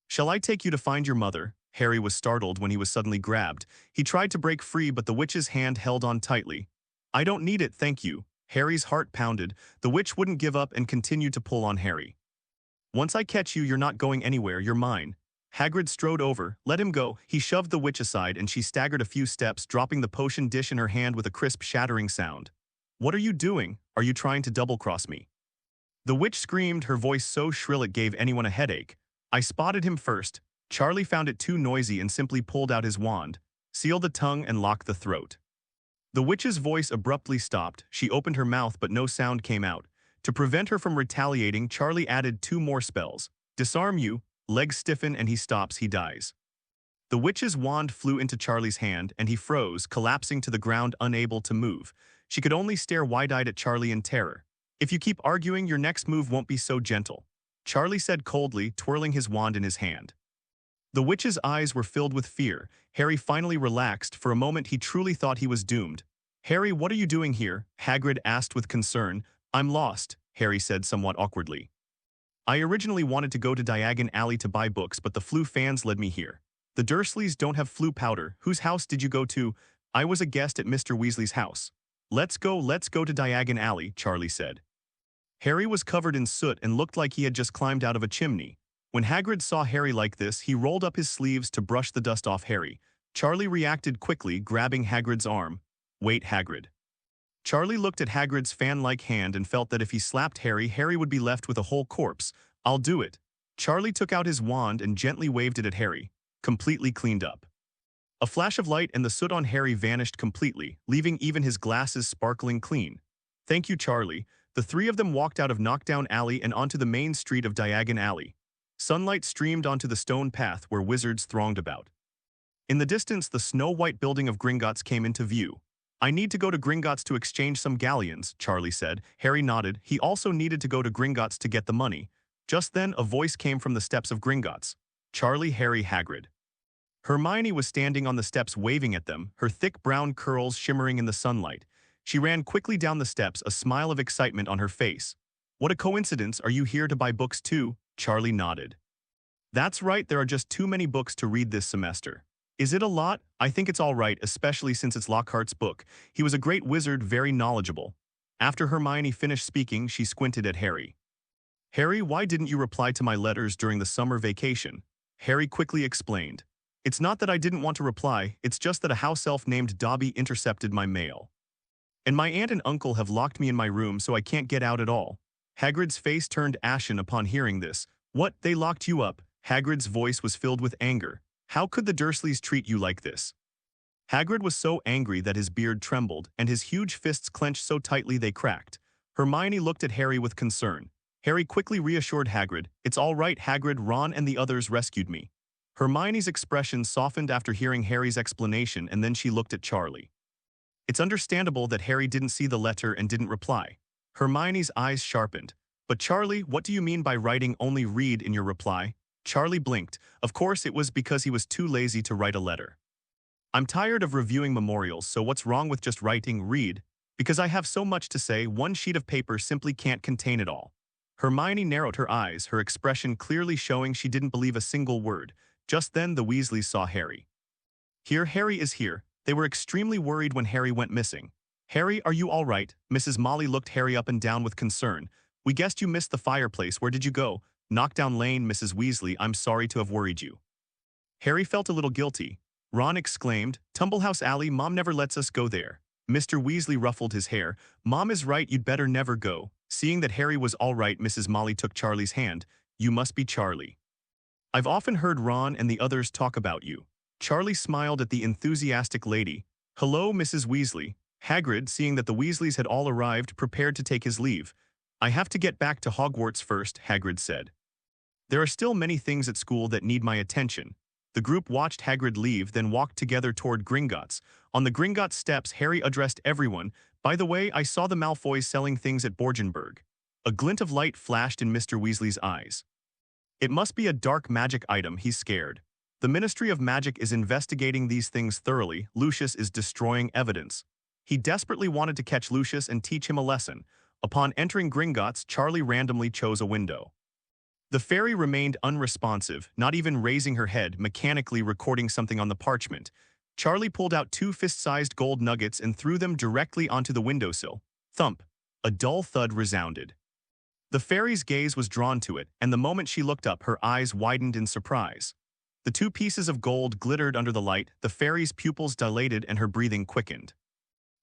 "Shall I take you to find your mother?" Harry was startled when he was suddenly grabbed. He tried to break free, but the witch's hand held on tightly. "I don't need it, thank you." Harry's heart pounded. The witch wouldn't give up and continued to pull on Harry. "Once I catch you, you're not going anywhere, you're mine." Hagrid strode over. "Let him go." He shoved the witch aside and she staggered a few steps, dropping the potion dish in her hand with a crisp shattering sound. "What are you doing? Are you trying to double-cross me?" The witch screamed, her voice so shrill it gave anyone a headache. "I spotted him first." Charlie found it too noisy and simply pulled out his wand. "Seal the tongue and lock the throat." The witch's voice abruptly stopped. She opened her mouth but no sound came out. To prevent her from retaliating, Charlie added 2 more spells. "Disarm you." Legs stiffen and he stops, he dies. The witch's wand flew into Charlie's hand and he froze, collapsing to the ground unable to move. She could only stare wide-eyed at Charlie in terror. "If you keep arguing, your next move won't be so gentle," Charlie said coldly, twirling his wand in his hand. The witch's eyes were filled with fear. Harry finally relaxed. For a moment he truly thought he was doomed. "Harry, what are you doing here?" Hagrid asked with concern. "I'm lost," Harry said somewhat awkwardly. "I originally wanted to go to Diagon Alley to buy books, but the Floo fans led me here." "The Dursleys don't have Floo powder. Whose house did you go to?" "I was a guest at Mr. Weasley's house." Let's go to Diagon Alley," Charlie said. Harry was covered in soot and looked like he had just climbed out of a chimney. When Hagrid saw Harry like this, he rolled up his sleeves to brush the dust off Harry. Charlie reacted quickly, grabbing Hagrid's arm. "Wait, Hagrid." Charlie looked at Hagrid's fan-like hand and felt that if he slapped Harry, Harry would be left with a whole corpse. "I'll do it." Charlie took out his wand and gently waved it at Harry. Completely cleaned up. A flash of light and the soot on Harry vanished completely, leaving even his glasses sparkling clean. "Thank you, Charlie." The 3 of them walked out of Knockdown Alley and onto the main street of Diagon Alley. Sunlight streamed onto the stone path where wizards thronged about. In the distance, the snow-white building of Gringotts came into view. "I need to go to Gringotts to exchange some galleons," Charlie said. Harry nodded. He also needed to go to Gringotts to get the money. Just then, a voice came from the steps of Gringotts. "Charlie, Harry, Hagrid." Hermione was standing on the steps waving at them, her thick brown curls shimmering in the sunlight. She ran quickly down the steps, a smile of excitement on her face. What a coincidence, are you here to buy books too? Charlie nodded. That's right, there are just too many books to read this semester. Is it a lot? I think it's all right, especially since it's Lockhart's book. He was a great wizard, very knowledgeable. After Hermione finished speaking, she squinted at Harry. Harry, why didn't you reply to my letters during the summer vacation? Harry quickly explained. It's not that I didn't want to reply, it's just that a house elf named Dobby intercepted my mail. And my aunt and uncle have locked me in my room so I can't get out at all. Hagrid's face turned ashen upon hearing this. What, they locked you up? Hagrid's voice was filled with anger. How could the Dursleys treat you like this? Hagrid was so angry that his beard trembled and his huge fists clenched so tightly they cracked. Hermione looked at Harry with concern. Harry quickly reassured Hagrid, "It's all right, Hagrid, Ron and the others rescued me." Hermione's expression softened after hearing Harry's explanation, and then she looked at Charlie. It's understandable that Harry didn't see the letter and didn't reply. Hermione's eyes sharpened. But Charlie, what do you mean by writing only read in your reply? Charlie blinked. Of course it was because he was too lazy to write a letter. I'm tired of reviewing memorials, so what's wrong with just writing read? Because I have so much to say, one sheet of paper simply can't contain it all. Hermione narrowed her eyes, her expression clearly showing she didn't believe a single word. Just then the Weasleys saw Harry. Here, Harry is here. They were extremely worried when Harry went missing. Harry, are you all right? Mrs. Molly looked Harry up and down with concern. We guessed you missed the fireplace. Where did you go? Knockdown Lane, Mrs. Weasley, I'm sorry to have worried you. Harry felt a little guilty. Ron exclaimed, Tumblehouse Alley, Mom never lets us go there. Mr. Weasley ruffled his hair. Mom is right, you'd better never go. Seeing that Harry was all right, Mrs. Molly took Charlie's hand. You must be Charlie. I've often heard Ron and the others talk about you. Charlie smiled at the enthusiastic lady. Hello, Mrs. Weasley. Hagrid, seeing that the Weasleys had all arrived, prepared to take his leave. I have to get back to Hogwarts first, Hagrid said. There are still many things at school that need my attention. The group watched Hagrid leave, then walked together toward Gringotts. On the Gringotts steps, Harry addressed everyone. By the way, I saw the Malfoys selling things at Borgenberg. A glint of light flashed in Mr. Weasley's eyes. It must be a dark magic item, he's scared. The Ministry of Magic is investigating these things thoroughly. Lucius is destroying evidence. He desperately wanted to catch Lucius and teach him a lesson. Upon entering Gringotts, Charlie randomly chose a window. The fairy remained unresponsive, not even raising her head, mechanically recording something on the parchment. Charlie pulled out 2 fist-sized gold nuggets and threw them directly onto the windowsill. Thump! A dull thud resounded. The fairy's gaze was drawn to it, and the moment she looked up, her eyes widened in surprise. The 2 pieces of gold glittered under the light, the fairy's pupils dilated and her breathing quickened.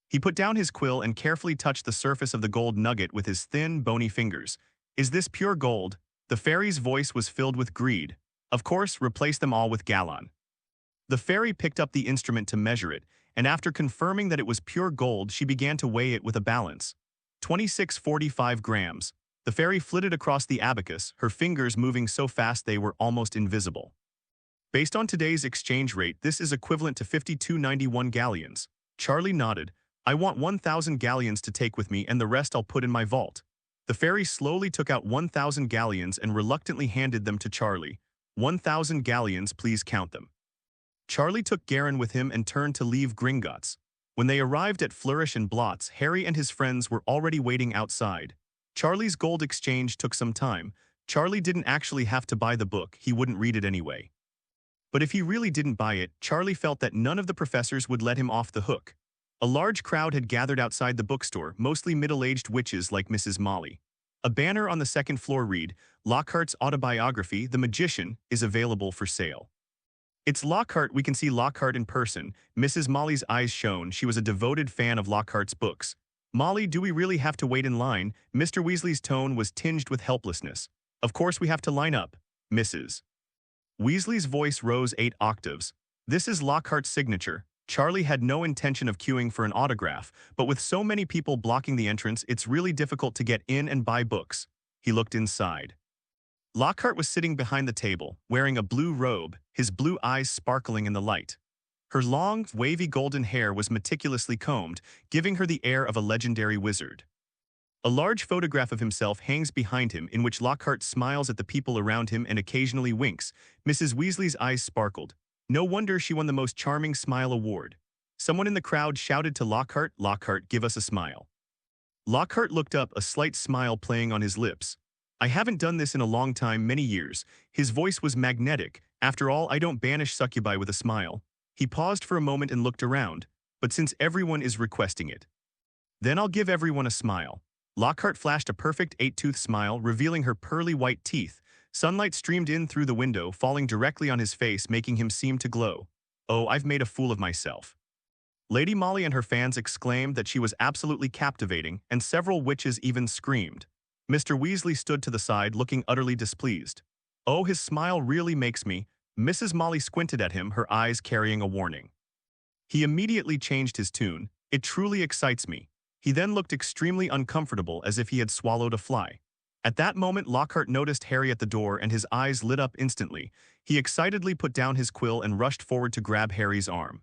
He put down his quill and carefully touched the surface of the gold nugget with his thin, bony fingers. Is this pure gold? The fairy's voice was filled with greed. Of course, replace them all with Gallon. The fairy picked up the instrument to measure it, and after confirming that it was pure gold, she began to weigh it with a balance. 26.45 grams. The fairy flitted across the abacus, her fingers moving so fast they were almost invisible. Based on today's exchange rate, this is equivalent to 52.91 galleons. Charlie nodded. I want 1,000 galleons to take with me, and the rest I'll put in my vault. The fairy slowly took out 1,000 galleons and reluctantly handed them to Charlie. 1,000 galleons, please count them. Charlie took Garin with him and turned to leave Gringotts. When they arrived at Flourish and Blotts, Harry and his friends were already waiting outside. Charlie's gold exchange took some time. Charlie didn't actually have to buy the book, he wouldn't read it anyway. But if he really didn't buy it, Charlie felt that none of the professors would let him off the hook. A large crowd had gathered outside the bookstore, mostly middle-aged witches like Mrs. Molly. A banner on the second floor read, Lockhart's autobiography, The Magician, is available for sale. It's Lockhart, we can see Lockhart in person. Mrs. Molly's eyes shone, she was a devoted fan of Lockhart's books. Molly, do we really have to wait in line? Mr. Weasley's tone was tinged with helplessness. Of course we have to line up, Mrs. Weasley's voice rose 8 octaves. This is Lockhart's signature. Charlie had no intention of queuing for an autograph, but with so many people blocking the entrance, it's really difficult to get in and buy books. He looked inside. Lockhart was sitting behind the table, wearing a blue robe, his blue eyes sparkling in the light. Her long, wavy golden hair was meticulously combed, giving her the air of a legendary wizard. A large photograph of himself hangs behind him, in which Lockhart smiles at the people around him and occasionally winks. Mrs. Weasley's eyes sparkled. No wonder she won the Most Charming Smile award. Someone in the crowd shouted to Lockhart, "Lockhart, give us a smile." Lockhart looked up, a slight smile playing on his lips. "I haven't done this in a long time, many years." His voice was magnetic. "After all, I don't banish succubi with a smile." He paused for a moment and looked around. "But since everyone is requesting it, then I'll give everyone a smile." Lockhart flashed a perfect eight-tooth smile, revealing her pearly white teeth. Sunlight streamed in through the window, falling directly on his face, making him seem to glow. "Oh, I've made a fool of myself." Lady Molly and her fans exclaimed that she was absolutely captivating, and several witches even screamed. Mr. Weasley stood to the side, looking utterly displeased. "Oh, his smile really makes me—" Mrs. Molly squinted at him, her eyes carrying a warning. He immediately changed his tune. "It truly excites me." He then looked extremely uncomfortable, as if he had swallowed a fly. At that moment, Lockhart noticed Harry at the door, and his eyes lit up instantly. He excitedly put down his quill and rushed forward to grab Harry's arm.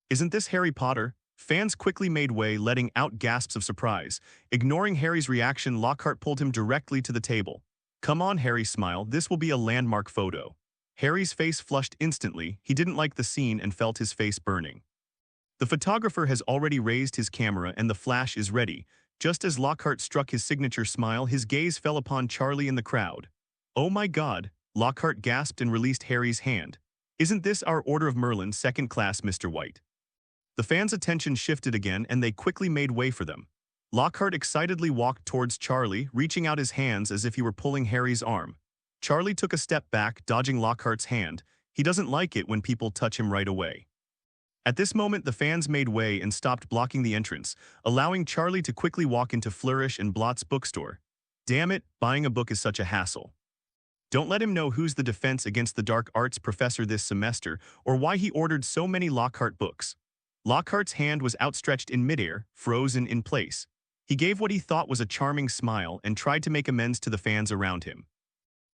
"Isn't this Harry Potter?" Fans quickly made way, letting out gasps of surprise. Ignoring Harry's reaction, Lockhart pulled him directly to the table. "Come on," Harry smiled. "This will be a landmark photo." Harry's face flushed instantly. He didn't like the scene and felt his face burning. The photographer has already raised his camera and the flash is ready. Just as Lockhart struck his signature smile, his gaze fell upon Charlie in the crowd. "Oh my God!" Lockhart gasped and released Harry's hand. "Isn't this our Order of Merlin, second class, Mr. White?" The fans' attention shifted again, and they quickly made way for them. Lockhart excitedly walked towards Charlie, reaching out his hands as if he were pulling Harry's arm. Charlie took a step back, dodging Lockhart's hand. He doesn't like it when people touch him right away. At this moment, the fans made way and stopped blocking the entrance, allowing Charlie to quickly walk into Flourish and Blott's bookstore. Damn it, buying a book is such a hassle. Don't let him know who's the defense against the dark arts professor this semester, or why he ordered so many Lockhart books. Lockhart's hand was outstretched in midair, frozen in place. He gave what he thought was a charming smile and tried to make amends to the fans around him.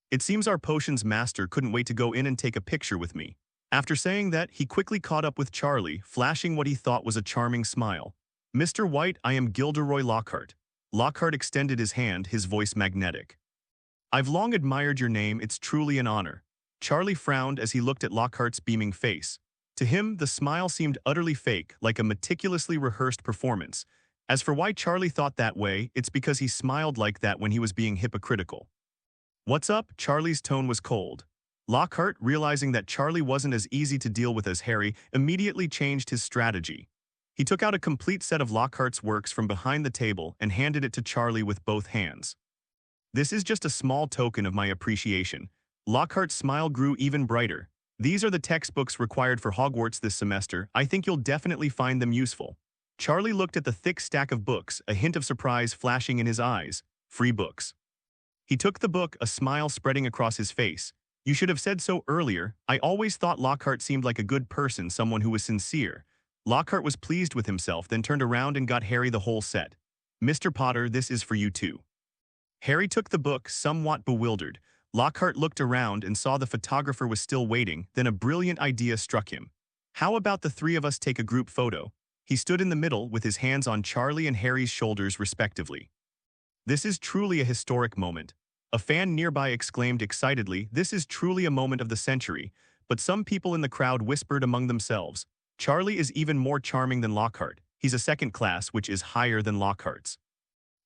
"It seems our potions master couldn't wait to go in and take a picture with me." After saying that, he quickly caught up with Charlie, flashing what he thought was a charming smile. "Mr. White, I am Gilderoy Lockhart." Lockhart extended his hand, his voice magnetic. "I've long admired your name, it's truly an honor." Charlie frowned as he looked at Lockhart's beaming face. To him, the smile seemed utterly fake, like a meticulously rehearsed performance. As for why Charlie thought that way, it's because he smiled like that when he was being hypocritical. "What's up?" Charlie's tone was cold. Lockhart, realizing that Charlie wasn't as easy to deal with as Harry, immediately changed his strategy. He took out a complete set of Lockhart's works from behind the table and handed it to Charlie with both hands. "This is just a small token of my appreciation." Lockhart's smile grew even brighter. "These are the textbooks required for Hogwarts this semester. I think you'll definitely find them useful." Charlie looked at the thick stack of books, a hint of surprise flashing in his eyes. "Free books." He took the book, a smile spreading across his face. "You should have said so earlier. I always thought Lockhart seemed like a good person, someone who was sincere." Lockhart was pleased with himself, then turned around and got Harry the whole set. "Mr. Potter, this is for you too." Harry took the book, somewhat bewildered. Lockhart looked around and saw the photographer was still waiting, then a brilliant idea struck him. "How about the three of us take a group photo?" He stood in the middle with his hands on Charlie and Harry's shoulders respectively. "This is truly a historic moment." A fan nearby exclaimed excitedly, "This is truly a moment of the century," but some people in the crowd whispered among themselves, "Charlie is even more charming than Lockhart. He's a second class, which is higher than Lockhart's."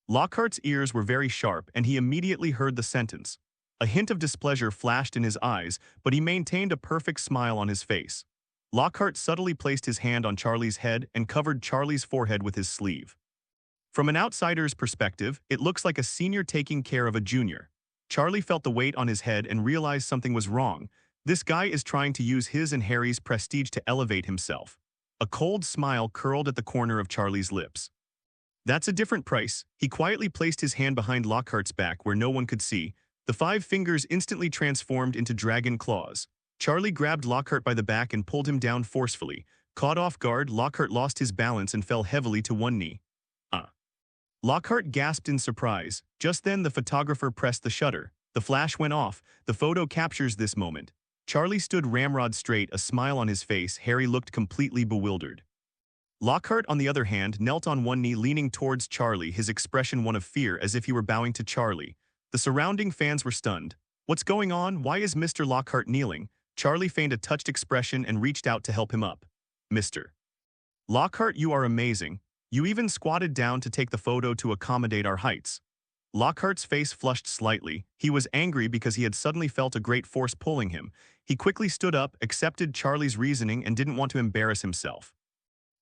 Lockhart's ears were very sharp, and he immediately heard the sentence. A hint of displeasure flashed in his eyes, but he maintained a perfect smile on his face. Lockhart subtly placed his hand on Charlie's head and covered Charlie's forehead with his sleeve. From an outsider's perspective, it looks like a senior taking care of a junior. Charlie felt the weight on his head and realized something was wrong. This guy is trying to use his and Harry's prestige to elevate himself. A cold smile curled at the corner of Charlie's lips. "That's a different price." He quietly placed his hand behind Lockhart's back where no one could see. The 5 fingers instantly transformed into dragon claws. Charlie grabbed Lockhart by the back and pulled him down forcefully. Caught off guard, Lockhart lost his balance and fell heavily to one knee. Lockhart gasped in surprise. Just then, the photographer pressed the shutter. The flash went off. The photo captures this moment. Charlie stood ramrod straight, a smile on his face. Harry looked completely bewildered. Lockhart, on the other hand, knelt on one knee, leaning towards Charlie, his expression one of fear, as if he were bowing to Charlie. The surrounding fans were stunned. "What's going on? Why is Mr. Lockhart kneeling?" Charlie feigned a touched expression and reached out to help him up. "Mr. Lockhart, you are amazing. You even squatted down to take the photo to accommodate our heights. Lockhart's face flushed slightly. He was angry because he had suddenly felt a great force pulling him. He quickly stood up, accepted Charlie's reasoning, and didn't want to embarrass himself.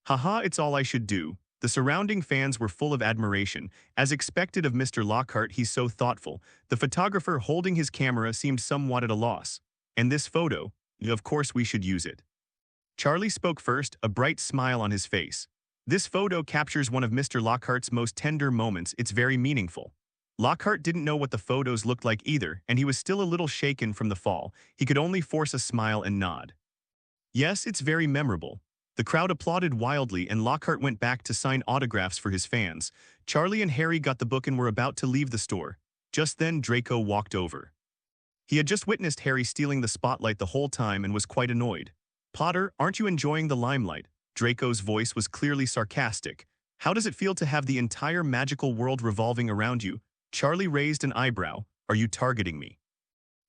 Haha, it's all I should do. The surrounding fans were full of admiration. As expected of Mr. Lockhart, he's so thoughtful. The photographer holding his camera seemed somewhat at a loss. And this photo, of course we should use it. Charlie spoke first, a bright smile on his face. This photo captures one of Mr. Lockhart's most tender moments. It's very meaningful. Lockhart didn't know what the photos looked like either, and he was still a little shaken from the fall. He could only force a smile and nod. Yes, it's very memorable. The crowd applauded wildly, and Lockhart went back to sign autographs for his fans. Charlie and Harry got the book and were about to leave the store. Just then, Draco walked over. He had just witnessed Harry stealing the spotlight the whole time and was quite annoyed. Potter, aren't you enjoying the limelight? Draco's voice was clearly sarcastic. How does it feel to have the entire magical world revolving around you? Charlie raised an eyebrow. Are you targeting me?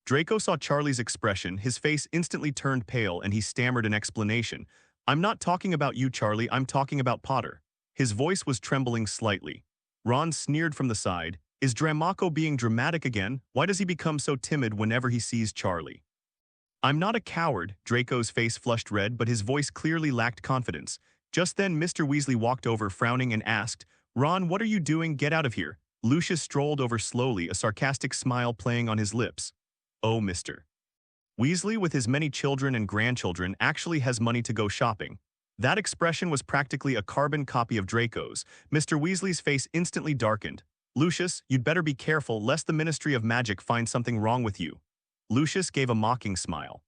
Draco saw Charlie's expression. His face instantly turned pale and he stammered an explanation. I'm not talking about you, Charlie. I'm talking about Potter. His voice was trembling slightly. Ron sneered from the side. Is Draco being dramatic again? Why does he become so timid whenever he sees Charlie? I'm not a coward. Draco's face flushed red, but his voice clearly lacked confidence. Just then, Mr. Weasley walked over, frowning, and asked, Ron, what are you doing? Get out of here. Lucius strolled over slowly, a sarcastic smile playing on his lips. Oh, Mr. Weasley, with his many children and grandchildren, actually has money to go shopping. That expression was practically a carbon copy of Draco's. Mr. Weasley's face instantly darkened. Lucius, you'd better be careful lest the Ministry of Magic find something wrong with you. Lucius gave a mocking smile.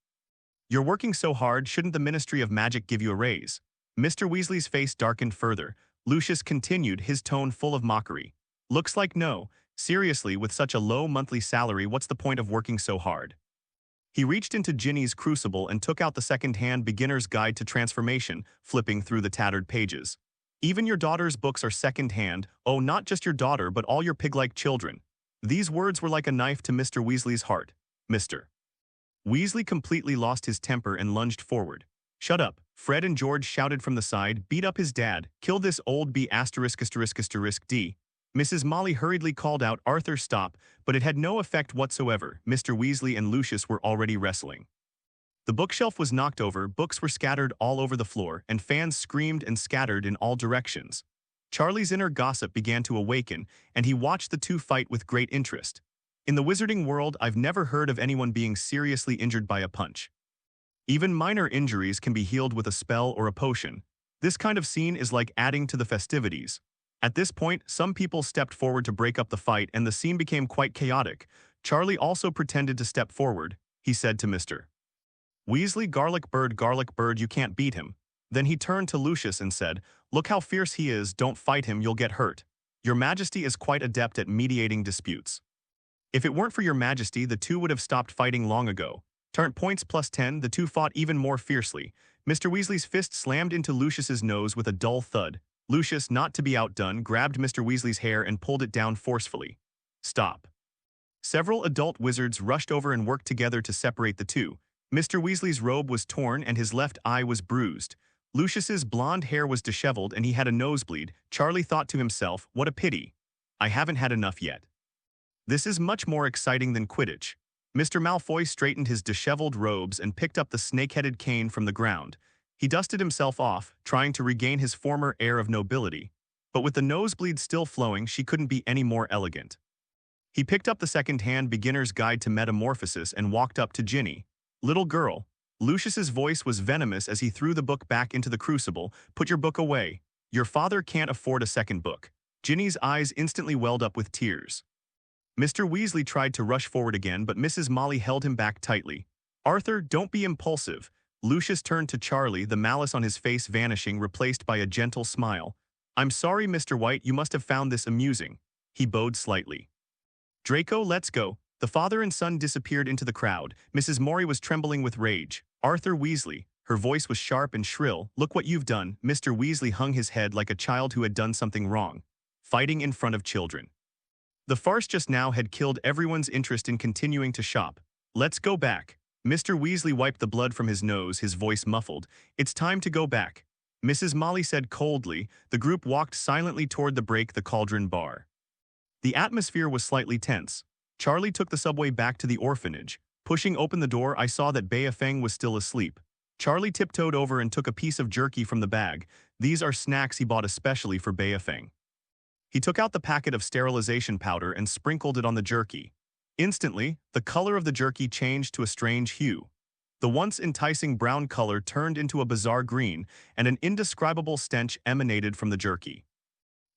You're working so hard, shouldn't the Ministry of Magic give you a raise? Mr. Weasley's face darkened further. Lucius continued, his tone full of mockery. Looks like no. Seriously, with such a low monthly salary, what's the point of working so hard? He reached into Ginny's crucible and took out the second-hand beginner's guide to transformation, flipping through the tattered pages. Even your daughter's books are second-hand. Oh, not just your daughter, but all your pig-like children. These words were like a knife to Mr. Weasley's heart. Mr. Weasley completely lost his temper and lunged forward. Shut up, Fred and George shouted from the side. Beat up his dad. Kill this old B************. D. Mrs. Molly hurriedly called out, Arthur, stop, but it had no effect whatsoever. Mr. Weasley and Lucius were already wrestling. The bookshelf was knocked over, books were scattered all over the floor, and fans screamed and scattered in all directions. Charlie's inner gossip began to awaken, and he watched the two fight with great interest. In the wizarding world, I've never heard of anyone being seriously injured by a punch. Even minor injuries can be healed with a spell or a potion. This kind of scene is like adding to the festivities. At this point, some people stepped forward to break up the fight, and the scene became quite chaotic. Charlie also pretended to step forward. He said to Mr. Weasley, garlic bird, you can't beat him. Then he turned to Lucius and said, Look how fierce he is, don't fight him, you'll get hurt. Your Majesty is quite adept at mediating disputes. If it weren't for your Majesty, the two would have stopped fighting long ago. Tyrant Points +10, the two fought even more fiercely. Mr. Weasley's fist slammed into Lucius's nose with a dull thud. Lucius, not to be outdone, grabbed Mr. Weasley's hair and pulled it down forcefully. Stop. Several adult wizards rushed over and worked together to separate the two. Mr. Weasley's robe was torn and his left eye was bruised. Lucius's blonde hair was disheveled and he had a nosebleed. Charlie thought to himself, what a pity. I haven't had enough yet. This is much more exciting than Quidditch. Mr. Malfoy straightened his disheveled robes and picked up the snake-headed cane from the ground. He dusted himself off, trying to regain his former air of nobility. But with the nosebleed still flowing, she couldn't be any more elegant. He picked up the second-hand beginner's guide to metamorphosis and walked up to Ginny. Little girl. Lucius's voice was venomous as he threw the book back into the crucible. Put your book away. Your father can't afford a second book. Ginny's eyes instantly welled up with tears. Mr. Weasley tried to rush forward again, but Mrs. Molly held him back tightly. Arthur, don't be impulsive. Lucius turned to Charlie, the malice on his face vanishing, replaced by a gentle smile. I'm sorry, Mr. White, you must have found this amusing. He bowed slightly. Draco, let's go. The father and son disappeared into the crowd. Mrs. Mori was trembling with rage. Arthur Weasley. Her voice was sharp and shrill. Look what you've done. Mr. Weasley hung his head like a child who had done something wrong. Fighting in front of children. The farce just now had killed everyone's interest in continuing to shop. Let's go back. Mr. Weasley wiped the blood from his nose, his voice muffled. It's time to go back. Mrs. Molly said coldly. The group walked silently toward the Cauldron bar. The atmosphere was slightly tense. Charlie took the subway back to the orphanage. Pushing open the door, I saw that Feng was still asleep. Charlie tiptoed over and took a piece of jerky from the bag. These are snacks he bought especially for Feng. He took out the packet of sterilization powder and sprinkled it on the jerky. Instantly, the color of the jerky changed to a strange hue. The once enticing brown color turned into a bizarre green, and an indescribable stench emanated from the jerky.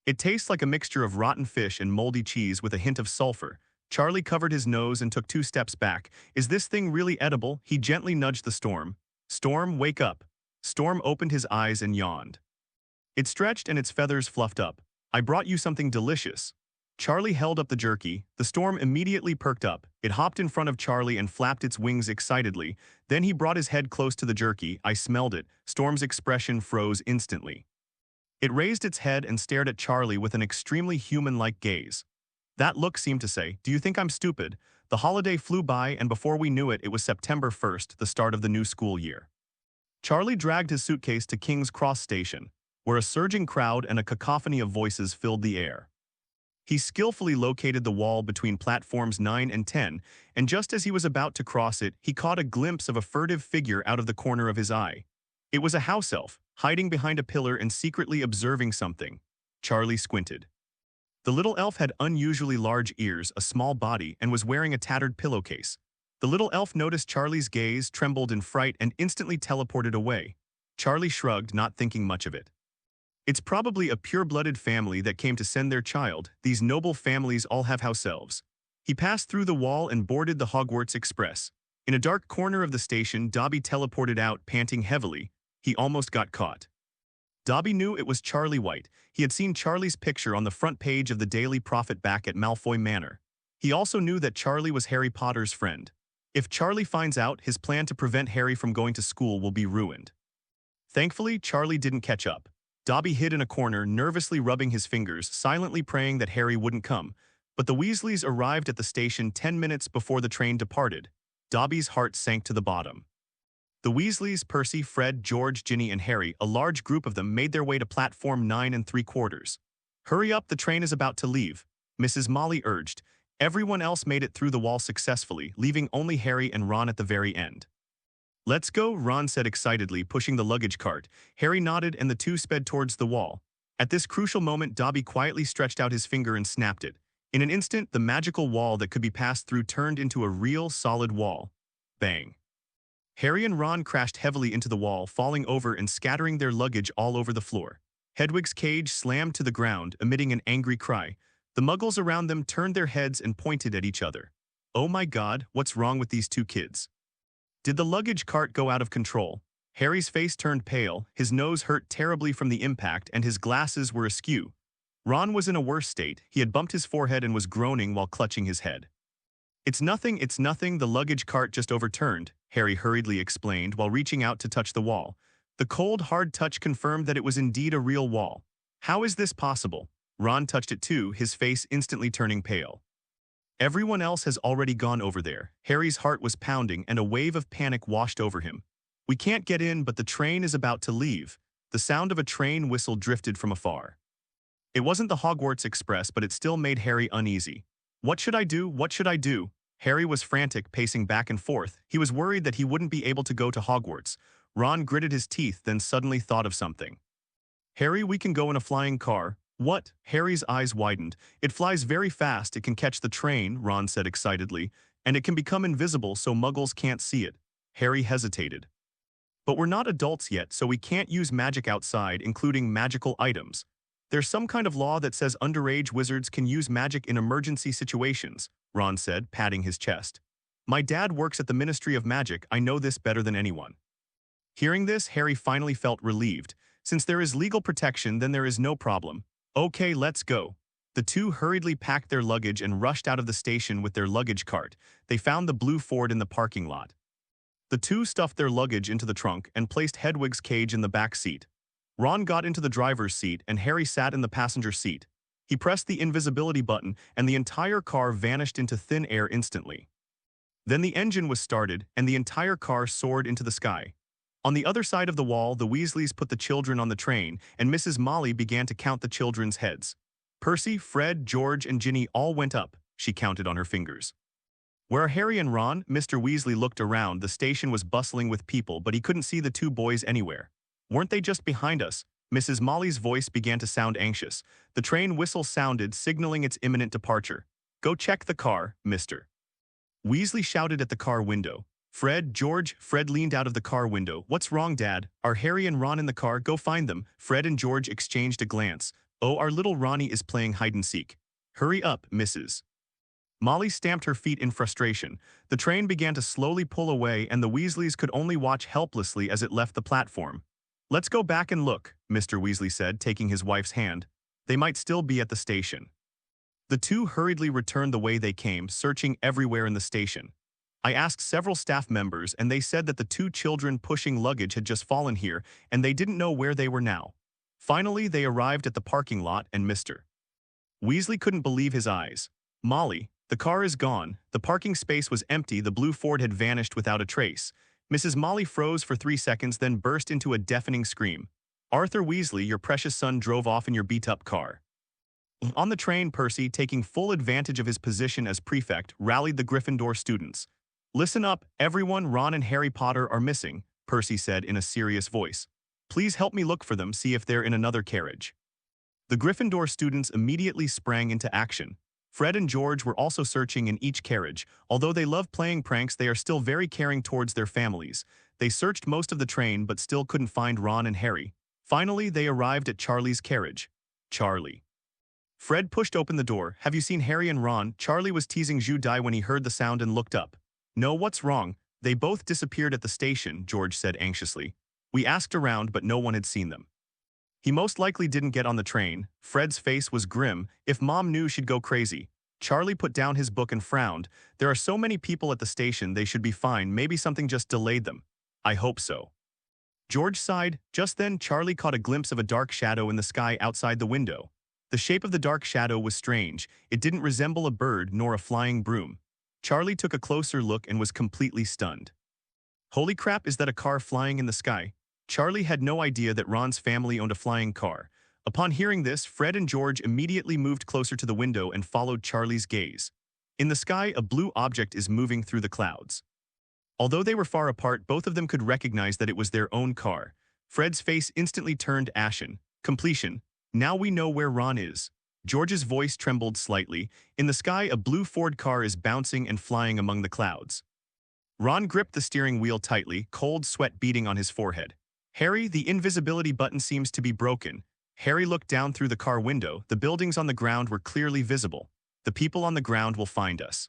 It tastes like a mixture of rotten fish and moldy cheese with a hint of sulfur. Charlie covered his nose and took 2 steps back. Is this thing really edible? He gently nudged the Storm. Storm, wake up. Storm opened his eyes and yawned. It stretched and its feathers fluffed up. I brought you something delicious. Charlie held up the jerky. The Storm immediately perked up. It hopped in front of Charlie and flapped its wings excitedly. Then he brought his head close to the jerky. I smelled it. Storm's expression froze instantly. It raised its head and stared at Charlie with an extremely human-like gaze. That look seemed to say, "Do you think I'm stupid?" The holiday flew by, and before we knew it, it was September 1st, the start of the new school year. Charlie dragged his suitcase to King's Cross Station, where a surging crowd and a cacophony of voices filled the air. He skillfully located the wall between platforms 9 and 10, and just as he was about to cross it, he caught a glimpse of a furtive figure out of the corner of his eye. It was a house elf, hiding behind a pillar and secretly observing something. Charlie squinted. The little elf had unusually large ears, a small body, and was wearing a tattered pillowcase. The little elf noticed Charlie's gaze, trembled in fright, and instantly teleported away. Charlie shrugged, not thinking much of it. It's probably a pure-blooded family that came to send their child. These noble families all have house elves. He passed through the wall and boarded the Hogwarts Express. In a dark corner of the station, Dobby teleported out, panting heavily. He almost got caught. Dobby knew it was Charlie White. He had seen Charlie's picture on the front page of the Daily Prophet back at Malfoy Manor. He also knew that Charlie was Harry Potter's friend. If Charlie finds out, his plan to prevent Harry from going to school will be ruined. Thankfully, Charlie didn't catch up. Dobby hid in a corner, nervously rubbing his fingers, silently praying that Harry wouldn't come. But the Weasleys arrived at the station 10 minutes before the train departed. Dobby's heart sank to the bottom. The Weasleys, Percy, Fred, George, Ginny, and Harry, a large group of them, made their way to platform 9 3/4. "Hurry up, the train is about to leave," Mrs. Molly urged. Everyone else made it through the wall successfully, leaving only Harry and Ron at the very end. "Let's go," Ron said excitedly, pushing the luggage cart. Harry nodded and the two sped towards the wall. At this crucial moment, Dobby quietly stretched out his finger and snapped it. In an instant, the magical wall that could be passed through turned into a real, solid wall. Bang. Harry and Ron crashed heavily into the wall, falling over and scattering their luggage all over the floor. Hedwig's cage slammed to the ground, emitting an angry cry. The muggles around them turned their heads and pointed at each other. "Oh my God, what's wrong with these two kids? Did the luggage cart go out of control?" Harry's face turned pale, his nose hurt terribly from the impact, and his glasses were askew. Ron was in a worse state. He had bumped his forehead and was groaning while clutching his head. It's nothing, the luggage cart just overturned," Harry hurriedly explained while reaching out to touch the wall. The cold, hard touch confirmed that it was indeed a real wall. "How is this possible?" Ron touched it too, his face instantly turning pale. "Everyone else has already gone over there." Harry's heart was pounding and a wave of panic washed over him. "We can't get in, but the train is about to leave." The sound of a train whistle drifted from afar. It wasn't the Hogwarts Express, but it still made Harry uneasy. "What should I do? What should I do?" Harry was frantic, pacing back and forth. He was worried that he wouldn't be able to go to Hogwarts. Ron gritted his teeth, then suddenly thought of something. "Harry, we can go in a flying car." "What?" Harry's eyes widened. "It flies very fast, it can catch the train," Ron said excitedly, "and it can become invisible so muggles can't see it." Harry hesitated. "But we're not adults yet, so we can't use magic outside, including magical items. There's some kind of law that says underage wizards can use magic in emergency situations," Ron said, patting his chest. "My dad works at the Ministry of Magic. I know this better than anyone." Hearing this, Harry finally felt relieved. Since there is legal protection, then there is no problem. "Okay, let's go." The two hurriedly packed their luggage and rushed out of the station with their luggage cart. They found the blue Ford in the parking lot. The two stuffed their luggage into the trunk and placed Hedwig's cage in the back seat. Ron got into the driver's seat and Harry sat in the passenger seat. He pressed the invisibility button and the entire car vanished into thin air instantly. Then the engine was started and the entire car soared into the sky. On the other side of the wall, the Weasleys put the children on the train, and Mrs. Molly began to count the children's heads. Percy, Fred, George, and Ginny all went up, she counted on her fingers. Where are Harry and Ron? Mr. Weasley looked around. The station was bustling with people, but he couldn't see the two boys anywhere. Weren't they just behind us? Mrs. Molly's voice began to sound anxious. The train whistle sounded, signaling its imminent departure. Go check the car, Mr. Weasley shouted at the car window. Fred, George, Fred leaned out of the car window. What's wrong, Dad? Are Harry and Ron in the car? Go find them. Fred and George exchanged a glance. Oh, our little Ronnie is playing hide-and-seek. Hurry up, Mrs. Molly stamped her feet in frustration. The train began to slowly pull away, and the Weasleys could only watch helplessly as it left the platform. Let's go back and look, Mr. Weasley said, taking his wife's hand. They might still be at the station. The two hurriedly returned the way they came, searching everywhere in the station. I asked several staff members, and they said that the two children pushing luggage had just fallen here, and they didn't know where they were now. Finally, they arrived at the parking lot, and Mr. Weasley couldn't believe his eyes. Molly, the car is gone. The parking space was empty. The blue Ford had vanished without a trace. Mrs. Molly froze for 3 seconds, then burst into a deafening scream. Arthur Weasley, your precious son, drove off in your beat-up car. On the train, Percy, taking full advantage of his position as prefect, rallied the Gryffindor students. Listen up, everyone, Ron and Harry Potter are missing, Percy said in a serious voice. Please help me look for them, see if they're in another carriage. The Gryffindor students immediately sprang into action. Fred and George were also searching in each carriage. Although they love playing pranks, they are still very caring towards their families. They searched most of the train but still couldn't find Ron and Harry. Finally, they arrived at Charlie's carriage. Charlie. Fred pushed open the door. Have you seen Harry and Ron? Charlie was teasing Judy when he heard the sound and looked up. No, what's wrong? They both disappeared at the station, George said anxiously. We asked around, but no one had seen them. He most likely didn't get on the train. Fred's face was grim. If Mom knew, she'd go crazy. Charlie put down his book and frowned. There are so many people at the station, they should be fine. Maybe something just delayed them. I hope so. George sighed. Just then, Charlie caught a glimpse of a dark shadow in the sky outside the window. The shape of the dark shadow was strange. It didn't resemble a bird nor a flying broom. Charlie took a closer look and was completely stunned. Holy crap, is that a car flying in the sky? Charlie had no idea that Ron's family owned a flying car. Upon hearing this, Fred and George immediately moved closer to the window and followed Charlie's gaze. In the sky, a blue object is moving through the clouds. Although they were far apart, both of them could recognize that it was their own car. Fred's face instantly turned ashen. Completion. Now we know where Ron is. George's voice trembled slightly. In the sky, a blue Ford car is bouncing and flying among the clouds. Ron gripped the steering wheel tightly, cold sweat beading on his forehead. Harry, the invisibility button seems to be broken. Harry looked down through the car window. The buildings on the ground were clearly visible. The people on the ground will find us.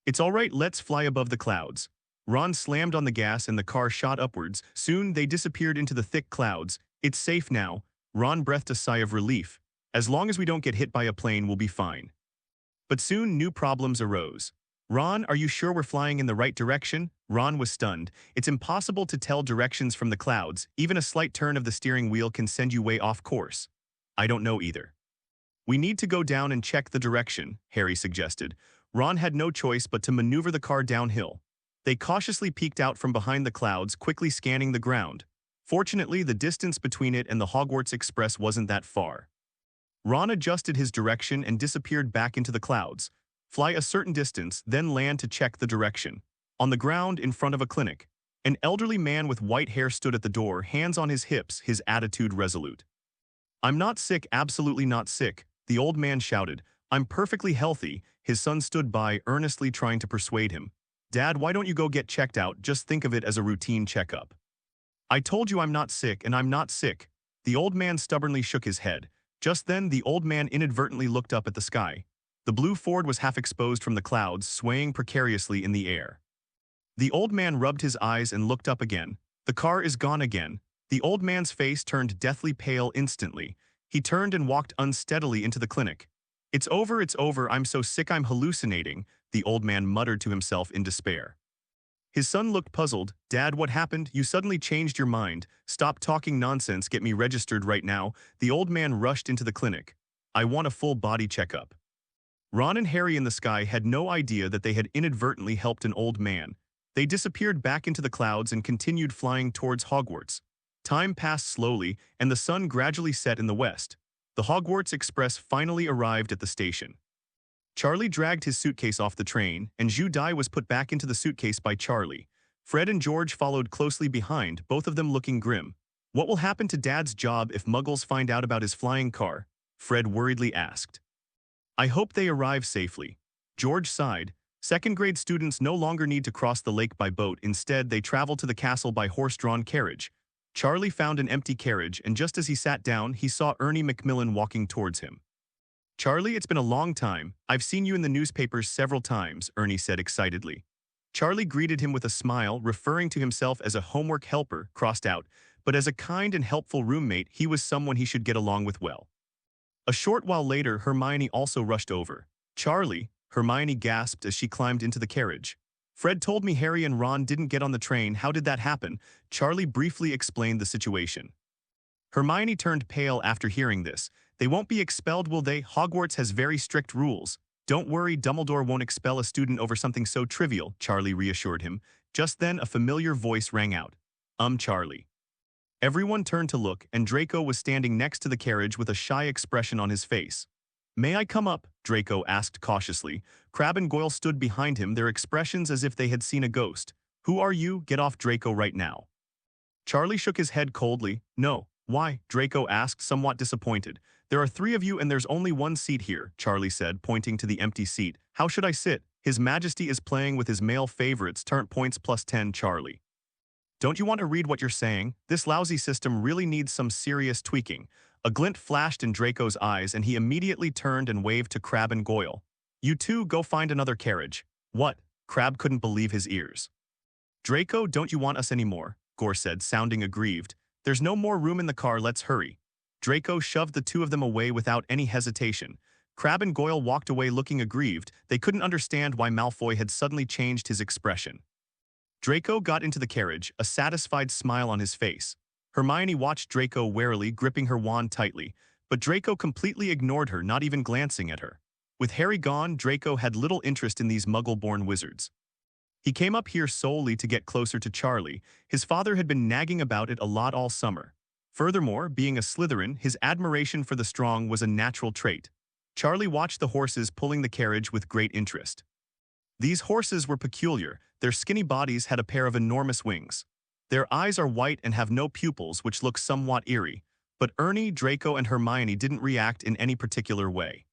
It's all right, let's fly above the clouds. Ron slammed on the gas and the car shot upwards. Soon they disappeared into the thick clouds. It's safe now. Ron breathed a sigh of relief. As long as we don't get hit by a plane, we'll be fine. But soon new problems arose. Ron, are you sure we're flying in the right direction? Ron was stunned. It's impossible to tell directions from the clouds. Even a slight turn of the steering wheel can send you way off course. I don't know either. We need to go down and check the direction, Harry suggested. Ron had no choice but to maneuver the car downhill. They cautiously peeked out from behind the clouds, quickly scanning the ground. Fortunately, the distance between it and the Hogwarts Express wasn't that far. Ron adjusted his direction and disappeared back into the clouds. Fly a certain distance, then land to check the direction. On the ground in front of a clinic, an elderly man with white hair stood at the door, hands on his hips, his attitude resolute. I'm not sick, absolutely not sick, the old man shouted. I'm perfectly healthy. His son stood by, earnestly trying to persuade him. Dad, why don't you go get checked out? Just think of it as a routine checkup. I told you I'm not sick, and I'm not sick. The old man stubbornly shook his head. Just then, the old man inadvertently looked up at the sky. The blue Ford was half exposed from the clouds, swaying precariously in the air. The old man rubbed his eyes and looked up again. The car is gone again. The old man's face turned deathly pale instantly. He turned and walked unsteadily into the clinic. It's over, I'm so sick I'm hallucinating, the old man muttered to himself in despair. His son looked puzzled. Dad, what happened? You suddenly changed your mind. Stop talking nonsense, get me registered right now. The old man rushed into the clinic. I want a full body checkup. Ron and Harry in the sky had no idea that they had inadvertently helped an old man. They disappeared back into the clouds and continued flying towards Hogwarts. Time passed slowly, and the sun gradually set in the west. The Hogwarts Express finally arrived at the station. Charlie dragged his suitcase off the train, and Zhu Dai was put back into the suitcase by Charlie. Fred and George followed closely behind, both of them looking grim. "What will happen to Dad's job if Muggles find out about his flying car?" Fred worriedly asked. "I hope they arrive safely." George sighed. Second-grade students no longer need to cross the lake by boat. Instead, they travel to the castle by horse-drawn carriage. Charlie found an empty carriage, and just as he sat down, he saw Ernie Macmillan walking towards him. "Charlie, it's been a long time. I've seen you in the newspapers several times," Ernie said excitedly. Charlie greeted him with a smile, referring to himself as a homework helper, crossed out, but as a kind and helpful roommate, he was someone he should get along with well. A short while later, Hermione also rushed over. "Charlie," Hermione gasped as she climbed into the carriage. "Fred told me Harry and Ron didn't get on the train. How did that happen?" Charlie briefly explained the situation. Hermione turned pale after hearing this. "They won't be expelled, will they? Hogwarts has very strict rules." "Don't worry, Dumbledore won't expel a student over something so trivial," Charlie reassured him. Just then, a familiar voice rang out. Charlie." Everyone turned to look, and Draco was standing next to the carriage with a shy expression on his face. "May I come up?" Draco asked cautiously. Crabbe and Goyle stood behind him, their expressions as if they had seen a ghost. "Who are you? Get off Draco right now." Charlie shook his head coldly. "No." "Why?" Draco asked, somewhat disappointed. "There are 3 of you and there's only 1 seat here," Charlie said, pointing to the empty seat. "How should I sit?" "His Majesty is playing with his male favorites, Tyrant Points +10, Charlie." "Don't you want to read what you're saying? This lousy system really needs some serious tweaking." A glint flashed in Draco's eyes, and he immediately turned and waved to Crabbe and Goyle. "You two go find another carriage." "What?" Crabbe couldn't believe his ears. "Draco, don't you want us anymore?" Gore said, sounding aggrieved. "There's no more room in the car, let's hurry." Draco shoved the 2 of them away without any hesitation. Crabbe and Goyle walked away looking aggrieved. They couldn't understand why Malfoy had suddenly changed his expression. Draco got into the carriage, a satisfied smile on his face. Hermione watched Draco warily, gripping her wand tightly, but Draco completely ignored her, not even glancing at her. With Harry gone, Draco had little interest in these Muggle-born wizards. He came up here solely to get closer to Charlie. His father had been nagging about it a lot all summer. Furthermore, being a Slytherin, his admiration for the strong was a natural trait. Charlie watched the horses pulling the carriage with great interest. These horses were peculiar. Their skinny bodies had a pair of enormous wings. Their eyes are white and have no pupils, which looks somewhat eerie. But Ernie, Draco, and Hermione didn't react in any particular way.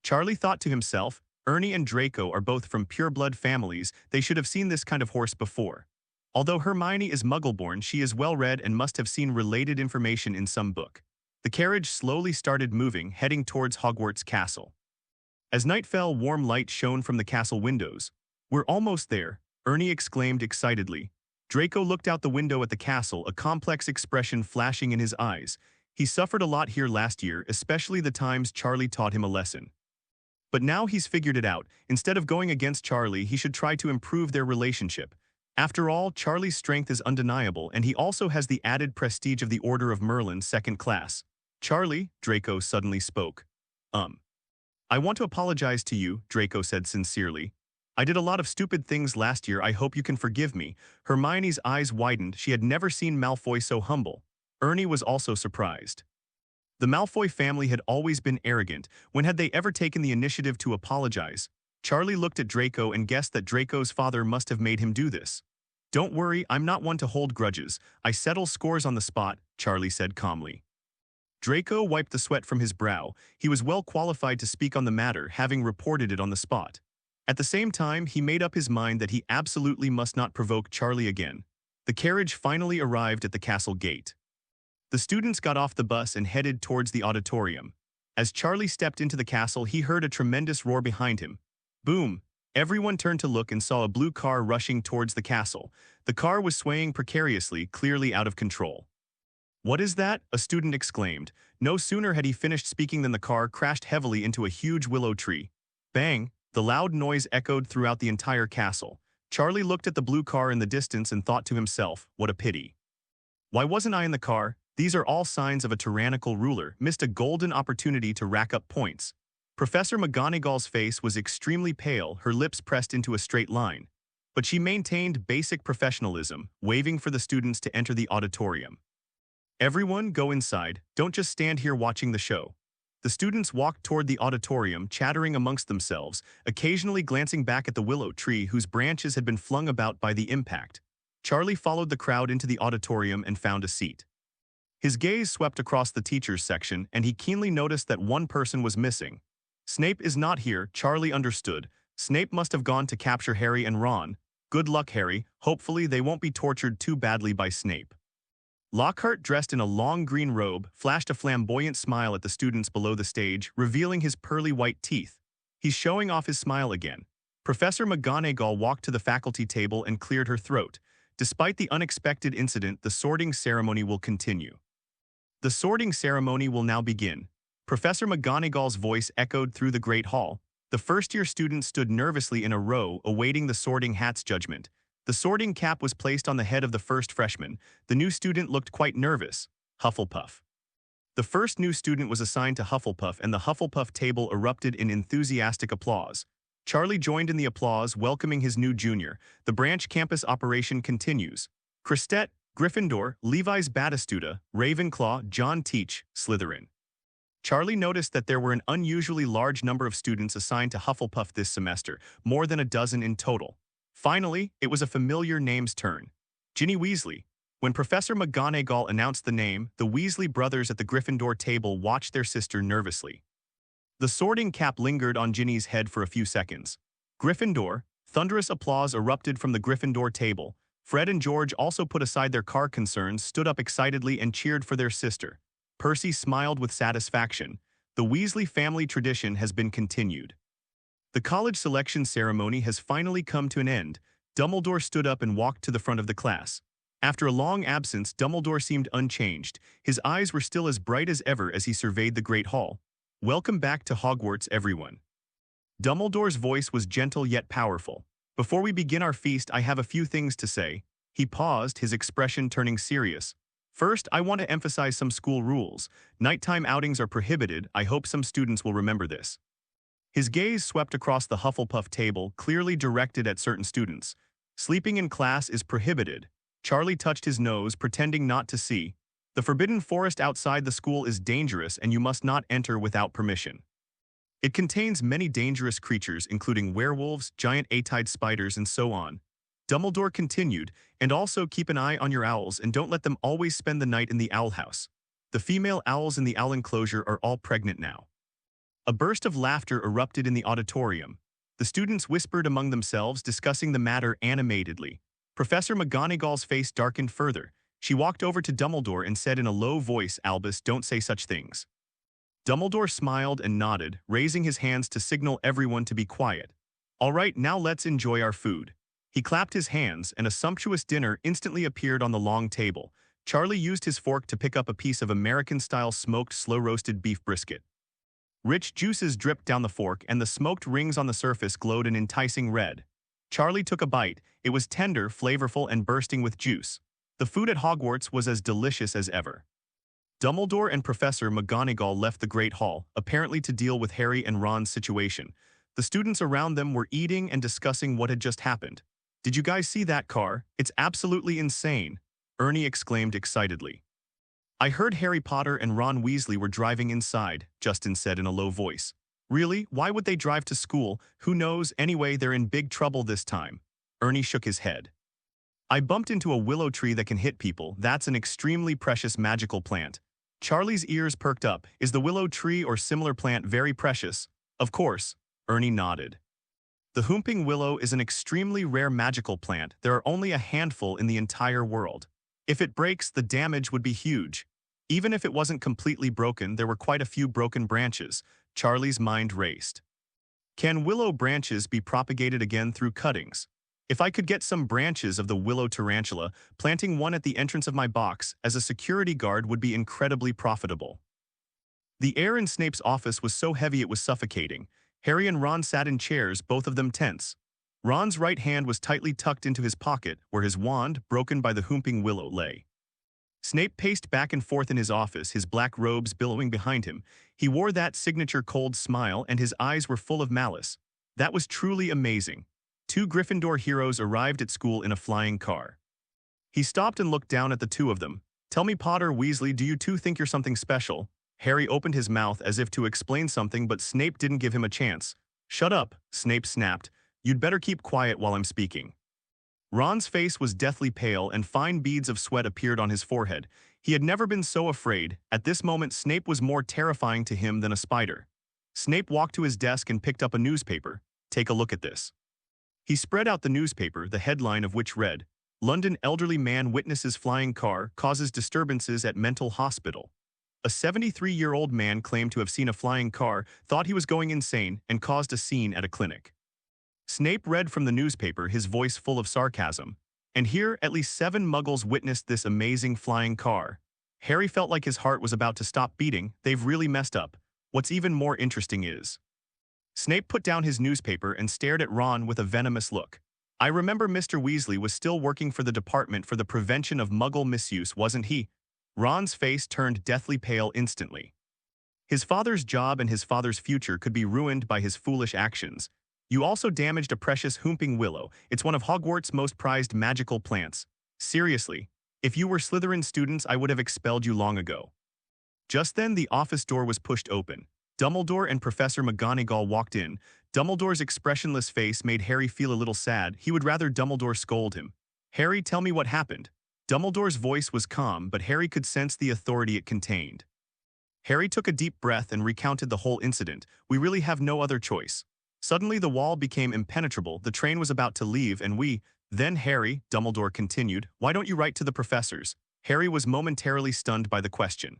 Charlie thought to himself, Ernie and Draco are both from pure-blood families. They should have seen this kind of horse before. Although Hermione is Muggle-born, she is well-read and must have seen related information in some book. The carriage slowly started moving, heading towards Hogwarts Castle. As night fell, warm light shone from the castle windows. "We're almost there," Ernie exclaimed excitedly. Draco looked out the window at the castle, a complex expression flashing in his eyes. He suffered a lot here last year, especially the times Charlie taught him a lesson. But now he's figured it out. Instead of going against Charlie, he should try to improve their relationship. After all, Charlie's strength is undeniable, and he also has the added prestige of the Order of Merlin, 2nd class. "Charlie," Draco suddenly spoke. "I want to apologize to you," Draco said sincerely. "I did a lot of stupid things last year. I hope you can forgive me." Hermione's eyes widened. She had never seen Malfoy so humble. Ernie was also surprised. The Malfoy family had always been arrogant. When had they ever taken the initiative to apologize? Charlie looked at Draco and guessed that Draco's father must have made him do this. "Don't worry, I'm not one to hold grudges. I settle scores on the spot," Charlie said calmly. Draco wiped the sweat from his brow. He was well qualified to speak on the matter, having reported it on the spot. At the same time, he made up his mind that he absolutely must not provoke Charlie again. The carriage finally arrived at the castle gate. The students got off the bus and headed towards the auditorium. As Charlie stepped into the castle, he heard a tremendous roar behind him. Boom! Everyone turned to look and saw a blue car rushing towards the castle. The car was swaying precariously, clearly out of control. "What is that?" a student exclaimed. No sooner had he finished speaking than the car crashed heavily into a huge willow tree. Bang! The loud noise echoed throughout the entire castle. Charlie looked at the blue car in the distance and thought to himself, what a pity. Why wasn't I in the car? These are all signs of a tyrannical ruler, missed a golden opportunity to rack up points. Professor McGonagall's face was extremely pale, her lips pressed into a straight line. but she maintained basic professionalism, waving for the students to enter the auditorium. Everyone, go inside, don't just stand here watching the show. The students walked toward the auditorium, chattering amongst themselves, occasionally glancing back at the willow tree whose branches had been flung about by the impact. Charlie followed the crowd into the auditorium and found a seat. His gaze swept across the teachers section, and he keenly noticed that one person was missing. Snape is not here, Charlie understood. Snape must have gone to capture Harry and Ron. Good luck, Harry. Hopefully they won't be tortured too badly by Snape. Lockhart, dressed in a long green robe, flashed a flamboyant smile at the students below the stage, revealing his pearly white teeth. He's showing off his smile again. Professor McGonagall walked to the faculty table and cleared her throat. Despite the unexpected incident, the sorting ceremony will continue. The sorting ceremony will now begin. Professor McGonagall's voice echoed through the Great Hall. The first-year students stood nervously in a row, awaiting the sorting hat's judgment. The sorting cap was placed on the head of the first freshman. The new student looked quite nervous. Hufflepuff. The first new student was assigned to Hufflepuff, and the Hufflepuff table erupted in enthusiastic applause. Charlie joined in the applause, welcoming his new junior. The branch campus operation continues. Christette, Gryffindor, Levi's Batistuta, Ravenclaw, John Teach, Slytherin. Charlie noticed that there were an unusually large number of students assigned to Hufflepuff this semester, more than a dozen in total. Finally, it was a familiar name's turn. Ginny Weasley. When Professor McGonagall announced the name, the Weasley brothers at the Gryffindor table watched their sister nervously. The sorting cap lingered on Ginny's head for a few seconds. Gryffindor. Thunderous applause erupted from the Gryffindor table. Fred and George also put aside their car concerns, stood up excitedly, and cheered for their sister. Percy smiled with satisfaction. The Weasley family tradition has been continued. The college selection ceremony has finally come to an end. Dumbledore stood up and walked to the front of the class. After a long absence, Dumbledore seemed unchanged. His eyes were still as bright as ever as he surveyed the Great Hall. Welcome back to Hogwarts, everyone. Dumbledore's voice was gentle yet powerful. Before we begin our feast, I have a few things to say. He paused, his expression turning serious. First, I want to emphasize some school rules. Nighttime outings are prohibited. I hope some students will remember this. His gaze swept across the Hufflepuff table, clearly directed at certain students. Sleeping in class is prohibited. Charlie touched his nose, pretending not to see. The forbidden forest outside the school is dangerous, and you must not enter without permission. It contains many dangerous creatures, including werewolves, giant eight-eyed spiders, and so on. Dumbledore continued, and also keep an eye on your owls and don't let them always spend the night in the owl house. The female owls in the owl enclosure are all pregnant now. A burst of laughter erupted in the auditorium. The students whispered among themselves, discussing the matter animatedly. Professor McGonagall's face darkened further. She walked over to Dumbledore and said in a low voice, "Albus, don't say such things." Dumbledore smiled and nodded, raising his hands to signal everyone to be quiet. All right, now let's enjoy our food. He clapped his hands, and a sumptuous dinner instantly appeared on the long table. Charlie used his fork to pick up a piece of American-style smoked slow-roasted beef brisket. Rich juices dripped down the fork, and the smoked rings on the surface glowed an enticing red. Charlie took a bite. It was tender, flavorful, and bursting with juice. The food at Hogwarts was as delicious as ever. Dumbledore and Professor McGonagall left the Great Hall, apparently to deal with Harry and Ron's situation. The students around them were eating and discussing what had just happened. "Did you guys see that car? It's absolutely insane," Ernie exclaimed excitedly. "I heard Harry Potter and Ron Weasley were driving inside," Justin said in a low voice. "Really? Why would they drive to school? Who knows? Anyway, they're in big trouble this time." Ernie shook his head. "I bumped into a willow tree that can hit people. That's an extremely precious magical plant." Charlie's ears perked up. "Is the willow tree or similar plant very precious?" "Of course," Ernie nodded. "The whomping willow is an extremely rare magical plant. There are only a handful in the entire world. If it breaks, the damage would be huge. Even if it wasn't completely broken, there were quite a few broken branches." Charlie's mind raced. "Can willow branches be propagated again through cuttings? If I could get some branches of the willow tarantula, planting one at the entrance of my box as a security guard would be incredibly profitable." The air in Snape's office was so heavy it was suffocating. Harry and Ron sat in chairs, both of them tense. Ron's right hand was tightly tucked into his pocket, where his wand, broken by the whomping willow, lay. Snape paced back and forth in his office, his black robes billowing behind him. He wore that signature cold smile, and his eyes were full of malice. That was truly amazing. two Gryffindor heroes arrived at school in a flying car. He stopped and looked down at the two of them. "Tell me, Potter, Weasley, do you two think you're something special?" Harry opened his mouth as if to explain something, but Snape didn't give him a chance. "Shut up," Snape snapped. "You'd better keep quiet while I'm speaking." Ron's face was deathly pale and fine beads of sweat appeared on his forehead. He had never been so afraid. At this moment, Snape was more terrifying to him than a spider. Snape walked to his desk and picked up a newspaper. "Take a look at this." He spread out the newspaper, the headline of which read, "London elderly man witnesses flying car, causes disturbances at mental hospital." A 73-year-old man claimed to have seen a flying car, thought he was going insane, and caused a scene at a clinic. Snape read from the newspaper, his voice full of sarcasm. "And here, at least 7 muggles witnessed this amazing flying car." Harry felt like his heart was about to stop beating. They've really messed up. What's even more interesting is... Snape put down his newspaper and stared at Ron with a venomous look. "I remember Mr. Weasley was still working for the Department for the Prevention of Muggle Misuse, wasn't he?" Ron's face turned deathly pale instantly. His father's job and his father's future could be ruined by his foolish actions. "You also damaged a precious Whomping Willow. It's one of Hogwarts' most prized magical plants. Seriously, if you were Slytherin students, I would have expelled you long ago." Just then, the office door was pushed open. Dumbledore and Professor McGonagall walked in. Dumbledore's expressionless face made Harry feel a little sad. He would rather Dumbledore scold him. "Harry, tell me what happened." Dumbledore's voice was calm, but Harry could sense the authority it contained. Harry took a deep breath and recounted the whole incident. "We really have no other choice." Suddenly the wall became impenetrable. The train was about to leave and Then Harry, Dumbledore continued, "Why don't you write to the professors?" Harry was momentarily stunned by the question.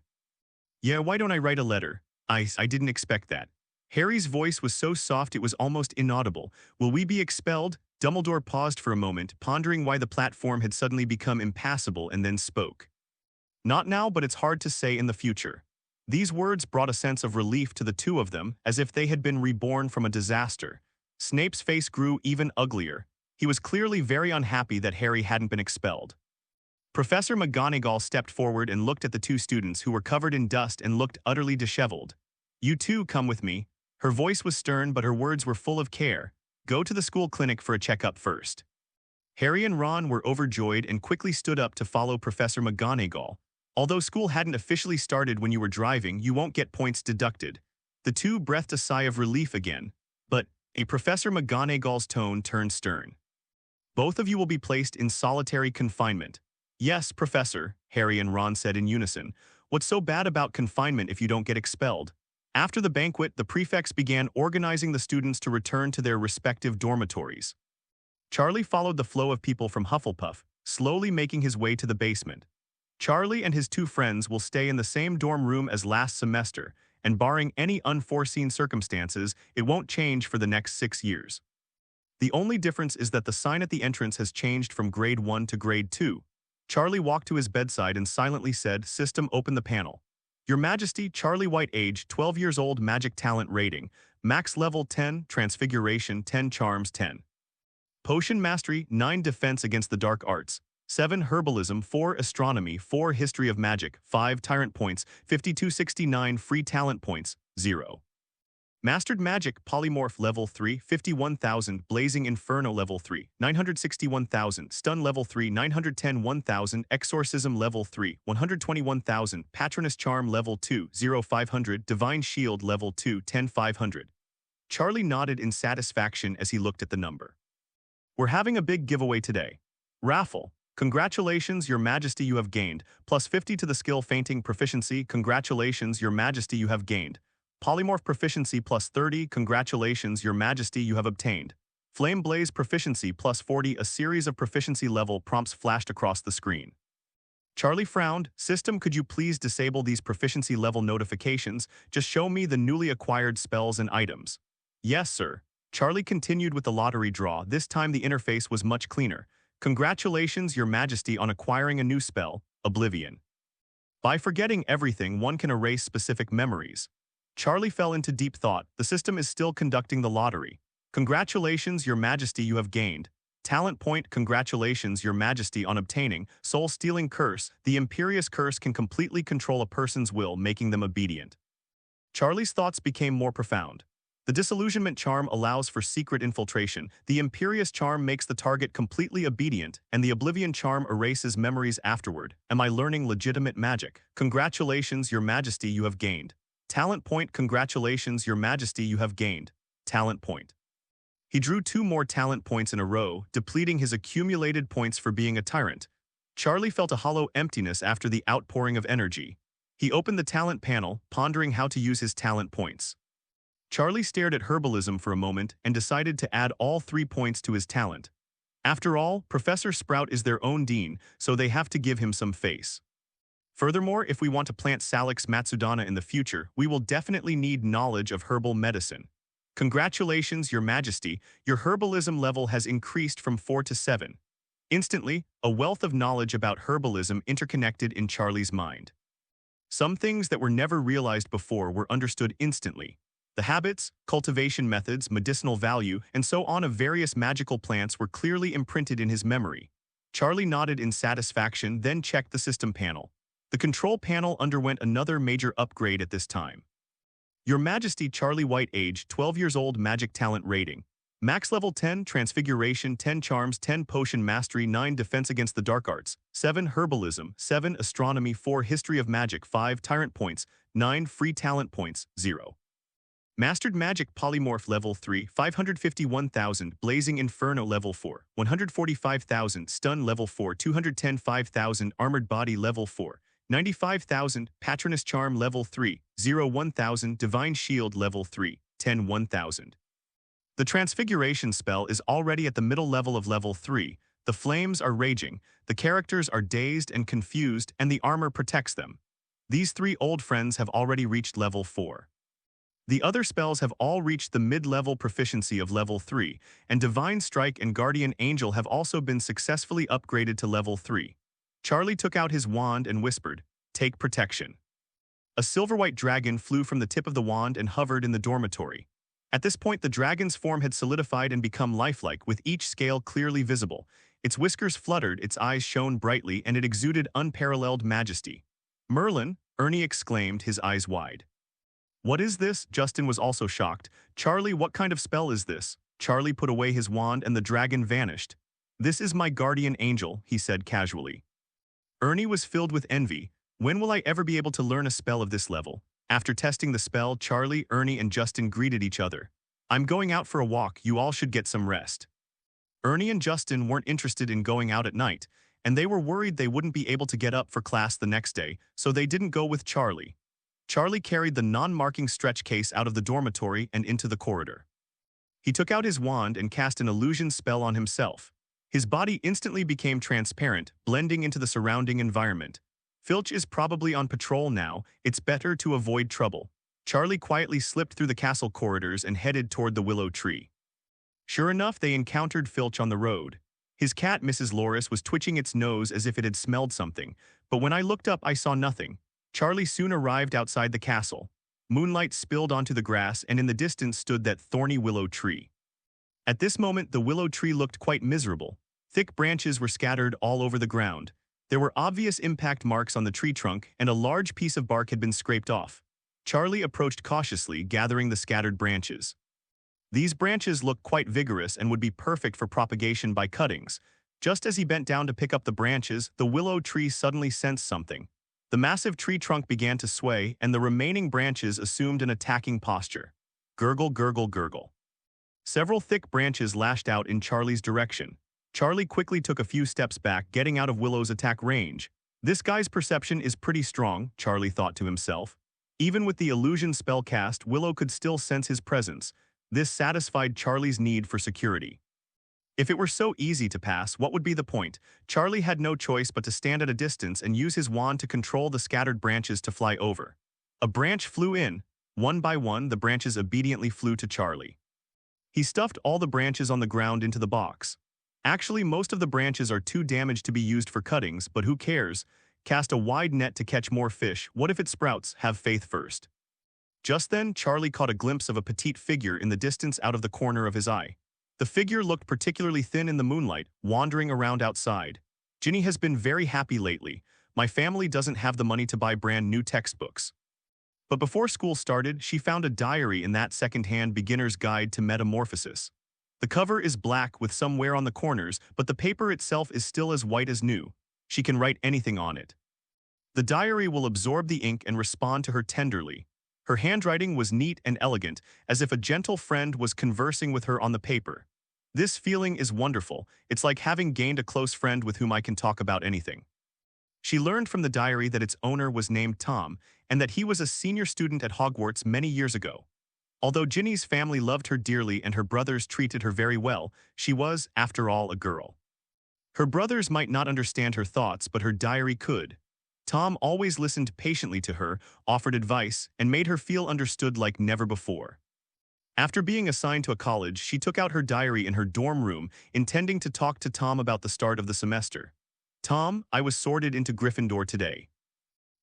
"Yeah, why don't I write a letter? I didn't expect that." Harry's voice was so soft it was almost inaudible. "Will we be expelled?" Dumbledore paused for a moment, pondering why the platform had suddenly become impassable, and then spoke. "Not now, but it's hard to say in the future." These words brought a sense of relief to the two of them, as if they had been reborn from a disaster. Snape's face grew even uglier. He was clearly very unhappy that Harry hadn't been expelled. Professor McGonagall stepped forward and looked at the two students who were covered in dust and looked utterly disheveled. "You two come with me." Her voice was stern, but her words were full of care. "Go to the school clinic for a checkup first." Harry and Ron were overjoyed and quickly stood up to follow Professor McGonagall. "Although school hadn't officially started when you were driving, you won't get points deducted." The two breathed a sigh of relief again. But Professor McGonagall's tone turned stern. "Both of you will be placed in solitary confinement." "Yes, Professor," Harry and Ron said in unison. "What's so bad about confinement if you don't get expelled?" After the banquet, the prefects began organizing the students to return to their respective dormitories. Charlie followed the flow of people from Hufflepuff, slowly making his way to the basement. Charlie and his two friends will stay in the same dorm room as last semester, and barring any unforeseen circumstances, it won't change for the next 6 years. The only difference is that the sign at the entrance has changed from grade 1 to grade 2. Charlie walked to his bedside and silently said, "System, open the panel." "Your Majesty, Charlie White, age 12 years old, magic talent rating, max level 10, transfiguration 10, charms 10. Potion mastery 9, defense against the dark arts 7, herbalism 4, astronomy 4, history of magic 5, tyrant points 5269, free talent points 0. Mastered magic polymorph level 3, 51,000, blazing inferno level 3, 961,000, stun level 3, 910, 1,000, exorcism level 3, 121,000, patronus charm level 2, 0500, divine shield level 2, 10,500. Charlie nodded in satisfaction as he looked at the number. "We're having a big giveaway today. Raffle. Congratulations, Your Majesty, you have gained. Plus 50 to the skill fainting proficiency. Congratulations, Your Majesty, you have gained. Polymorph proficiency plus 30. Congratulations, Your Majesty, you have obtained. Flame Blaze proficiency plus 40. A series of proficiency level prompts flashed across the screen. Charlie frowned. "System, could you please disable these proficiency level notifications? Just show me the newly acquired spells and items." "Yes, sir." Charlie continued with the lottery draw. This time the interface was much cleaner. "Congratulations, Your Majesty, on acquiring a new spell, Oblivion. By forgetting everything, one can erase specific memories." Charlie fell into deep thought. The system is still conducting the lottery. "Congratulations, Your Majesty, you have gained. Talent point. Congratulations, Your Majesty, on obtaining Soul-Stealing Curse. The Imperious Curse can completely control a person's will, making them obedient." Charlie's thoughts became more profound. The disillusionment charm allows for secret infiltration, the imperious charm makes the target completely obedient, and the oblivion charm erases memories afterward. Am I learning legitimate magic? Congratulations, Your Majesty, you have gained. Talent point. Congratulations, Your Majesty, you have gained. Talent point. He drew 2 more talent points in a row, depleting his accumulated points for being a tyrant. Charlie felt a hollow emptiness after the outpouring of energy. He opened the talent panel, pondering how to use his talent points. Charlie stared at herbalism for a moment and decided to add all 3 points to his talent. After all, Professor Sprout is their own dean, so they have to give him some face. Furthermore, if we want to plant Salix Matsudana in the future, we will definitely need knowledge of herbal medicine. Congratulations, Your Majesty, your herbalism level has increased from 4 to 7. Instantly, a wealth of knowledge about herbalism interconnected in Charlie's mind. Some things that were never realized before were understood instantly. The habits, cultivation methods, medicinal value, and so on of various magical plants were clearly imprinted in his memory. Charlie nodded in satisfaction, then checked the system panel. The control panel underwent another major upgrade at this time. Your Majesty, Charlie White, age 12 years old, magic talent rating. Max level 10, transfiguration, 10 charms, 10 potion mastery, 9 defense against the dark arts, 7 herbalism, 7 astronomy, 4 history of magic, 5 tyrant points, 9 free talent points, 0. Mastered Magic Polymorph level 3, 551,000, Blazing Inferno level 4, 145,000, Stun level 4, 210,500, Armored Body level 4, 95,000, Patronus Charm level 3, 1,000, Divine Shield level 3, 1,000. The Transfiguration spell is already at the middle level of level 3, the flames are raging, the characters are dazed and confused, and the armor protects them. These 3 old friends have already reached level 4. The other spells have all reached the mid-level proficiency of level 3, and Divine Strike and Guardian Angel have also been successfully upgraded to level 3. Charlie took out his wand and whispered, "Take protection." A silver-white dragon flew from the tip of the wand and hovered in the dormitory. At this point, the dragon's form had solidified and become lifelike, with each scale clearly visible. Its whiskers fluttered, its eyes shone brightly, and it exuded unparalleled majesty. "Merlin!" Ernie exclaimed, his eyes wide. "What is this?" Justin was also shocked. "Charlie, what kind of spell is this?" Charlie put away his wand and the dragon vanished. "This is my guardian angel," he said casually. Ernie was filled with envy. When will I ever be able to learn a spell of this level? After testing the spell, Charlie, Ernie, and Justin greeted each other. "I'm going out for a walk, you all should get some rest." Ernie and Justin weren't interested in going out at night, and they were worried they wouldn't be able to get up for class the next day, so they didn't go with Charlie. Charlie carried the non-marking stretch case out of the dormitory and into the corridor. He took out his wand and cast an illusion spell on himself. His body instantly became transparent, blending into the surrounding environment. Filch is probably on patrol now, it's better to avoid trouble. Charlie quietly slipped through the castle corridors and headed toward the willow tree. Sure enough, they encountered Filch on the road. His cat, Mrs. Loris, was twitching its nose as if it had smelled something, but when I looked up I saw nothing. Charlie soon arrived outside the castle. Moonlight spilled onto the grass, and in the distance stood that thorny willow tree. At this moment, the willow tree looked quite miserable. Thick branches were scattered all over the ground. There were obvious impact marks on the tree trunk, and a large piece of bark had been scraped off. Charlie approached cautiously, gathering the scattered branches. These branches looked quite vigorous and would be perfect for propagation by cuttings. Just as he bent down to pick up the branches, the willow tree suddenly sensed something. The massive tree trunk began to sway, and the remaining branches assumed an attacking posture. Gurgle, gurgle, gurgle. Several thick branches lashed out in Charlie's direction. Charlie quickly took a few steps back, getting out of Willow's attack range. This guy's perception is pretty strong, Charlie thought to himself. Even with the illusion spell cast, Willow could still sense his presence. This satisfied Charlie's need for security. If it were so easy to pass, what would be the point? Charlie had no choice but to stand at a distance and use his wand to control the scattered branches to fly over. A branch flew in. One by one, the branches obediently flew to Charlie. He stuffed all the branches on the ground into the box. Actually, most of the branches are too damaged to be used for cuttings, but who cares? Cast a wide net to catch more fish. What if it sprouts? Have faith first. Just then, Charlie caught a glimpse of a petite figure in the distance out of the corner of his eye. The figure looked particularly thin in the moonlight, wandering around outside. "Ginny has been very happy lately. My family doesn't have the money to buy brand new textbooks." But before school started, she found a diary in that second-hand beginner's guide to metamorphosis. The cover is black with some wear on the corners, but the paper itself is still as white as new. She can write anything on it. The diary will absorb the ink and respond to her tenderly. Her handwriting was neat and elegant, as if a gentle friend was conversing with her on the paper. This feeling is wonderful. It's like having gained a close friend with whom I can talk about anything. She learned from the diary that its owner was named Tom, and that he was a senior student at Hogwarts many years ago. Although Ginny's family loved her dearly and her brothers treated her very well, she was, after all, a girl. Her brothers might not understand her thoughts, but her diary could. Tom always listened patiently to her, offered advice, and made her feel understood like never before. After being assigned to a college, she took out her diary in her dorm room, intending to talk to Tom about the start of the semester. "Tom, I was sorted into Gryffindor today."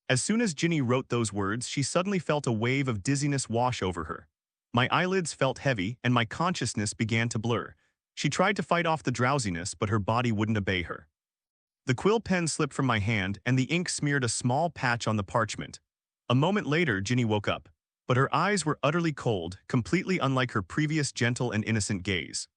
As soon as Ginny wrote those words, she suddenly felt a wave of dizziness wash over her. My eyelids felt heavy, and my consciousness began to blur. She tried to fight off the drowsiness, but her body wouldn't obey her. The quill pen slipped from my hand, and the ink smeared a small patch on the parchment. A moment later, Ginny woke up, but her eyes were utterly cold, completely unlike her previous gentle and innocent gaze.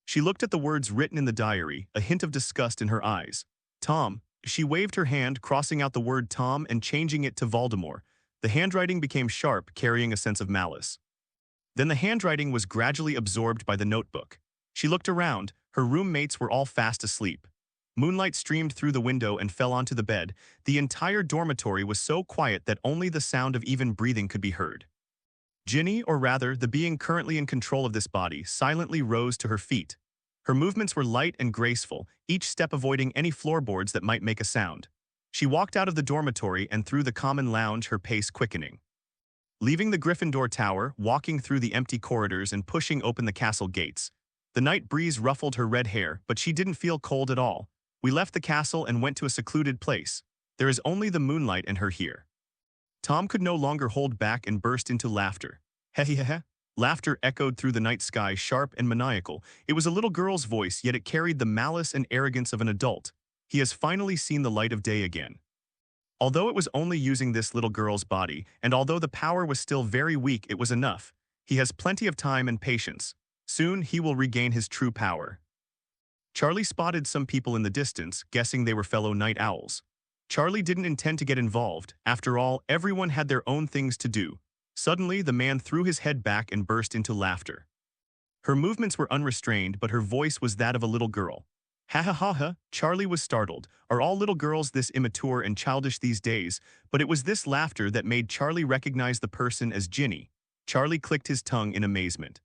She looked at the words written in the diary, a hint of disgust in her eyes. "Tom." She waved her hand, crossing out the word Tom and changing it to Voldemort. The handwriting became sharp, carrying a sense of malice. Then the handwriting was gradually absorbed by the notebook. She looked around. Her roommates were all fast asleep. Moonlight streamed through the window and fell onto the bed. The entire dormitory was so quiet that only the sound of even breathing could be heard. Ginny, or rather, the being currently in control of this body, silently rose to her feet. Her movements were light and graceful, each step avoiding any floorboards that might make a sound. She walked out of the dormitory and through the common lounge, her pace quickening. Leaving the Gryffindor Tower, walking through the empty corridors and pushing open the castle gates. The night breeze ruffled her red hair, but she didn't feel cold at all. We left the castle and went to a secluded place. There is only the moonlight and her here. Tom could no longer hold back and burst into laughter. Hehehe. Laughter echoed through the night sky, sharp and maniacal. It was a little girl's voice, yet it carried the malice and arrogance of an adult. He has finally seen the light of day again. Although it was only using this little girl's body, and although the power was still very weak, it was enough. He has plenty of time and patience. Soon he will regain his true power. Charlie spotted some people in the distance, guessing they were fellow night owls. Charlie didn't intend to get involved. After all, everyone had their own things to do. Suddenly, the man threw his head back and burst into laughter. Her movements were unrestrained, but her voice was that of a little girl. Ha ha ha ha, Charlie was startled. Are all little girls this immature and childish these days? But it was this laughter that made Charlie recognize the person as Ginny. Charlie clicked his tongue in amazement.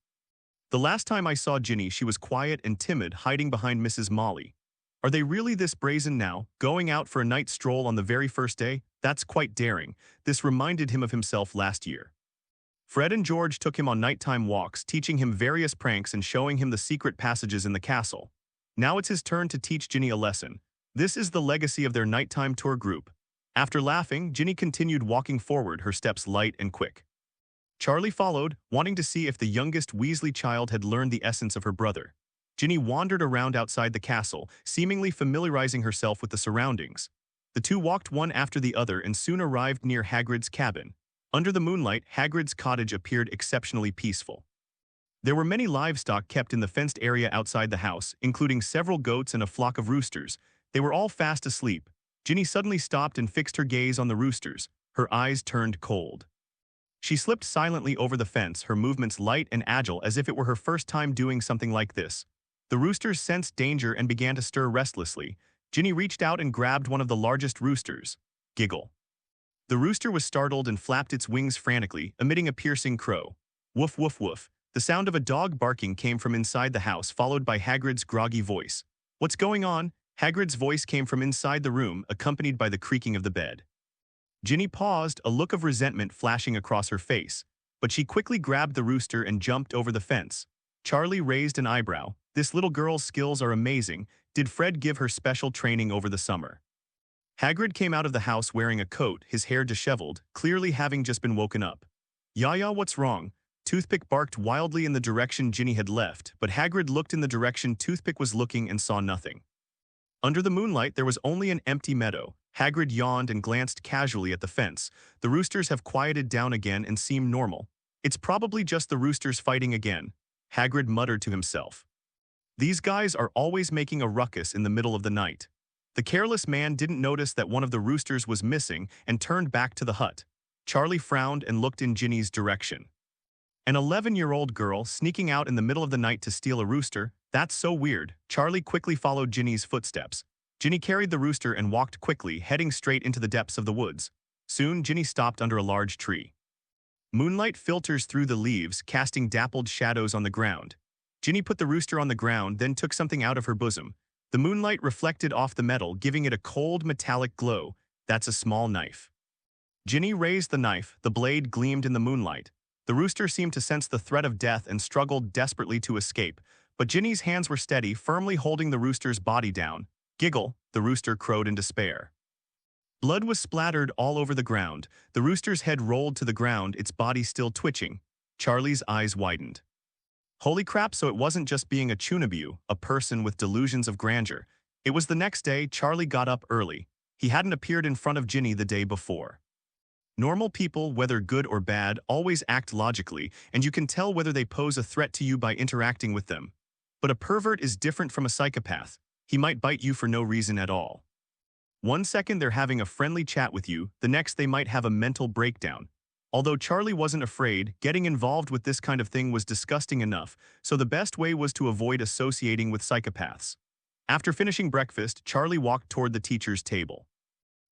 The last time I saw Ginny, she was quiet and timid, hiding behind Mrs. Molly. Are they really this brazen now, going out for a night stroll on the very first day? That's quite daring. This reminded him of himself last year. Fred and George took him on nighttime walks, teaching him various pranks and showing him the secret passages in the castle. Now it's his turn to teach Ginny a lesson. This is the legacy of their nighttime tour group. After laughing, Ginny continued walking forward, her steps light and quick. Charlie followed, wanting to see if the youngest Weasley child had learned the essence of her brother. Ginny wandered around outside the castle, seemingly familiarizing herself with the surroundings. The two walked one after the other and soon arrived near Hagrid's cabin. Under the moonlight, Hagrid's cottage appeared exceptionally peaceful. There were many livestock kept in the fenced area outside the house, including several goats and a flock of roosters. They were all fast asleep. Ginny suddenly stopped and fixed her gaze on the roosters. Her eyes turned cold. She slipped silently over the fence, her movements light and agile as if it were her first time doing something like this. The roosters sensed danger and began to stir restlessly. Ginny reached out and grabbed one of the largest roosters. Giggle. The rooster was startled and flapped its wings frantically, emitting a piercing crow. Woof woof woof. The sound of a dog barking came from inside the house, followed by Hagrid's groggy voice. What's going on? Hagrid's voice came from inside the room, accompanied by the creaking of the bed. Ginny paused, a look of resentment flashing across her face, but she quickly grabbed the rooster and jumped over the fence. Charlie raised an eyebrow. This little girl's skills are amazing. Did Fred give her special training over the summer? Hagrid came out of the house wearing a coat, his hair disheveled, clearly having just been woken up. Yaya, what's wrong? Toothpick barked wildly in the direction Ginny had left, but Hagrid looked in the direction Toothpick was looking and saw nothing. Under the moonlight, there was only an empty meadow. Hagrid yawned and glanced casually at the fence. The roosters have quieted down again and seem normal. It's probably just the roosters fighting again, Hagrid muttered to himself. These guys are always making a ruckus in the middle of the night. The careless man didn't notice that one of the roosters was missing and turned back to the hut. Charlie frowned and looked in Ginny's direction. An 11-year-old girl sneaking out in the middle of the night to steal a rooster? That's so weird. Charlie quickly followed Ginny's footsteps. Ginny carried the rooster and walked quickly, heading straight into the depths of the woods. Soon, Ginny stopped under a large tree. Moonlight filters through the leaves, casting dappled shadows on the ground. Ginny put the rooster on the ground, then took something out of her bosom. The moonlight reflected off the metal, giving it a cold, metallic glow. That's a small knife. Ginny raised the knife. The blade gleamed in the moonlight. The rooster seemed to sense the threat of death and struggled desperately to escape, but Ginny's hands were steady, firmly holding the rooster's body down. Giggle, the rooster crowed in despair. Blood was splattered all over the ground. The rooster's head rolled to the ground, its body still twitching. Charlie's eyes widened. Holy crap, so it wasn't just being a Chunabu, a person with delusions of grandeur. It was the next day. Charlie got up early. He hadn't appeared in front of Ginny the day before. Normal people, whether good or bad, always act logically, and you can tell whether they pose a threat to you by interacting with them. But a pervert is different from a psychopath. He might bite you for no reason at all. One second they're having a friendly chat with you, the next they might have a mental breakdown. Although Charlie wasn't afraid, getting involved with this kind of thing was disgusting enough, so the best way was to avoid associating with psychopaths. After finishing breakfast, Charlie walked toward the teacher's table.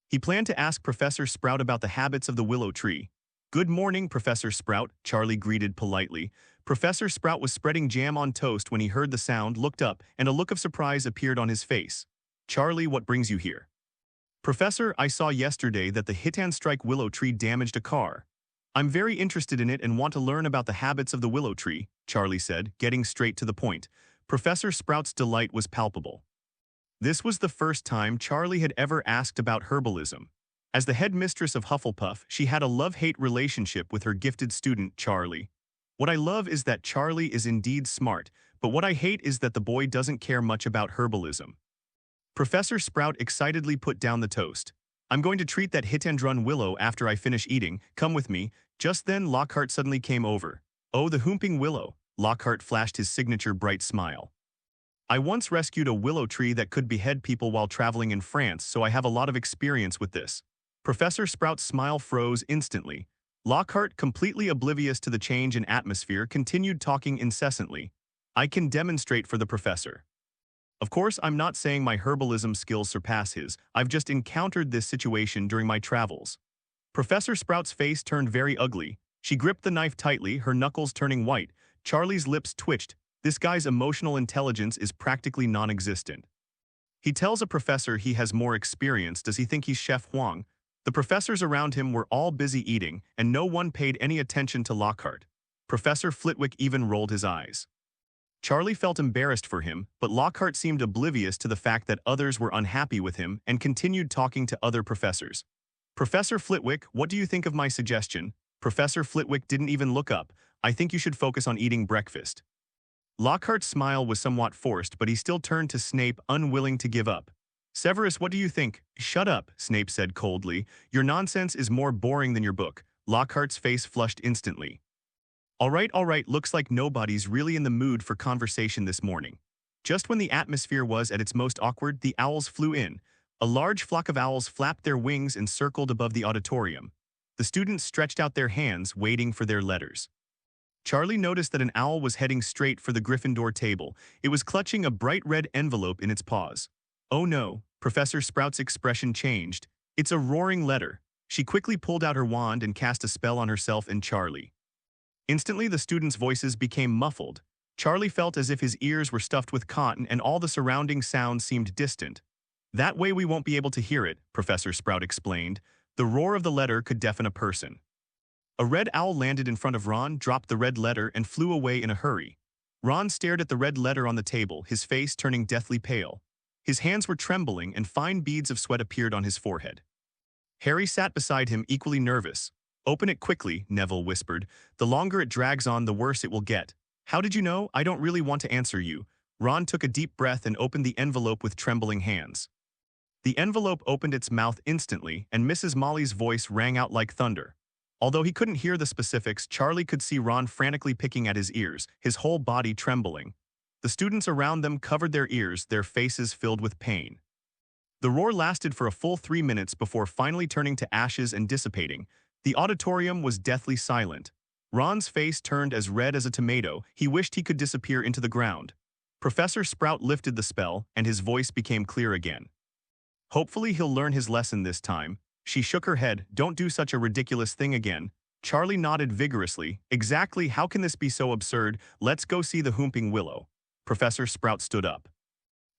He planned to ask Professor Sprout about the habits of the willow tree. "Good morning, Professor Sprout," Charlie greeted politely. Professor Sprout was spreading jam on toast when he heard the sound, looked up, and a look of surprise appeared on his face. "Charlie, what brings you here?" "Professor, I saw yesterday that the hit-and-strike willow tree damaged a car. I'm very interested in it and want to learn about the habits of the willow tree," Charlie said, getting straight to the point. Professor Sprout's delight was palpable. This was the first time Charlie had ever asked about herbalism. As the headmistress of Hufflepuff, she had a love-hate relationship with her gifted student, Charlie. "What I love is that Charlie is indeed smart, but what I hate is that the boy doesn't care much about herbalism." Professor Sprout excitedly put down the toast. "I'm going to treat that hit-and-run willow after I finish eating. Come with me." Just then Lockhart suddenly came over. "Oh, the whooping willow." Lockhart flashed his signature bright smile. "I once rescued a willow tree that could behead people while traveling in France, so I have a lot of experience with this." Professor Sprout's smile froze instantly. Lockhart, completely oblivious to the change in atmosphere, continued talking incessantly. "I can demonstrate for the professor. Of course, I'm not saying my herbalism skills surpass his. I've just encountered this situation during my travels." Professor Sprout's face turned very ugly. She gripped the knife tightly, her knuckles turning white. Charlie's lips twitched. This guy's emotional intelligence is practically non-existent. He tells a professor he has more experience. Does he think he's Chef Huang? The professors around him were all busy eating, and no one paid any attention to Lockhart. Professor Flitwick even rolled his eyes. Charlie felt embarrassed for him, but Lockhart seemed oblivious to the fact that others were unhappy with him and continued talking to other professors. "Professor Flitwick, what do you think of my suggestion?" Professor Flitwick didn't even look up. "I think you should focus on eating breakfast." Lockhart's smile was somewhat forced, but he still turned to Snape, unwilling to give up. "Severus, what do you think?" "Shut up," Snape said coldly. "Your nonsense is more boring than your book." Lockhart's face flushed instantly. All right, looks like nobody's really in the mood for conversation this morning." Just when the atmosphere was at its most awkward, the owls flew in. A large flock of owls flapped their wings and circled above the auditorium. The students stretched out their hands, waiting for their letters. Charlie noticed that an owl was heading straight for the Gryffindor table. It was clutching a bright red envelope in its paws. "Oh no," Professor Sprout's expression changed. "It's a roaring letter." She quickly pulled out her wand and cast a spell on herself and Charlie. Instantly, the students' voices became muffled. Charlie felt as if his ears were stuffed with cotton and all the surrounding sounds seemed distant. "That way we won't be able to hear it," Professor Sprout explained. "The roar of the letter could deafen a person." A red owl landed in front of Ron, dropped the red letter, and flew away in a hurry. Ron stared at the red letter on the table, his face turning deathly pale. His hands were trembling and fine beads of sweat appeared on his forehead. Harry sat beside him, equally nervous. "Open it quickly," Neville whispered. "The longer it drags on, the worse it will get." "How did you know?" "I don't really want to answer you." Ron took a deep breath and opened the envelope with trembling hands. The envelope opened its mouth instantly, and Mrs. Molly's voice rang out like thunder. Although he couldn't hear the specifics, Charlie could see Ron frantically picking at his ears, his whole body trembling. The students around them covered their ears, their faces filled with pain. The roar lasted for a full 3 minutes before finally turning to ashes and dissipating. The auditorium was deathly silent. Ron's face turned as red as a tomato. He wished he could disappear into the ground. Professor Sprout lifted the spell, and his voice became clear again. Hopefully he'll learn his lesson this time. She shook her head. Don't do such a ridiculous thing again. Charlie nodded vigorously. Exactly, how can this be so absurd? Let's go see the Whomping Willow. Professor Sprout stood up.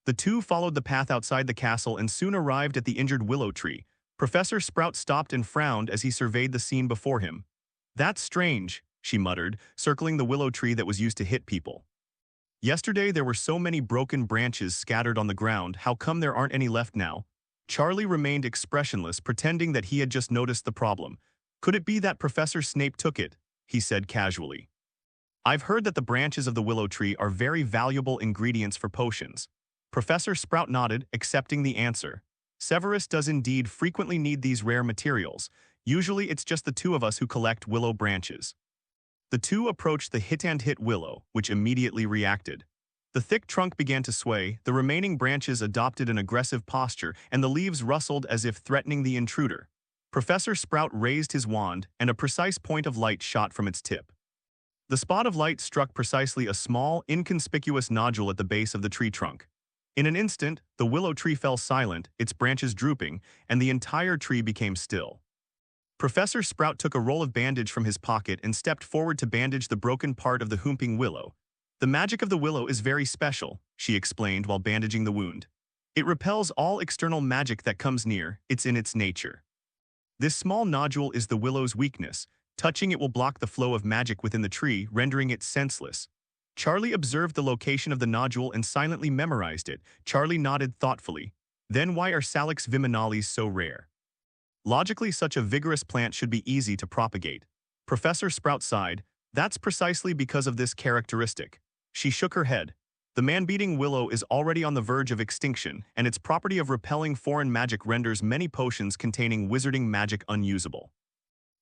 The two followed the path outside the castle and soon arrived at the injured willow tree. Professor Sprout stopped and frowned as he surveyed the scene before him. That's strange, she muttered, circling the willow tree that was used to hit people. Yesterday there were so many broken branches scattered on the ground. How come there aren't any left now? Charlie remained expressionless, pretending that he had just noticed the problem. Could it be that Professor Snape took it? He said casually. I've heard that the branches of the willow tree are very valuable ingredients for potions. Professor Sprout nodded, accepting the answer. Severus does indeed frequently need these rare materials. Usually it's just the two of us who collect willow branches. The two approached the hit-and-hit willow, which immediately reacted. The thick trunk began to sway, the remaining branches adopted an aggressive posture, and the leaves rustled as if threatening the intruder. Professor Sprout raised his wand, and a precise point of light shot from its tip. The spot of light struck precisely a small, inconspicuous nodule at the base of the tree trunk. In an instant, the willow tree fell silent, its branches drooping, and the entire tree became still. Professor Sprout took a roll of bandage from his pocket and stepped forward to bandage the broken part of the Whomping Willow. The magic of the willow is very special, she explained while bandaging the wound. It repels all external magic that comes near, it's in its nature. This small nodule is the willow's weakness. Touching it will block the flow of magic within the tree, rendering it senseless. Charlie observed the location of the nodule and silently memorized it. Charlie nodded thoughtfully. Then why are Salix viminalis so rare? Logically, such a vigorous plant should be easy to propagate. Professor Sprout sighed. That's precisely because of this characteristic. She shook her head. The man-beating willow is already on the verge of extinction, and its property of repelling foreign magic renders many potions containing wizarding magic unusable.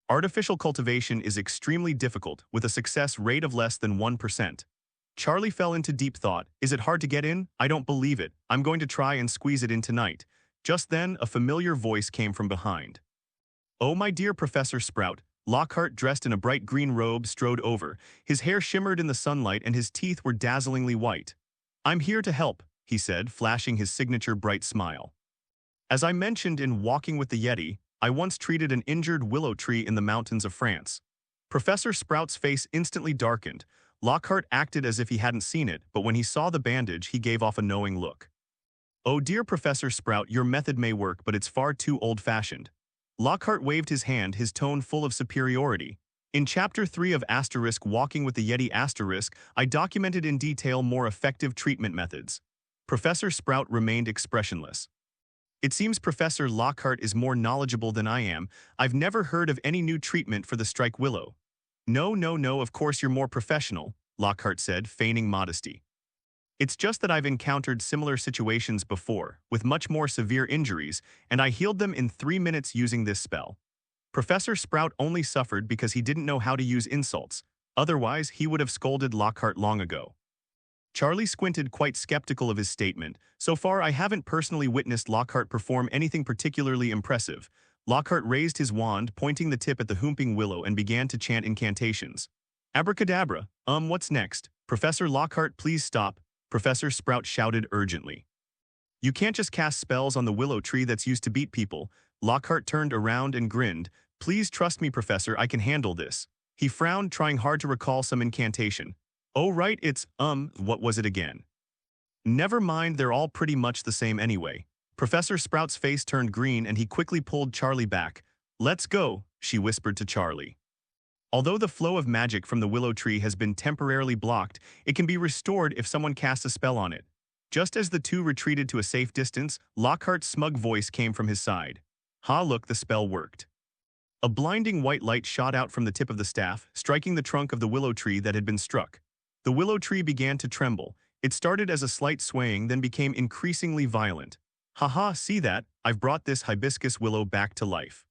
Artificial cultivation is extremely difficult, with a success rate of less than 1%. Charlie fell into deep thought. Is it hard to get in? I don't believe it. I'm going to try and squeeze it in tonight. Just then, a familiar voice came from behind. Oh, my dear Professor Sprout. Lockhart, dressed in a bright green robe, strode over. His hair shimmered in the sunlight and his teeth were dazzlingly white. I'm here to help, he said, flashing his signature bright smile. As I mentioned in Walking with the Yeti, I once treated an injured willow tree in the mountains of France. Professor Sprout's face instantly darkened. Lockhart acted as if he hadn't seen it, but when he saw the bandage, he gave off a knowing look. Oh dear Professor Sprout, your method may work, but it's far too old-fashioned. Lockhart waved his hand, his tone full of superiority. In Chapter 3 of Walking with the Yeti I documented in detail more effective treatment methods. Professor Sprout remained expressionless. It seems Professor Lockhart is more knowledgeable than I am. I've never heard of any new treatment for the strike willow. No, of course you're more professional, Lockhart said, feigning modesty. It's just that I've encountered similar situations before, with much more severe injuries, and I healed them in 3 minutes using this spell. Professor Sprout only suffered because he didn't know how to use insults. Otherwise, he would have scolded Lockhart long ago. Charlie squinted, quite skeptical of his statement. So far, I haven't personally witnessed Lockhart perform anything particularly impressive. Lockhart raised his wand, pointing the tip at the Whomping Willow, and began to chant incantations. Abracadabra. What's next? Professor Lockhart, please stop. Professor Sprout shouted urgently. You can't just cast spells on the willow tree that's used to beat people. Lockhart turned around and grinned. Please trust me, Professor, I can handle this. He frowned, trying hard to recall some incantation. Oh right, it's, what was it again? Never mind, they're all pretty much the same anyway. Professor Sprout's face turned green and he quickly pulled Charlie back. Let's go, she whispered to Charlie. Although the flow of magic from the willow tree has been temporarily blocked, it can be restored if someone casts a spell on it. Just as the two retreated to a safe distance, Lockhart's smug voice came from his side. Ha, look, the spell worked. A blinding white light shot out from the tip of the staff, striking the trunk of the willow tree that had been struck. The willow tree began to tremble. It started as a slight swaying, then became increasingly violent. Haha, see that? I've brought this hibiscus willow back to life.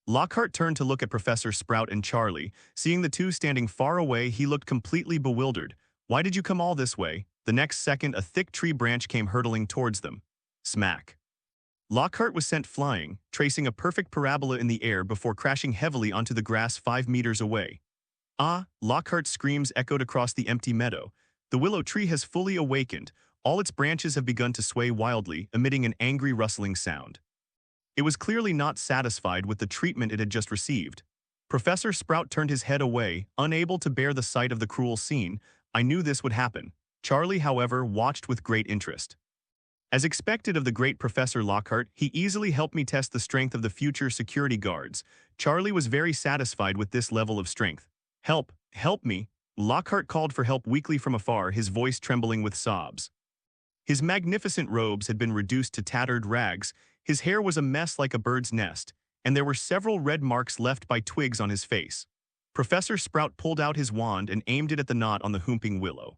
Lockhart turned to look at Professor Sprout and Charlie. Seeing the two standing far away, he looked completely bewildered. Why did you come all this way? The next second, a thick tree branch came hurtling towards them. Smack. Lockhart was sent flying, tracing a perfect parabola in the air before crashing heavily onto the grass 5 meters away. Ah, Lockhart's screams echoed across the empty meadow. The willow tree has fully awakened. All its branches have begun to sway wildly, emitting an angry rustling sound. It was clearly not satisfied with the treatment it had just received. Professor Sprout turned his head away, unable to bear the sight of the cruel scene. I knew this would happen. Charlie, however, watched with great interest. As expected of the great Professor Lockhart, he easily helped me test the strength of the future security guards. Charlie was very satisfied with this level of strength. Help, help me. Lockhart called for help weakly from afar, his voice trembling with sobs. His magnificent robes had been reduced to tattered rags, his hair was a mess like a bird's nest, and there were several red marks left by twigs on his face. Professor Sprout pulled out his wand and aimed it at the knot on the whooping willow.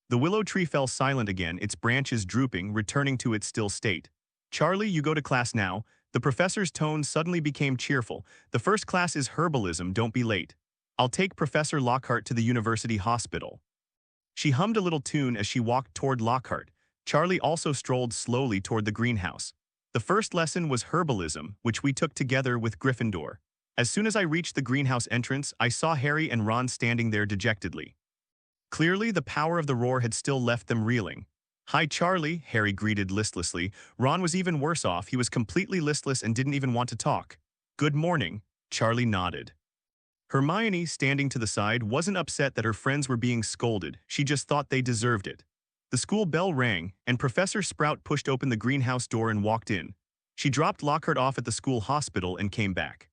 The willow tree fell silent again, its branches drooping, returning to its still state. Charlie, you go to class now. The professor's tone suddenly became cheerful. The first class is herbalism, don't be late. I'll take Professor Lockhart to the university hospital. She hummed a little tune as she walked toward Lockhart. Charlie also strolled slowly toward the greenhouse. The first lesson was herbalism, which we took together with Gryffindor. As soon as I reached the greenhouse entrance, I saw Harry and Ron standing there dejectedly. Clearly, the power of the roar had still left them reeling. Hi, Charlie, Harry greeted listlessly. Ron was even worse off. He was completely listless and didn't even want to talk. Good morning, Charlie nodded. Hermione, standing to the side, wasn't upset that her friends were being scolded. She just thought they deserved it. The school bell rang, and Professor Sprout pushed open the greenhouse door and walked in. She dropped Lockhart off at the school hospital and came back.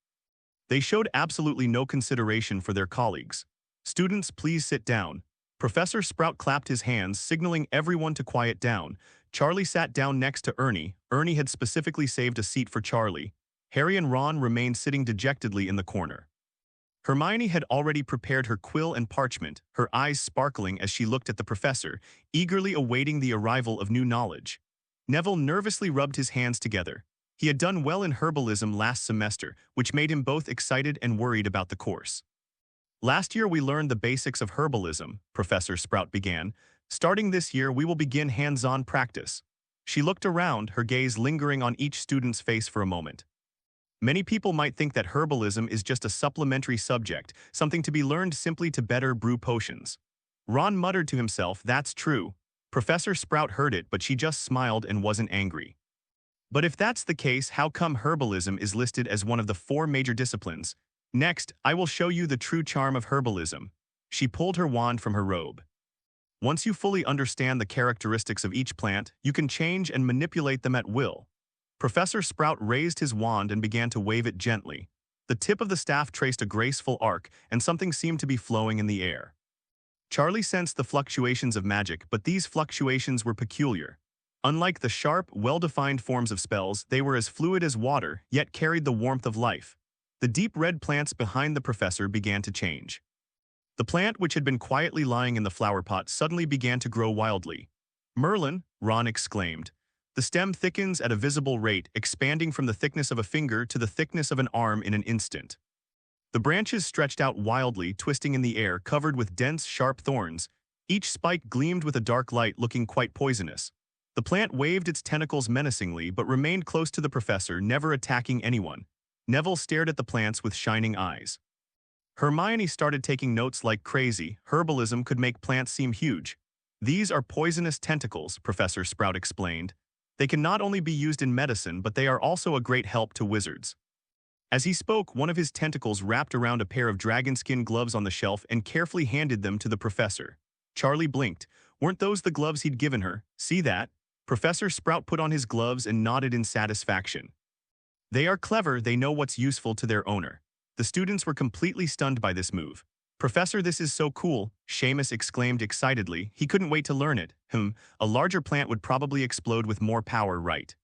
They showed absolutely no consideration for their colleagues. Students, please sit down. Professor Sprout clapped his hands, signaling everyone to quiet down. Charlie sat down next to Ernie. Ernie had specifically saved a seat for Charlie. Harry and Ron remained sitting dejectedly in the corner. Hermione had already prepared her quill and parchment, her eyes sparkling as she looked at the professor, eagerly awaiting the arrival of new knowledge. Neville nervously rubbed his hands together. He had done well in herbalism last semester, which made him both excited and worried about the course. Last year we learned the basics of herbalism, Professor Sprout began. Starting this year we will begin hands-on practice. She looked around, her gaze lingering on each student's face for a moment. Many people might think that herbalism is just a supplementary subject, something to be learned simply to better brew potions. Ron muttered to himself, that's true. Professor Sprout heard it, but she just smiled and wasn't angry. But if that's the case, how come herbalism is listed as one of the 4 major disciplines? Next, I will show you the true charm of herbalism. She pulled her wand from her robe. Once you fully understand the characteristics of each plant, you can change and manipulate them at will. Professor Sprout raised his wand and began to wave it gently. The tip of the staff traced a graceful arc, and something seemed to be flowing in the air. Charlie sensed the fluctuations of magic, but these fluctuations were peculiar. Unlike the sharp, well-defined forms of spells, they were as fluid as water, yet carried the warmth of life. The deep red plants behind the professor began to change. The plant, which had been quietly lying in the flower pot, suddenly began to grow wildly. Merlin, Ron exclaimed. The stem thickens at a visible rate, expanding from the thickness of a finger to the thickness of an arm in an instant. The branches stretched out wildly, twisting in the air, covered with dense, sharp thorns. Each spike gleamed with a dark light, looking quite poisonous. The plant waved its tentacles menacingly, but remained close to the professor, never attacking anyone. Neville stared at the plants with shining eyes. Hermione started taking notes like crazy. Herbalism could make plants seem huge. These are poisonous tentacles, Professor Sprout explained. They can not only be used in medicine, but they are also a great help to wizards. As he spoke, one of his tentacles wrapped around a pair of dragon skin gloves on the shelf and carefully handed them to the professor. Charlie blinked. Weren't those the gloves he'd given her? See that? Professor Sprout put on his gloves and nodded in satisfaction. They are clever, they know what's useful to their owner. The students were completely stunned by this move. Professor, this is so cool, Seamus exclaimed excitedly. He couldn't wait to learn it. A larger plant would probably explode with more power, right?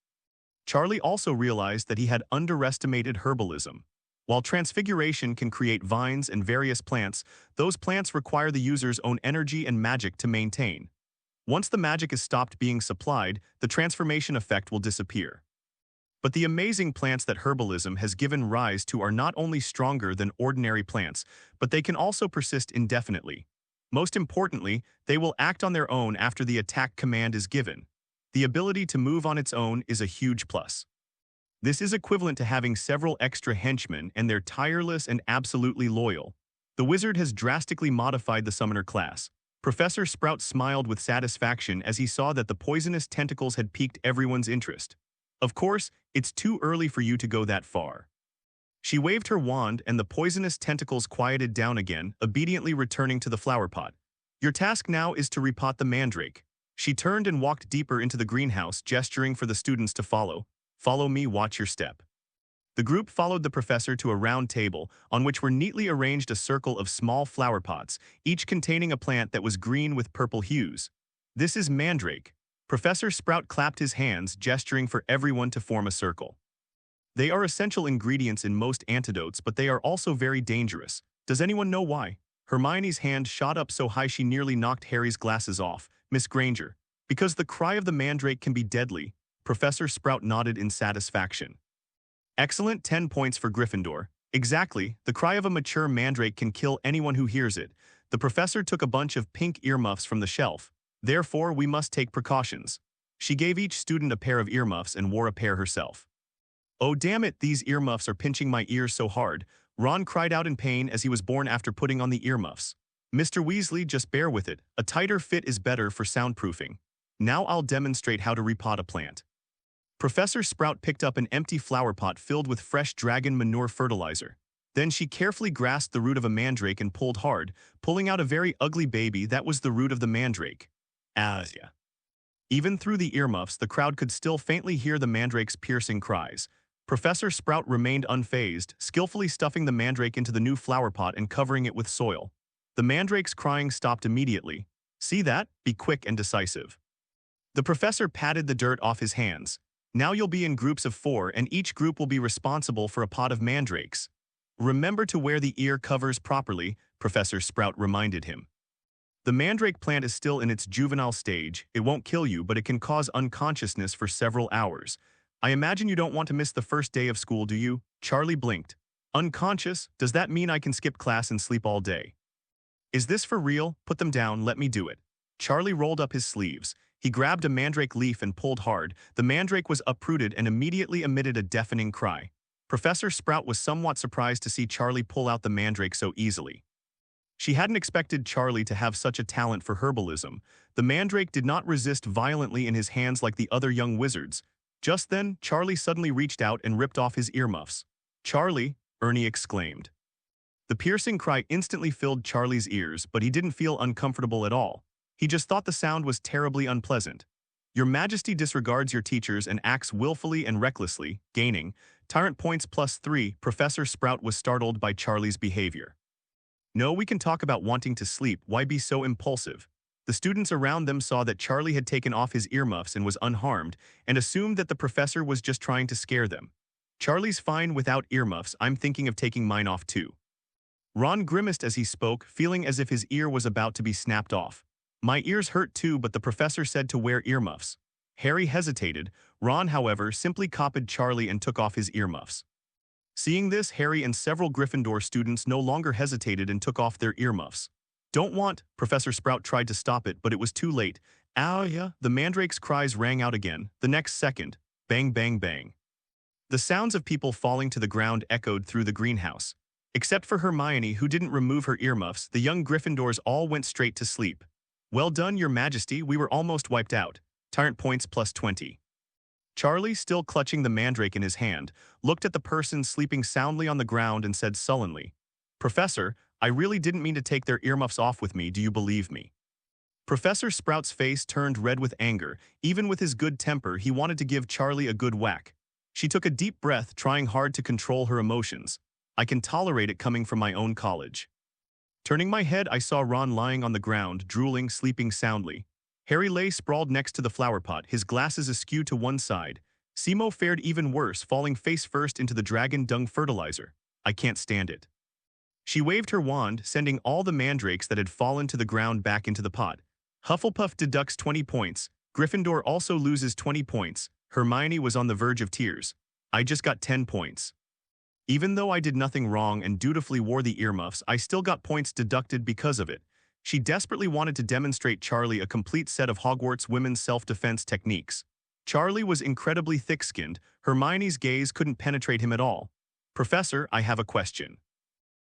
Charlie also realized that he had underestimated herbalism. While transfiguration can create vines and various plants, those plants require the user's own energy and magic to maintain. Once the magic is stopped being supplied, the transformation effect will disappear. But the amazing plants that herbalism has given rise to are not only stronger than ordinary plants, but they can also persist indefinitely. Most importantly, they will act on their own after the attack command is given. The ability to move on its own is a huge plus. This is equivalent to having several extra henchmen, and they're tireless and absolutely loyal. The wizard has drastically modified the summoner class. Professor Sprout smiled with satisfaction as he saw that the poisonous tentacles had piqued everyone's interest. Of course, it's too early for you to go that far. She waved her wand and the poisonous tentacles quieted down again, obediently returning to the flower pot. Your task now is to repot the mandrake. She turned and walked deeper into the greenhouse, gesturing for the students to follow. Follow me, watch your step. The group followed the professor to a round table on which were neatly arranged a circle of small flower pots, each containing a plant that was green with purple hues. This is mandrake. Professor Sprout clapped his hands, gesturing for everyone to form a circle. They are essential ingredients in most antidotes, but they are also very dangerous. Does anyone know why? Hermione's hand shot up so high she nearly knocked Harry's glasses off. Miss Granger. Because the cry of the mandrake can be deadly. Professor Sprout nodded in satisfaction. Excellent, 10 points for Gryffindor. Exactly, the cry of a mature mandrake can kill anyone who hears it. The professor took a bunch of pink earmuffs from the shelf. Therefore, we must take precautions. She gave each student a pair of earmuffs and wore a pair herself. Oh damn it, these earmuffs are pinching my ears so hard. Ron cried out in pain as he was born after putting on the earmuffs. Mr. Weasley, just bear with it. A tighter fit is better for soundproofing. Now I'll demonstrate how to repot a plant. Professor Sprout picked up an empty flower pot filled with fresh dragon manure fertilizer. Then she carefully grasped the root of a mandrake and pulled hard, pulling out a very ugly baby that was the root of the mandrake. Yeah. Even through the earmuffs, the crowd could still faintly hear the mandrake's piercing cries. Professor Sprout remained unfazed, skillfully stuffing the mandrake into the new flower pot and covering it with soil. The mandrake's crying stopped immediately. See that? Be quick and decisive. The professor patted the dirt off his hands. Now you'll be in groups of 4 and each group will be responsible for a pot of mandrakes. Remember to wear the ear covers properly, Professor Sprout reminded him. The mandrake plant is still in its juvenile stage. It won't kill you, but it can cause unconsciousness for several hours. I imagine you don't want to miss the first day of school, do you? Charlie blinked. Unconscious? Does that mean I can skip class and sleep all day? Is this for real? Put them down, let me do it. Charlie rolled up his sleeves. He grabbed a mandrake leaf and pulled hard. The mandrake was uprooted and immediately emitted a deafening cry. Professor Sprout was somewhat surprised to see Charlie pull out the mandrake so easily. She hadn't expected Charlie to have such a talent for herbalism. The mandrake did not resist violently in his hands like the other young wizards. Just then, Charlie suddenly reached out and ripped off his earmuffs. Charlie, Ernie exclaimed. The piercing cry instantly filled Charlie's ears, but he didn't feel uncomfortable at all. He just thought the sound was terribly unpleasant. Your Majesty disregards your teachers and acts willfully and recklessly, gaining Tyrant Points +3. Professor Sprout was startled by Charlie's behavior. No, we can talk about wanting to sleep. Why be so impulsive? The students around them saw that Charlie had taken off his earmuffs and was unharmed, and assumed that the professor was just trying to scare them. Charlie's fine without earmuffs. I'm thinking of taking mine off too. Ron grimaced as he spoke, feeling as if his ear was about to be snapped off. My ears hurt too, but the professor said to wear earmuffs. Harry hesitated. Ron, however, simply copied Charlie and took off his earmuffs. Seeing this, Harry and several Gryffindor students no longer hesitated and took off their earmuffs. Don't want, Professor Sprout tried to stop it, but it was too late. Ow, yeah, the mandrake's cries rang out again. The next second, bang, bang, bang. The sounds of people falling to the ground echoed through the greenhouse. Except for Hermione, who didn't remove her earmuffs, the young Gryffindors all went straight to sleep. Well done, Your Majesty, we were almost wiped out. Tyrant Points +20. Charlie, still clutching the mandrake in his hand, looked at the person sleeping soundly on the ground and said sullenly, Professor, I really didn't mean to take their earmuffs off with me, do you believe me? Professor Sprout's face turned red with anger. Even with his good temper, he wanted to give Charlie a good whack. She took a deep breath, trying hard to control her emotions. I can tolerate it coming from my own college. Turning my head, I saw Ron lying on the ground, drooling, sleeping soundly. Harry lay sprawled next to the flower pot, his glasses askew to one side. Simo fared even worse, falling face first into the dragon dung fertilizer. I can't stand it. She waved her wand, sending all the mandrakes that had fallen to the ground back into the pot. Hufflepuff deducts 20 points. Gryffindor also loses 20 points. Hermione was on the verge of tears. I just got 10 points. Even though I did nothing wrong and dutifully wore the earmuffs, I still got points deducted because of it. She desperately wanted to demonstrate Charlie a complete set of Hogwarts women's self-defense techniques. Charlie was incredibly thick-skinned. Hermione's gaze couldn't penetrate him at all. Professor, I have a question.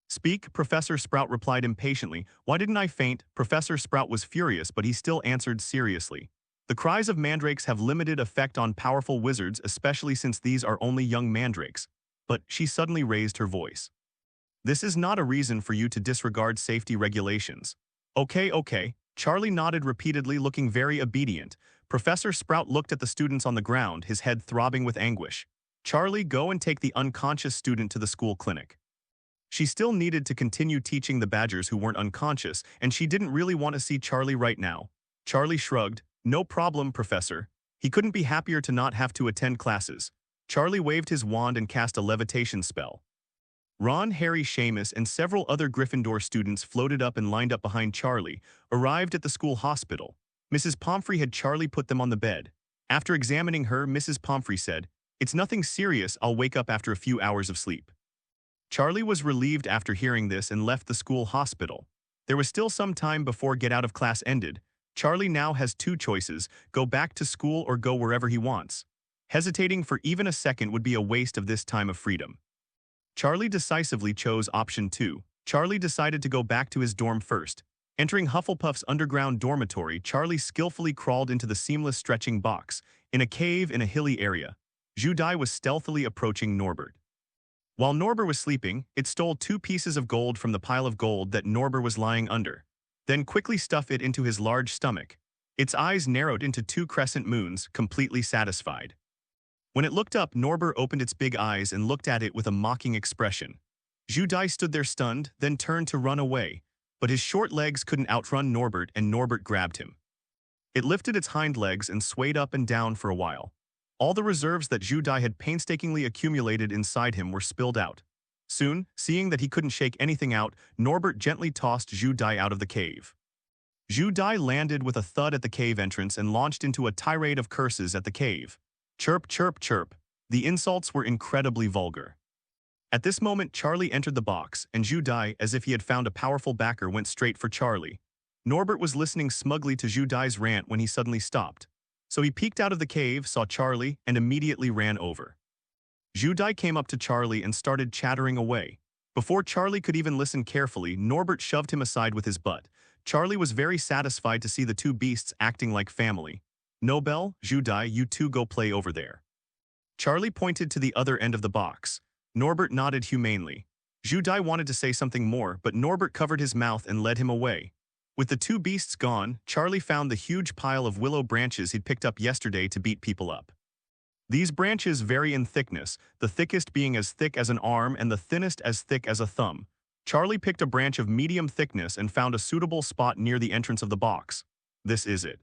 Speak, Professor Sprout replied impatiently. Why didn't I faint? Professor Sprout was furious, but he still answered seriously. The cries of mandrakes have limited effect on powerful wizards, especially since these are only young mandrakes. But she suddenly raised her voice. This is not a reason for you to disregard safety regulations. Okay. Charlie nodded repeatedly, looking very obedient. Professor Sprout looked at the students on the ground, his head throbbing with anguish. Charlie, go and take the unconscious student to the school clinic. She still needed to continue teaching the Badgers who weren't unconscious, and she didn't really want to see Charlie right now. Charlie shrugged. No problem, Professor. He couldn't be happier to not have to attend classes. Charlie waved his wand and cast a levitation spell. Ron, Harry, Seamus, and several other Gryffindor students floated up and lined up behind Charlie, arrived at the school hospital. Mrs. Pomfrey had Charlie put them on the bed. After examining her, Mrs. Pomfrey said, "It's nothing serious, I'll wake up after a few hours of sleep." Charlie was relieved after hearing this and left the school hospital. There was still some time before get out of class ended. Charlie now has two choices, go back to school or go wherever he wants. Hesitating for even a second would be a waste of this time of freedom. Charlie decisively chose option 2. Charlie decided to go back to his dorm first. Entering Hufflepuff's underground dormitory, Charlie skillfully crawled into the seamless stretching box, in a cave in a hilly area. Judai was stealthily approaching Norbert. While Norbert was sleeping, it stole 2 pieces of gold from the pile of gold that Norbert was lying under, then quickly stuffed it into his large stomach. Its eyes narrowed into 2 crescent moons, completely satisfied. When it looked up, Norbert opened its big eyes and looked at it with a mocking expression. Judai stood there stunned, then turned to run away, but his short legs couldn't outrun Norbert and Norbert grabbed him. It lifted its hind legs and swayed up and down for a while. All the reserves that Judai had painstakingly accumulated inside him were spilled out. Soon, seeing that he couldn't shake anything out, Norbert gently tossed Judai out of the cave. Judai landed with a thud at the cave entrance and launched into a tirade of curses at the cave. Chirp, chirp, chirp. The insults were incredibly vulgar. At this moment, Charlie entered the box, and Judai, as if he had found a powerful backer, went straight for Charlie. Norbert was listening smugly to Judai's rant when he suddenly stopped. So he peeked out of the cave, saw Charlie, and immediately ran over. Judai came up to Charlie and started chattering away. Before Charlie could even listen carefully, Norbert shoved him aside with his butt. Charlie was very satisfied to see the 2 beasts acting like family. Nobel, Judai, you 2 go play over there. Charlie pointed to the other end of the box. Norbert nodded humanely. Judai wanted to say something more, but Norbert covered his mouth and led him away. With the 2 beasts gone, Charlie found the huge pile of willow branches he'd picked up yesterday to beat people up. These branches vary in thickness, the thickest being as thick as an arm and the thinnest as thick as a thumb. Charlie picked a branch of medium thickness and found a suitable spot near the entrance of the box. This is it.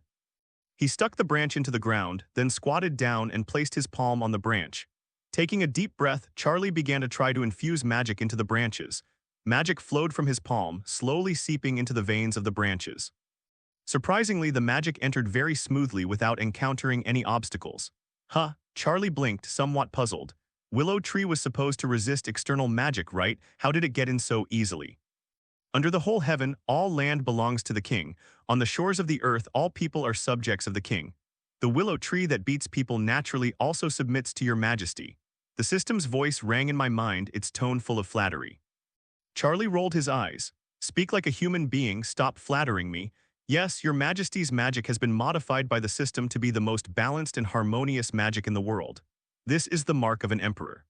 He stuck the branch into the ground, then squatted down and placed his palm on the branch. Taking a deep breath, Charlie began to try to infuse magic into the branches. Magic flowed from his palm, slowly seeping into the veins of the branches. Surprisingly, the magic entered very smoothly without encountering any obstacles. Huh, Charlie blinked, somewhat puzzled. Willow tree was supposed to resist external magic, right? How did it get in so easily? Under the whole heaven, all land belongs to the king. On the shores of the earth, all people are subjects of the king. The willow tree that beats people naturally also submits to your majesty. The system's voice rang in my mind, its tone full of flattery. Charlie rolled his eyes. Speak like a human being, stop flattering me. Yes, your majesty's magic has been modified by the system to be the most balanced and harmonious magic in the world. This is the mark of an emperor.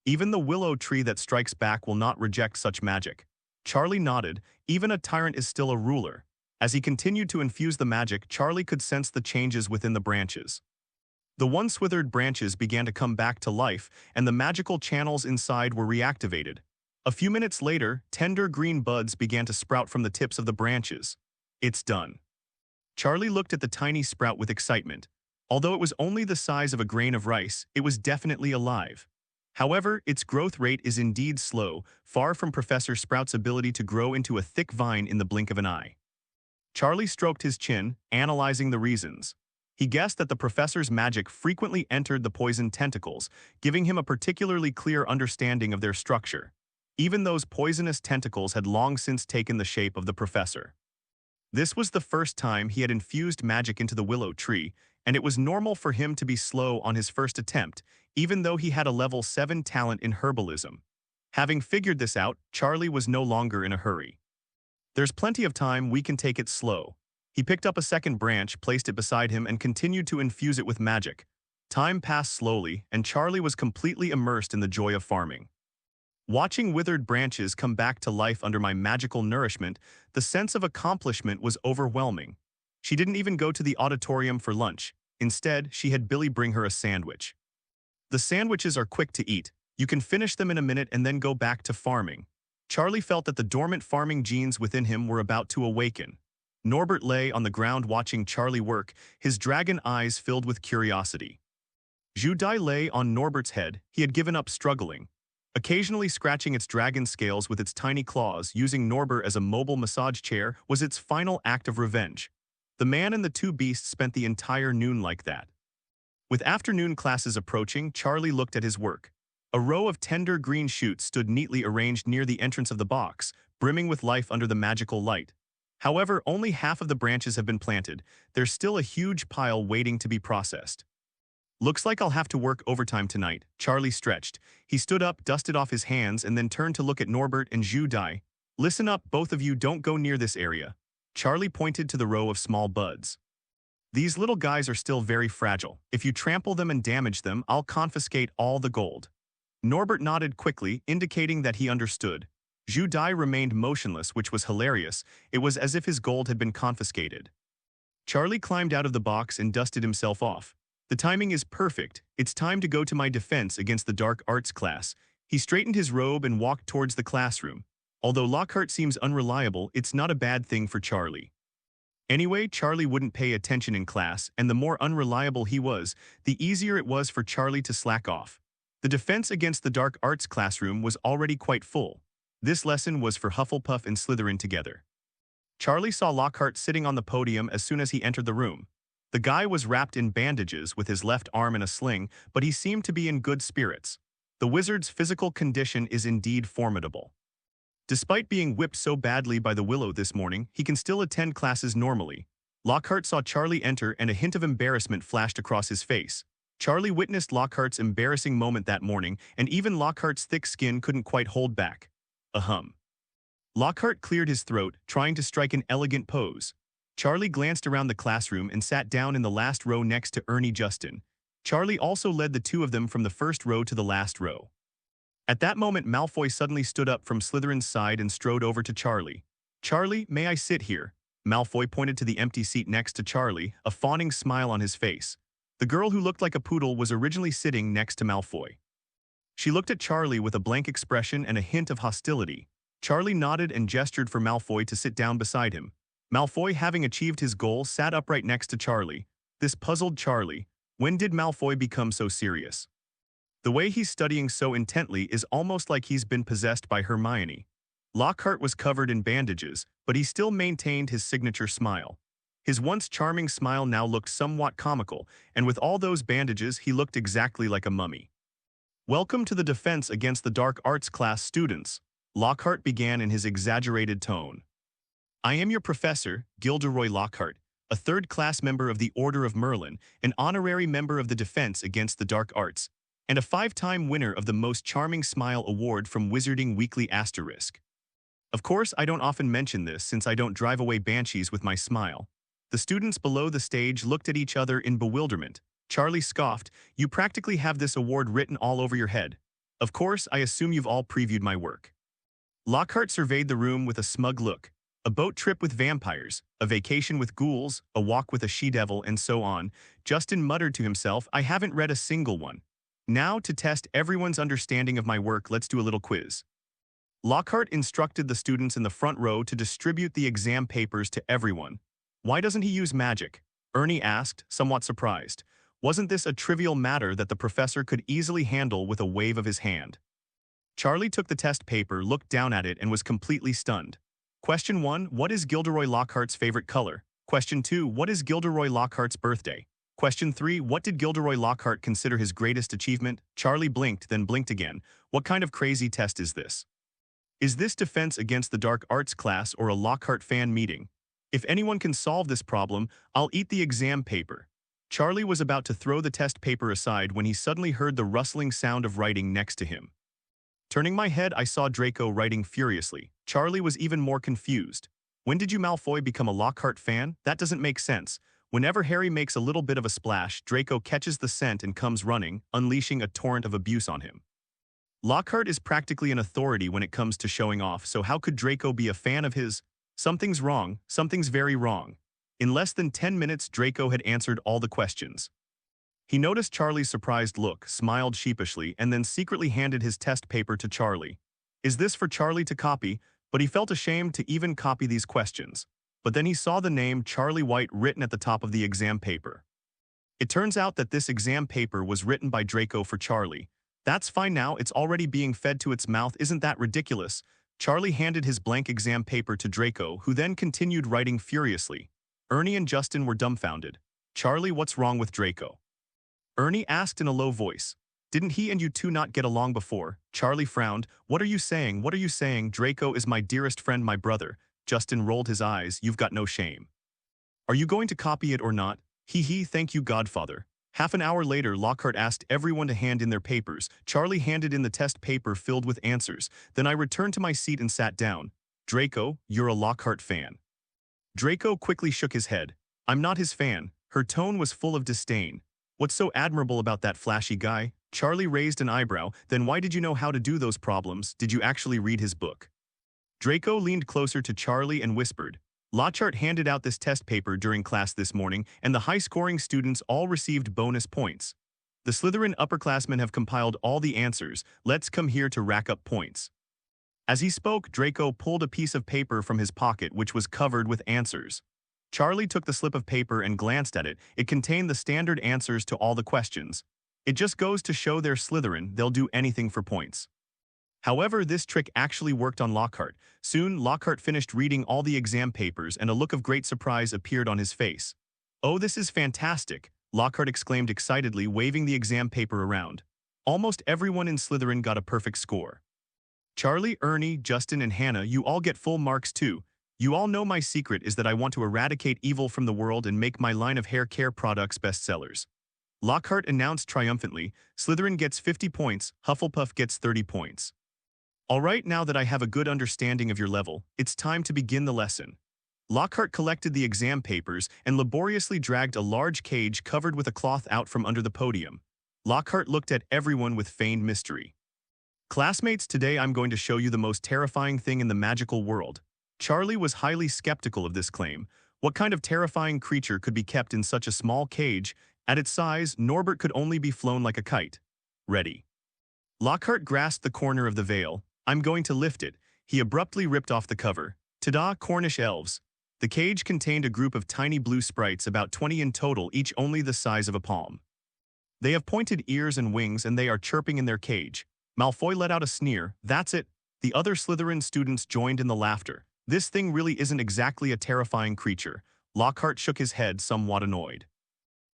Even the willow tree that strikes back will not reject such magic. Charlie nodded. Even a tyrant is still a ruler. As he continued to infuse the magic, Charlie could sense the changes within the branches. The once withered branches began to come back to life, and the magical channels inside were reactivated. A few minutes later, tender green buds began to sprout from the tips of the branches. It's done. Charlie looked at the tiny sprout with excitement. Although it was only the size of a grain of rice, it was definitely alive. However, its growth rate is indeed slow, far from Professor Sprout's ability to grow into a thick vine in the blink of an eye. Charlie stroked his chin, analyzing the reasons. He guessed that the professor's magic frequently entered the poisoned tentacles, giving him a particularly clear understanding of their structure. Even those poisonous tentacles had long since taken the shape of the professor. This was the first time he had infused magic into the willow tree, and it was normal for him to be slow on his first attempt, even though he had a level 7 talent in herbalism. Having figured this out, Charlie was no longer in a hurry. There's plenty of time, we can take it slow. He picked up a second branch, placed it beside him, and continued to infuse it with magic. Time passed slowly, and Charlie was completely immersed in the joy of farming. Watching withered branches come back to life under my magical nourishment, the sense of accomplishment was overwhelming. She didn't even go to the auditorium for lunch. Instead, she had Billy bring her a sandwich. The sandwiches are quick to eat. You can finish them in a minute and then go back to farming. Charlie felt that the dormant farming genes within him were about to awaken. Norbert lay on the ground watching Charlie work, his dragon eyes filled with curiosity. Zhu Dai lay on Norbert's head. He had given up struggling. Occasionally scratching its dragon scales with its tiny claws, using Norbert as a mobile massage chair, was its final act of revenge. The man and the two beasts spent the entire noon like that. With afternoon classes approaching, Charlie looked at his work. A row of tender green shoots stood neatly arranged near the entrance of the box, brimming with life under the magical light. However, only half of the branches have been planted. There's still a huge pile waiting to be processed. Looks like I'll have to work overtime tonight, Charlie stretched. He stood up, dusted off his hands, and then turned to look at Norbert and Zhu Dai. Listen up, both of you, don't go near this area. Charlie pointed to the row of small buds. These little guys are still very fragile. If you trample them and damage them, I'll confiscate all the gold. Norbert nodded quickly, indicating that he understood. Zhu Dai remained motionless, which was hilarious. It was as if his gold had been confiscated. Charlie climbed out of the box and dusted himself off. The timing is perfect. It's time to go to my defense against the dark arts class. He straightened his robe and walked towards the classroom. Although Lockhart seems unreliable, it's not a bad thing for Charlie. Anyway, Charlie wouldn't pay attention in class, and the more unreliable he was, the easier it was for Charlie to slack off. The defense against the dark arts classroom was already quite full. This lesson was for Hufflepuff and Slytherin together. Charlie saw Lockhart sitting on the podium as soon as he entered the room. The guy was wrapped in bandages with his left arm in a sling, but he seemed to be in good spirits. The wizard's physical condition is indeed formidable. Despite being whipped so badly by the willow this morning, he can still attend classes normally. Lockhart saw Charlie enter and a hint of embarrassment flashed across his face. Charlie witnessed Lockhart's embarrassing moment that morning, and even Lockhart's thick skin couldn't quite hold back. Ahem. Lockhart cleared his throat, trying to strike an elegant pose. Charlie glanced around the classroom and sat down in the last row next to Ernie Justin. Charlie also led the two of them from the first row to the last row. At that moment, Malfoy suddenly stood up from Slytherin's side and strode over to Charlie. "Charlie, may I sit here?" Malfoy pointed to the empty seat next to Charlie, a fawning smile on his face. The girl who looked like a poodle was originally sitting next to Malfoy. She looked at Charlie with a blank expression and a hint of hostility. Charlie nodded and gestured for Malfoy to sit down beside him. Malfoy, having achieved his goal, sat upright next to Charlie. This puzzled Charlie. When did Malfoy become so serious? The way he's studying so intently is almost like he's been possessed by Hermione. Lockhart was covered in bandages, but he still maintained his signature smile. His once charming smile now looked somewhat comical, and with all those bandages, he looked exactly like a mummy. "Welcome to the defense against the dark arts class students," Lockhart began in his exaggerated tone. "I am your professor, Gilderoy Lockhart, a third-class member of the Order of Merlin, an honorary member of the Defense Against the Dark Arts, and a 5-time winner of the Most Charming Smile Award from Wizarding Weekly **. Of course, I don't often mention this since I don't drive away banshees with my smile." The students below the stage looked at each other in bewilderment. Charlie scoffed, "You practically have this award written all over your head. Of course, I assume you've all previewed my work." Lockhart surveyed the room with a smug look. A boat trip with vampires, a vacation with ghouls, a walk with a she-devil, and so on. Justin muttered to himself, "I haven't read a single one. Now, to test everyone's understanding of my work, let's do a little quiz." Lockhart instructed the students in the front row to distribute the exam papers to everyone. "Why doesn't he use magic?" Ernie asked, somewhat surprised. Wasn't this a trivial matter that the professor could easily handle with a wave of his hand? Charlie took the test paper, looked down at it, and was completely stunned. Question 1. What is Gilderoy Lockhart's favorite color? Question 2. What is Gilderoy Lockhart's birthday? Question 3. What did Gilderoy Lockhart consider his greatest achievement? Charlie blinked, then blinked again. What kind of crazy test is this? Is this defense against the dark arts class or a Lockhart fan meeting? If anyone can solve this problem, I'll eat the exam paper. Charlie was about to throw the test paper aside when he suddenly heard the rustling sound of writing next to him. Turning my head, I saw Draco writing furiously. Charlie was even more confused. When did you Malfoy become a Lockhart fan? That doesn't make sense. Whenever Harry makes a little bit of a splash, Draco catches the scent and comes running, unleashing a torrent of abuse on him. Lockhart is practically an authority when it comes to showing off, so how could Draco be a fan of his? Something's wrong, something's very wrong. In less than 10 minutes, Draco had answered all the questions. He noticed Charlie's surprised look, smiled sheepishly, and then secretly handed his test paper to Charlie. Is this for Charlie to copy? But he felt ashamed to even copy these questions. But then he saw the name Charlie White written at the top of the exam paper. It turns out that this exam paper was written by Draco for Charlie. That's fine now, it's already being fed to its mouth, isn't that ridiculous? Charlie handed his blank exam paper to Draco, who then continued writing furiously. Ernie and Justin were dumbfounded. Charlie, what's wrong with Draco? Ernie asked in a low voice. Didn't he and you two not get along before? Charlie frowned. What are you saying? What are you saying? Draco is my dearest friend, my brother. Justin rolled his eyes. You've got no shame. Are you going to copy it or not? Hee, thank you, Godfather. Half an hour later, Lockhart asked everyone to hand in their papers. Charlie handed in the test paper filled with answers. Then I returned to my seat and sat down. Draco, you're a Lockhart fan. Draco quickly shook his head. I'm not his fan. Her tone was full of disdain. What's so admirable about that flashy guy? Charlie raised an eyebrow. Then why did you know how to do those problems? Did you actually read his book? Draco leaned closer to Charlie and whispered. Lockhart handed out this test paper during class this morning, and the high-scoring students all received bonus points. The Slytherin upperclassmen have compiled all the answers. Let's come here to rack up points. As he spoke, Draco pulled a piece of paper from his pocket which was covered with answers. Charlie took the slip of paper and glanced at it. It contained the standard answers to all the questions. It just goes to show they're Slytherin, they'll do anything for points. However, this trick actually worked on Lockhart. Soon, Lockhart finished reading all the exam papers and a look of great surprise appeared on his face. Oh, this is fantastic, Lockhart exclaimed excitedly, waving the exam paper around. Almost everyone in Slytherin got a perfect score. Charlie, Ernie, Justin, and Hannah, you all get full marks too. You all know my secret is that I want to eradicate evil from the world and make my line of hair care products bestsellers. Lockhart announced triumphantly, Slytherin gets 50 points, Hufflepuff gets 30 points. All right, now that I have a good understanding of your level, it's time to begin the lesson. Lockhart collected the exam papers and laboriously dragged a large cage covered with a cloth out from under the podium. Lockhart looked at everyone with feigned mystery. Classmates, today I'm going to show you the most terrifying thing in the magical world. Charlie was highly skeptical of this claim. What kind of terrifying creature could be kept in such a small cage? At its size, Norbert could only be flown like a kite. Ready. Lockhart grasped the corner of the veil. I'm going to lift it. He abruptly ripped off the cover. Ta-da, Cornish elves. The cage contained a group of tiny blue sprites, about 20 in total, each only the size of a palm. They have pointed ears and wings and they are chirping in their cage. Malfoy let out a sneer. That's it. The other Slytherin students joined in the laughter. This thing really isn't exactly a terrifying creature. Lockhart shook his head, somewhat annoyed.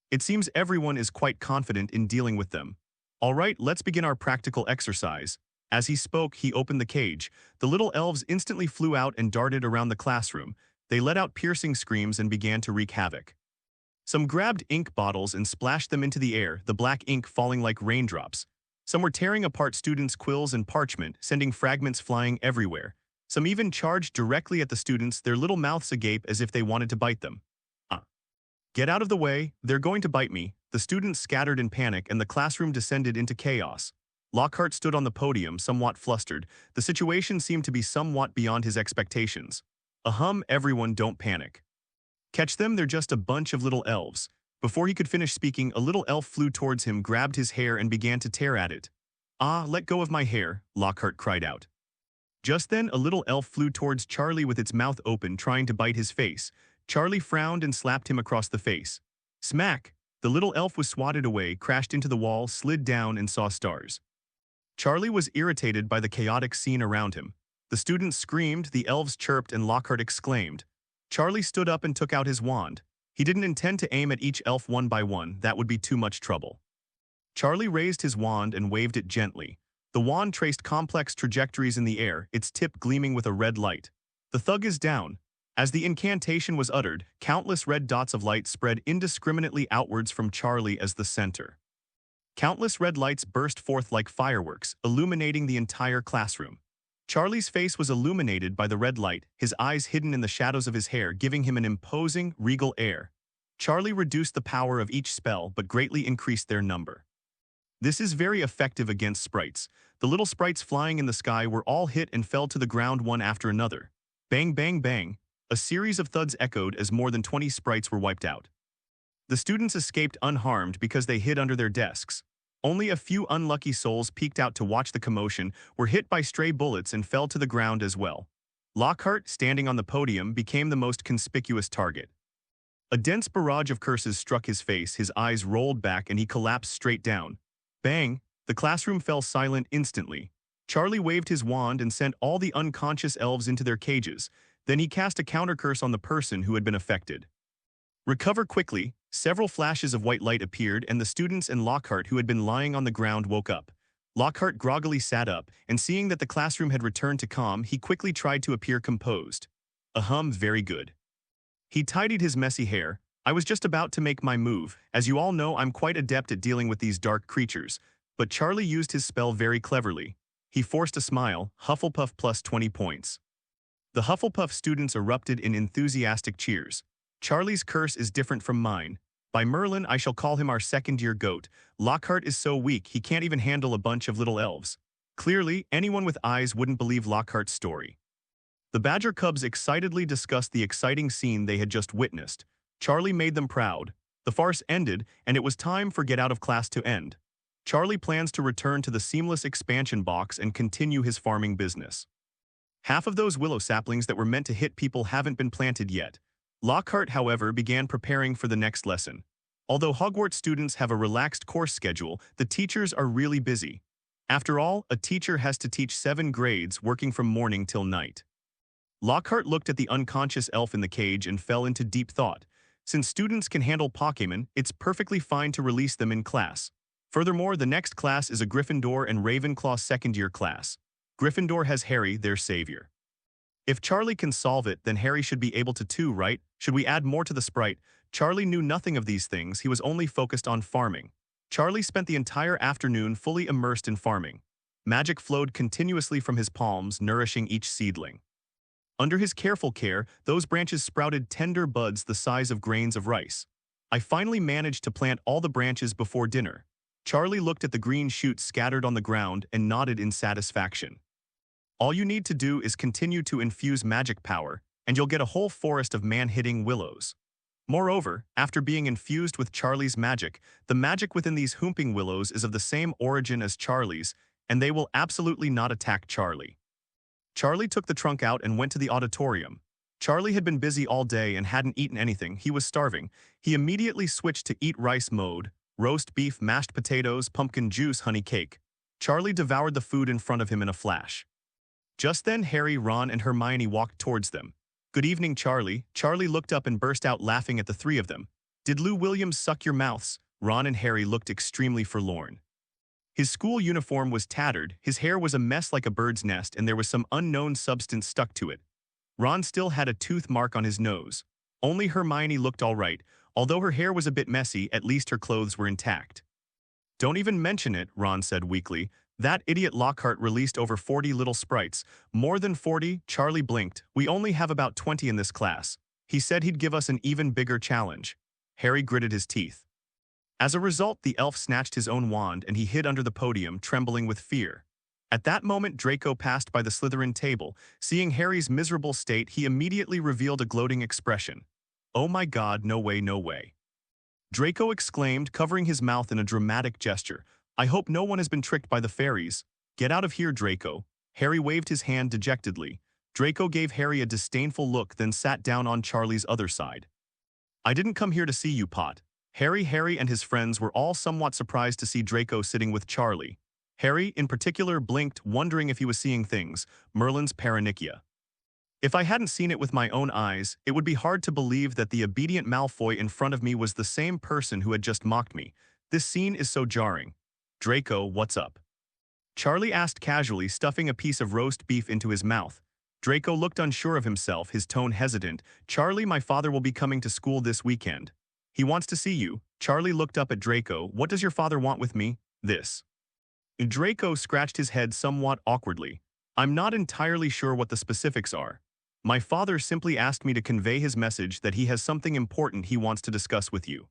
It seems everyone is quite confident in dealing with them. All right, let's begin our practical exercise. As he spoke, he opened the cage. The little elves instantly flew out and darted around the classroom. They let out piercing screams and began to wreak havoc. Some grabbed ink bottles and splashed them into the air, the black ink falling like raindrops. Some were tearing apart students' quills and parchment, sending fragments flying everywhere. Some even charged directly at the students, their little mouths agape as if they wanted to bite them. Get out of the way, they're going to bite me. The students scattered in panic and the classroom descended into chaos. Lockhart stood on the podium, somewhat flustered. The situation seemed to be somewhat beyond his expectations. Everyone don't panic. Catch them, they're just a bunch of little elves. Before he could finish speaking, a little elf flew towards him, grabbed his hair and began to tear at it. Let go of my hair, Lockhart cried out. Just then, a little elf flew towards Charlie with its mouth open, trying to bite his face. Charlie frowned and slapped him across the face. Smack! The little elf was swatted away, crashed into the wall, slid down and saw stars. Charlie was irritated by the chaotic scene around him. The students screamed, the elves chirped, and Lockhart exclaimed. Charlie stood up and took out his wand. He didn't intend to aim at each elf one by one, that would be too much trouble. Charlie raised his wand and waved it gently. The wand traced complex trajectories in the air, its tip gleaming with a red light. The thug is down. As the incantation was uttered, countless red dots of light spread indiscriminately outwards from Charlie as the center. Countless red lights burst forth like fireworks, illuminating the entire classroom. Charlie's face was illuminated by the red light, his eyes hidden in the shadows of his hair, giving him an imposing, regal air. Charlie reduced the power of each spell but greatly increased their number. This is very effective against sprites. The little sprites flying in the sky were all hit and fell to the ground one after another. Bang, bang, bang. A series of thuds echoed as more than 20 sprites were wiped out. The students escaped unharmed because they hid under their desks. Only a few unlucky souls peeked out to watch the commotion, were hit by stray bullets and fell to the ground as well. Lockhart, standing on the podium, became the most conspicuous target. A dense barrage of curses struck his face, his eyes rolled back, and he collapsed straight down. Bang! The classroom fell silent instantly. Charlie waved his wand and sent all the unconscious elves into their cages. Then he cast a counter-curse on the person who had been affected. Recover quickly. Several flashes of white light appeared, and the students and Lockhart, who had been lying on the ground, woke up. Lockhart groggily sat up, and seeing that the classroom had returned to calm, he quickly tried to appear composed. Very good. He tidied his messy hair. I was just about to make my move. As you all know, I'm quite adept at dealing with these dark creatures. But Charlie used his spell very cleverly. He forced a smile. Hufflepuff plus 20 points. The Hufflepuff students erupted in enthusiastic cheers. Charlie's curse is different from mine. By Merlin, I shall call him our second-year goat. Lockhart is so weak he can't even handle a bunch of little elves. Clearly, anyone with eyes wouldn't believe Lockhart's story. The Badger Cubs excitedly discussed the exciting scene they had just witnessed. Charlie made them proud. The farce ended, and it was time for Get Out of Class to end. Charlie plans to return to the seamless expansion box and continue his farming business. Half of those willow saplings that were meant to hit people haven't been planted yet. Lockhart, however, began preparing for the next lesson. Although Hogwarts students have a relaxed course schedule, the teachers are really busy. After all, a teacher has to teach 7 grades, working from morning till night. Lockhart looked at the unconscious elf in the cage and fell into deep thought. Since students can handle Pokémon, it's perfectly fine to release them in class. Furthermore, the next class is a Gryffindor and Ravenclaw second-year class. Gryffindor has Harry, their savior. If Charlie can solve it, then Harry should be able to too, right? Should we add more to the sprite? Charlie knew nothing of these things, he was only focused on farming. Charlie spent the entire afternoon fully immersed in farming. Magic flowed continuously from his palms, nourishing each seedling. Under his careful care, those branches sprouted tender buds the size of grains of rice. I finally managed to plant all the branches before dinner. Charlie looked at the green shoots scattered on the ground and nodded in satisfaction. All you need to do is continue to infuse magic power, and you'll get a whole forest of man-hitting willows. Moreover, after being infused with Charlie's magic, the magic within these whomping willows is of the same origin as Charlie's, and they will absolutely not attack Charlie. Charlie took the trunk out and went to the auditorium. Charlie had been busy all day and hadn't eaten anything. He was starving. He immediately switched to eat rice mode: roast beef, mashed potatoes, pumpkin juice, honey cake. Charlie devoured the food in front of him in a flash. Just then Harry, Ron, and Hermione walked towards them. "Good evening, Charlie." Charlie looked up and burst out laughing at the three of them. "Did Lou Williams suck your mouths?" Ron and Harry looked extremely forlorn. His school uniform was tattered, his hair was a mess like a bird's nest, and there was some unknown substance stuck to it. Ron still had a tooth mark on his nose. Only Hermione looked all right. Although her hair was a bit messy, at least her clothes were intact. "Don't even mention it," Ron said weakly. "That idiot Lockhart released over 40 little sprites." "More than 40, Charlie blinked. "We only have about 20 in this class. He said he'd give us an even bigger challenge." Harry gritted his teeth. As a result, the elf snatched his own wand and he hid under the podium, trembling with fear. At that moment, Draco passed by the Slytherin table. Seeing Harry's miserable state, he immediately revealed a gloating expression. "Oh my God, no way, no way." Draco exclaimed, covering his mouth in a dramatic gesture. "I hope no one has been tricked by the fairies." "Get out of here, Draco." Harry waved his hand dejectedly. Draco gave Harry a disdainful look, then sat down on Charlie's other side. "I didn't come here to see you, Pot." Harry and his friends were all somewhat surprised to see Draco sitting with Charlie. Harry, in particular, blinked, wondering if he was seeing things, Merlin's paronychia. If I hadn't seen it with my own eyes, it would be hard to believe that the obedient Malfoy in front of me was the same person who had just mocked me. This scene is so jarring. Draco, what's up? Charlie asked casually, stuffing a piece of roast beef into his mouth. Draco looked unsure of himself, his tone hesitant. Charlie, my father will be coming to school this weekend. He wants to see you. Charlie looked up at Draco. What does your father want with me? This. Draco scratched his head somewhat awkwardly. I'm not entirely sure what the specifics are. My father simply asked me to convey his message that he has something important he wants to discuss with you.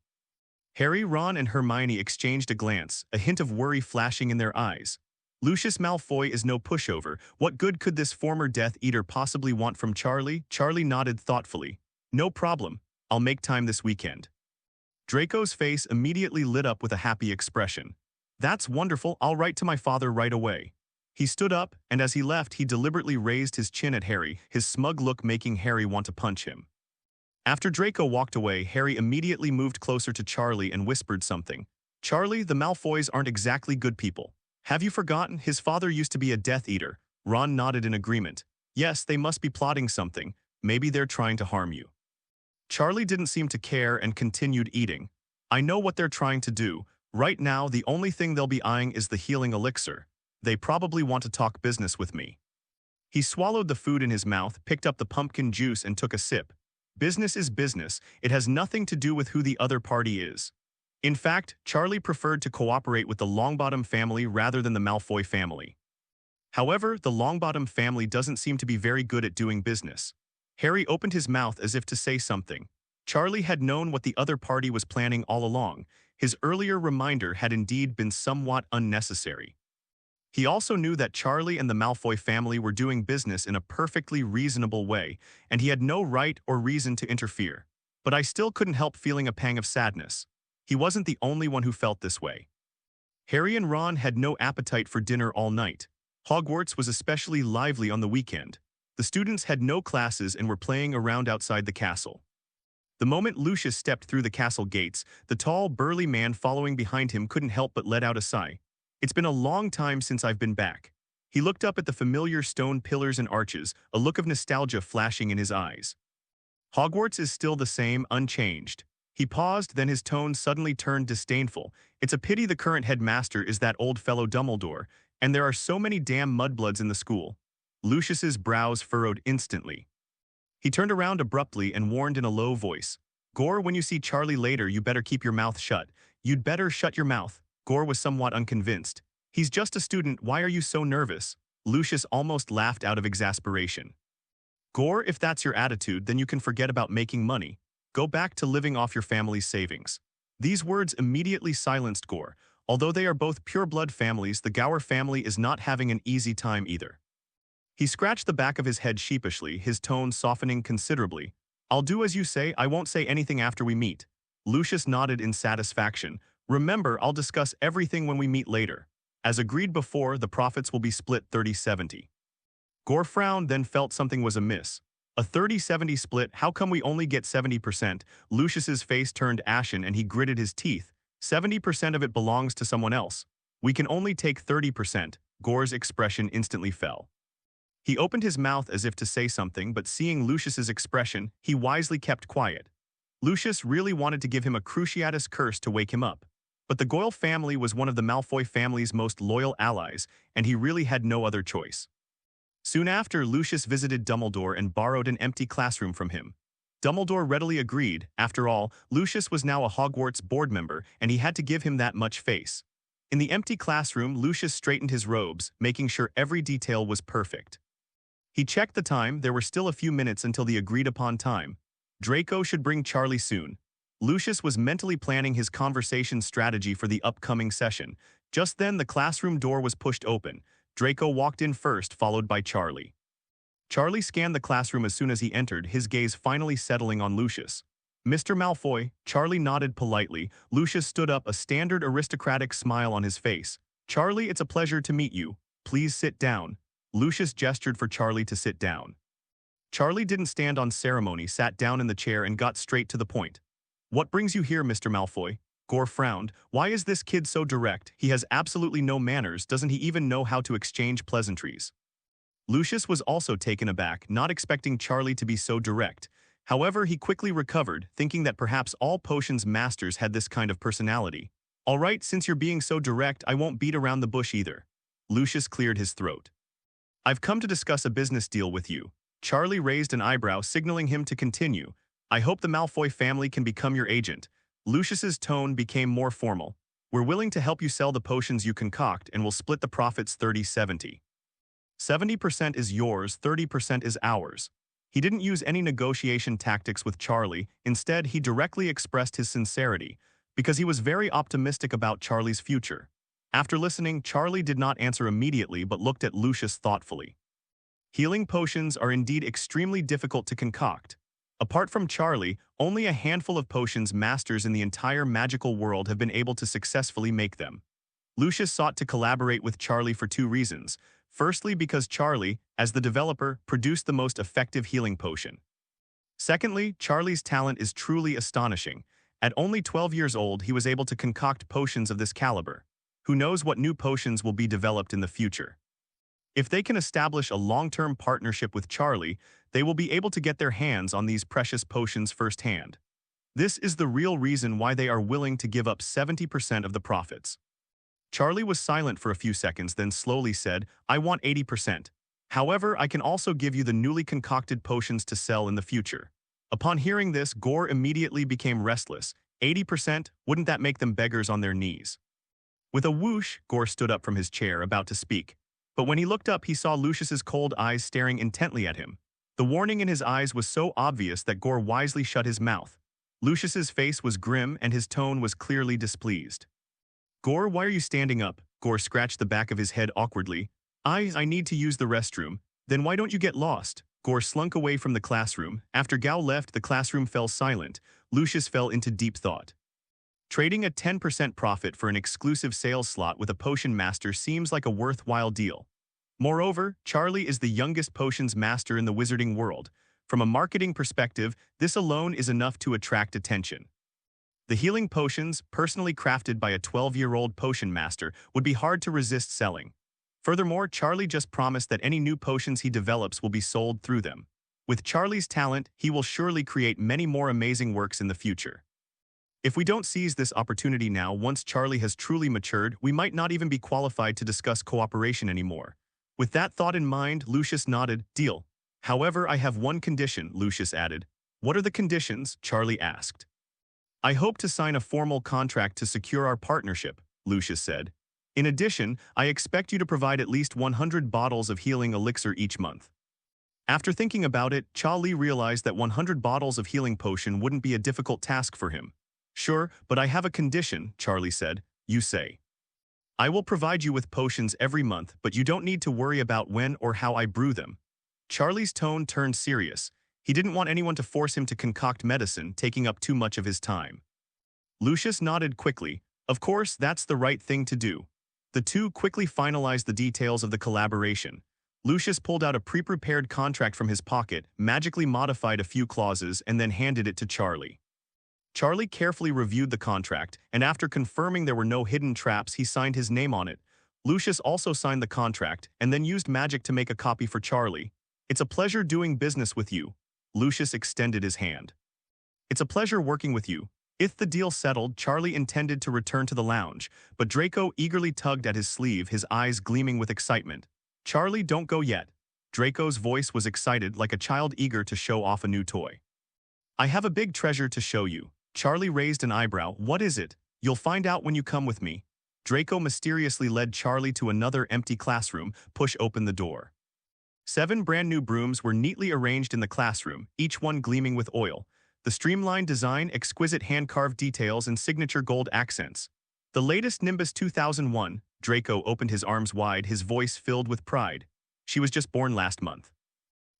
Harry, Ron, and Hermione exchanged a glance, a hint of worry flashing in their eyes. Lucius Malfoy is no pushover. What good could this former Death Eater possibly want from Charlie? Charlie nodded thoughtfully. No problem. I'll make time this weekend. Draco's face immediately lit up with a happy expression. That's wonderful. I'll write to my father right away. He stood up, and as he left, he deliberately raised his chin at Harry, his smug look making Harry want to punch him. After Draco walked away, Harry immediately moved closer to Charlie and whispered something. Charlie, the Malfoys aren't exactly good people. Have you forgotten? His father used to be a Death Eater. Ron nodded in agreement. Yes, they must be plotting something. Maybe they're trying to harm you. Charlie didn't seem to care and continued eating. I know what they're trying to do. Right now, the only thing they'll be eyeing is the healing elixir. They probably want to talk business with me. He swallowed the food in his mouth, picked up the pumpkin juice and took a sip. Business is business. It has nothing to do with who the other party is. In fact, Charlie preferred to cooperate with the Longbottom family rather than the Malfoy family. However, the Longbottom family doesn't seem to be very good at doing business. Harry opened his mouth as if to say something. Charlie had known what the other party was planning all along. His earlier reminder had indeed been somewhat unnecessary. He also knew that Charlie and the Malfoy family were doing business in a perfectly reasonable way, and he had no right or reason to interfere. But I still couldn't help feeling a pang of sadness. He wasn't the only one who felt this way. Harry and Ron had no appetite for dinner all night. Hogwarts was especially lively on the weekend. The students had no classes and were playing around outside the castle. The moment Lucius stepped through the castle gates, the tall, burly man following behind him couldn't help but let out a sigh. It's been a long time since I've been back. He looked up at the familiar stone pillars and arches, a look of nostalgia flashing in his eyes. Hogwarts is still the same, unchanged. He paused, then his tone suddenly turned disdainful. It's a pity the current headmaster is that old fellow Dumbledore, and there are so many damn mudbloods in the school. Lucius's brows furrowed instantly. He turned around abruptly and warned in a low voice. Gore, when you see Charlie later, you better keep your mouth shut. You'd better shut your mouth. Gore was somewhat unconvinced. He's just a student, why are you so nervous? Lucius almost laughed out of exasperation. Gore, if that's your attitude, then you can forget about making money. Go back to living off your family's savings. These words immediately silenced Gore. Although they are both pure-blood families, the Gower family is not having an easy time either. He scratched the back of his head sheepishly, his tone softening considerably. I'll do as you say, I won't say anything after we meet. Lucius nodded in satisfaction. Remember, I'll discuss everything when we meet later. As agreed before, the profits will be split 30-70. Gore frowned, then felt something was amiss. A 30-70 split, how come we only get 70%? Lucius's face turned ashen and he gritted his teeth. 70% of it belongs to someone else. We can only take 30%. Gore's expression instantly fell. He opened his mouth as if to say something, but seeing Lucius's expression, he wisely kept quiet. Lucius really wanted to give him a Cruciatus curse to wake him up. But the Goyle family was one of the Malfoy family's most loyal allies, and he really had no other choice. Soon after, Lucius visited Dumbledore and borrowed an empty classroom from him. Dumbledore readily agreed. After all, Lucius was now a Hogwarts board member, and he had to give him that much face. In the empty classroom, Lucius straightened his robes, making sure every detail was perfect. He checked the time. There were still a few minutes until the agreed-upon time. Draco should bring Charlie soon. Lucius was mentally planning his conversation strategy for the upcoming session. Just then, the classroom door was pushed open. Draco walked in first, followed by Charlie. Charlie scanned the classroom as soon as he entered, his gaze finally settling on Lucius. Mr. Malfoy, Charlie nodded politely. Lucius stood up, a standard aristocratic smile on his face. Charlie, it's a pleasure to meet you. Please sit down. Lucius gestured for Charlie to sit down. Charlie didn't stand on ceremony, sat down in the chair and got straight to the point. What brings you here, Mr. Malfoy? Gore frowned. Why is this kid so direct? He has absolutely no manners. Doesn't he even know how to exchange pleasantries? Lucius was also taken aback, not expecting Charlie to be so direct. However, he quickly recovered, thinking that perhaps all potions masters had this kind of personality. All right, since you're being so direct, I won't beat around the bush either. Lucius cleared his throat. I've come to discuss a business deal with you. Charlie raised an eyebrow, signaling him to continue. I hope the Malfoy family can become your agent. Lucius's tone became more formal. We're willing to help you sell the potions you concoct and we'll split the profits 30-70. 70% is yours, 30% is ours. He didn't use any negotiation tactics with Charlie. Instead, he directly expressed his sincerity, because he was very optimistic about Charlie's future. After listening, Charlie did not answer immediately but looked at Lucius thoughtfully. Healing potions are indeed extremely difficult to concoct. Apart from Charlie, only a handful of potions masters in the entire magical world have been able to successfully make them. Lucius sought to collaborate with Charlie for two reasons. Firstly, because Charlie, as the developer, produced the most effective healing potion. Secondly, Charlie's talent is truly astonishing. At only 12 years old, he was able to concoct potions of this caliber. Who knows what new potions will be developed in the future? If they can establish a long-term partnership with Charlie, they will be able to get their hands on these precious potions firsthand. This is the real reason why they are willing to give up 70% of the profits. Charlie was silent for a few seconds, then slowly said, I want 80%. However, I can also give you the newly concocted potions to sell in the future. Upon hearing this, Gore immediately became restless. 80%? Wouldn't that make them beggars on their knees? With a whoosh, Gore stood up from his chair, about to speak. But when he looked up, he saw Lucius's cold eyes staring intently at him. The warning in his eyes was so obvious that Gore wisely shut his mouth. Lucius's face was grim and his tone was clearly displeased. Gore, why are you standing up? Gore scratched the back of his head awkwardly. I need to use the restroom. Then why don't you get lost? Gore slunk away from the classroom. After Gao left, the classroom fell silent. Lucius fell into deep thought. Trading a 10% profit for an exclusive sales slot with a potion master seems like a worthwhile deal. Moreover, Charlie is the youngest potions master in the wizarding world. From a marketing perspective, this alone is enough to attract attention. The healing potions, personally crafted by a 12-year-old potion master, would be hard to resist selling. Furthermore, Charlie just promised that any new potions he develops will be sold through them. With Charlie's talent, he will surely create many more amazing works in the future. If we don't seize this opportunity now, once Charlie has truly matured, we might not even be qualified to discuss cooperation anymore. With that thought in mind, Lucius nodded. Deal. However, I have one condition, Lucius added. What are the conditions? Charlie asked. I hope to sign a formal contract to secure our partnership, Lucius said. In addition, I expect you to provide at least 100 bottles of healing elixir each month. After thinking about it, Charlie realized that 100 bottles of healing potion wouldn't be a difficult task for him. Sure, but I have a condition, Charlie said. You say. I will provide you with potions every month, but you don't need to worry about when or how I brew them. Charlie's tone turned serious. He didn't want anyone to force him to concoct medicine, taking up too much of his time. Lucius nodded quickly. Of course, that's the right thing to do. The two quickly finalized the details of the collaboration. Lucius pulled out a pre-prepared contract from his pocket, magically modified a few clauses, and then handed it to Charlie. Charlie carefully reviewed the contract, and after confirming there were no hidden traps, he signed his name on it. Lucius also signed the contract, and then used magic to make a copy for Charlie. It's a pleasure doing business with you. Lucius extended his hand. It's a pleasure working with you. If the deal settled, Charlie intended to return to the lounge, but Draco eagerly tugged at his sleeve, his eyes gleaming with excitement. Charlie, don't go yet. Draco's voice was excited, like a child eager to show off a new toy. I have a big treasure to show you. Charlie raised an eyebrow. What is it? You'll find out when you come with me. Draco mysteriously led Charlie to another empty classroom, pushed open the door. 7 brand new brooms were neatly arranged in the classroom, each one gleaming with oil. The streamlined design, exquisite hand-carved details, and signature gold accents. The latest Nimbus 2001, Draco opened his arms wide, his voice filled with pride. She was just born last month.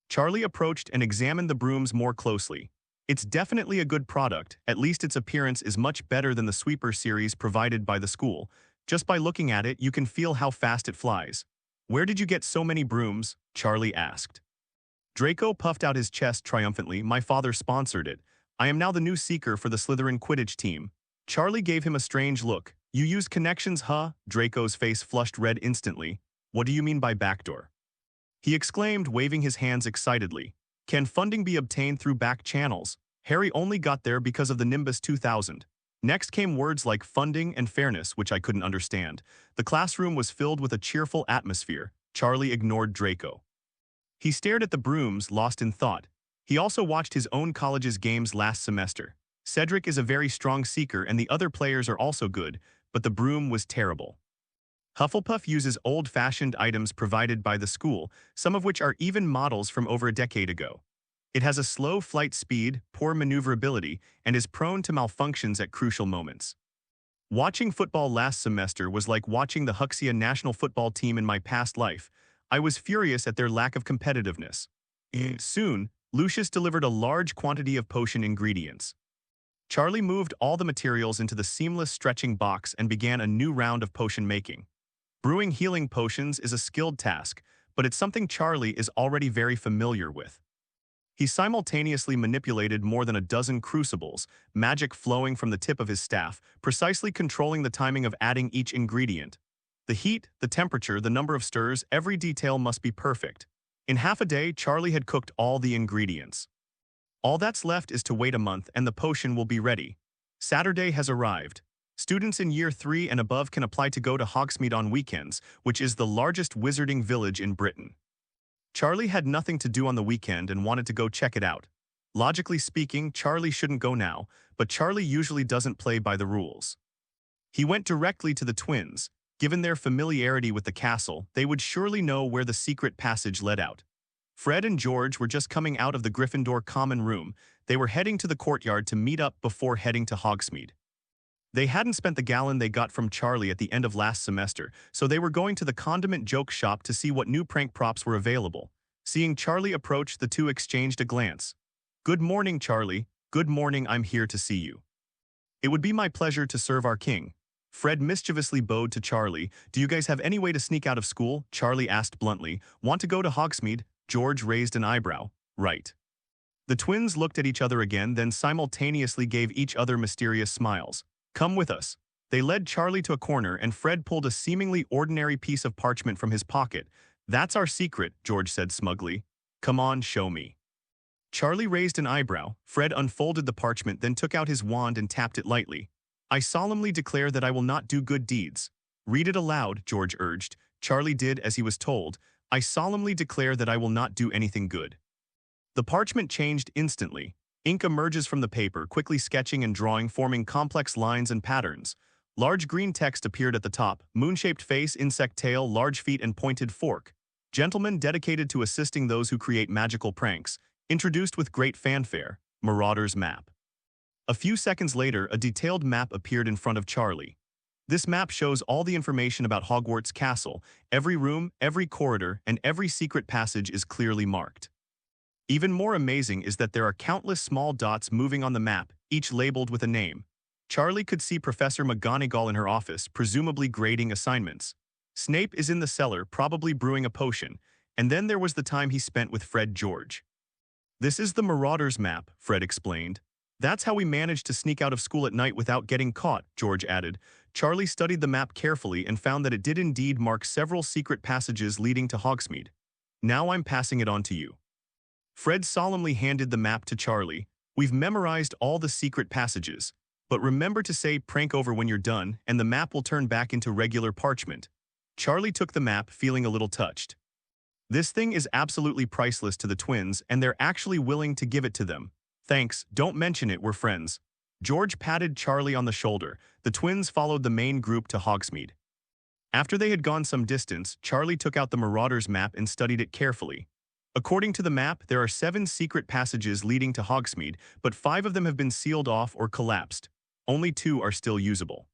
Charlie approached and examined the brooms more closely. It's definitely a good product, at least its appearance is much better than the Sweeper series provided by the school. Just by looking at it, you can feel how fast it flies. Where did you get so many brooms? Charlie asked. Draco puffed out his chest triumphantly. My father sponsored it. I am now the new seeker for the Slytherin Quidditch team. Charlie gave him a strange look. You use connections, huh? Draco's face flushed red instantly. What do you mean by backdoor? He exclaimed, waving his hands excitedly. Can funding be obtained through back channels? Harry only got there because of the Nimbus 2000. Next came words like funding and fairness, which I couldn't understand. The classroom was filled with a cheerful atmosphere. Charlie ignored Draco. He stared at the brooms, lost in thought. He also watched his own college's games last semester. Cedric is a very strong seeker and the other players are also good, but the broom was terrible. Hufflepuff uses old-fashioned items provided by the school, some of which are even models from over a decade ago. It has a slow flight speed, poor maneuverability, and is prone to malfunctions at crucial moments. Watching football last semester was like watching the Huxia national football team in my past life. I was furious at their lack of competitiveness. Soon, Lucius delivered a large quantity of potion ingredients. Charlie moved all the materials into the seamless stretching box and began a new round of potion making. Brewing healing potions is a skilled task, but it's something Charlie is already very familiar with. He simultaneously manipulated more than a dozen crucibles, magic flowing from the tip of his staff, precisely controlling the timing of adding each ingredient. The heat, the temperature, the number of stirs, every detail must be perfect. In half a day, Charlie had cooked all the ingredients. All that's left is to wait a month and the potion will be ready. Saturday has arrived. Students in Year 3 and above can apply to go to Hogsmeade on weekends, which is the largest wizarding village in Britain. Charlie had nothing to do on the weekend and wanted to go check it out. Logically speaking, Charlie shouldn't go now, but Charlie usually doesn't play by the rules. He went directly to the twins. Given their familiarity with the castle, they would surely know where the secret passage led out. Fred and George were just coming out of the Gryffindor common room. They were heading to the courtyard to meet up before heading to Hogsmeade. They hadn't spent the gallon they got from Charlie at the end of last semester, so they were going to the condiment joke shop to see what new prank props were available. Seeing Charlie approach, the two exchanged a glance. Good morning, Charlie. Good morning, I'm here to see you. It would be my pleasure to serve our king. Fred mischievously bowed to Charlie. Do you guys have any way to sneak out of school? Charlie asked bluntly. Want to go to Hogsmeade? George raised an eyebrow. Right. The twins looked at each other again, then simultaneously gave each other mysterious smiles. Come with us. They led Charlie to a corner and Fred pulled a seemingly ordinary piece of parchment from his pocket. That's our secret, George said smugly. Come on, show me. Charlie raised an eyebrow. Fred unfolded the parchment, then took out his wand and tapped it lightly. I solemnly declare that I will not do good deeds. Read it aloud, George urged. Charlie did as he was told. I solemnly declare that I will not do anything good. The parchment changed instantly. Ink emerges from the paper, quickly sketching and drawing, forming complex lines and patterns. Large green text appeared at the top, moon-shaped face, insect tail, large feet and pointed fork. Gentleman dedicated to assisting those who create magical pranks, introduced with great fanfare, Marauder's Map. A few seconds later, a detailed map appeared in front of Charlie. This map shows all the information about Hogwarts Castle. Every room, every corridor, and every secret passage is clearly marked. Even more amazing is that there are countless small dots moving on the map, each labeled with a name. Charlie could see Professor McGonagall in her office, presumably grading assignments. Snape is in the cellar, probably brewing a potion, and then there was the time he spent with Fred George. This is the Marauder's Map, Fred explained. That's how we managed to sneak out of school at night without getting caught, George added. Charlie studied the map carefully and found that it did indeed mark several secret passages leading to Hogsmeade. Now I'm passing it on to you. Fred solemnly handed the map to Charlie. We've memorized all the secret passages, but remember to say prank over when you're done, and the map will turn back into regular parchment. Charlie took the map, feeling a little touched. This thing is absolutely priceless to the twins, and they're actually willing to give it to them. Thanks, don't mention it, we're friends. George patted Charlie on the shoulder. The twins followed the main group to Hogsmeade. After they had gone some distance, Charlie took out the Marauder's Map and studied it carefully. According to the map, there are 7 secret passages leading to Hogsmeade, but 5 of them have been sealed off or collapsed. Only 2 are still usable.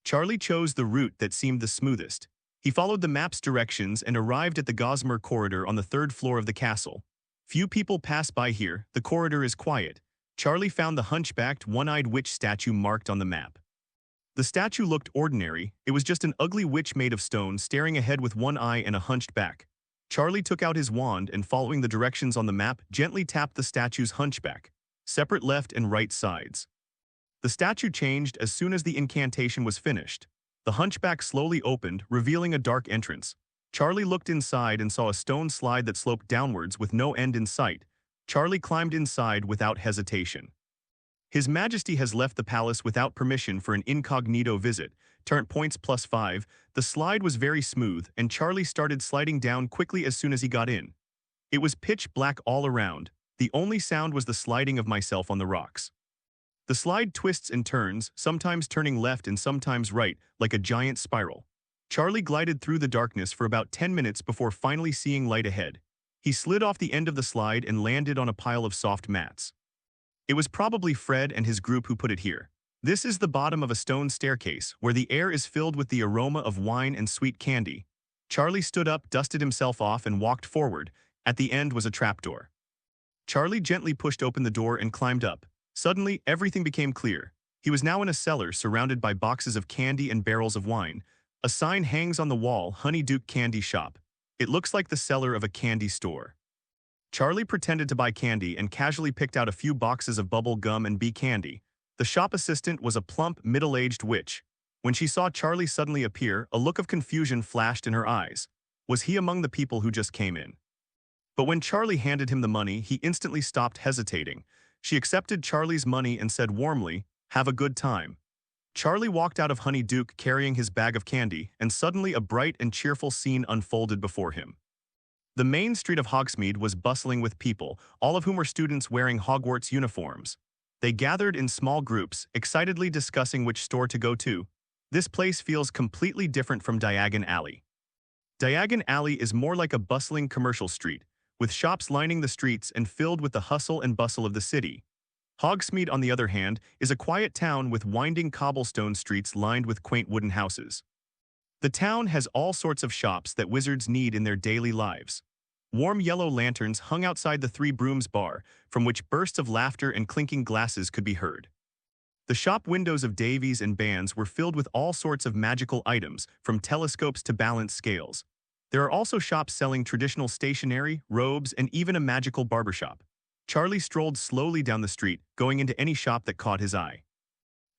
Charlie chose the route that seemed the smoothest. He followed the map's directions and arrived at the Gossamer corridor on the 3rd floor of the castle. Few people pass by here, the corridor is quiet. Charlie found the hunchbacked, one-eyed witch statue marked on the map. The statue looked ordinary. It was just an ugly witch made of stone, staring ahead with one eye and a hunched back. Charlie took out his wand and, following the directions on the map, gently tapped the statue's hunchback, separate left and right sides. The statue changed as soon as the incantation was finished. The hunchback slowly opened, revealing a dark entrance. Charlie looked inside and saw a stone slide that sloped downwards with no end in sight. Charlie climbed inside without hesitation. His Majesty has left the palace without permission for an incognito visit. Tyrant Points +5. The slide was very smooth, and Charlie started sliding down quickly as soon as he got in. It was pitch black all around. The only sound was the sliding of myself on the rocks. The slide twists and turns, sometimes turning left and sometimes right, like a giant spiral. Charlie glided through the darkness for about 10 minutes before finally seeing light ahead. He slid off the end of the slide and landed on a pile of soft mats. It was probably Fred and his group who put it here. This is the bottom of a stone staircase, where the air is filled with the aroma of wine and sweet candy. Charlie stood up, dusted himself off, and walked forward. At the end was a trapdoor. Charlie gently pushed open the door and climbed up. Suddenly, everything became clear. He was now in a cellar surrounded by boxes of candy and barrels of wine. A sign hangs on the wall, Honeyduke Candy Shop. It looks like the cellar of a candy store. Charlie pretended to buy candy and casually picked out a few boxes of bubble gum and bee candy. The shop assistant was a plump, middle-aged witch. When she saw Charlie suddenly appear, a look of confusion flashed in her eyes. Was he among the people who just came in? But when Charlie handed him the money, he instantly stopped hesitating. She accepted Charlie's money and said warmly, "Have a good time." Charlie walked out of Honeyduke carrying his bag of candy, and suddenly a bright and cheerful scene unfolded before him. The main street of Hogsmeade was bustling with people, all of whom were students wearing Hogwarts uniforms. They gathered in small groups, excitedly discussing which store to go to. This place feels completely different from Diagon Alley. Diagon Alley is more like a bustling commercial street, with shops lining the streets and filled with the hustle and bustle of the city. Hogsmeade, on the other hand, is a quiet town with winding cobblestone streets lined with quaint wooden houses. The town has all sorts of shops that wizards need in their daily lives. Warm yellow lanterns hung outside the Three Brooms bar, from which bursts of laughter and clinking glasses could be heard. The shop windows of Davies and Bands were filled with all sorts of magical items, from telescopes to balance scales. There are also shops selling traditional stationery, robes, and even a magical barbershop. Charlie strolled slowly down the street, going into any shop that caught his eye.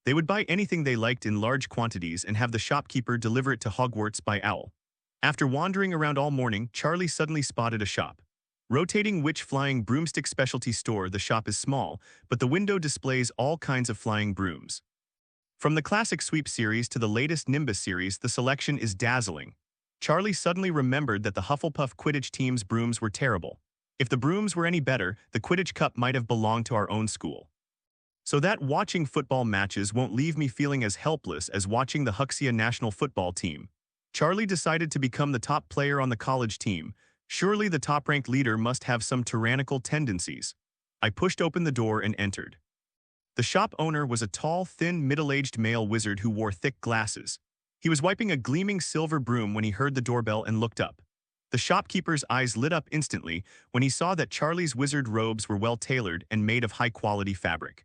They would buy anything they liked in large quantities and have the shopkeeper deliver it to Hogwarts by owl. After wandering around all morning, Charlie suddenly spotted a shop. Rotating Witch Flying Broomstick Specialty Store. The shop is small, but the window displays all kinds of flying brooms. From the classic Sweep series to the latest Nimbus series, the selection is dazzling. Charlie suddenly remembered that the Hufflepuff Quidditch team's brooms were terrible. If the brooms were any better, the Quidditch Cup might have belonged to our own school. So that watching football matches won't leave me feeling as helpless as watching the Huxia national football team. Charlie decided to become the top player on the college team. Surely the top-ranked leader must have some tyrannical tendencies. I pushed open the door and entered. The shop owner was a tall, thin, middle-aged male wizard who wore thick glasses. He was wiping a gleaming silver broom when he heard the doorbell and looked up. The shopkeeper's eyes lit up instantly when he saw that Charlie's wizard robes were well-tailored and made of high-quality fabric.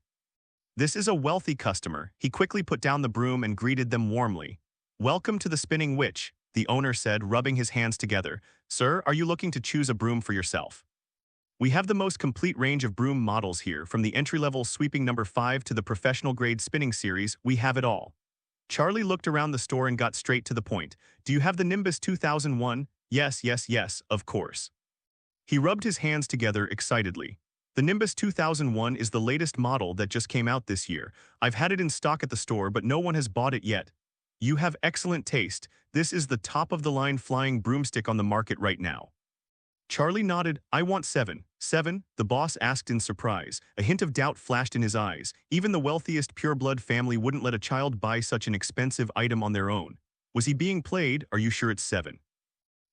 This is a wealthy customer. He quickly put down the broom and greeted them warmly. "Welcome to the Spinning Witch," the owner said, rubbing his hands together. "Sir, are you looking to choose a broom for yourself? We have the most complete range of broom models here, from the entry-level sweeping number 5 to the professional-grade spinning series. We have it all." Charlie looked around the store and got straight to the point. "Do you have the Nimbus 2001? Yes, yes, yes, of course." He rubbed his hands together excitedly. The Nimbus 2001 is the latest model that just came out this year. I've had it in stock at the store, but no one has bought it yet. You have excellent taste. This is the top-of-the-line flying broomstick on the market right now. Charlie nodded. "I want 7. 7? The boss asked in surprise. A hint of doubt flashed in his eyes. Even the wealthiest pureblood family wouldn't let a child buy such an expensive item on their own. Was he being played? Are you sure it's 7?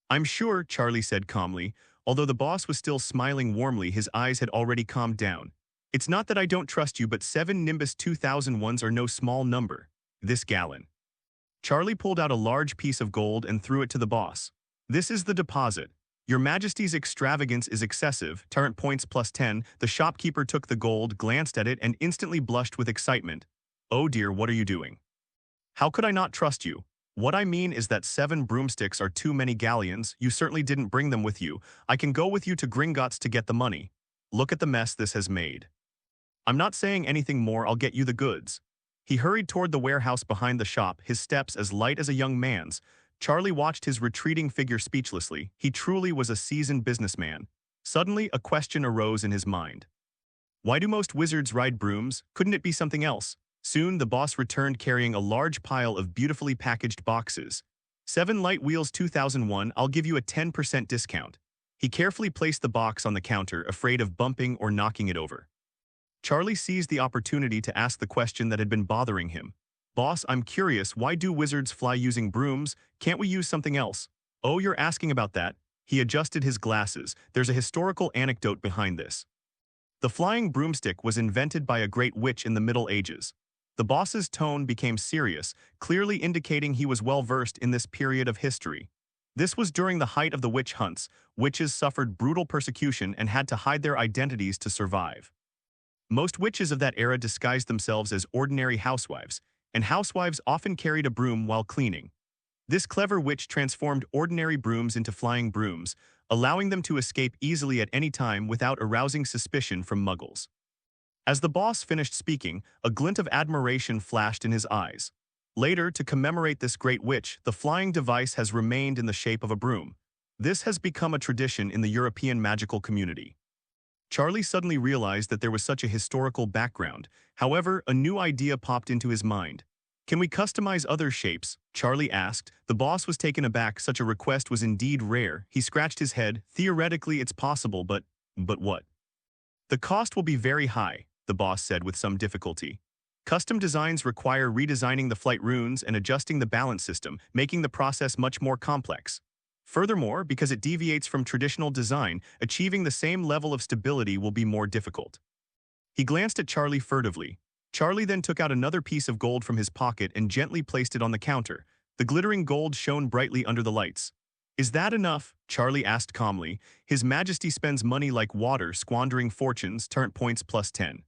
"I'm sure," Charlie said calmly. Although the boss was still smiling warmly, his eyes had already calmed down. "It's not that I don't trust you, but 7 Nimbus 2001s are no small number. This gallon." Charlie pulled out a large piece of gold and threw it to the boss. "This is the deposit. Your Majesty's extravagance is excessive. Tyrant Points +10. The shopkeeper took the gold, glanced at it, and instantly blushed with excitement. "Oh dear, what are you doing? How could I not trust you? What I mean is that 7 broomsticks are too many galleons. You certainly didn't bring them with you. I can go with you to Gringotts to get the money. Look at the mess this has made. I'm not saying anything more. I'll get you the goods." He hurried toward the warehouse behind the shop, his steps as light as a young man's. Charlie watched his retreating figure speechlessly. He truly was a seasoned businessman. Suddenly, a question arose in his mind. Why do most wizards ride brooms? Couldn't it be something else? Soon, the boss returned carrying a large pile of beautifully packaged boxes. 7 Light Wheels 2001, I'll give you a 10% discount. He carefully placed the box on the counter, afraid of bumping or knocking it over. Charlie seized the opportunity to ask the question that had been bothering him. Boss, I'm curious, why do wizards fly using brooms? Can't we use something else? Oh, you're asking about that? He adjusted his glasses. There's a historical anecdote behind this. The flying broomstick was invented by a great witch in the Middle Ages. The boss's tone became serious, clearly indicating he was well-versed in this period of history. This was during the height of the witch hunts. Witches suffered brutal persecution and had to hide their identities to survive. Most witches of that era disguised themselves as ordinary housewives, and housewives often carried a broom while cleaning. This clever witch transformed ordinary brooms into flying brooms, allowing them to escape easily at any time without arousing suspicion from muggles. As the boss finished speaking, a glint of admiration flashed in his eyes. Later, to commemorate this great witch, the flying device has remained in the shape of a broom. This has become a tradition in the European magical community. Charlie suddenly realized that there was such a historical background. However, a new idea popped into his mind. Can we customize other shapes? Charlie asked. The boss was taken aback. Such a request was indeed rare. He scratched his head. Theoretically, it's possible, but what? The cost will be very high, the boss said with some difficulty. Custom designs require redesigning the flight runes and adjusting the balance system, making the process much more complex. Furthermore, because it deviates from traditional design, achieving the same level of stability will be more difficult. He glanced at Charlie furtively. Charlie then took out another piece of gold from his pocket and gently placed it on the counter. The glittering gold shone brightly under the lights. Is that enough? Charlie asked calmly. His Majesty spends money like water, squandering fortunes. Tyrant Points plus 10.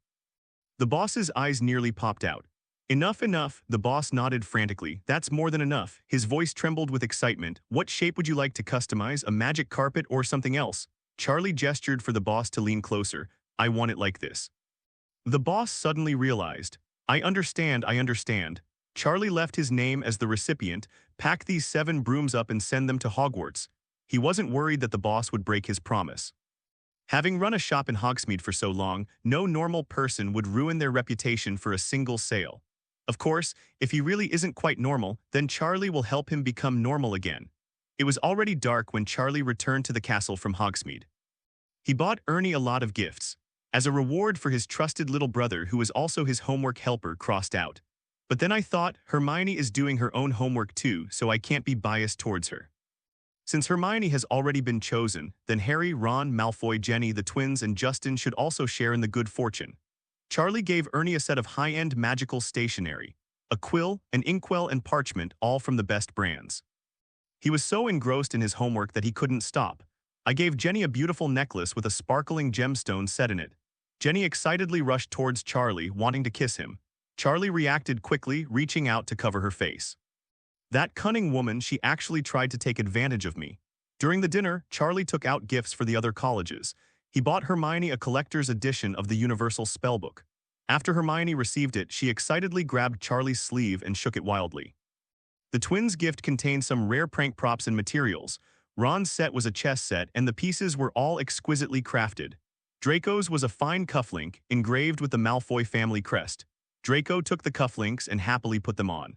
The boss's eyes nearly popped out. Enough, enough, the boss nodded frantically. That's more than enough. His voice trembled with excitement. What shape would you like to customize? A magic carpet or something else? Charlie gestured for the boss to lean closer. I want it like this. The boss suddenly realized. I understand. Charlie left his name as the recipient. Pack these 7 brooms up and send them to Hogwarts. He wasn't worried that the boss would break his promise. Having run a shop in Hogsmeade for so long, no normal person would ruin their reputation for a single sale. Of course, if he really isn't quite normal, then Charlie will help him become normal again. It was already dark when Charlie returned to the castle from Hogsmeade. He bought Ernie a lot of gifts. As a reward for his trusted little brother who was also his homework helper crossed out. But then I thought, Hermione is doing her own homework too, so I can't be biased towards her. Since Hermione has already been chosen, then Harry, Ron, Malfoy, Jenny, the twins, and Justin should also share in the good fortune. Charlie gave Ernie a set of high-end magical stationery, a quill, an inkwell, and parchment, all from the best brands. He was so engrossed in his homework that he couldn't stop. I gave Jenny a beautiful necklace with a sparkling gemstone set in it. Jenny excitedly rushed towards Charlie, wanting to kiss him. Charlie reacted quickly, reaching out to cover her face. That cunning woman, she actually tried to take advantage of me. During the dinner, Charlie took out gifts for the other colleges. He bought Hermione a collector's edition of the Universal Spellbook. After Hermione received it, she excitedly grabbed Charlie's sleeve and shook it wildly. The twins' gift contained some rare prank props and materials. Ron's set was a chess set, and the pieces were all exquisitely crafted. Draco's was a fine cufflink, engraved with the Malfoy family crest. Draco took the cufflinks and happily put them on.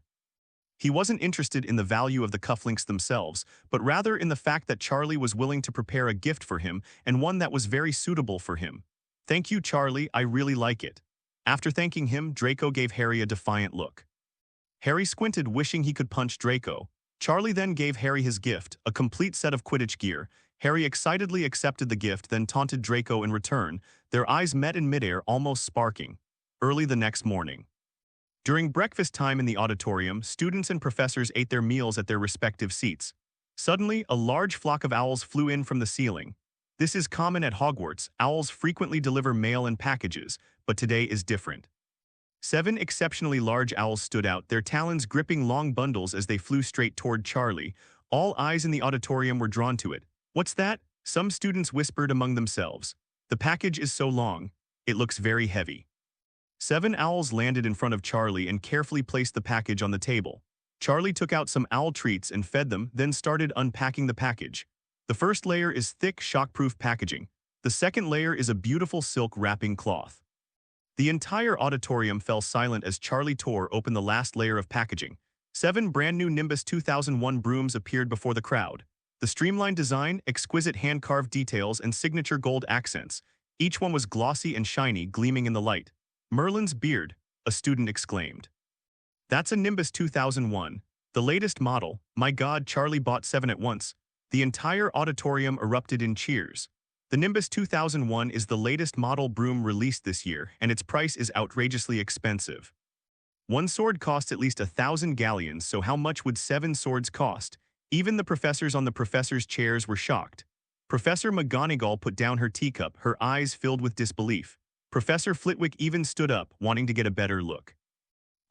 He wasn't interested in the value of the cufflinks themselves, but rather in the fact that Charlie was willing to prepare a gift for him and one that was very suitable for him. Thank you, Charlie, I really like it. After thanking him, Draco gave Harry a defiant look. Harry squinted, wishing he could punch Draco. Charlie then gave Harry his gift, a complete set of Quidditch gear. Harry excitedly accepted the gift, then taunted Draco in return. Their eyes met in midair, almost sparking. Early the next morning. During breakfast time in the auditorium, students and professors ate their meals at their respective seats. Suddenly, a large flock of owls flew in from the ceiling. This is common at Hogwarts. Owls frequently deliver mail and packages, but today is different. 7 exceptionally large owls stood out, their talons gripping long bundles as they flew straight toward Charlie. All eyes in the auditorium were drawn to it. What's that? Some students whispered among themselves. The package is so long. It looks very heavy. 7 owls landed in front of Charlie and carefully placed the package on the table. Charlie took out some owl treats and fed them, then started unpacking the package. The first layer is thick, shockproof packaging. The second layer is a beautiful silk wrapping cloth. The entire auditorium fell silent as Charlie tore open the last layer of packaging. 7 brand new Nimbus 2001 brooms appeared before the crowd. The streamlined design, exquisite hand-carved details, and signature gold accents. Each one was glossy and shiny, gleaming in the light. "Merlin's beard," a student exclaimed. "That's a Nimbus 2001. The latest model. My God, Charlie bought 7 at once." The entire auditorium erupted in cheers. The Nimbus 2001 is the latest model broom released this year, and its price is outrageously expensive. One sword costs at least 1,000 galleons, so how much would 7 swords cost? Even the professors on the professors' chairs were shocked. Professor McGonagall put down her teacup, her eyes filled with disbelief. Professor Flitwick even stood up, wanting to get a better look.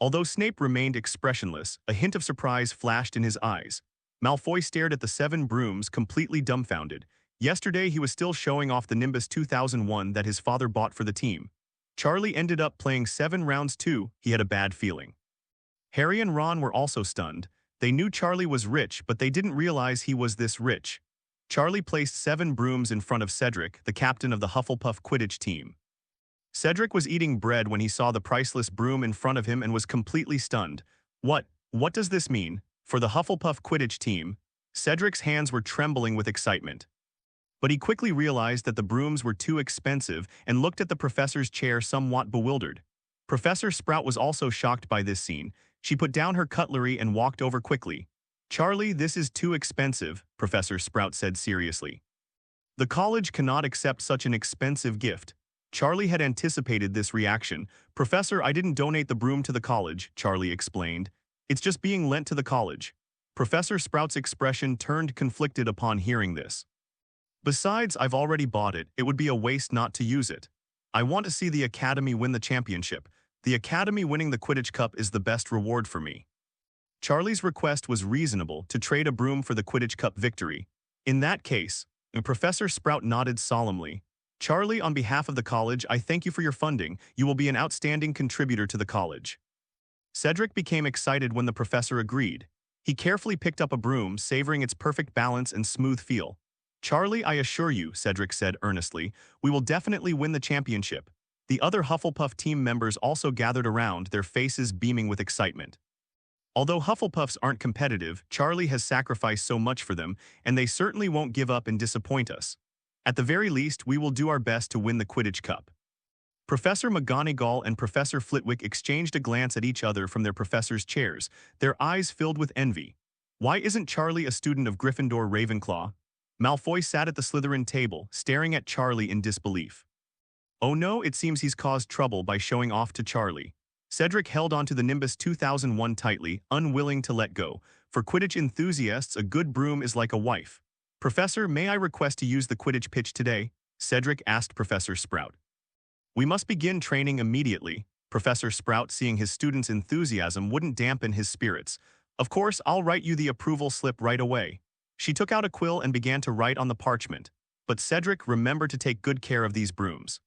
Although Snape remained expressionless, a hint of surprise flashed in his eyes. Malfoy stared at the 7 brooms, completely dumbfounded. Yesterday he was still showing off the Nimbus 2001 that his father bought for the team. Charlie ended up playing 7 rounds too. He had a bad feeling. Harry and Ron were also stunned. They knew Charlie was rich, but they didn't realize he was this rich. Charlie placed 7 brooms in front of Cedric, the captain of the Hufflepuff Quidditch team. Cedric was eating bread when he saw the priceless broom in front of him and was completely stunned. What does this mean? For the Hufflepuff Quidditch team, Cedric's hands were trembling with excitement. But he quickly realized that the brooms were too expensive and looked at the professor's chair somewhat bewildered. Professor Sprout was also shocked by this scene. She put down her cutlery and walked over quickly. "Charlie, this is too expensive," Professor Sprout said seriously. "The college cannot accept such an expensive gift." Charlie had anticipated this reaction. "Professor, I didn't donate the broom to the college," Charlie explained. "It's just being lent to the college." Professor Sprout's expression turned conflicted upon hearing this. "Besides, I've already bought it. It would be a waste not to use it. I want to see the Academy win the championship. The Academy winning the Quidditch Cup is the best reward for me." Charlie's request was reasonable, to trade a broom for the Quidditch Cup victory. "In that case," Professor Sprout nodded solemnly. "Charlie, on behalf of the college, I thank you for your funding. You will be an outstanding contributor to the college." Cedric became excited when the professor agreed. He carefully picked up a broom, savoring its perfect balance and smooth feel. "Charlie, I assure you," Cedric said earnestly, "we will definitely win the championship." The other Hufflepuff team members also gathered around, their faces beaming with excitement. Although Hufflepuffs aren't competitive, Charlie has sacrificed so much for them, and they certainly won't give up and disappoint us. At the very least, we will do our best to win the Quidditch Cup. Professor McGonagall and Professor Flitwick exchanged a glance at each other from their professors' chairs, their eyes filled with envy. "Why isn't Charlie a student of Gryffindor Ravenclaw?" Malfoy sat at the Slytherin table, staring at Charlie in disbelief. "Oh no, it seems he's caused trouble by showing off to Charlie." Cedric held onto the Nimbus 2001 tightly, unwilling to let go. For Quidditch enthusiasts, a good broom is like a wife. "Professor, may I request to use the Quidditch pitch today?" Cedric asked Professor Sprout. "We must begin training immediately." Professor Sprout, seeing his students' enthusiasm, wouldn't dampen his spirits. "Of course, I'll write you the approval slip right away." She took out a quill and began to write on the parchment. "But Cedric, remember to take good care of these brooms."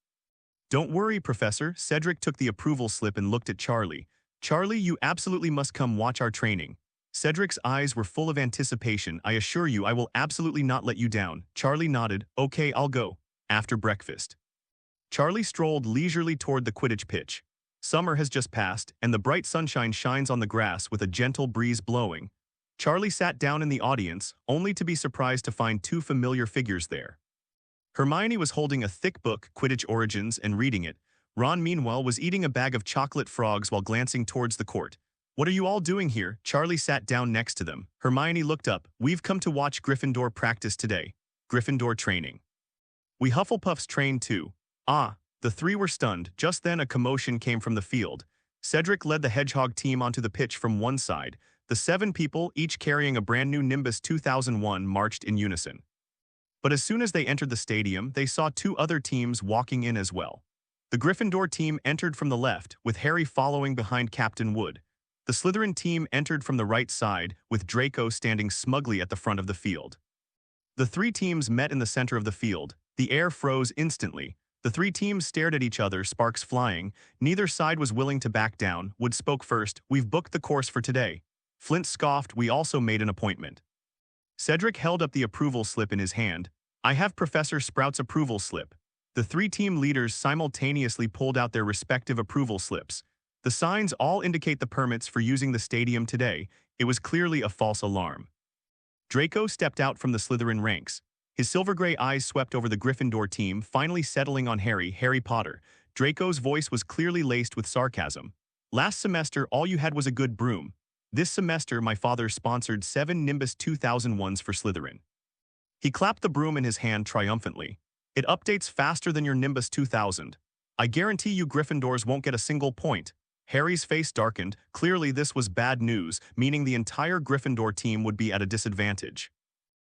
"Don't worry, Professor." Cedric took the approval slip and looked at Charlie. "Charlie, you absolutely must come watch our training." Cedric's eyes were full of anticipation. "I assure you I will absolutely not let you down." Charlie nodded. "Okay, I'll go. After breakfast." Charlie strolled leisurely toward the Quidditch pitch. Summer has just passed, and the bright sunshine shines on the grass with a gentle breeze blowing. Charlie sat down in the audience, only to be surprised to find 2 familiar figures there. Hermione was holding a thick book, Quidditch Origins, and reading it. Ron, meanwhile, was eating a bag of chocolate frogs while glancing towards the court. "What are you all doing here?" Charlie sat down next to them. Hermione looked up. "We've come to watch Gryffindor practice today. Gryffindor training." "We Hufflepuffs train too." "Ah." The 3 were stunned. Just then a commotion came from the field. Cedric led the Hedgehog team onto the pitch from one side. The 7 people, each carrying a brand new Nimbus 2001, marched in unison. But as soon as they entered the stadium, they saw 2 other teams walking in as well. The Gryffindor team entered from the left, with Harry following behind Captain Wood. The Slytherin team entered from the right side, with Draco standing smugly at the front of the field. The 3 teams met in the center of the field. The air froze instantly. The three teams stared at each other, sparks flying. Neither side was willing to back down. Wood spoke first. "We've booked the course for today." Flint scoffed. "We also made an appointment." Cedric held up the approval slip in his hand. "I have Professor Sprout's approval slip." The three team leaders simultaneously pulled out their respective approval slips. The signs all indicate the permits for using the stadium today. It was clearly a false alarm. Draco stepped out from the Slytherin ranks. His silver-gray eyes swept over the Gryffindor team, finally settling on Harry Potter. Draco's voice was clearly laced with sarcasm. "Last semester, all you had was a good broom. This semester, my father sponsored 7 Nimbus 2001s for Slytherin." He clapped the broom in his hand triumphantly. "It updates faster than your Nimbus 2000. I guarantee you Gryffindors won't get a single point." Harry's face darkened. Clearly this was bad news, meaning the entire Gryffindor team would be at a disadvantage.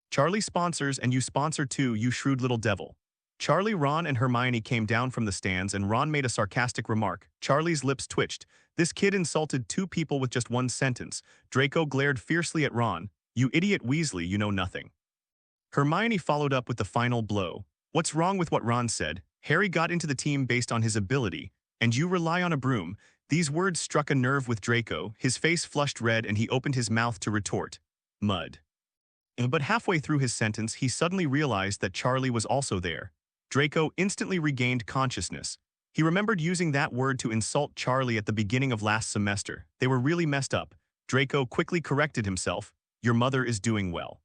"Charlie sponsors and you sponsor too, you shrewd little devil." Charlie, Ron, and Hermione came down from the stands and Ron made a sarcastic remark. Charlie's lips twitched. This kid insulted 2 people with just 1 sentence. Draco glared fiercely at Ron. "You idiot Weasley, you know nothing." Hermione followed up with the final blow. "What's wrong with what Ron said? Harry got into the team based on his ability, and you rely on a broom." These words struck a nerve with Draco. His face flushed red and he opened his mouth to retort. "Mud." But halfway through his sentence, he suddenly realized that Charlie was also there. Draco instantly regained consciousness. He remembered using that word to insult Charlie at the beginning of last semester. They were really messed up. Draco quickly corrected himself. "Your mother is doing well."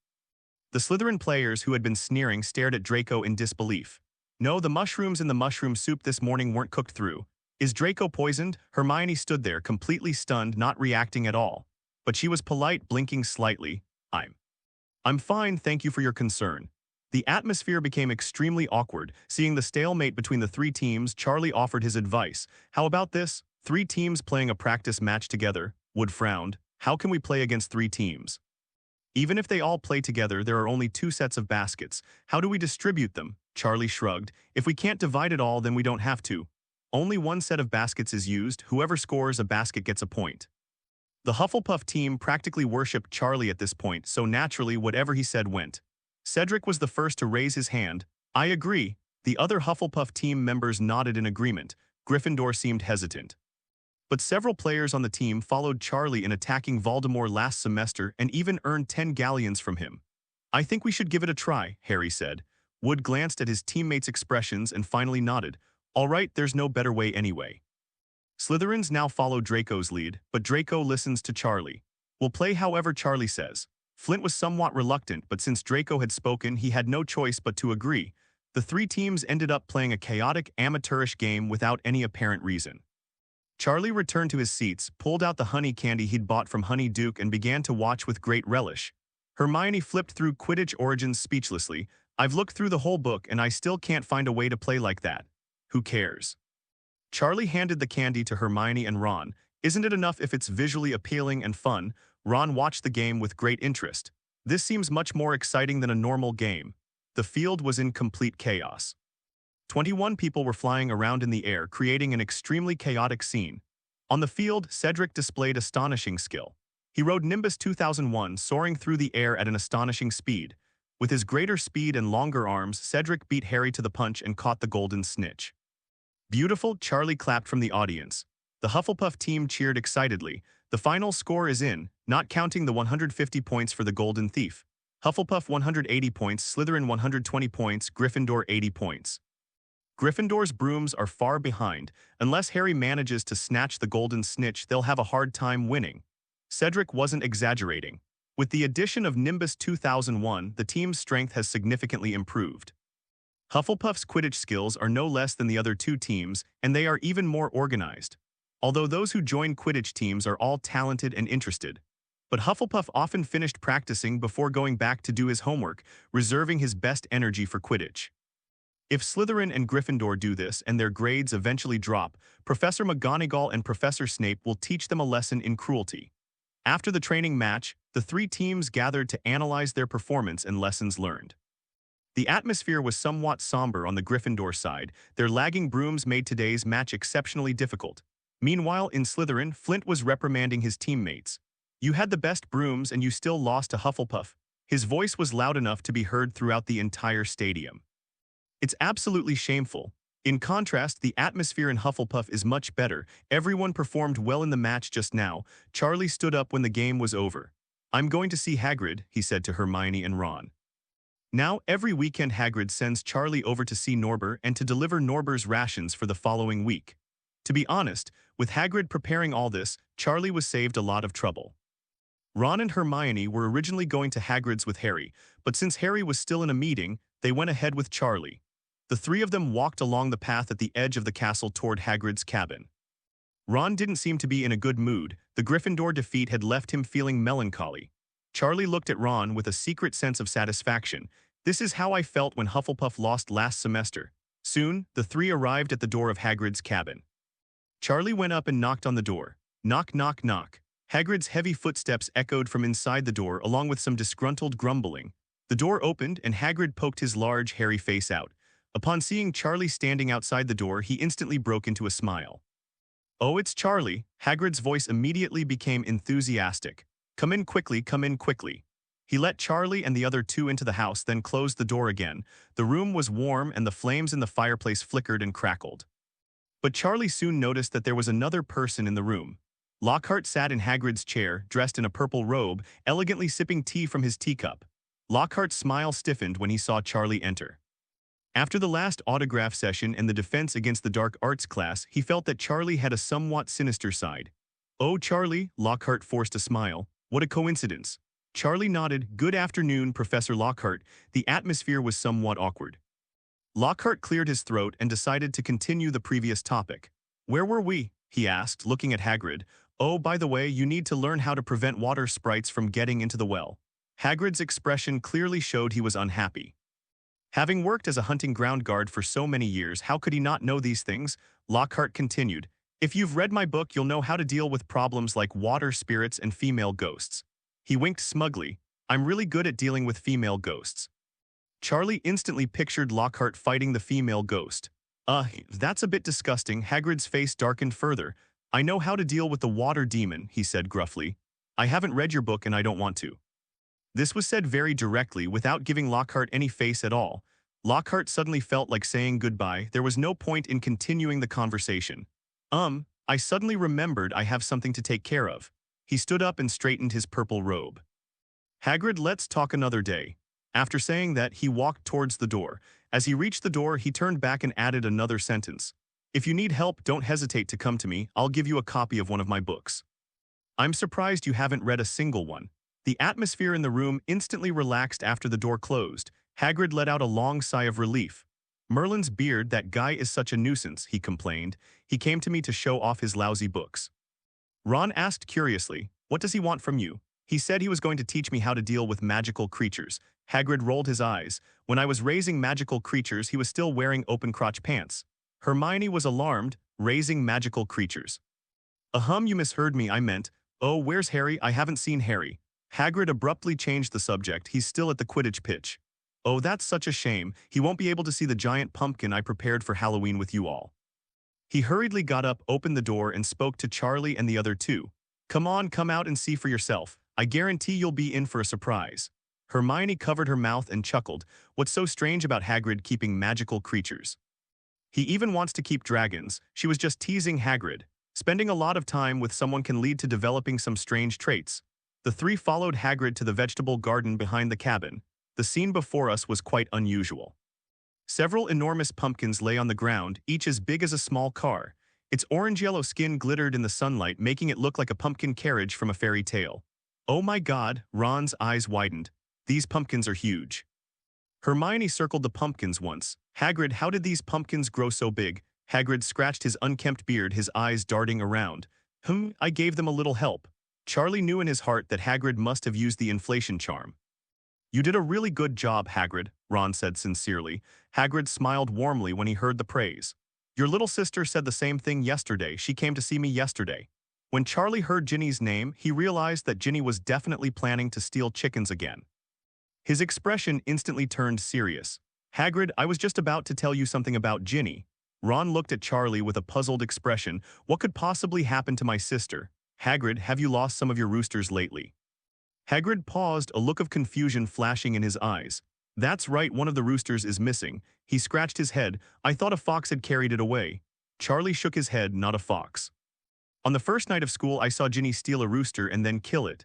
The Slytherin players who had been sneering stared at Draco in disbelief. "No, the mushrooms in the mushroom soup this morning weren't cooked through." "Is Draco poisoned?" Hermione stood there, completely stunned, not reacting at all. But she was polite, blinking slightly. I'm fine, thank you for your concern." The atmosphere became extremely awkward. Seeing the stalemate between the 3 teams, Charlie offered his advice. "How about this? 3 teams playing a practice match together." Wood frowned. "How can we play against 3 teams? Even if they all play together, there are only 2 sets of baskets. How do we distribute them?" Charlie shrugged. "If we can't divide it all, then we don't have to. Only 1 set of baskets is used. Whoever scores a basket gets a point." The Hufflepuff team practically worshipped Charlie at this point, so naturally whatever he said went. Cedric was the first to raise his hand. "I agree." The other Hufflepuff team members nodded in agreement. Gryffindor seemed hesitant. But several players on the team followed Charlie in attacking Voldemort last semester and even earned 10 galleons from him. "I think we should give it a try," Harry said. Wood glanced at his teammates' expressions and finally nodded. "All right, there's no better way anyway." Slytherins now follow Draco's lead, but Draco listens to Charlie. "We'll play however Charlie says." Flint was somewhat reluctant, but since Draco had spoken, he had no choice but to agree. The 3 teams ended up playing a chaotic, amateurish game without any apparent reason. Charlie returned to his seats, pulled out the honey candy he'd bought from Honey Duke and began to watch with great relish. Hermione flipped through Quidditch Origins speechlessly. "I've looked through the whole book and I still can't find a way to play like that." "Who cares?" Charlie handed the candy to Hermione and Ron. "Isn't it enough if it's visually appealing and fun?" Ron watched the game with great interest. "This seems much more exciting than a normal game." The field was in complete chaos. 21 people were flying around in the air, creating an extremely chaotic scene. On the field, Cedric displayed astonishing skill. He rode Nimbus 2001, soaring through the air at an astonishing speed. With his greater speed and longer arms, Cedric beat Harry to the punch and caught the golden snitch. "Beautiful," Charlie clapped from the audience. The Hufflepuff team cheered excitedly. "The final score is in, not counting the 150 points for the Golden Thief. Hufflepuff 180 points, Slytherin 120 points, Gryffindor 80 points. Gryffindor's brooms are far behind. Unless Harry manages to snatch the golden snitch, they'll have a hard time winning." Cedric wasn't exaggerating. With the addition of Nimbus 2001, the team's strength has significantly improved. Hufflepuff's Quidditch skills are no less than the other 2 teams, and they are even more organized. Although those who join Quidditch teams are all talented and interested. But Hufflepuff often finished practicing before going back to do his homework, reserving his best energy for Quidditch. If Slytherin and Gryffindor do this and their grades eventually drop, Professor McGonagall and Professor Snape will teach them a lesson in cruelty. After the training match, the 3 teams gathered to analyze their performance and lessons learned. The atmosphere was somewhat somber on the Gryffindor side. Their lagging brooms made today's match exceptionally difficult. Meanwhile, in Slytherin, Flint was reprimanding his teammates. "You had the best brooms and you still lost to Hufflepuff." His voice was loud enough to be heard throughout the entire stadium. "It's absolutely shameful. In contrast, the atmosphere in Hufflepuff is much better. Everyone performed well in the match just now. Charlie stood up when the game was over. I'm going to see Hagrid, he said to Hermione and Ron. Now, every weekend Hagrid sends Charlie over to see Norbert and to deliver Norbert's rations for the following week. To be honest, with Hagrid preparing all this, Charlie was saved a lot of trouble. Ron and Hermione were originally going to Hagrid's with Harry, but since Harry was still in a meeting, they went ahead with Charlie. The three of them walked along the path at the edge of the castle toward Hagrid's cabin. Ron didn't seem to be in a good mood. The Gryffindor defeat had left him feeling melancholy. Charlie looked at Ron with a secret sense of satisfaction. This is how I felt when Hufflepuff lost last semester. Soon, the three arrived at the door of Hagrid's cabin. Charlie went up and knocked on the door. Knock, knock, knock. Hagrid's heavy footsteps echoed from inside the door along with some disgruntled grumbling. The door opened and Hagrid poked his large, hairy face out. Upon seeing Charlie standing outside the door, he instantly broke into a smile. "Oh, it's Charlie." Hagrid's voice immediately became enthusiastic. "Come in quickly, come in quickly." He let Charlie and the other two into the house, then closed the door again. The room was warm and the flames in the fireplace flickered and crackled. But Charlie soon noticed that there was another person in the room. Lockhart sat in Hagrid's chair, dressed in a purple robe, elegantly sipping tea from his teacup. Lockhart's smile stiffened when he saw Charlie enter. After the last autograph session and the defense against the dark arts class, he felt that Charlie had a somewhat sinister side. "Oh, Charlie," Lockhart forced a smile. "What a coincidence." Charlie nodded. "Good afternoon, Professor Lockhart." The atmosphere was somewhat awkward. Lockhart cleared his throat and decided to continue the previous topic. "Where were we?" he asked, looking at Hagrid. "Oh, by the way, you need to learn how to prevent water sprites from getting into the well." Hagrid's expression clearly showed he was unhappy. Having worked as a hunting ground guard for so many years, how could he not know these things? Lockhart continued. "If you've read my book, you'll know how to deal with problems like water spirits and female ghosts." He winked smugly. "I'm really good at dealing with female ghosts." Charlie instantly pictured Lockhart fighting the female ghost. That's a bit disgusting." Hagrid's face darkened further. "I know how to deal with the water demon," he said gruffly. "I haven't read your book and I don't want to." This was said very directly, without giving Lockhart any face at all. Lockhart suddenly felt like saying goodbye. There was no point in continuing the conversation. I suddenly remembered I have something to take care of." He stood up and straightened his purple robe. "Hagrid, let's talk another day." After saying that, he walked towards the door. As he reached the door, he turned back and added another sentence. "If you need help, don't hesitate to come to me. I'll give you a copy of one of my books." "I'm surprised you haven't read a single one." The atmosphere in the room instantly relaxed after the door closed. Hagrid let out a long sigh of relief. "Merlin's beard, that guy is such a nuisance," he complained. "He came to me to show off his lousy books." Ron asked curiously, "What does he want from you?" "He said he was going to teach me how to deal with magical creatures." Hagrid rolled his eyes. "When I was raising magical creatures, he was still wearing open-crotch pants." Hermione was alarmed. "Raising magical creatures?" You misheard me, I meant." "Oh, where's Harry? I haven't seen Harry." Hagrid abruptly changed the subject. "He's still at the Quidditch pitch." "Oh, that's such a shame. He won't be able to see the giant pumpkin I prepared for Halloween with you all." He hurriedly got up, opened the door, and spoke to Charlie and the other two. "Come on, come out and see for yourself. I guarantee you'll be in for a surprise." Hermione covered her mouth and chuckled. What's so strange about Hagrid keeping magical creatures? He even wants to keep dragons. She was just teasing Hagrid. Spending a lot of time with someone can lead to developing some strange traits. The three followed Hagrid to the vegetable garden behind the cabin. The scene before us was quite unusual. Several enormous pumpkins lay on the ground, each as big as a small car. Its orange-yellow skin glittered in the sunlight, making it look like a pumpkin carriage from a fairy tale. "Oh my God," Ron's eyes widened. "These pumpkins are huge." Hermione circled the pumpkins once. "Hagrid, how did these pumpkins grow so big?" Hagrid scratched his unkempt beard, his eyes darting around. I gave them a little help." Charlie knew in his heart that Hagrid must have used the inflation charm. "You did a really good job, Hagrid," Ron said sincerely. Hagrid smiled warmly when he heard the praise. "Your little sister said the same thing yesterday. She came to see me yesterday." When Charlie heard Ginny's name, he realized that Ginny was definitely planning to steal chickens again. His expression instantly turned serious. "Hagrid, I was just about to tell you something about Ginny." Ron looked at Charlie with a puzzled expression. "What could possibly happen to my sister?" "Hagrid, have you lost some of your roosters lately?" Hagrid paused, a look of confusion flashing in his eyes. That's right, one of the roosters is missing. He scratched his head. I thought a fox had carried it away. Charlie shook his head, not a fox. On the first night of school, I saw Ginny steal a rooster and then kill it.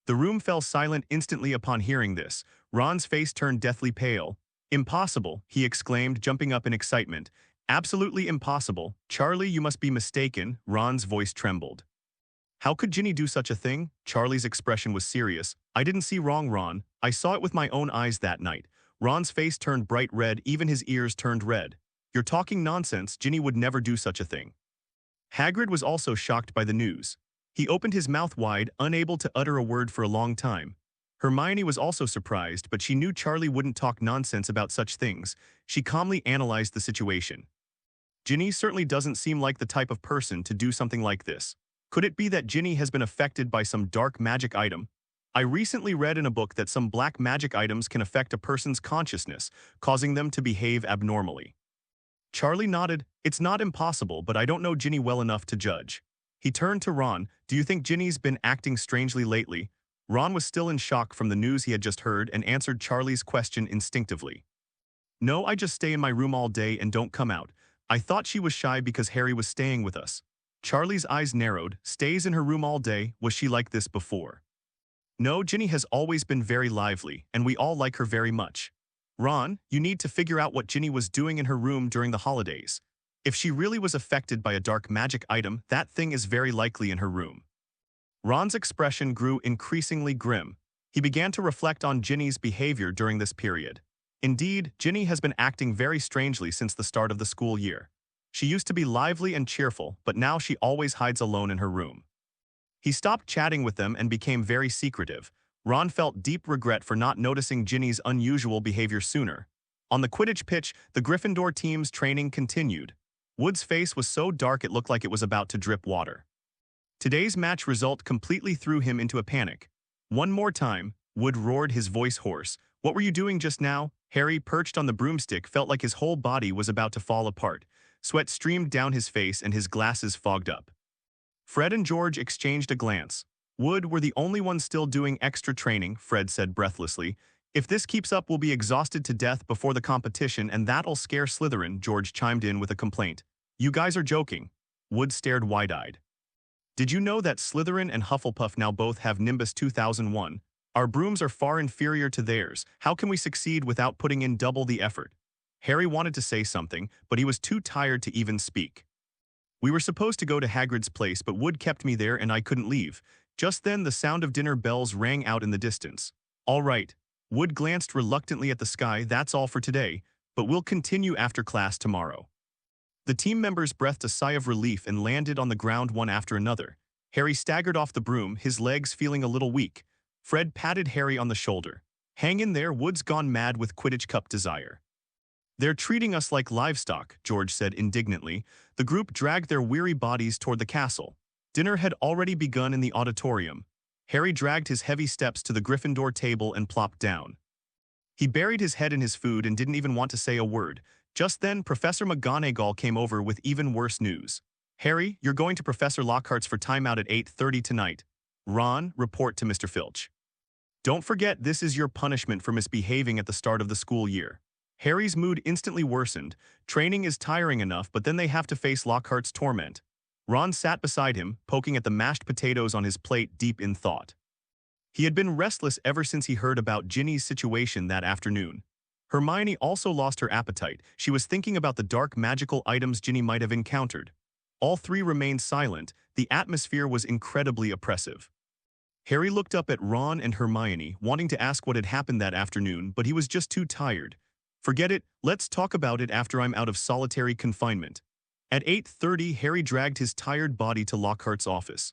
The room fell silent instantly upon hearing this. Ron's face turned deathly pale. Impossible, he exclaimed, jumping up in excitement. Absolutely impossible. Charlie, you must be mistaken. Ron's voice trembled. How could Ginny do such a thing? Charlie's expression was serious. I didn't see wrong, Ron. I saw it with my own eyes that night. Ron's face turned bright red, even his ears turned red. You're talking nonsense. Ginny would never do such a thing. Hagrid was also shocked by the news. He opened his mouth wide, unable to utter a word for a long time. Hermione was also surprised, but she knew Charlie wouldn't talk nonsense about such things. She calmly analyzed the situation. Ginny certainly doesn't seem like the type of person to do something like this. Could it be that Ginny has been affected by some dark magic item? I recently read in a book that some black magic items can affect a person's consciousness, causing them to behave abnormally. Charlie nodded. It's not impossible, but I don't know Ginny well enough to judge. He turned to Ron. Do you think Ginny's been acting strangely lately? Ron was still in shock from the news he had just heard and answered Charlie's question instinctively. No, I just stay in my room all day and don't come out. I thought she was shy because Harry was staying with us. Charlie's eyes narrowed. Stays in her room all day. Was she like this before? No, Ginny has always been very lively, and we all like her very much. Ron, you need to figure out what Ginny was doing in her room during the holidays. If she really was affected by a dark magic item, that thing is very likely in her room. Ron's expression grew increasingly grim. He began to reflect on Ginny's behavior during this period. Indeed, Ginny has been acting very strangely since the start of the school year. She used to be lively and cheerful, but now she always hides alone in her room. He stopped chatting with them and became very secretive. Ron felt deep regret for not noticing Ginny's unusual behavior sooner. On the Quidditch pitch, the Gryffindor team's training continued. Wood's face was so dark it looked like it was about to drip water. Today's match result completely threw him into a panic. One more time, Wood roared, his voice hoarse. What were you doing just now? Harry, perched on the broomstick, felt like his whole body was about to fall apart. Sweat streamed down his face and his glasses fogged up. Fred and George exchanged a glance. Wood, we're the only ones still doing extra training, Fred said breathlessly. If this keeps up, we'll be exhausted to death before the competition, and that'll scare Slytherin, George chimed in with a complaint. You guys are joking. Wood stared wide-eyed. Did you know that Slytherin and Hufflepuff now both have Nimbus 2001? Our brooms are far inferior to theirs. How can we succeed without putting in double the effort? Harry wanted to say something, but he was too tired to even speak. We were supposed to go to Hagrid's place, but Wood kept me there and I couldn't leave. Just then, the sound of dinner bells rang out in the distance. All right. Wood glanced reluctantly at the sky. That's all for today, but we'll continue after class tomorrow. The team members breathed a sigh of relief and landed on the ground one after another. Harry staggered off the broom, his legs feeling a little weak. Fred patted Harry on the shoulder. Hang in there, Wood's gone mad with Quidditch Cup desire. They're treating us like livestock, George said indignantly. The group dragged their weary bodies toward the castle. Dinner had already begun in the auditorium. Harry dragged his heavy steps to the Gryffindor table and plopped down. He buried his head in his food and didn't even want to say a word. Just then, Professor McGonagall came over with even worse news. Harry, you're going to Professor Lockhart's for timeout at 8:30 tonight. Ron, report to Mr. Filch. Don't forget, this is your punishment for misbehaving at the start of the school year. Harry's mood instantly worsened. Training is tiring enough, but then they have to face Lockhart's torment. Ron sat beside him, poking at the mashed potatoes on his plate, deep in thought. He had been restless ever since he heard about Ginny's situation that afternoon. Hermione also lost her appetite. She was thinking about the dark magical items Ginny might have encountered. All three remained silent. The atmosphere was incredibly oppressive. Harry looked up at Ron and Hermione, wanting to ask what had happened that afternoon, but he was just too tired. Forget it, let's talk about it after I'm out of solitary confinement. At 8:30, Harry dragged his tired body to Lockhart's office.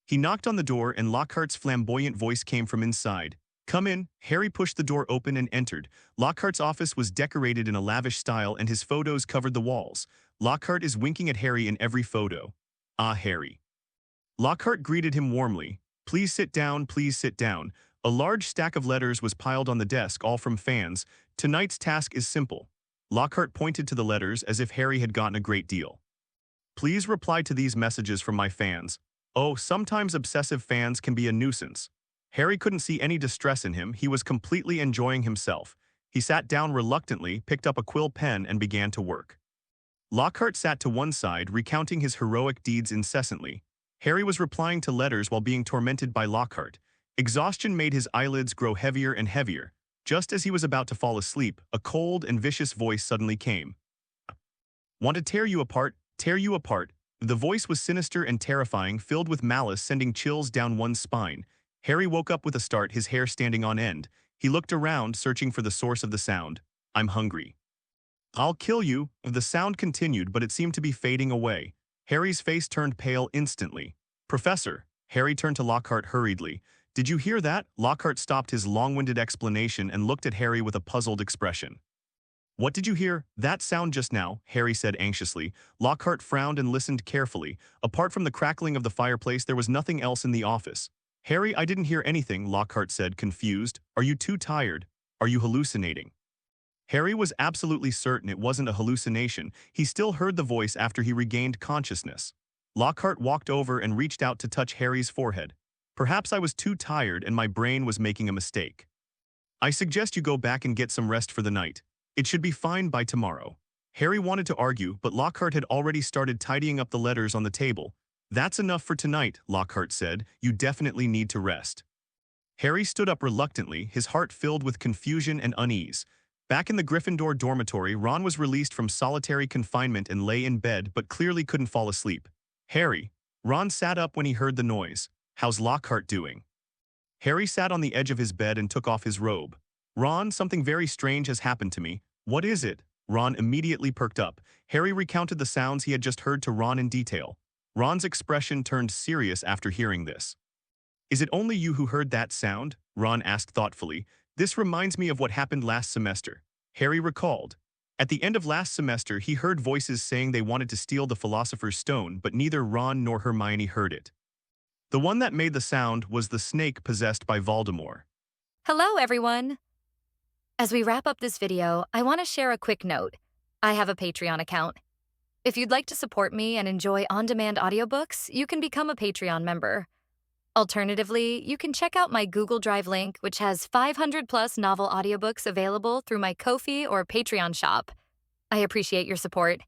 He knocked on the door and Lockhart's flamboyant voice came from inside. Come in. Harry pushed the door open and entered. Lockhart's office was decorated in a lavish style and his photos covered the walls. Lockhart is winking at Harry in every photo. Ah, Harry. Lockhart greeted him warmly. Please sit down, please sit down. A large stack of letters was piled on the desk, all from fans. Tonight's task is simple. Lockhart pointed to the letters as if Harry had gotten a great deal. Please reply to these messages from my fans. Oh, sometimes obsessive fans can be a nuisance. Harry couldn't see any distress in him. He was completely enjoying himself. He sat down reluctantly, picked up a quill pen, and began to work. Lockhart sat to one side, recounting his heroic deeds incessantly. Harry was replying to letters while being tormented by Lockhart. Exhaustion made his eyelids grow heavier and heavier. Just as he was about to fall asleep, a cold and vicious voice suddenly came. "Want to tear you apart, tear you apart." The voice was sinister and terrifying, filled with malice, sending chills down one's spine. Harry woke up with a start, his hair standing on end. He looked around, searching for the source of the sound. "I'm hungry." "I'll kill you." The sound continued, but it seemed to be fading away. Harry's face turned pale instantly. "Professor," Harry turned to Lockhart hurriedly. "Did you hear that?" Lockhart stopped his long-winded explanation and looked at Harry with a puzzled expression. "What did you hear?" "That sound just now," Harry said anxiously. Lockhart frowned and listened carefully. Apart from the crackling of the fireplace, there was nothing else in the office. "Harry, I didn't hear anything," Lockhart said, confused. "Are you too tired? Are you hallucinating?" Harry was absolutely certain it wasn't a hallucination. He still heard the voice after he regained consciousness. Lockhart walked over and reached out to touch Harry's forehead. "Perhaps I was too tired and my brain was making a mistake. I suggest you go back and get some rest for the night. It should be fine by tomorrow." Harry wanted to argue, but Lockhart had already started tidying up the letters on the table. "That's enough for tonight," Lockhart said. "You definitely need to rest." Harry stood up reluctantly, his heart filled with confusion and unease. Back in the Gryffindor dormitory, Ron was released from solitary confinement and lay in bed but clearly couldn't fall asleep. "Harry." Ron sat up when he heard the noise. "How's Lockhart doing?" Harry sat on the edge of his bed and took off his robe. "Ron, something very strange has happened to me." "What is it?" Ron immediately perked up. Harry recounted the sounds he had just heard to Ron in detail. Ron's expression turned serious after hearing this. "Is it only you who heard that sound?" Ron asked thoughtfully. "This reminds me of what happened last semester." Harry recalled. At the end of last semester, he heard voices saying they wanted to steal the Philosopher's Stone, but neither Ron nor Hermione heard it. The one that made the sound was the snake possessed by Voldemort. Hello, everyone! As we wrap up this video, I want to share a quick note. I have a Patreon account. If you'd like to support me and enjoy on-demand audiobooks, you can become a Patreon member. Alternatively, you can check out my Google Drive link, which has 500+ novel audiobooks available through my Ko-fi or Patreon shop. I appreciate your support.